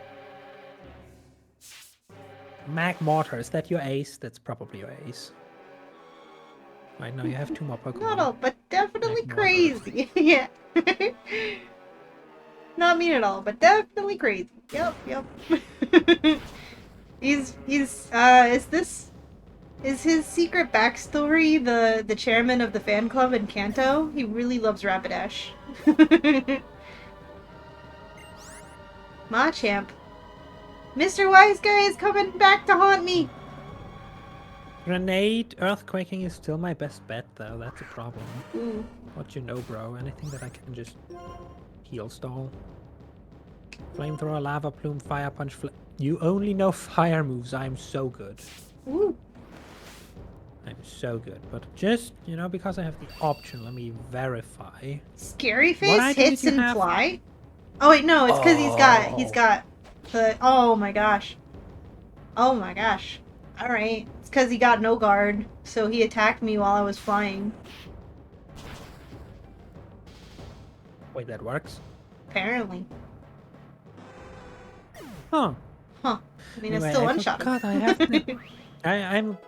Mag Mortar, is that your ace? That's probably your ace. Right, now you have two more Pokemon. Not all, but definitely Mag Mortar. crazy. Yeah. Not mean at all, but definitely crazy. Yep. Is his secret backstory the chairman of the fan club in Kanto? He really loves Rapidash. Machamp. Mr. Wise Guy is coming back to haunt me! Grenade Earthquaking is still my best bet, though. That's a problem. Ooh. What you know, bro? Anything that I can just heal stall? Flamethrower, Lava Plume, Fire Punch, You only know fire moves. I'm so good. Ooh. I'm so good. But just, because I have the option, let me verify. Scary What Face item hits did you and have? fly? Oh wait, no, it's because he's got the oh my gosh. Oh my gosh. Alright. It's because he got no guard, so he attacked me while I was flying. Wait, that works? Apparently. Huh. Huh. I mean, Anyway, it's still I one shot. forgot I have to- I'm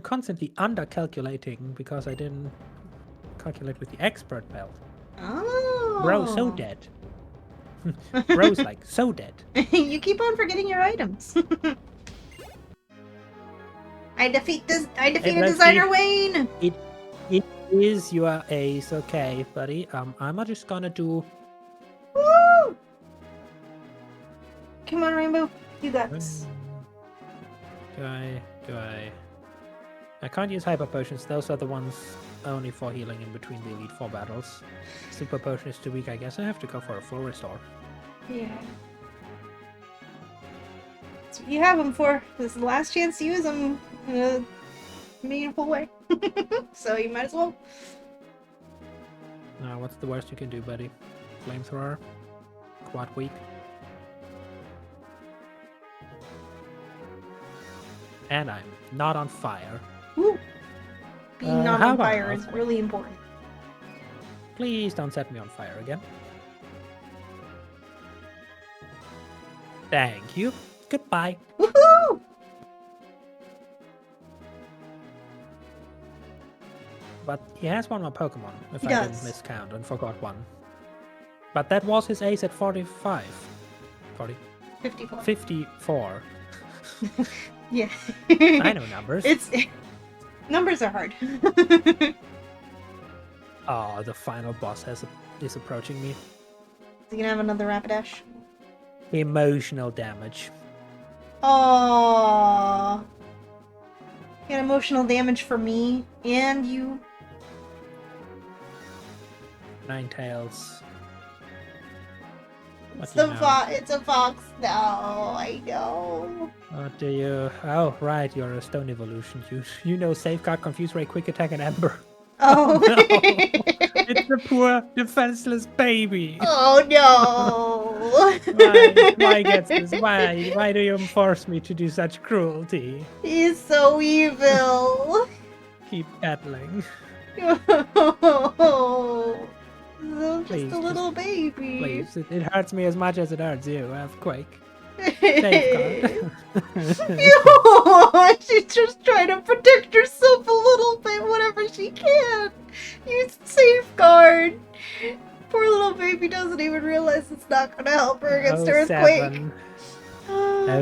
constantly under-calculating because I didn't calculate with the expert belt. Oh. Bro, so dead. Bro's like, so dead. You keep on forgetting your items. I defeated Designer Wayne! It is your ace, okay, buddy. I'm just gonna do... Woo! Come on, Rainbow. You got this. Do I... I can't use Hyper Potions. Those are the ones only for healing in between the Elite Four battles. Super Potion is too weak, I guess. I have to go for a Full Restore. Yeah. That's what you have them for. This is the last chance to use them in a meaningful way. So you might as well. Now, what's the worst you can do, buddy? Flamethrower? Quad weak? And I'm not on fire. Woo. Being not how on about fire is Earthquake? really important. Please don't set me on fire again. Thank you. Goodbye. Woohoo! But he has one more Pokemon, if He I didn't does. miscount and forgot one. But that was his ace at 45. 40? 54. 54. Yeah. I know numbers. Numbers are hard. Oh, the final boss is approaching me. Is he gonna have another Rapidash? Emotional damage. Aww. Get emotional damage for me and you. Ninetales. It's What do you know? It's a fox. No, I know. What do you? Oh, right, you're a stone evolution. You know Safeguard, Confuse Ray, Quick Attack, and Ember. Oh. No, it's the poor defenseless baby. Oh no. Why gets this? Why do you force me to do such cruelty? He's so evil. Keep battling. Oh, so just Please, a little baby. please. It hurts me as much as it hurts you, Earthquake. Safeguard. She's just trying to protect herself a little bit, whatever she can. Use safeguard. Poor little baby doesn't even realize it's not gonna help her against earthquake.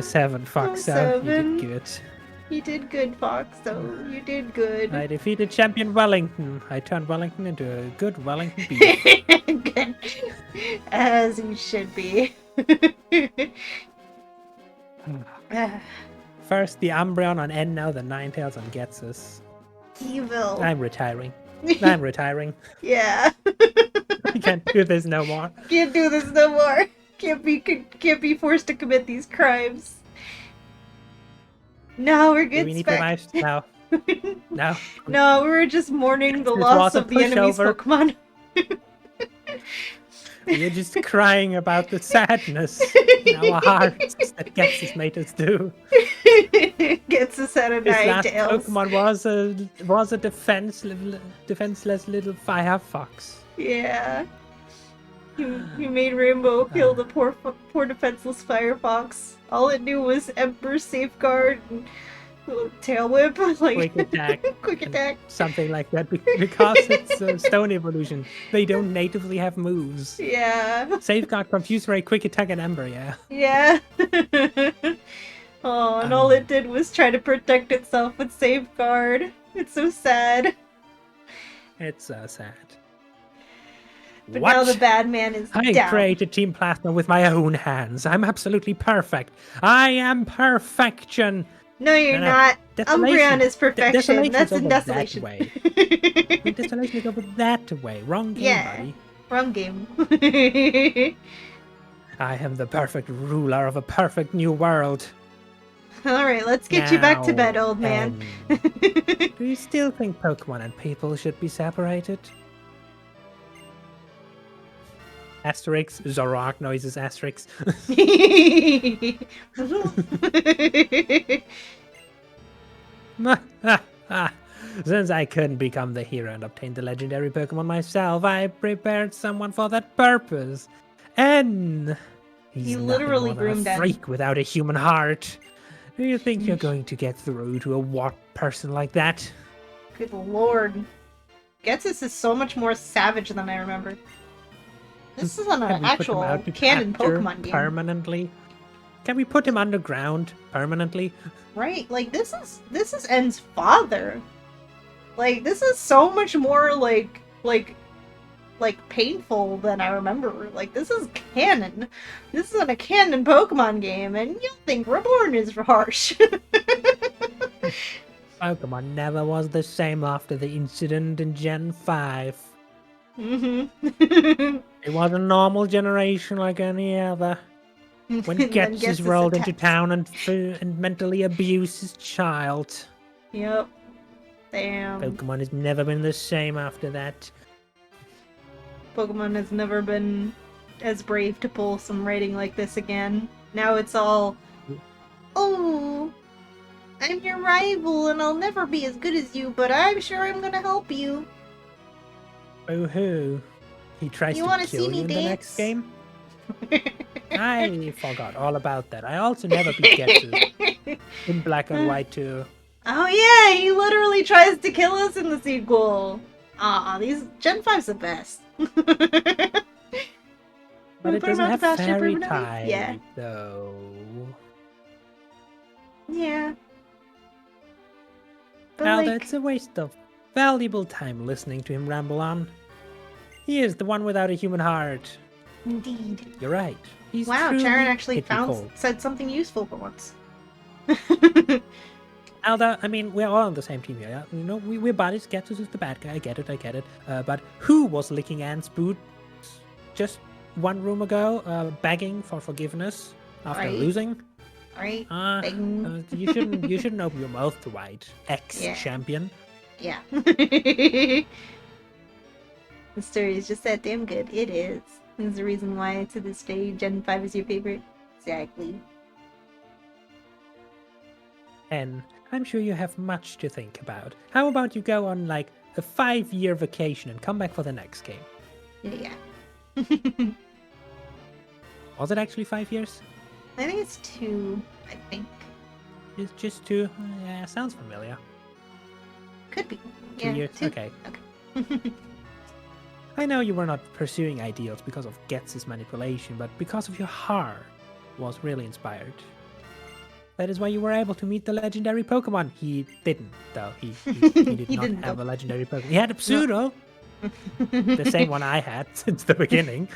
07, Fox, so you did good. You did good, Fox, so you did good. I defeated Champion Wellington. I turned Wellington into a good Wellington beef. Good. As you should be. First the Umbreon on N, now the Ninetales on Getsus. Evil. I'm retiring. I'm retiring. Yeah. I can't do this no more. Can't do this no more. Can't be forced to commit these crimes. No, we're good. Do we need revives? No. No. No, we were just mourning the This loss was a of the enemy's pushover. Pokemon. You're just crying about the sadness in our hearts that Getsus made us do. Gets us out of His last Ninetales. Pokemon was a defenseless little firefox. Yeah. You made Rainbow kill the poor defenseless Firefox. All it knew was Ember, Safeguard, and Tail Whip. Like, Quick attack. Quick attack. Something like that. Because it's a stone evolution. They don't natively have moves. Yeah. Safeguard, Confuse Ray, Quick Attack, and Ember, yeah. Yeah. Oh, and all it did was try to protect itself with Safeguard. It's so sad. It's so sad. But What? now the bad man is I down. created Team Plasma with my own hands. I'm absolutely perfect. I am perfection. No, you're No. not. Desolation. Umbreon is perfection. Desolation That's is in over Desolation. That way. Desolation is over that way. Wrong game, Yeah. buddy. Wrong game. I am the perfect ruler of a perfect new world. Alright, let's get you back to Now, bed, old man. Do you still think Pokemon and people should be separated? Asterix, Zorok noises, Asterix. Since I couldn't become the hero and obtain the legendary Pokemon myself, I prepared someone for that purpose. N. He's You nothing literally more than groomed a N. freak without a human heart. Do you think you're going to get through to a warped person like that? Good lord. Getsus is so much more savage than I remember. This is an Can we put him actual out to canon capture Pokemon game. permanently? Can we put him underground permanently? Right? Like this is N's father. Like this is so much more like painful than I remember. Like this is canon. This isn't a canon Pokemon game, and you'll think Reborn is harsh. Pokemon never was the same after the incident in Gen 5. Mm-hmm. It was a normal generation like any other. When Getsus rolled into town and mentally abused his child. Yep. Damn. Pokemon has never been the same after that. Pokemon has never been as brave to pull some rating like this again. Now it's all, oh, I'm your rival and I'll never be as good as you, but I'm sure I'm gonna help you. Boo-hoo. He tries You to wanna kill see me you in the next dance? game? I forgot all about that. I also never beat Getsus. In Black and White too. Oh yeah, he literally tries to kill us in the sequel. Aw, these Gen 5's the best. But it Put him doesn't out have to pasture fairy permanently? type, Yeah. though. Yeah. But Now like, that's a waste of valuable time listening to him ramble on. He is the one without a human heart. indeed. You're right. He's Wow, truly Charon actually pitiful. said something useful for once. Alda, I mean, we're all on the same team here. Yeah? You know, we're buddies. Getsus is the bad guy. I get it. But who was licking Anne's boot just one room ago, begging for forgiveness after Right. losing? Right? You shouldn't open your mouth to white Yeah. ex-champion. Yeah. The story is just that damn good. It is. There's the reason why to this day Gen 5 is your favorite. Exactly. And I'm sure you have much to think about. How about you go on like a 5-year vacation and come back for the next game? Yeah. Was it actually 5 years? I think it's 2, I think. Just 2? Yeah, sounds familiar. Could be. 2 Yeah, years? 2. Okay. Okay. I know you were not pursuing ideals because of Getz's manipulation, but because of your heart was really inspired. That is why you were able to meet the legendary Pokemon. He didn't, though. He did He not didn't, have though. a legendary Pokemon. He had a pseudo, the same one I had since the beginning.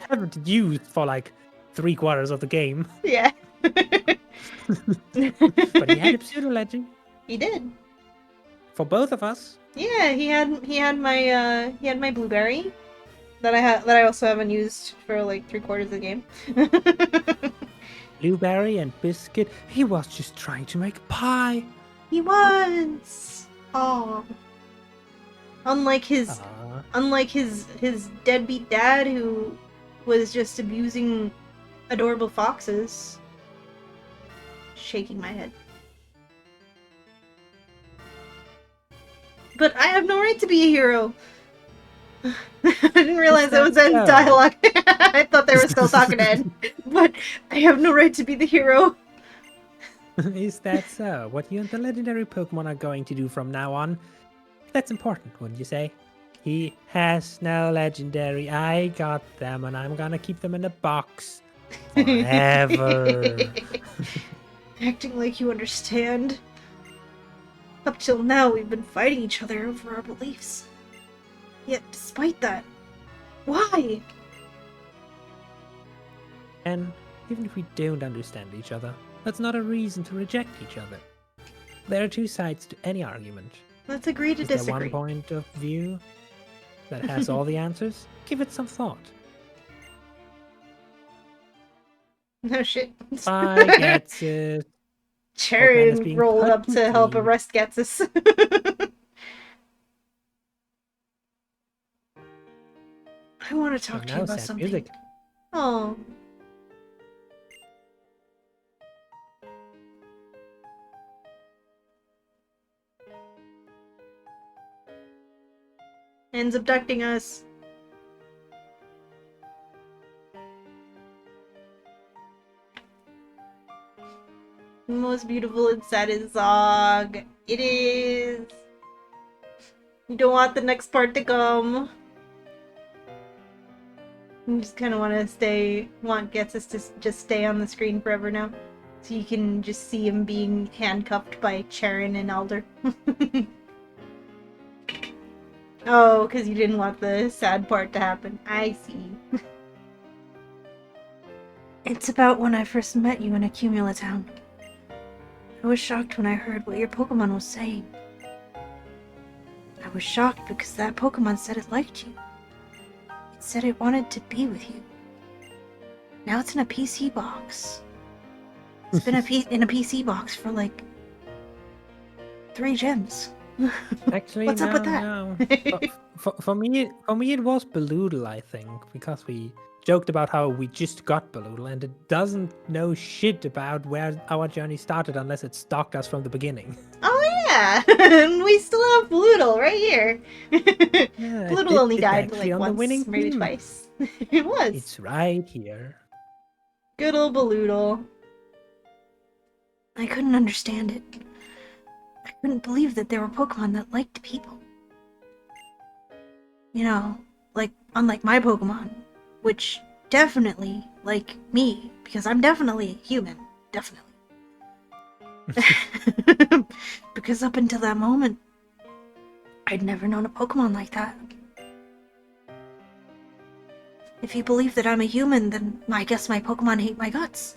Haven't used for like 3/4 of the game. Yeah. But he had a pseudo legend He did. for both of us. Yeah, he had my blueberry that I also haven't used for like 3/4 of the game. Blueberry and biscuit. He was just trying to make pie. He was. Oh. Unlike his deadbeat dad who was just abusing adorable foxes. Shaking my head. But I have no right to be a hero. I didn't realize that was Ed's dialogue. I thought they were still talking to Ed. But I have no right to be the hero. Is that so? What you and the legendary Pokemon are going to do from now on? That's important, wouldn't you say? He has no legendary. I got them, and I'm gonna keep them in a box forever. Acting like you understand. Up till now, we've been fighting each other over our beliefs. Yet, despite that, why? And even if we don't understand each other, that's not a reason to reject each other. There are two sides to any argument. Let's agree to Is there disagree. one point of view that has all the answers? Give it some thought. No shit. I get it. Charon rolled up to help arrest Getsus. I want to talk to you about something. Music. Oh. Ends abducting us. The most beautiful inside is Zog. It is. You don't want the next part to come. You just kind of want Getsus to just stay on the screen forever now. So you can just see him being handcuffed by Charon and Alder. Oh, because you didn't want the sad part to happen. I see. It's about when I first met you in Accumula Town. I was shocked when I heard what your Pokemon was saying. I was shocked because that Pokemon said it liked you. It said it wanted to be with you. Now it's in a PC box. It's been in a PC box for like 3 gens. Actually, what's up with that? No. for me, it was Beloodle, I think, because we joked about how we just got Beloodle, and it doesn't know shit about where our journey started unless it stalked us from the beginning. Oh yeah, we still have Beloodle right here. Yeah, Beloodle only died actually like on the once, winning maybe team. twice. It was. It's right here. Good old Beloodle. I couldn't understand it. I couldn't believe that there were Pokemon that liked people. You know, like, unlike my Pokemon, which definitely like me, because I'm definitely human. Definitely. Because up until that moment, I'd never known a Pokemon like that. If you believe that I'm a human, then I guess my Pokemon hate my guts.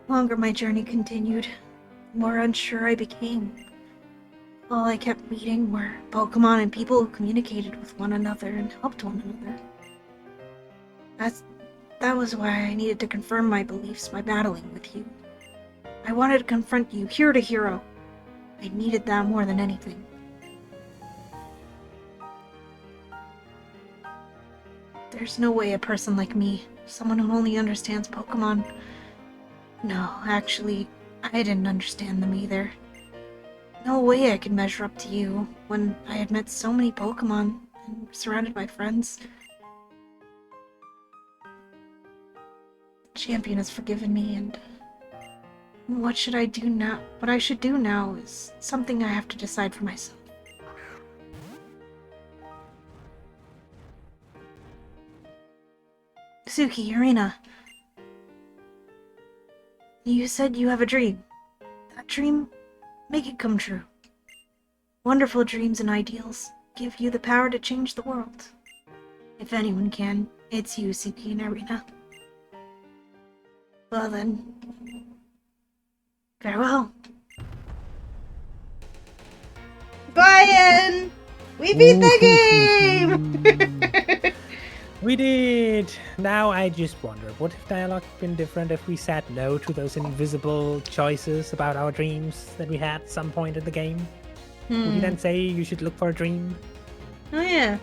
longer my journey continued, the more unsure I became. All I kept meeting were Pokemon and people who communicated with one another and helped one another. That was why I needed to confirm my beliefs by battling with you. I wanted to confront you, hero to hero. I needed that more than anything. There's no way a person like me, someone who only understands Pokemon... No, actually, I didn't understand them either. No way I could measure up to you when I had met so many Pokemon and surrounded by friends. The champion has forgiven me, and what should I do now? What I should do now is something I have to decide for myself. Suki, Irina, you said you have a dream. That dream, make it come true. Wonderful dreams and ideals give you the power to change the world. If anyone can, it's you, Suki and Irina. Well then, farewell. Brian! We beat the game! We did! Now I just wonder, what if dialogue had been different if we said no to those invisible choices about our dreams that we had at some point in the game? Would you then say you should look for a dream? Oh yeah.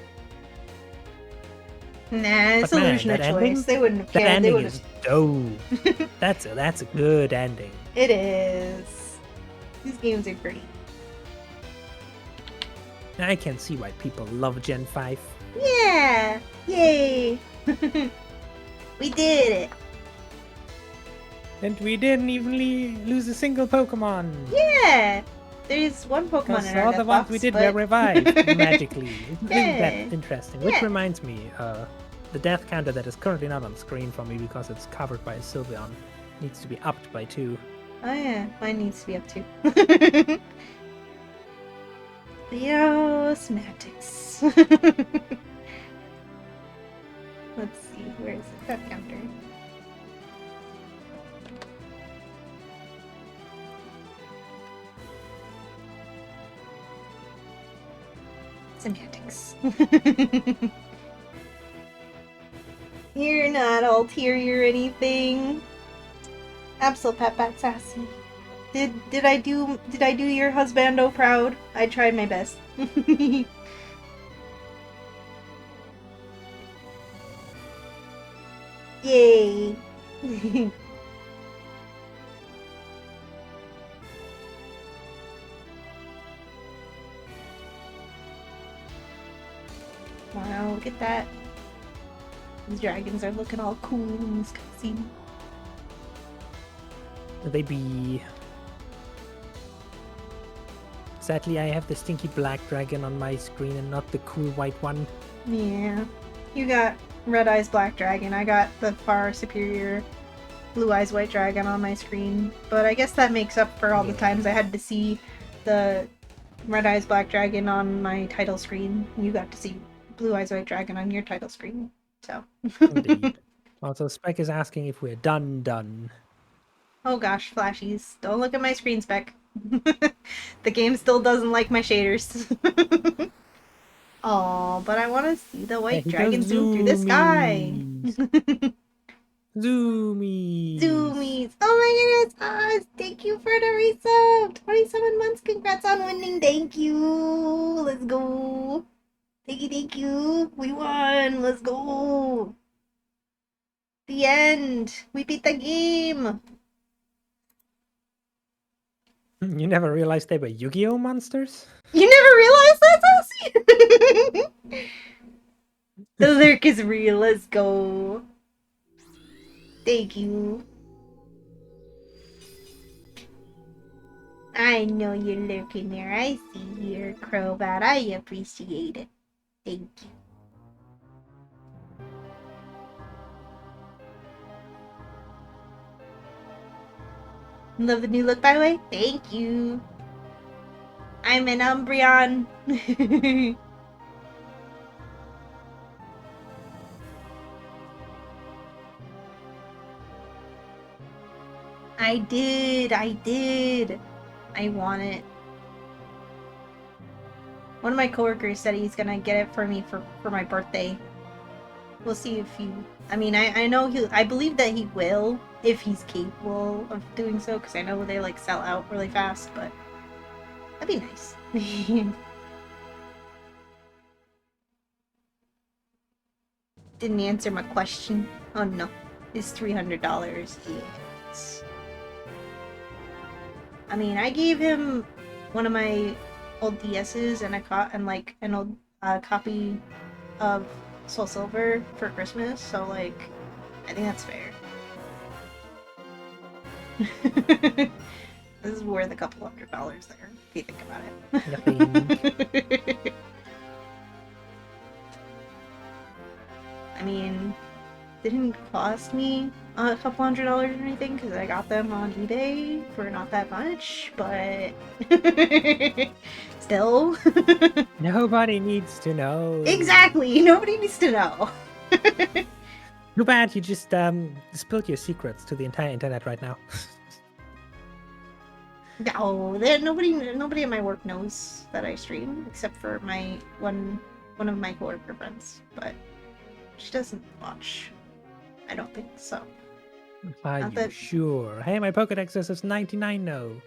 Nah, it's But man, illusion of that choice. ending- They wouldn't have That cared. They ending would is have... dope. That's a good ending. It is. These games are great. I can see why people love Gen 5. Yeah! Yay! We did it! And we didn't even lose a single Pokemon. Yeah! There's one Pokemon Because in our all the death ones box, we did but... were revived magically. Isn't Yeah. that interesting? Which Yeah. reminds me, the death counter that is currently not on screen for me because it's covered by a Sylveon needs to be upped by 2. Oh yeah, mine needs to be up too. Semantics. Let's see, where is the death counter? Semantics. You're not ulterior or anything. Absol sassy. Did I do your husbando proud? I tried my best. Yay. Wow, look at that. These dragons are looking all cool in this cutscene. They be... Sadly, I have the stinky black dragon on my screen and not the cool white one. Yeah. You got Red Eyes Black Dragon. I got the far superior Blue Eyes White Dragon on my screen. But I guess that makes up for all the Yeah. times I had to see the Red Eyes Black Dragon on my title screen. You got to see Blue Eyes White Dragon on your title screen. So. Indeed. Also, Spec is asking if we're done. Oh gosh, flashies. Don't look at my screen, Spec. The game still doesn't like my shaders. Oh, but I want to see the white he dragon goes zoom through the sky. Zoomies! Zoomies. Oh my goodness. Ah, thank you for the resub. 27 months. Congrats on winning. Thank you. Let's go. Thank you. We won. Let's go. The end. We beat the game. You never realized they were Yu-Gi-Oh monsters? You never realized that, Sassy? The lurk is real. Let's go. Thank you. I know you're lurking there. I see your Crowbat. I appreciate it. Thank you. Love the new look, by the way. Thank you. I'm an Umbreon. I did. I want it. One of my coworkers said he's gonna get it for me for my birthday. We'll see if he. I mean, I know he. I believe that he will if he's capable of doing so, because I know they like sell out really fast. But that'd be nice. Didn't answer my question. Oh no, it's $300. Yes. I mean, I gave him one of my old DSs and like an old copy of Soul Silver for Christmas, so like I think that's fair. This is worth a couple $100 there, if you think about it. I mean, didn't cost me a couple $100 or anything because I got them on eBay for not that much, but still. Nobody needs to know. Exactly, nobody needs to know. Too bad you just spilled your secrets to the entire internet right now. No, nobody at my work knows that I stream except for my one of my coworker friends, but she doesn't watch. I don't think so. Are Not you that- sure? Hey, my Pokedex says it's 99 no.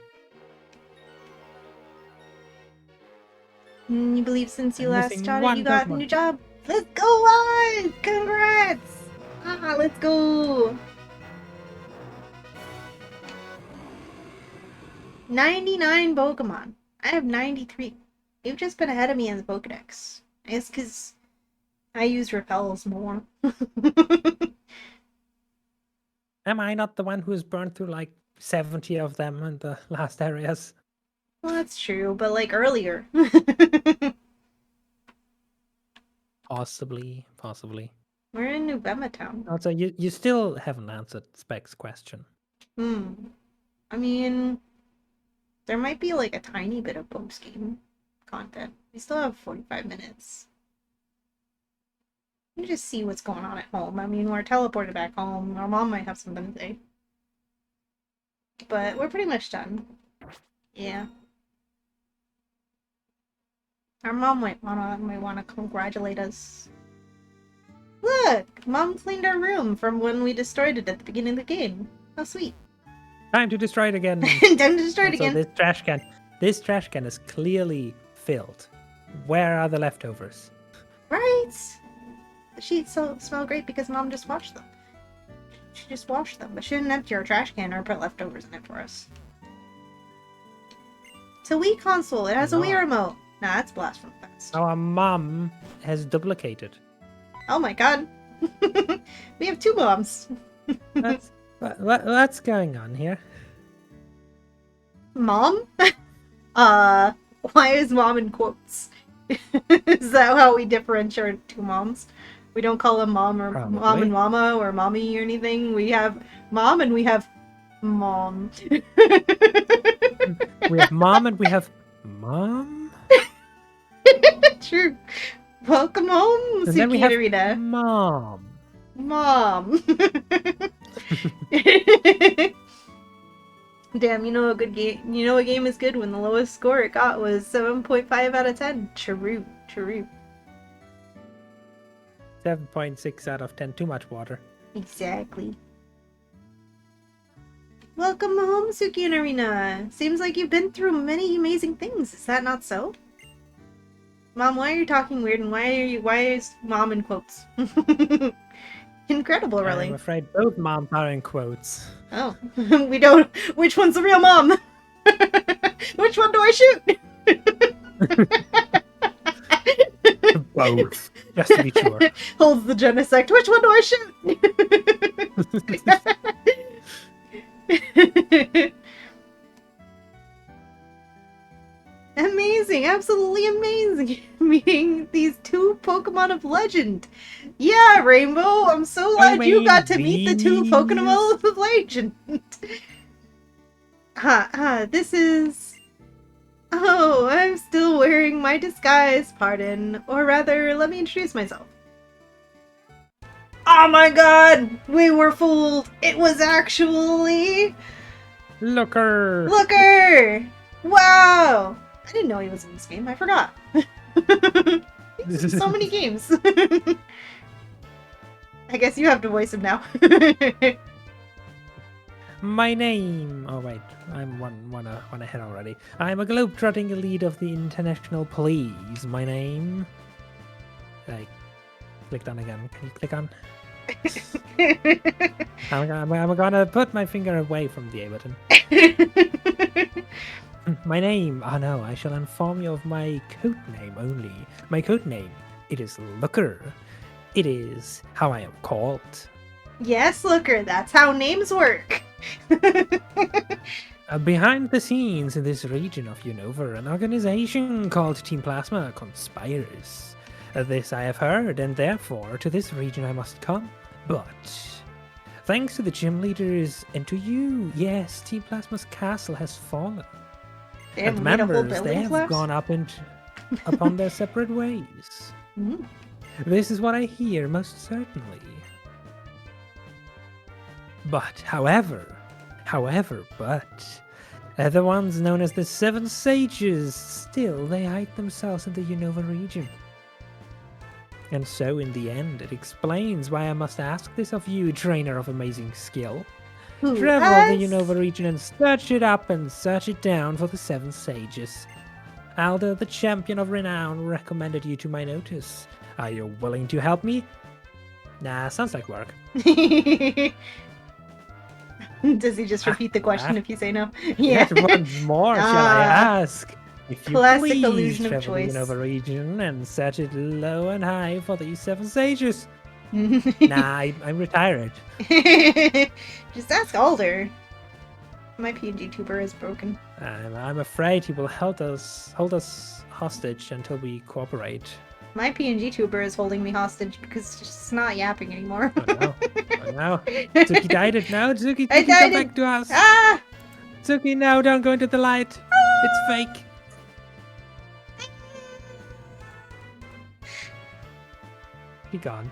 You believe since you I'm last missing chatted one you got a Pokemon. new job? Let's go on! Congrats! Let's go! 99 Pokemon. I have 93. You've just been ahead of me in the Pokedex. I guess because I use repels more. Am I not the one who's burned through like 70 of them in the last areas? Well, that's true, but like earlier. Possibly. We're in New Bema Town. Also, you still haven't answered Spec's question. I mean, there might be like a tiny bit of post game content. We still have 45 minutes. You just see what's going on at home. I mean, we're teleported back home. Our mom might have something to say. But we're pretty much done. Yeah. Our mom might wanna congratulate us. Look! Mom cleaned our room from when we destroyed it at the beginning of the game. How sweet. Time to destroy it again. Time to destroy it Also, again. this trash can is clearly filled. Where are the leftovers? Right? The sheets smell great because Mom just washed them. She just washed them, but she didn't empty our trash can or put leftovers in it for us. It's a Wii console. It has a Wii No. remote. Nah, that's blast from the past. Our mom has duplicated. Oh my god. We have two moms. What's going on here? Mom? Why is mom in quotes? Is that how we differentiate two moms? We don't call them mom or mom Probably. and mama or mommy or anything. We have mom and we have mom. We have mom and we have mom. True. Welcome home, And then we have Suki mom. Mom. Damn, you know a good game. You know a game is good when the lowest score it got was 7.5 out of 10. True. 7.6 out of 10. Too much water. Exactly. Welcome home, Suki and Arena. Seems like you've been through many amazing things. Is that not so? Mom, why are you talking weird and why is mom in quotes? Incredible, really. I'm afraid both moms are in quotes. Oh, we don't. Which one's the real mom? Which one do I shoot? Both, just to be sure. Holds the genesect. Which one do I shoot? Amazing, absolutely amazing. Meeting these two Pokemon of legend. Yeah, Rainbow, I'm so glad you got to meet the two Pokemon of legend. This is... Oh, I'm still wearing my disguise, pardon. Or rather, let me introduce myself. Oh my god! We were fooled! It was actually... Looker! Looker! Wow! I didn't know he was in this game. I forgot. He's in so many games. I guess you have to voice him now. My name. Oh wait, I'm one ahead already. I'm a globe-trotting elite of the international police. My name. I clicked on again. Can you click on? I'm gonna put my finger away from the A button. My name. Oh no, I shall inform you of my code name only. My code name. It is Looker. It is how I am called. Yes, Looker, that's how names work. Behind the scenes in this region of Unova, an organization called Team Plasma conspires. This I have heard, and therefore to this region I must come. But thanks to the gym leaders and to you, yes, Team Plasma's castle has fallen. Damn, And we made a whole members, they building have collapse? gone up upon their separate ways. Mm. This is what I hear, most certainly. But, however, the ones known as the Seven Sages, still they hide themselves in the Unova region. And so, in the end, it explains why I must ask this of you, trainer of amazing skill. Who, Travel us? the Unova region and search it up and search it down for the Seven Sages. Aldo, the champion of renown, recommended you to my notice. Are you willing to help me? Nah, sounds like work. Does he just repeat the question if you say no? Yes, once more, shall I ask? If you Classic please illusion of travel the choice. Unova region and search it low and high for the Seven Sages. Nah, I'm retired. Just ask Alder. My PNG tuber is broken. I'm afraid he will hold us hostage until we cooperate. My PNG tuber is holding me hostage because it's not yapping anymore. Oh no. Oh no. Tsuki died it now. Tsuki, I come died back to us. Ah! Tsuki, no, don't go into the light. It's fake. Be gone.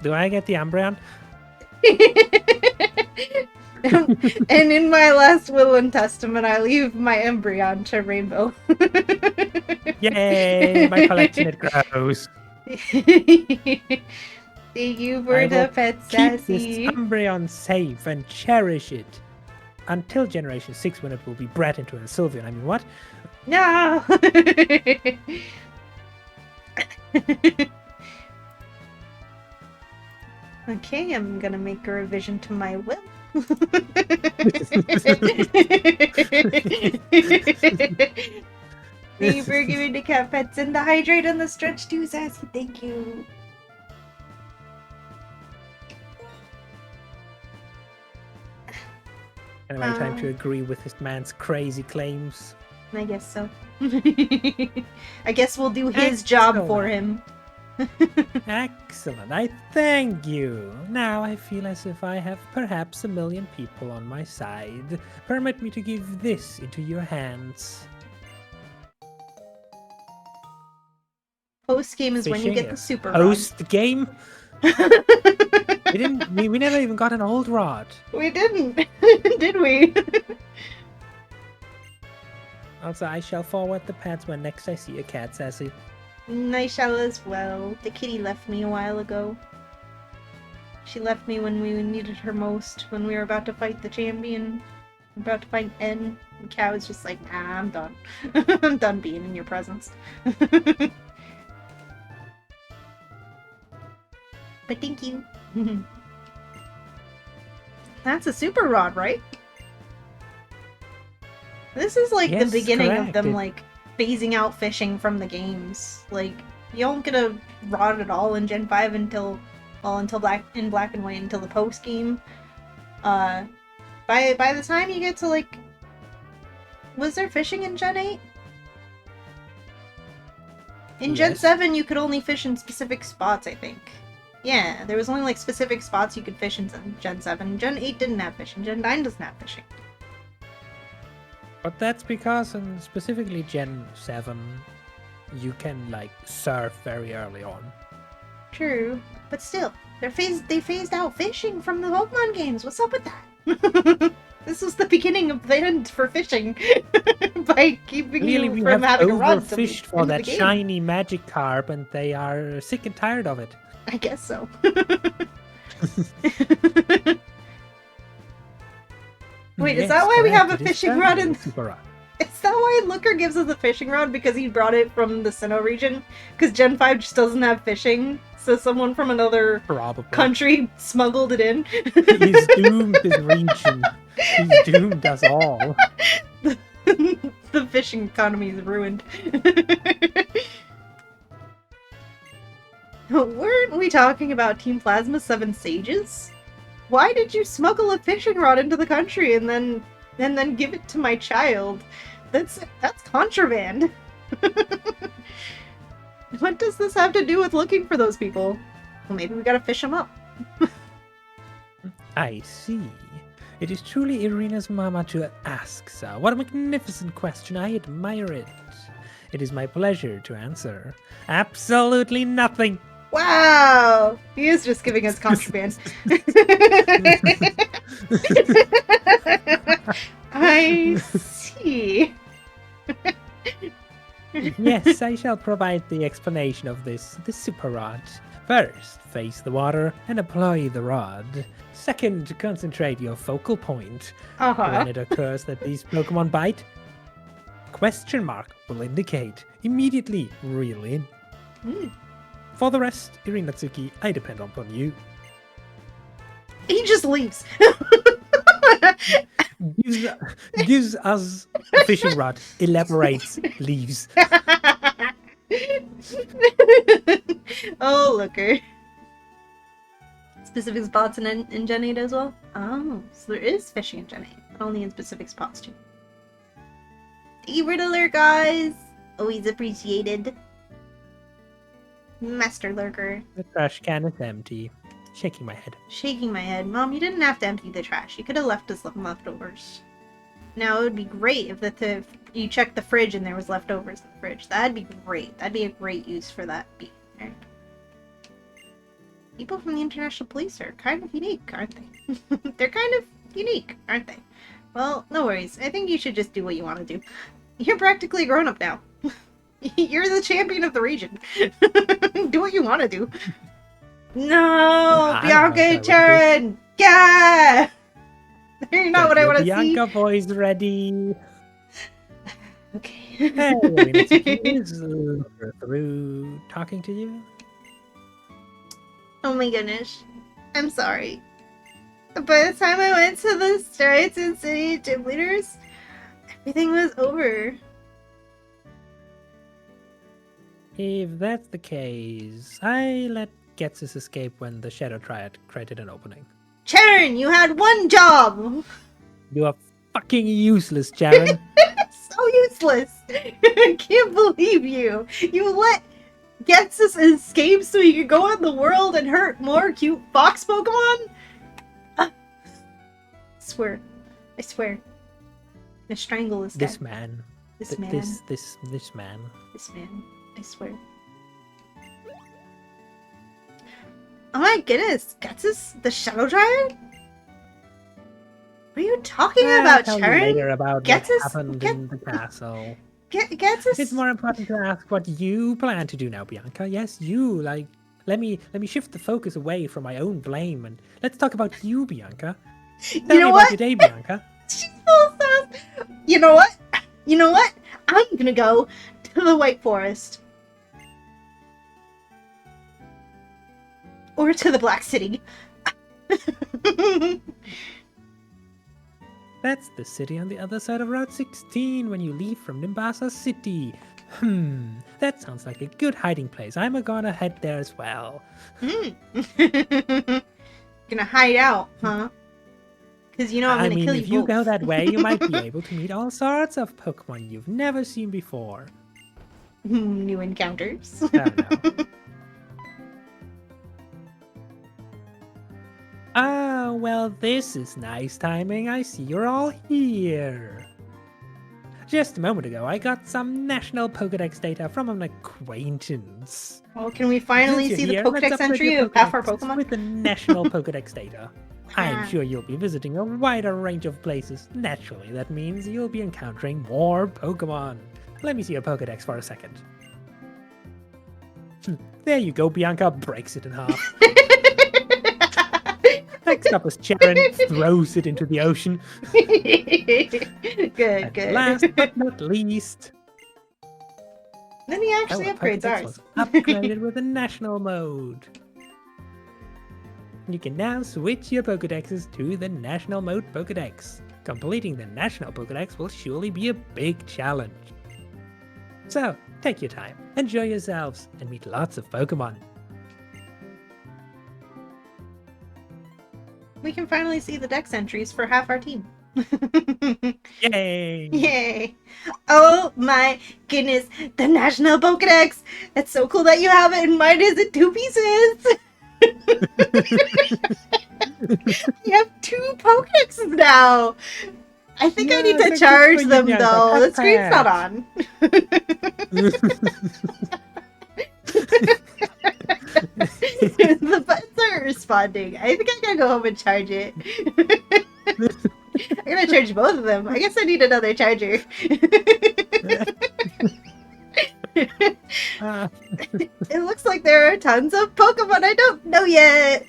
Do I get the Umbreon? And in my last will and testament, I leave my embryon to Rainbow. Yay! My collection, it grows. Thank you I for will the pet keep this sassy. Umbreon safe and cherish it until Generation 6 when it will be bred into a Sylveon. I mean, what? No! Okay, I'm gonna make a revision to my will. Thank you for giving the cat pets and the hydrate and the stretch too, Sassy. Thank you. Anyway, time to agree with this man's crazy claims. I guess so. I guess we'll do his job for him. Excellent, I thank you. Now I feel as if I have perhaps 1 million people on my side. Permit me to give this into your hands. Post game is when you Fishing get the is super post game. We never even got an old rod. We didn't, did we? Also, I shall forward the pets when next I see a cat, Sassy. I shall as well. The kitty left me a while ago. She left me when we needed her most, when we were about to fight the champion. About to fight N. And Cat was just like, nah, I'm done. I'm done being in your presence. But thank you. That's a super rod, right? This is like Yes, the beginning of correct. them like phasing out fishing from the games. Like you don't get a rod at all in Gen 5 until black and white until the post game. By the time you get to like, was there fishing in Gen 8? In Gen Yes. 7 you could only fish in specific spots, I think. Yeah, there was only like specific spots you could fish in Gen 7. Gen 8 didn't have fishing. Gen 9 doesn't have fishing. But that's because in specifically Gen 7, you can like surf very early on. True. But still, they phased out fishing from the Pokemon games. What's up with that? This was the beginning of the end for fishing. By keeping Clearly, you we from have having a rod till the overfished for end of the that game. shiny Magikarp, and they are sick and tired of it. I guess so. Wait, is that why we have a fishing rod in... Super Rod. Is that why Looker gives us a fishing rod? Because he brought it from the Sinnoh region? Because Gen 5 just doesn't have fishing? So someone from another Probably. country smuggled it in? He's doomed this region. He's doomed us all. The fishing economy is ruined. Weren't we talking about Team Plasma 7 Sages? Why did you smuggle a fishing rod into the country and then give it to my child? That's contraband. What does this have to do with looking for those people? Well, maybe we gotta fish them up. I see. It is truly Irina's mama to ask, sir. What a magnificent question. I admire it. It is my pleasure to answer. Absolutely nothing. Wow! He is just giving us contraband. I see. Yes, I shall provide the explanation of this super rod. First, face the water and apply the rod. Second, concentrate your focal point. When it occurs that these Pokemon bite, question mark will indicate immediately reel in. For the rest, Irinatsuki, I depend upon you. He just leaves. gives us a fishing rod, elaborates, leaves. Oh, Looker. Specific spots in Gen 8 as well? Oh, so there is fishing in Gen 8, but only in specific spots too. Thank you for the alert, guys! Always appreciated. Master Lurker. The trash can is empty. Shaking my head. Shaking my head. Mom, you didn't have to empty the trash. You could have left us some leftovers. Now, it would be great if you checked the fridge and there was leftovers in the fridge. That'd be great. That'd be a great use for that beef. Right? People from the International Police are kind of unique, aren't they? They're kind of unique, aren't they? Well, no worries. I think you should just do what you want to do. You're practically a grown-up now. You're the champion of the region. Do what you want to do. No! Bianca, turn! Yeah! You're not what I want to see. Bianca voice ready. Okay. Hey, is through talking to you? Oh my goodness. I'm sorry. By the time I went to the Strides and City gym leaders, everything was over. If that's the case, I let Getsus escape when the Shadow Triad created an opening. Charon, you had one job! You are fucking useless, Charon. So useless! I can't believe you! You let Getsus escape so you could go in the world and hurt more cute fox Pokemon? I swear. I swear. The strangle is dead. This man. This man. This man. This man. I swear. Oh my goodness! Getsus, the Shadow Triad? What are you talking about, tell Charon? you later about Getsus, what happened in the castle. Getsus. It's more important to ask what you plan to do now, Bianca. Yes, you. Like, let me shift the focus away from my own blame and let's talk about you, Bianca. Tell You know me what? about your day, Bianca. She's so fast. You know what? You know what? I'm gonna go to the White Forest. Or to the Black City. That's the city on the other side of Route 16 when you leave from Nimbasa City. That sounds like a good hiding place. I'm gonna head there as well. Gonna hide out, huh? Because you know I'm gonna kill you if you both. go that way, you might be able to meet all sorts of Pokemon you've never seen before. New encounters. I don't know. Ah, well, this is nice timing. I see you're all here. just a moment ago, I got some national Pokedex data from an acquaintance. Well, can we finally Since see you're the here, let's Pokedex upgrade entry your of half our Pokedex Pokemon? with the national Pokedex data. I'm Ah. sure you'll be visiting a wider range of places. Naturally, that means you'll be encountering more Pokemon. Let me see your Pokedex for a second. There you go, Bianca breaks it in half. Next up is Sharon, throws it into the ocean. Good, And good. last but not least, Then he actually our upgrades Pokedex ours. was upgraded with a national mode. You can now switch your Pokedexes to the national mode Pokedex. Completing the national Pokedex will surely be a big challenge. So, take your time, enjoy yourselves, and meet lots of Pokemon. We can finally see the Dex entries for half our team. Yay! Yay! Oh my goodness, the National Pokedex! It's so cool that you have it, and mine is in 2 pieces! You have 2 Pokedexes now! I think I need Yes, to they're good charge for you, them Bianca. though. Pat The screen's not pat. on. The buttons aren't responding. I think I gotta go home and charge it. I'm gonna charge both of them. I guess I need another charger. Ah, It looks like there are tons of Pokemon I don't know yet.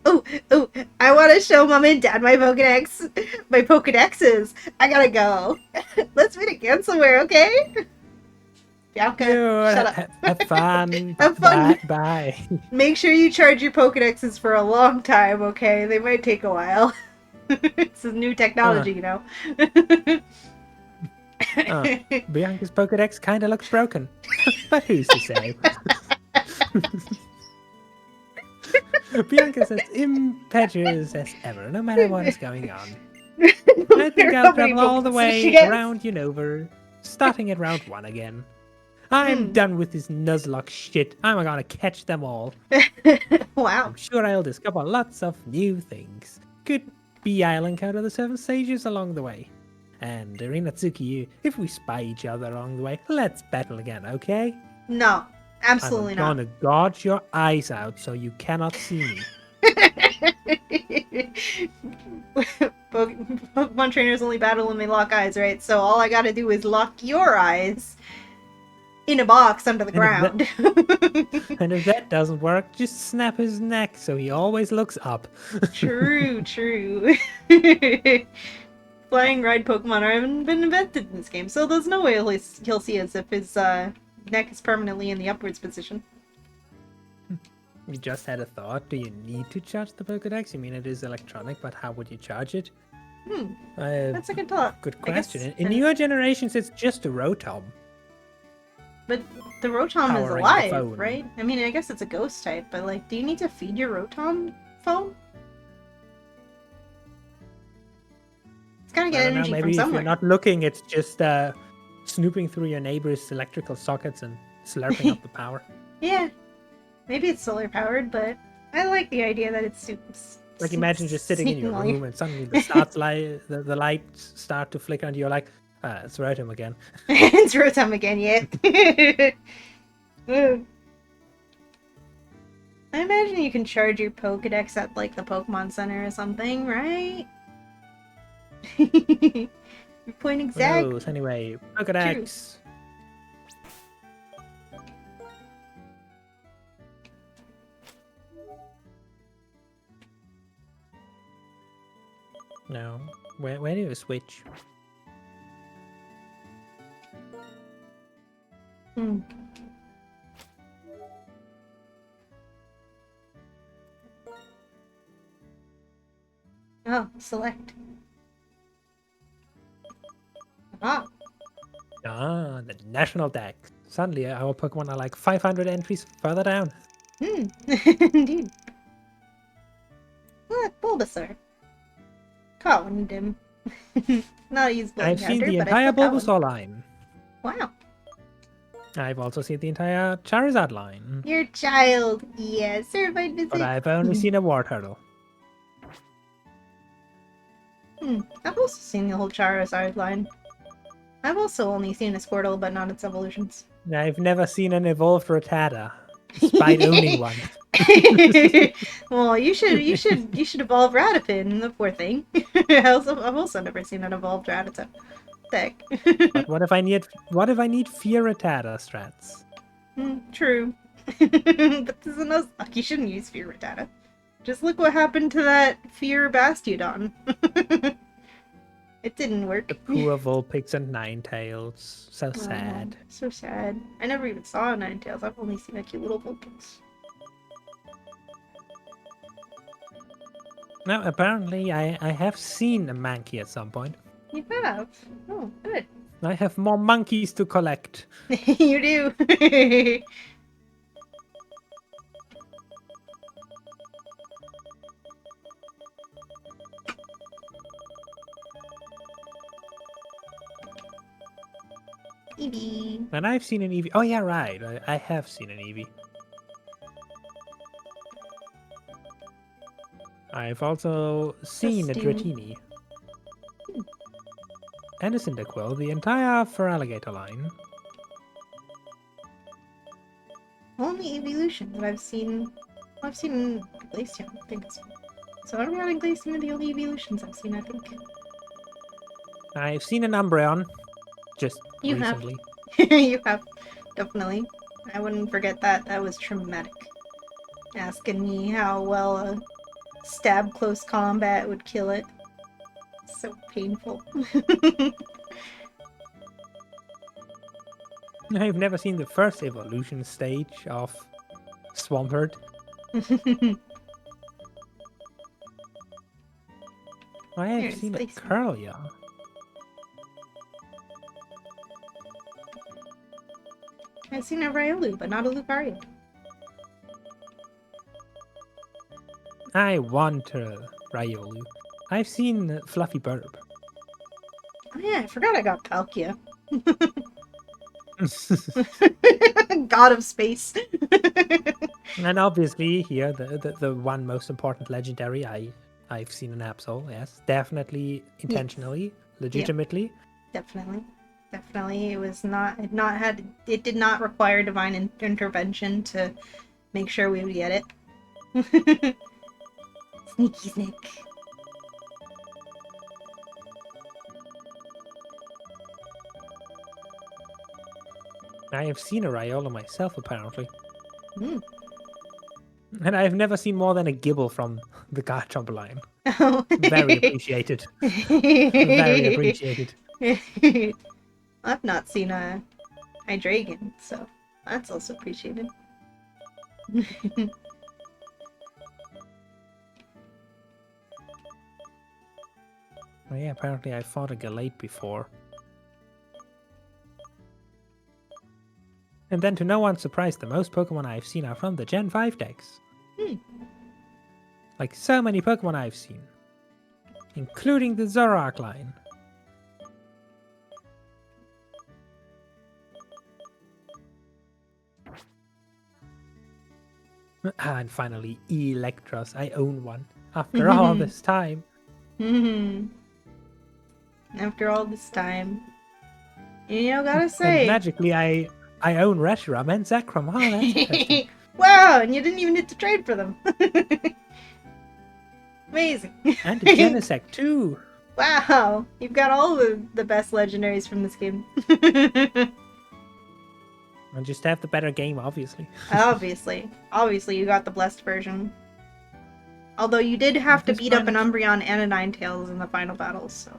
Oh, oh, I want to show Mom and Dad my Pokedex. My Pokedexes. I gotta go. Let's meet again somewhere, okay? Bianca, you shut up. have fun. Have Bye. fun. Bye. Make sure you charge your Pokedexes for a long time, okay? They might take a while. It's a new Uh, technology, you know? uh, Bianca's Pokedex kind of looks broken, but who's to say? Bianca's as impetuous as ever, no matter what is going on. I think I'll How many travel all the Pokedex does she way get? around Unova, starting at round 1 again. I'm Hmm. done with this Nuzlocke shit. I'm gonna catch them all. Wow. I'm sure I'll discover lots of new things. Could be I'll encounter the 7 sages along the way. And Rinatsuki, if we spy each other along the way, let's battle again, okay? No, absolutely I'm not. gonna gouge your eyes out so you cannot see me. Pokemon trainers only battle when they lock eyes, right? So all I gotta do is lock your eyes in a box under the And if that ground. and if that doesn't work, just snap his neck so he always looks up. True, true. Flying ride Pokemon haven't been invented in this game, so there's no way he'll see us if his neck is permanently in the upwards position. You just had a thought. Do you need to charge the Pokedex? I mean, it is electronic, but how would you charge it? That's a good thought. Good I guess- question. In newer generations, it's just a Rotom. But the Rotom is Powering the alive, phone. right? I mean, I guess it's a ghost type, but like, do you need to feed your Rotom phone? It's gotta I get don't know, energy maybe from if you're somewhere. not looking, it's just snooping through your neighbor's electrical sockets and slurping up the power. Yeah, maybe it's solar powered, but I like the idea that it's Like imagine just sitting in your seemingly- room and suddenly the lights start to flicker and you're like, it's Rotom again. It's Rotom again, yeah. I imagine you can charge your Pokedex at like the Pokemon Center or something, right? You're pointing Who Zach. knows? Anyway, Pokedex. No. Where do you switch? Hmm. Oh, select. Ah, The national deck. Suddenly, our Pokemon are like 500 entries further down. indeed. Look, Bulbasaur. Caught one, Dim. Not a usable I've seen encounter, the but I entire still caught one. Bulbasaur line. Wow. I've also seen the entire Charizard line. Your child. Yes, certified visit. But I've only seen a Wartortle. I've also seen the whole Charizard line. I've also only seen a Squirtle, but not its evolutions. I've never seen an evolved Rattata, despite owning one. Well, you should evolve Ratapin, the poor thing. I've also never seen an evolved Rattata. Heck. But what if I need fear Rattata strats? True. But this is no, you shouldn't use Fear Rattata. Just look what happened to that Fear Bastiodon. It didn't work. The poor Vulpix and Ninetales. So sad. So sad. I never even saw a Ninetales. I've only seen a cute little Vulpix. Now, apparently, I have seen a Mankey at some point. You have? Oh, good. I have more monkeys to collect. You do. Eevee. And I've seen an Eevee. Oh, yeah, right. I have seen an Eevee. I've also seen a Dratini. And a Cyndaquil, the entire Feraligatr line. Only evolution that I've seen. I've seen Glaceon, I think it's. So Umbreon and Glaceon are the only evolutions I've seen, I think. I've seen an Umbreon. Just You recently. have. You have. Definitely. I wouldn't forget that. That was traumatic. Asking me how well a stab close combat would kill it. So painful. I've never seen the first evolution stage of Swampert. I have There's seen a Glaceon. Curlia. I've seen a Riolu, but not a Lucario. I want a Riolu. I've seen Fluffy Burb. Oh yeah, I forgot I got Palkia. God of space. And obviously here, the one most important legendary, I've seen an Absol, yes. Definitely, intentionally, legitimately. Definitely. Definitely. It was not it did not require divine intervention to make sure we would get it. Sneaky snake. I have seen a Riola myself, apparently. Mm. And I've never seen more than a Gibble from the Garchomp line. Oh. Very appreciated. Very appreciated. I've not seen a Hydreigon, so that's also appreciated. Oh yeah, apparently I fought a Galate before. And then to no one's surprise, the most Pokemon I've seen are from the Gen 5 decks. Like so many Pokemon I've seen. Including the Zoroark line. And finally, Electros. I own one. After all this time. After all this time. Gotta say. And magically, I own Reshiram and Zekrom. Oh, that's interesting. Wow, and you didn't even get to trade for them. Amazing. And a Genesect too. Wow, you've got all the best legendaries from this game. I just have the better game, obviously. Obviously you got the blessed version. Although you did have to beat up an Umbreon and a Ninetales in the final battles, so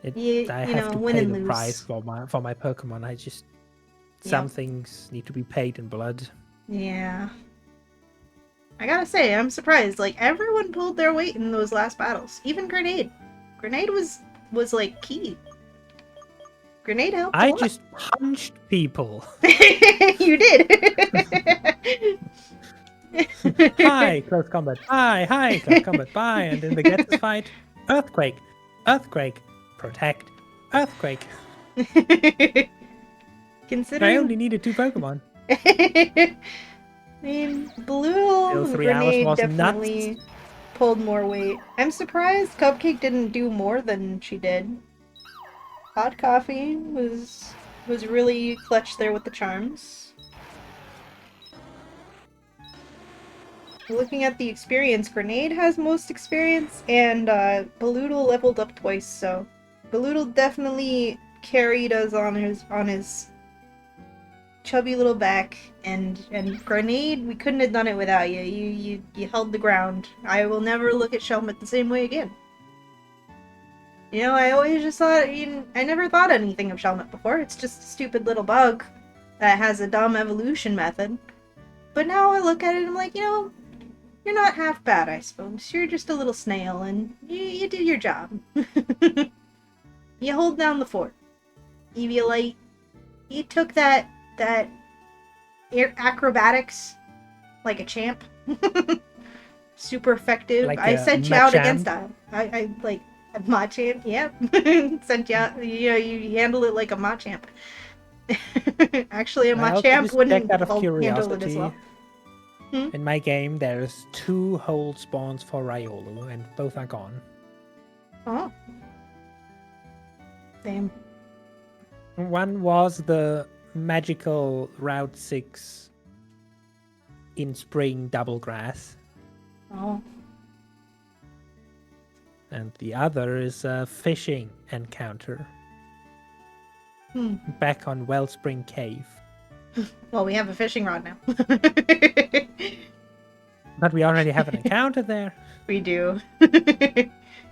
I have to pay the price for my Pokemon. I just some things need to be paid in blood. Yeah. I gotta say, I'm surprised. Like, everyone pulled their weight in those last battles. Even Grenade. Grenade was like key. Grenade helped a lot. Just punched people. You did. Hi, close combat. Hi, close combat. Bye. And in the Gettys fight, Earthquake, Protect, Earthquake. Considering I only needed 2 Pokemon. I mean, Blue and 3 hours Grenade was definitely nuts. pulled more weight. I'm surprised Cupcake didn't do more than she did. Hot coffee was really clutch there with the charms. Looking at the experience, Grenade has most experience, and Baloodle leveled up twice, so Baloodle definitely carried us on his chubby little back, and Grenade, we couldn't have done it without you. You held the ground. I will never look at Shelmet the same way again. You know, I always just thought, I never thought anything of Shelmet before. It's just a stupid little bug that has a dumb evolution method. But now I look at it and I'm like, you're not half bad, I suppose. You're just a little snail, and you do your job. You hold down the fort. Eviolite, you took that acrobatics like a champ. Super effective. Like I sent you out Machamp. against that. I like a Machamp. Yep. Sent you out. You handle it like a Machamp. Actually, a I also Machamp just wouldn't checked out of handle it as curiosity. well. In my game, there's 2 hold spawns for Riolu, and both are gone. Oh. Damn. One was the magical Route 6 in spring double grass, Oh. and the other is a fishing encounter back on Wellspring Cave. Well, we have a fishing rod now. But we already have an encounter there. We do.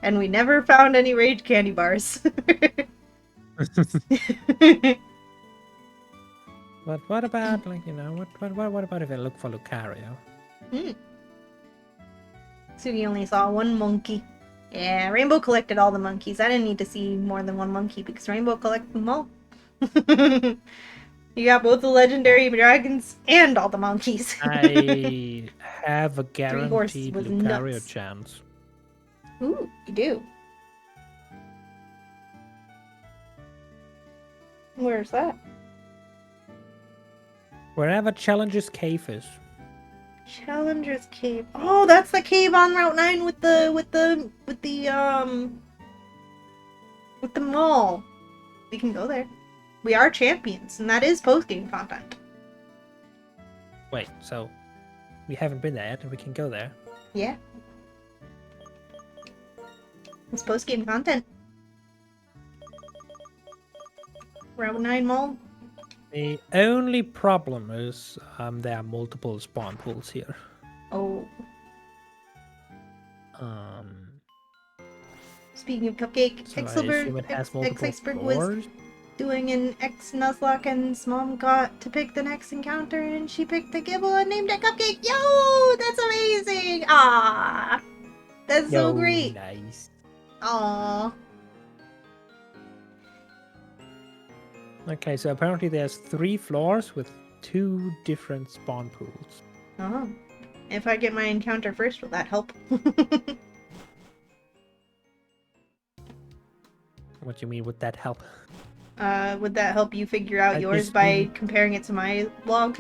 And we never found any rage candy bars. But what about, like, what about if I look for Lucario? So we only saw one monkey. Yeah, Rainbow collected all the monkeys. I didn't need to see more than one monkey because Rainbow collected them all. You got both the legendary dragons and all the monkeys. I have a horses guaranteed was Lucario nuts. chance. Ooh, you do. Where's that? Wherever Challenger's Cave is. Challenger's Cave. Oh, that's the cave on Route 9 with the mall. We can go there. We are champions, and that is post-game content. Wait, so we haven't been there yet, and we can go there. Yeah. It's post-game content. Route 9 mall. The only problem is there are multiple spawn pools here. Oh. Speaking of Cupcake, So I X-Silver, assume it has multiple X-Iceberg was floors. doing an X-Nuzlocke, and his mom got to pick the next encounter, and she picked the Gibble and named it Cupcake. Yo! That's amazing! Ah, that's so great! Nice. Aww. Okay, so apparently there's 3 floors with 2 different spawn pools. Oh. If I get my encounter first, will that help? What do you mean, would that help? Would that help you figure out I yours just by mean- comparing it to my log?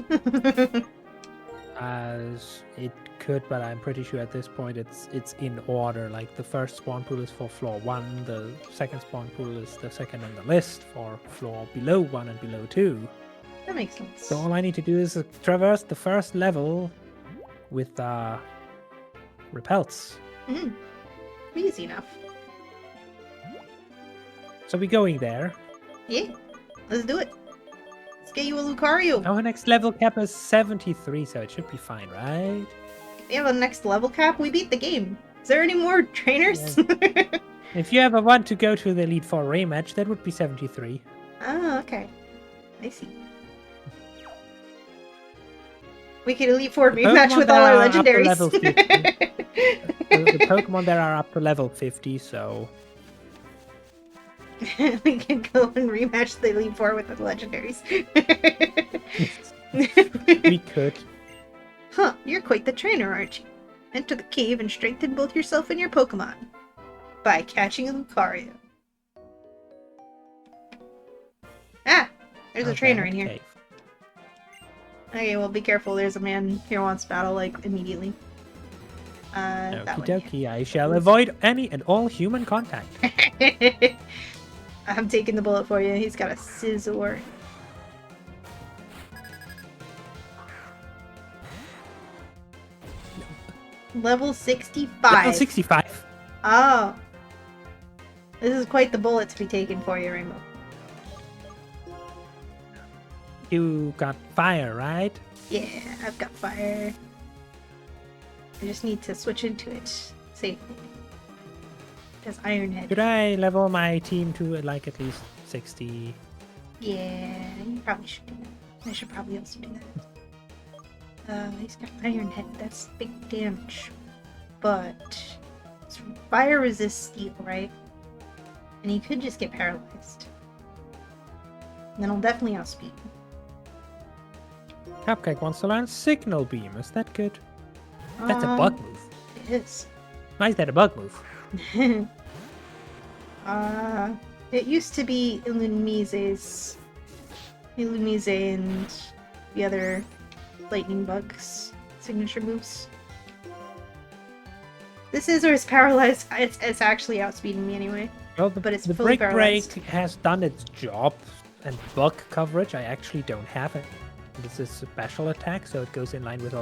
As it could, but I'm pretty sure at this point it's in order. Like the first spawn pool is for floor 1, the second spawn pool is the second on the list for floor below 1 and below 2. That makes sense. So all I need to do is traverse the first level with repels. Easy enough. So we're going there. Yeah, let's do it. Let's get you a Lucario. Our next level cap is 73, so it should be fine, right? We have a next level cap. We beat the game. Is there any more trainers? If you ever want to go to the Elite Four rematch, that would be 73. Oh, okay. I see. We could Elite Four rematch Pokemon with all our there are up to legendaries. level 50. The Pokemon there are up to level 50, so... We can go and rematch the Elite Four with the legendaries. We could. Huh, you're quite the trainer, aren't you? Enter the cave and strengthen both yourself and your Pokemon by catching a Lucario. Ah! There's a Okay, trainer in here. cave. Okay, well, be careful. There's a man here who wants battle, like, immediately. That Okie one. dokie, I shall avoid any and all human contact. I'm taking the bullet for you. He's got a scissor. Level 65. Level 65. Oh. This is quite the bullet to be taken for you, Rainbow. You got fire, right? Yeah, I've got fire. I just need to switch into it safely. Does Ironhead. Should I level my team to like at least 60? Yeah, you probably should do that. I should probably also do that. He's got Ironhead. That's big damage. But fire resists steel, right? And he could just get paralyzed. And then I'll definitely outspeed him. Cupcake wants to learn Signal Beam. Is that good? That's a bug move. It is. Why is that a bug move? It used to be Illumise and the other lightning bugs signature moves. The scissor is paralyzed. It's actually outspeeding me anyway. Well, but it's the fully break paralyzed. has done its job, and bug coverage I actually don't have it. This is a special attack, so it goes in line with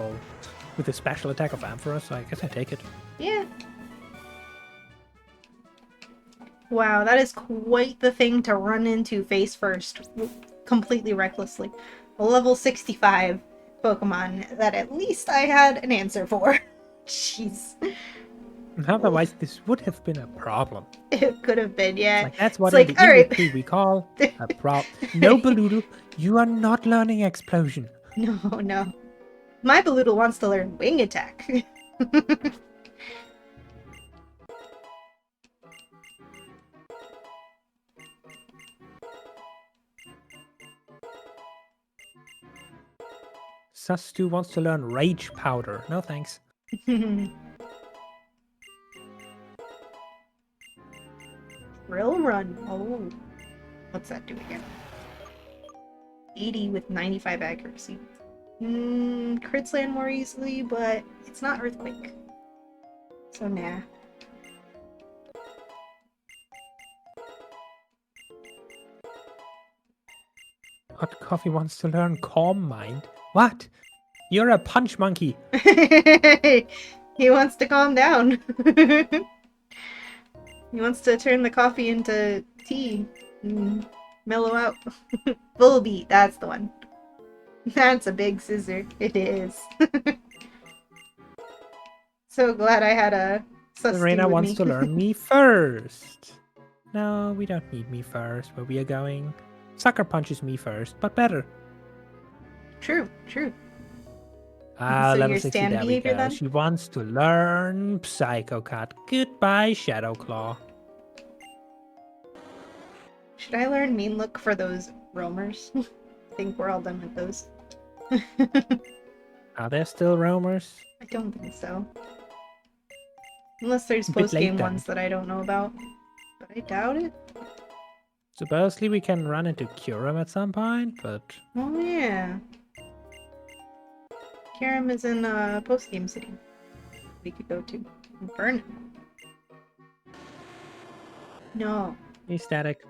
the special attack of Amphora, so I guess I take it. Yeah. Wow, that is quite the thing to run into face first, completely recklessly. A level 65 Pokemon that at least I had an answer for. Jeez. Otherwise, this would have been a problem. It could have been, yeah. Like, that's what It's in like, the alright. industry we call a problem. No, Baloo, you are not learning Explosion. No. My Balloodle wants to learn Wing Attack. Sustu wants to learn Rage Powder. No thanks. Drill Run. Oh. What's that do again? 80 with 95 accuracy. Crits land more easily, but it's not Earthquake. So nah. Hot Coffee wants to learn Calm Mind. What? You're a punch monkey. He wants to calm down. He wants to turn the coffee into tea and mellow out. Bullbeat, that's the one. That's a big scissor. It is. So glad I had a Sustu Serena with wants me. to learn me first. No, we don't need me first where we are going. Sucker punches me first, but better. True. Ah, So level your 60, stand there we behavior go. then? She wants to learn Psycho Cut. Goodbye, Shadow Claw. Should I learn Mean Look for those roamers? I think we're all done with those. Are there still roamers? I don't think so. Unless there's A bit post-game late then. ones that I don't know about. But I doubt it. Supposedly we can run into Kyurem at some point, but... Oh yeah. Karam is in post-game city. We could go to. Inferno. No. He's static.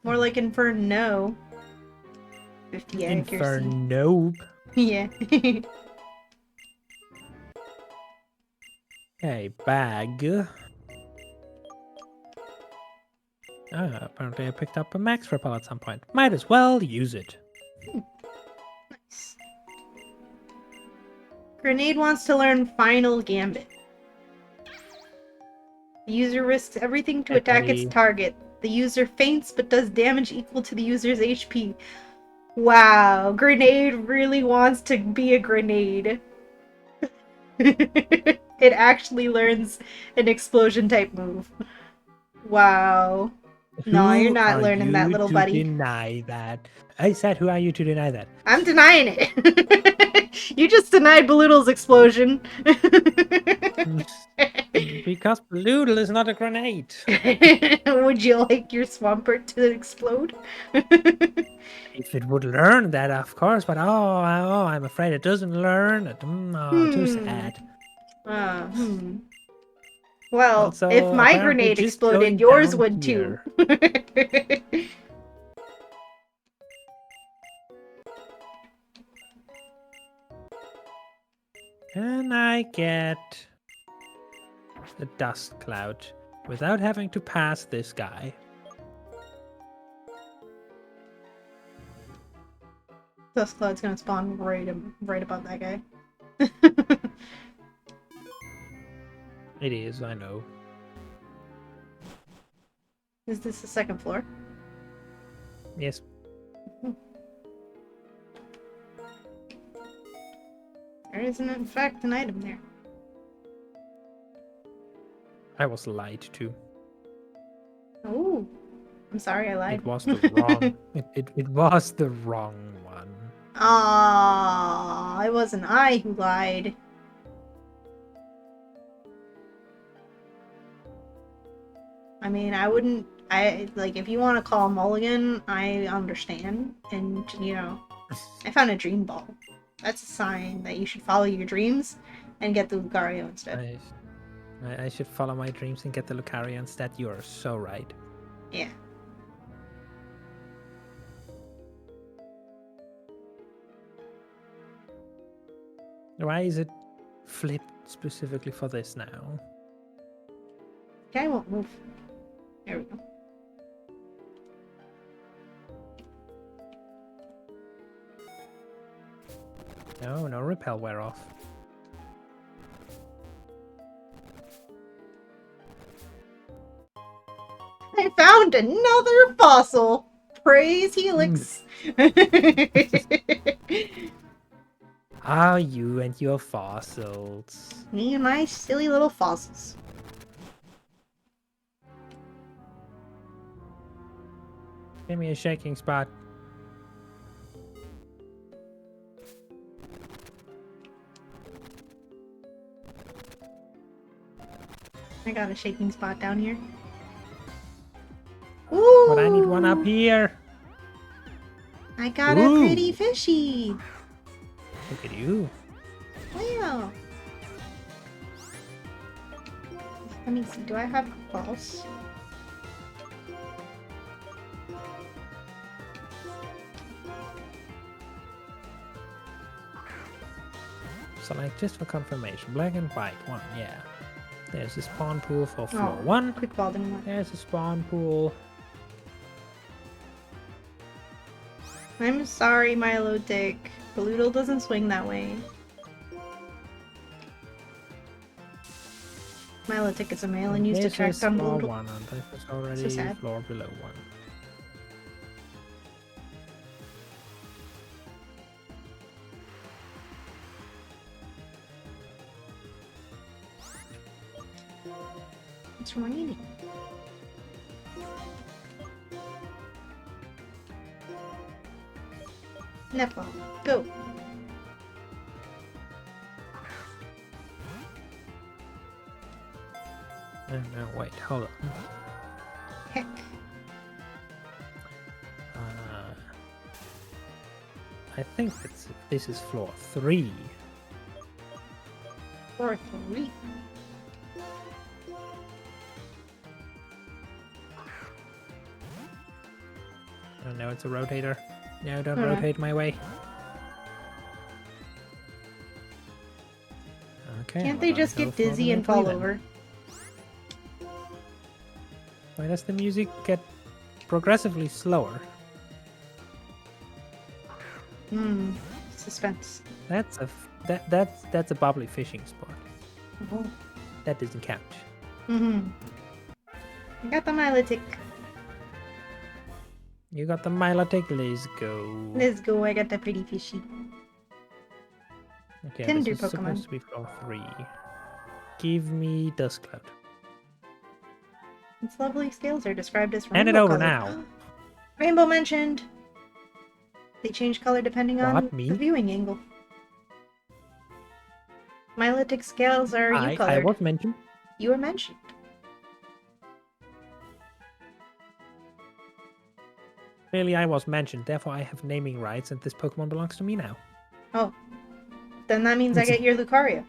More like Inferno. 50 accuracy. Inferno. Yeah. Okay, bag. Apparently I picked up a max repel at some point. Might as well use it. Nice. Grenade wants to learn Final Gambit. The user risks everything to attack its target. The user faints but does damage equal to the user's HP. Wow, Grenade really wants to be a grenade. It actually learns an explosion type move. Wow. No, you're not learning that, little buddy. Deny that. I said, who are you to deny that? I'm denying it. You just denied Baloodle's explosion. Because Bloodle is not a grenade. Would you like your Swampert to explode? If it would learn that, of course, but I'm afraid it doesn't learn. Too sad. Well, if Also, my apparently grenade just exploded, going yours down would too. here. Can I get a dust cloud without having to pass this guy? Dust cloud's gonna spawn right above that guy. It is, I know. Is this the second floor? Yes. There isn't, in fact, an item there. I was lied to. Oh, I'm sorry I lied. It was the wrong. It was the wrong one. Ah, it wasn't I who lied. I mean, I wouldn't. Like, if you want to call Mulligan, I understand. And, you know, I found a dream ball. That's a sign that you should follow your dreams and get the Lucario instead. I should follow my dreams and get the Lucario instead. You are so right. Yeah. Why is it flipped specifically for this now? Okay, I won't move. There we go. No, no repel wear off. I found another fossil! Praise Helix! Ah, you and your fossils. Me and my silly little fossils. Give me a shaking spot. I got a shaking spot down here. Ooh! But I need one up here. I got Ooh. a pretty fishy. Look at you. Wow. Let me see. Do I have balls? Select just for confirmation. Black and white one, yeah. There's a spawn pool for floor Oh, 1. quick ball didn't work. There's a spawn pool. I'm sorry, Milotic. Balloodle doesn't swing that way. Milotic is a male and used to This track is down floor Balloodle. 1, and this is already So sad. floor below 1. It's raining. Netball, go. No, wait, hold on. Heck. I think this is floor 3. Or 3. Oh no, it's a rotator. No, don't Alright. rotate my way. Okay. Can't we're they gonna just go get floor dizzy below and 3 fall then. over? Why does the music get progressively slower? Hmm. Suspense. That's a bubbly fishing spot. Oh. That doesn't count. Mm-hmm. I got the Milotic. You got the Milotic, let's go. Let's go, I got the pretty fishy. Okay, Tender this is Pokemon. supposed to be floor 3. Give me Dust Cloud. Its lovely scales are described as rainbow Hand it over colored. now. Rainbow mentioned! They change color depending on What, me? the viewing angle. Milotic scales are I U-colored. was mentioned. You were mentioned. Clearly I was mentioned, therefore I have naming rights and this Pokemon belongs to me now. Oh. Then that means I It's a- get your Lucario.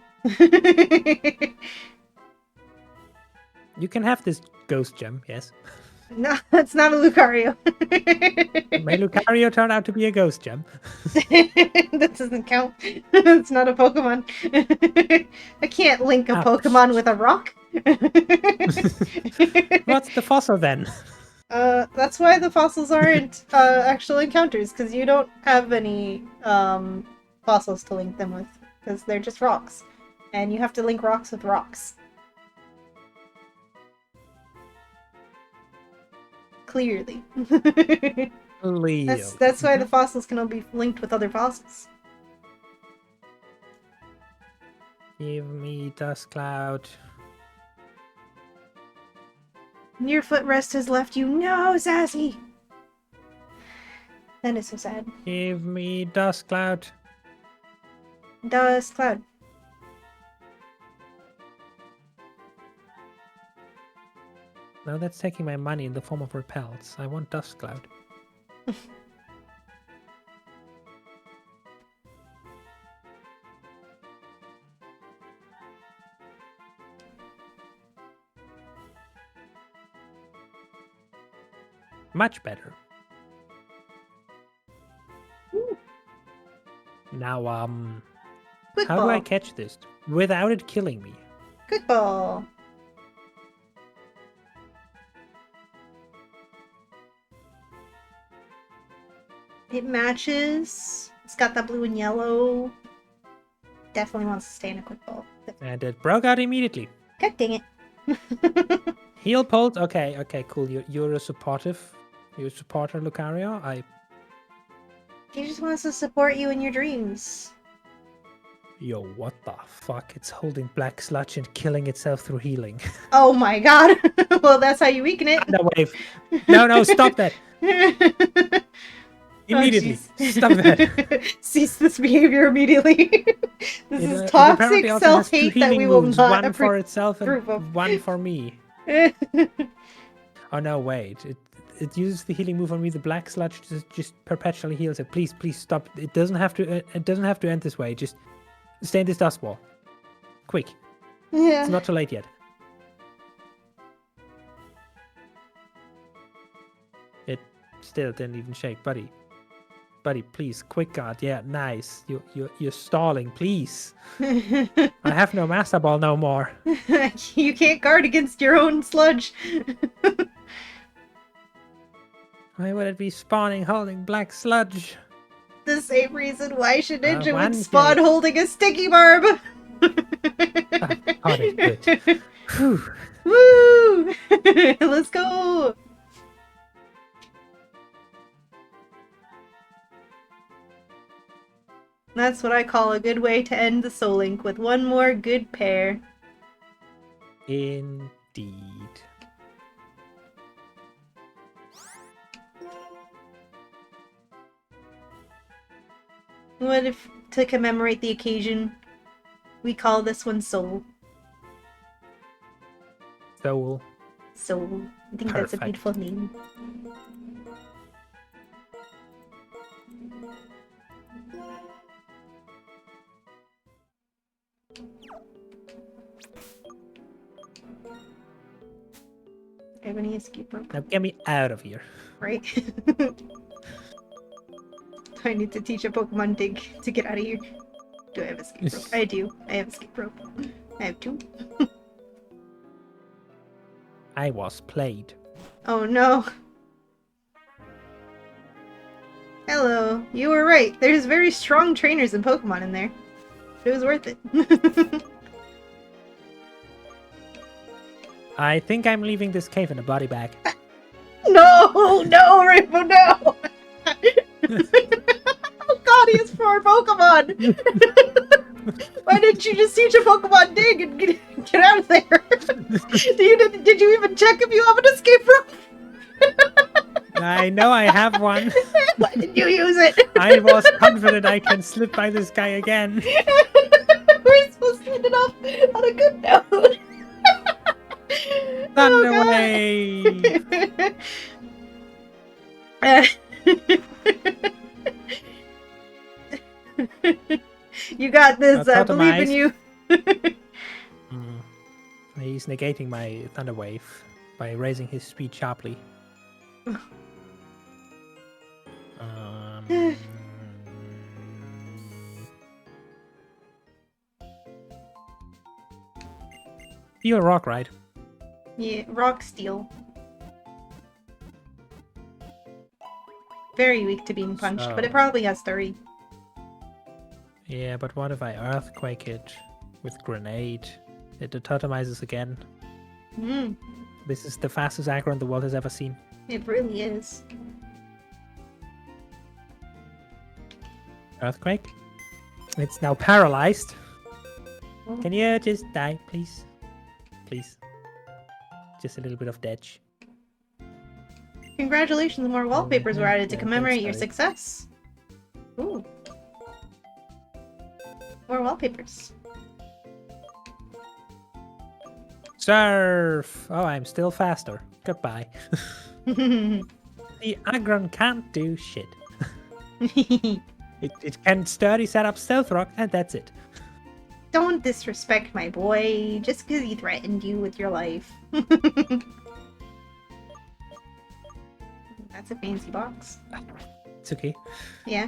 You can have this ghost gem, yes. No, that's not a Lucario. My Lucario turned out to be a ghost gem. That doesn't count. It's not a Pokemon. I can't link a Ah, Pokemon with a rock. What's the fossil then? That's why the fossils aren't actual encounters, because you don't have any fossils to link them with, because they're just rocks. And you have to link rocks with rocks. Clearly. Leo. That's why the fossils can all be linked with other fossils. Give me Dust Cloud. Your footrest has left you. No, Sassy! That is so sad. Give me Dust Cloud. Dust Cloud. No, that's taking my money in the form of repels. I want Dust Cloud. Much better. Ooh. Now, Quick how ball. do I catch this without it killing me? Quick ball. It matches. It's got that blue and yellow. Definitely wants to stay in a quick ball. And it broke out immediately. God dang it. Heal pulse. Okay, cool. You're a supporter, Lucario. He just wants to support you in your dreams. Yo, what the fuck? It's holding black sludge and killing itself through healing. Oh my god. Well, that's how you weaken it. No wave. No, stop that. Immediately. Oh, stop that. Cease this behavior immediately. This is It toxic apparently also has two self-hate that healing we will moves, not one for itself approve and of. one for me. Oh no, wait. It uses the healing move on me. The black sludge just perpetually heals it. Please stop. It doesn't have to. It doesn't have to end this way. Just stay in this dust wall. Quick. Yeah. It's not too late yet. It still didn't even shake, buddy. Buddy, please, quick guard. Yeah, nice. You're stalling, please. I have no Master Ball no more. You can't guard against your own sludge. Why would it be spawning holding black sludge? The same reason why Shedinja would one spawn kill. holding a sticky barb. Got it, good. Whew. Woo! Let's go! That's what I call a good way to end the Soul Link, with one more good pair. Indeed. What if, to commemorate the occasion, we call this one Soul? Soul. Soul. I think that's a Perfect. beautiful name. I have any escape rope, Now get me out of here. right? I need to teach a Pokemon dig to get out of here. Do I have escape rope? I do. I have escape rope. I have two. I was played. Oh no. Hello. You were right. There's very strong trainers and Pokemon in there. It was worth it. I think I'm leaving this cave in a body bag. No, Rainbow, no! Oh god, he has 4 Pokemon! Why didn't you just teach a Pokemon dig and get out of there? Did you even check if you have an escape rope? I know I have one. Why didn't you use it? I was confident I can slip by this guy again. We're supposed to end it off on a good note. Thunder Oh, God. You got this. I believe in you. He's negating my Thunder Wave by raising his speed sharply. Um, You're a rock, right? Yeah, rock steel. Very weak to being punched, but it So- probably has 30. Yeah, but what if I Earthquake it with Grenade? It totemizes again. Mm, This is the fastest aggro the world has ever seen. it really is. Earthquake. It's now paralyzed. Can you just die, please? Please. Just a little bit of damage. Congratulations, more wallpapers were added to Yeah, commemorate your thanks, success. Ooh. More wallpapers. Surf! Oh, I'm still faster. Goodbye. The Agron can't do shit. It can sturdy set up Stealth Rock, and that's it. Don't disrespect my boy just because he threatened you with your life. That's a fancy box. It's okay. Yeah.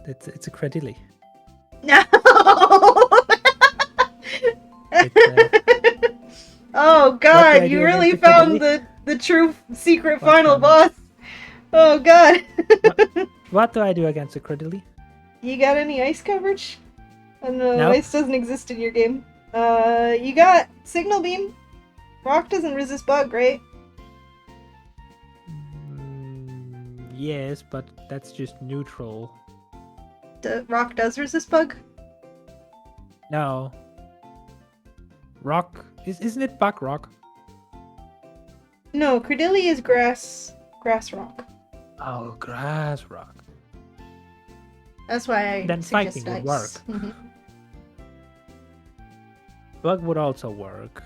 It's a Credilli. No! It's, Oh do I god, you do really against the found Credilli? the true secret What final damage? boss. Oh god. What do I do against a Credilli? You got any ice coverage? Oh no, No. ice doesn't exist in your game. You got Signal Beam. Rock doesn't resist bug, right? Yes, but that's just neutral. Rock does resist bug? No. Rock isn't it Bug Rock? No, Credilli is grass rock. Oh, Grass Rock. That's why I Then suggest fighting would ice. work. Mhm. Bug would also work.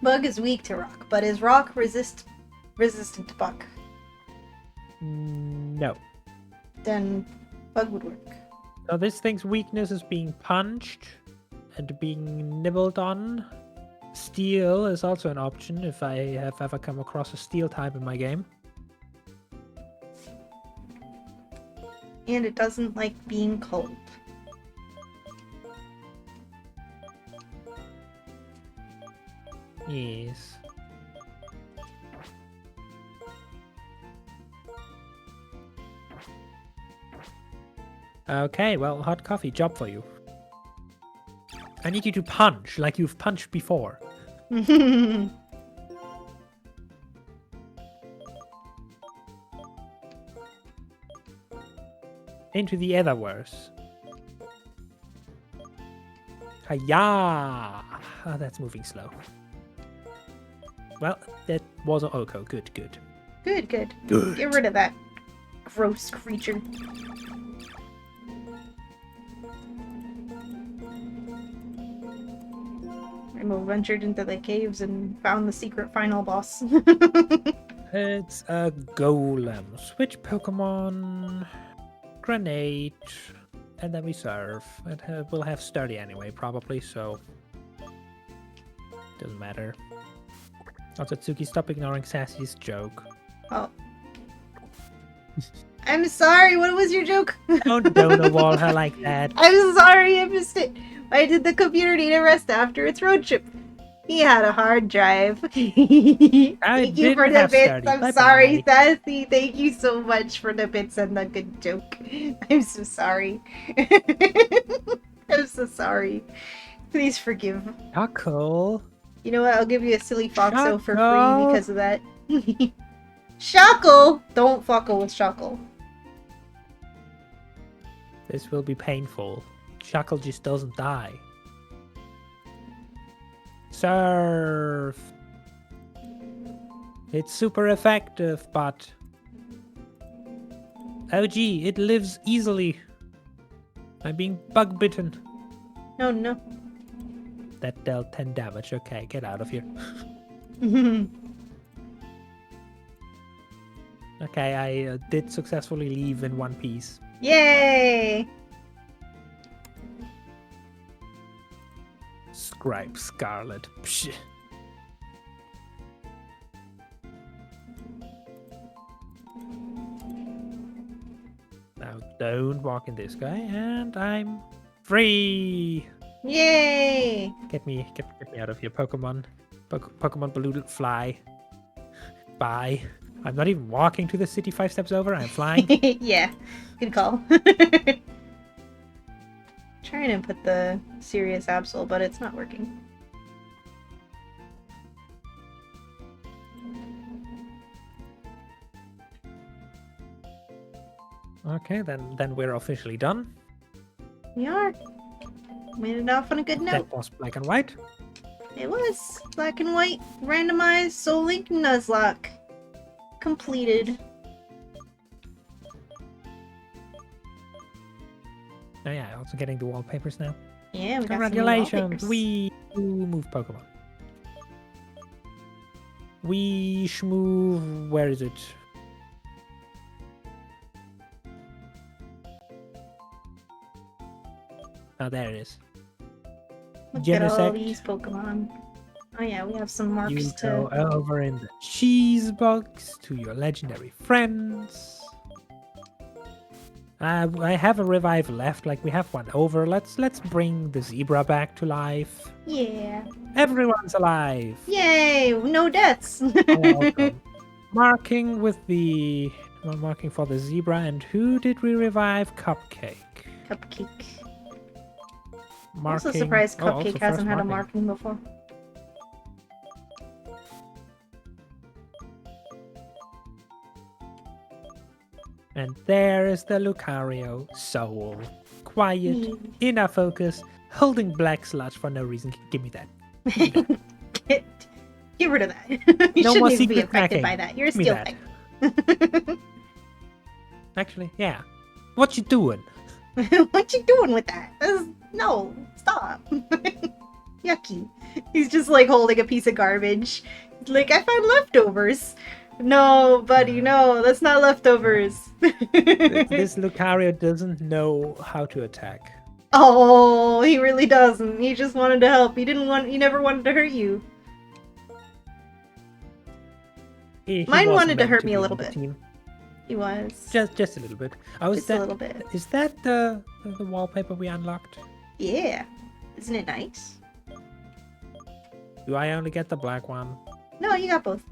Bug is weak to rock, but is rock resistant to bug? No. Then bug would work. So this thing's weakness is being punched and being nibbled on. Steel is also an option if I have ever come across a steel type in my game. And it doesn't like being cold. Yes. Okay, well, hot coffee, job for you. I need you to punch like you've punched before. Into the Etherverse. Hiya! Oh, that's moving slow. Well, that was an Oko. Good, good. Good, good. Good. Get rid of that gross creature. Remo ventured into the caves and found the secret final boss. It's a Golem. Switch Pokemon. Grenade. And then we serve. We'll have Sturdy anyway, probably, so... Doesn't matter. Also, Tsuki, stop ignoring Sassy's joke. Oh. I'm sorry, what was your joke? Don't donor wall her like that. I'm sorry, I missed it. Why did the computer need a rest after its road trip? He had a hard drive. Thank you didn't for the have bits. Sturdy. I'm Bye-bye. sorry, Sassy. Thank you so much for the bits and the good joke. I'm so sorry. I'm so sorry. Please forgive. Chuckle. You know what? I'll give you a silly Foxo for free Shuckle. because of that. Shuckle! Don't fuckle with Shuckle. This will be painful. Chuckle just doesn't die. Surf. It's super effective, but... Oh gee, it lives easily. I'm being bug bitten. No, no. That dealt 10 damage. Okay, get out of here. Okay, I did successfully leave in one piece. Yay! gripe, Scarlet. Psh. Now don't walk in this guy, and I'm free. Yay! Get me out of here, Pokemon. Pokemon Blue, fly. Bye. I'm not even walking to the city 5 steps over. I'm flying. Yeah, good call. Trying to put the Serious Absol, but it's not working. Okay, then we're officially done. We are. Made it off on a good note. That was black and white. It was black and white, randomized Soul Link Nuzlocke. Completed. Oh yeah, also getting the wallpapers now. Yeah, we got Congratulations! some new wallpapers. We move Pokemon. We schmove. Where is it? Oh, there it is. Look at all Genesect. these Pokemon. Oh yeah, we have some marks You to... go over in the cheese box to your legendary friends. I have a revive left, like we have one over. Let's bring the zebra back to life. Yeah. Everyone's alive. Yay! No deaths! Welcome. Marking with the marking for the zebra, and who did we revive? Cupcake. Cupcake. I'm Marking. also surprised also Cupcake first hasn't had a marking before. And there is the Lucario soul. Quiet, inner focus, holding black sludge for no reason. Give me that. Get rid of that. You No shouldn't more even be secret affected cracking. by that. You're a Give me steel that. type. Actually, yeah. What you doing? What you doing with that? No, stop. Yucky. He's just like holding a piece of garbage. Like, I found leftovers. No, buddy, no, that's not leftovers. This Lucario doesn't know how to attack. Oh, he really doesn't. He just wanted to help. He never wanted to hurt you. He Mine wasn't wanted to meant hurt me be a in little the bit. team. He was. Just a little bit. Oh, Just a little bit. Is that the wallpaper we unlocked? Yeah. Isn't it nice? Do I only get the black one? No, you got both.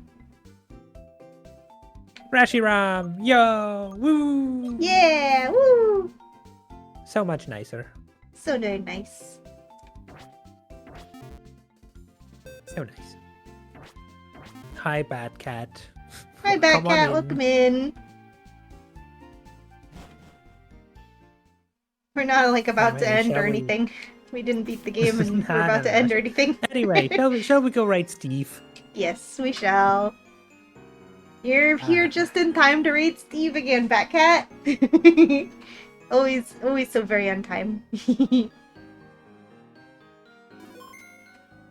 Reshiram! Yo! Woo! Yeah! Woo! So much nicer. So very nice. So nice. Hi, Bad Cat. Hi, Bad Come on Cat. in. Welcome in. We're not like about to Alright, end shall or we- anything. We didn't beat the game and Nah, we're about nah, to nah. end or anything. Anyway, shall we go raid Steve? Yes, we shall. You're here just in time to raid Steve again, Bat Cat. always so very on time.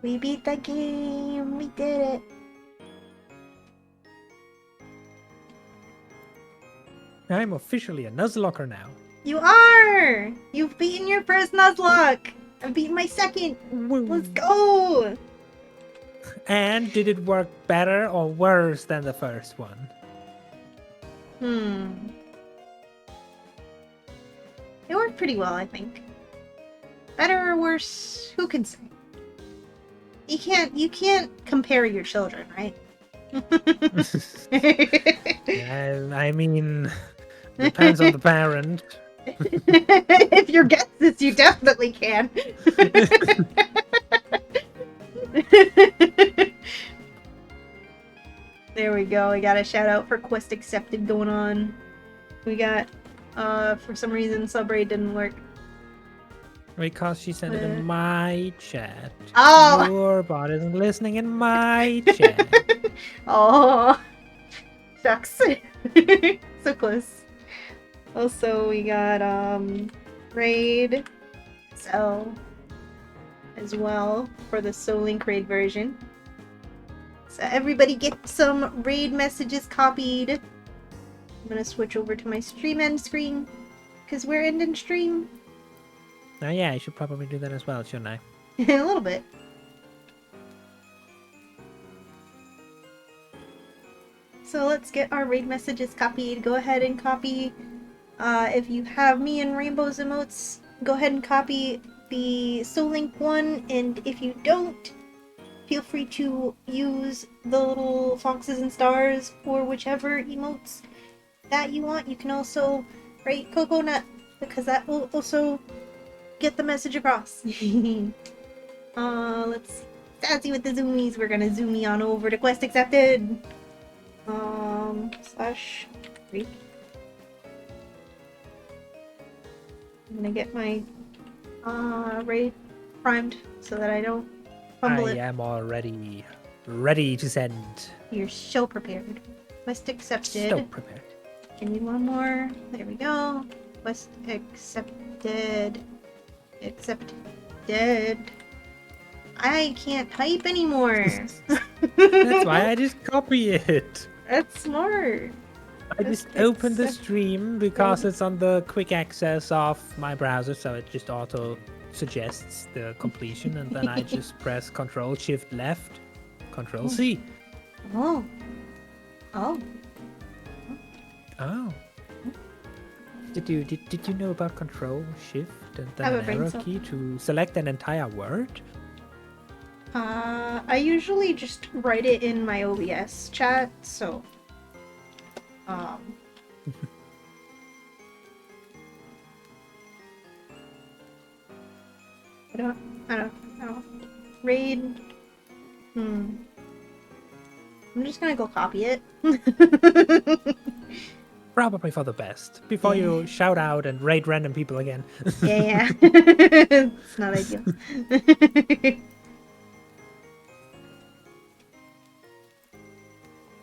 We beat the game. We did it. I'm officially a Nuzlocker now. You are. You've beaten your first Nuzlocke. I've beaten my second. Woo. Let's go. And did it work better or worse than the first one? It worked pretty well, I think. Better or worse, who can say? You can't compare your children, right? I mean, depends on the parent. If your guess is, you definitely can. There we go. We got a shout out for quest accepted going on. We got, for some reason, subraid didn't work. Because she sent it in my chat. Oh! Your bot isn't listening in my chat. Oh, shucks. So close. Also, we got, raid Cell as well for the Soul Link raid version. So everybody get some raid messages copied. I'm gonna switch over to my stream end screen because we're ending stream. Oh yeah, I should probably do that as well, shouldn't I? A little bit. So let's get our raid messages copied. Go ahead and copy. If you have me and Rainbow's emotes, go ahead and copy the Soul Link one. And if you don't, feel free to use the little foxes and stars for whichever emotes that you want. You can also write coconut because that will also get the message across. Let's see. Sassy with the zoomies. We're gonna zoom on over to quest accepted. Slash read. I'm gonna get my raid primed so that I don't fumble it. I am already ready to send. You're so prepared. Quest accepted. So prepared. I need one more. There we go. Quest accepted. Accepted. I can't type anymore. That's why I just copy it. That's smart. I just opened the stream because it's on the quick access of my browser, so it just auto suggests the completion, and then I just press Control Shift Left, Control C. Oh. Oh. Oh. Did you know about Control Shift and then I an would think arrow so. key to select an entire word? I usually just write it in my OBS chat, so I don't. Raid. I'm just gonna go copy it. Probably for the best. Before you shout out and raid random people again. Yeah. It's not ideal.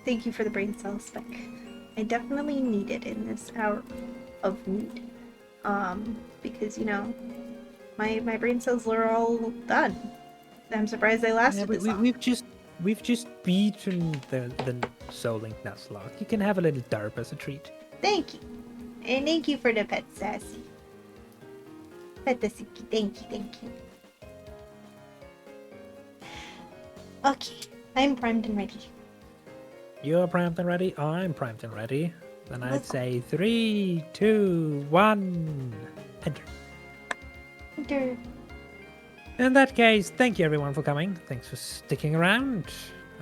Thank you for the brain cell spec. I definitely need it in this hour of need. Because my brain cells are all done. I'm surprised they lasted this long. We've just beaten the Soul Link Nuzlocke. You can have a little derp as a treat. Thank you. And thank you for the pet sassy. Petasiki, thank you. Okay, I'm primed and ready. You're primed and ready? I'm primed and ready. Then I'd say 3, 2, 1, enter. Enter. In that case, thank you everyone for coming. Thanks for sticking around.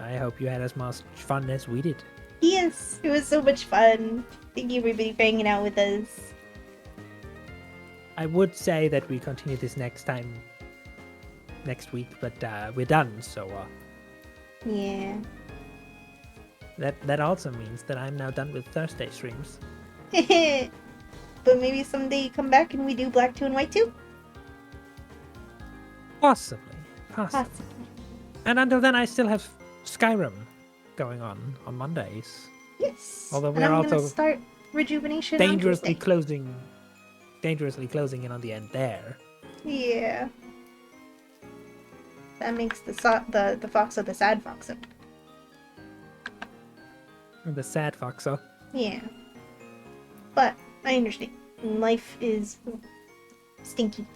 I hope you had as much fun as we did. Yes, it was so much fun. Thank you everybody for hanging out with us. I would say that we continue this next week, but we're done, so Yeah. that also means that I'm now done with Thursday streams. But maybe someday you come back and we do Black 2 and White 2? Possibly. Possibly. And until then, I still have Skyrim going on Mondays. Yes. Although and we're I'm also gonna start Rejuvenation dangerously on closing in on the end there. Yeah. That makes the Foxo the sad Foxo. The sad Foxo. Yeah. But I understand. Life is stinky.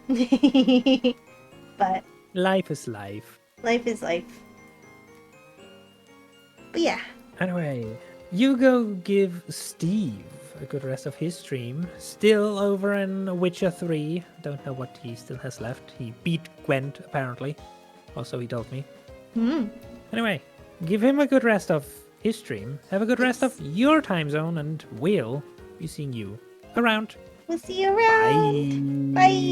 But Life is life. life is life. But yeah. Anyway, you go give Steve a good rest of his stream. Still over in Witcher 3. Don't know what he still has left. He beat Gwent, apparently. Also, he told me. Anyway, give him a good rest of his stream. Have a good rest of your time zone, and we'll be seeing you around. We'll see you around. Bye. Bye.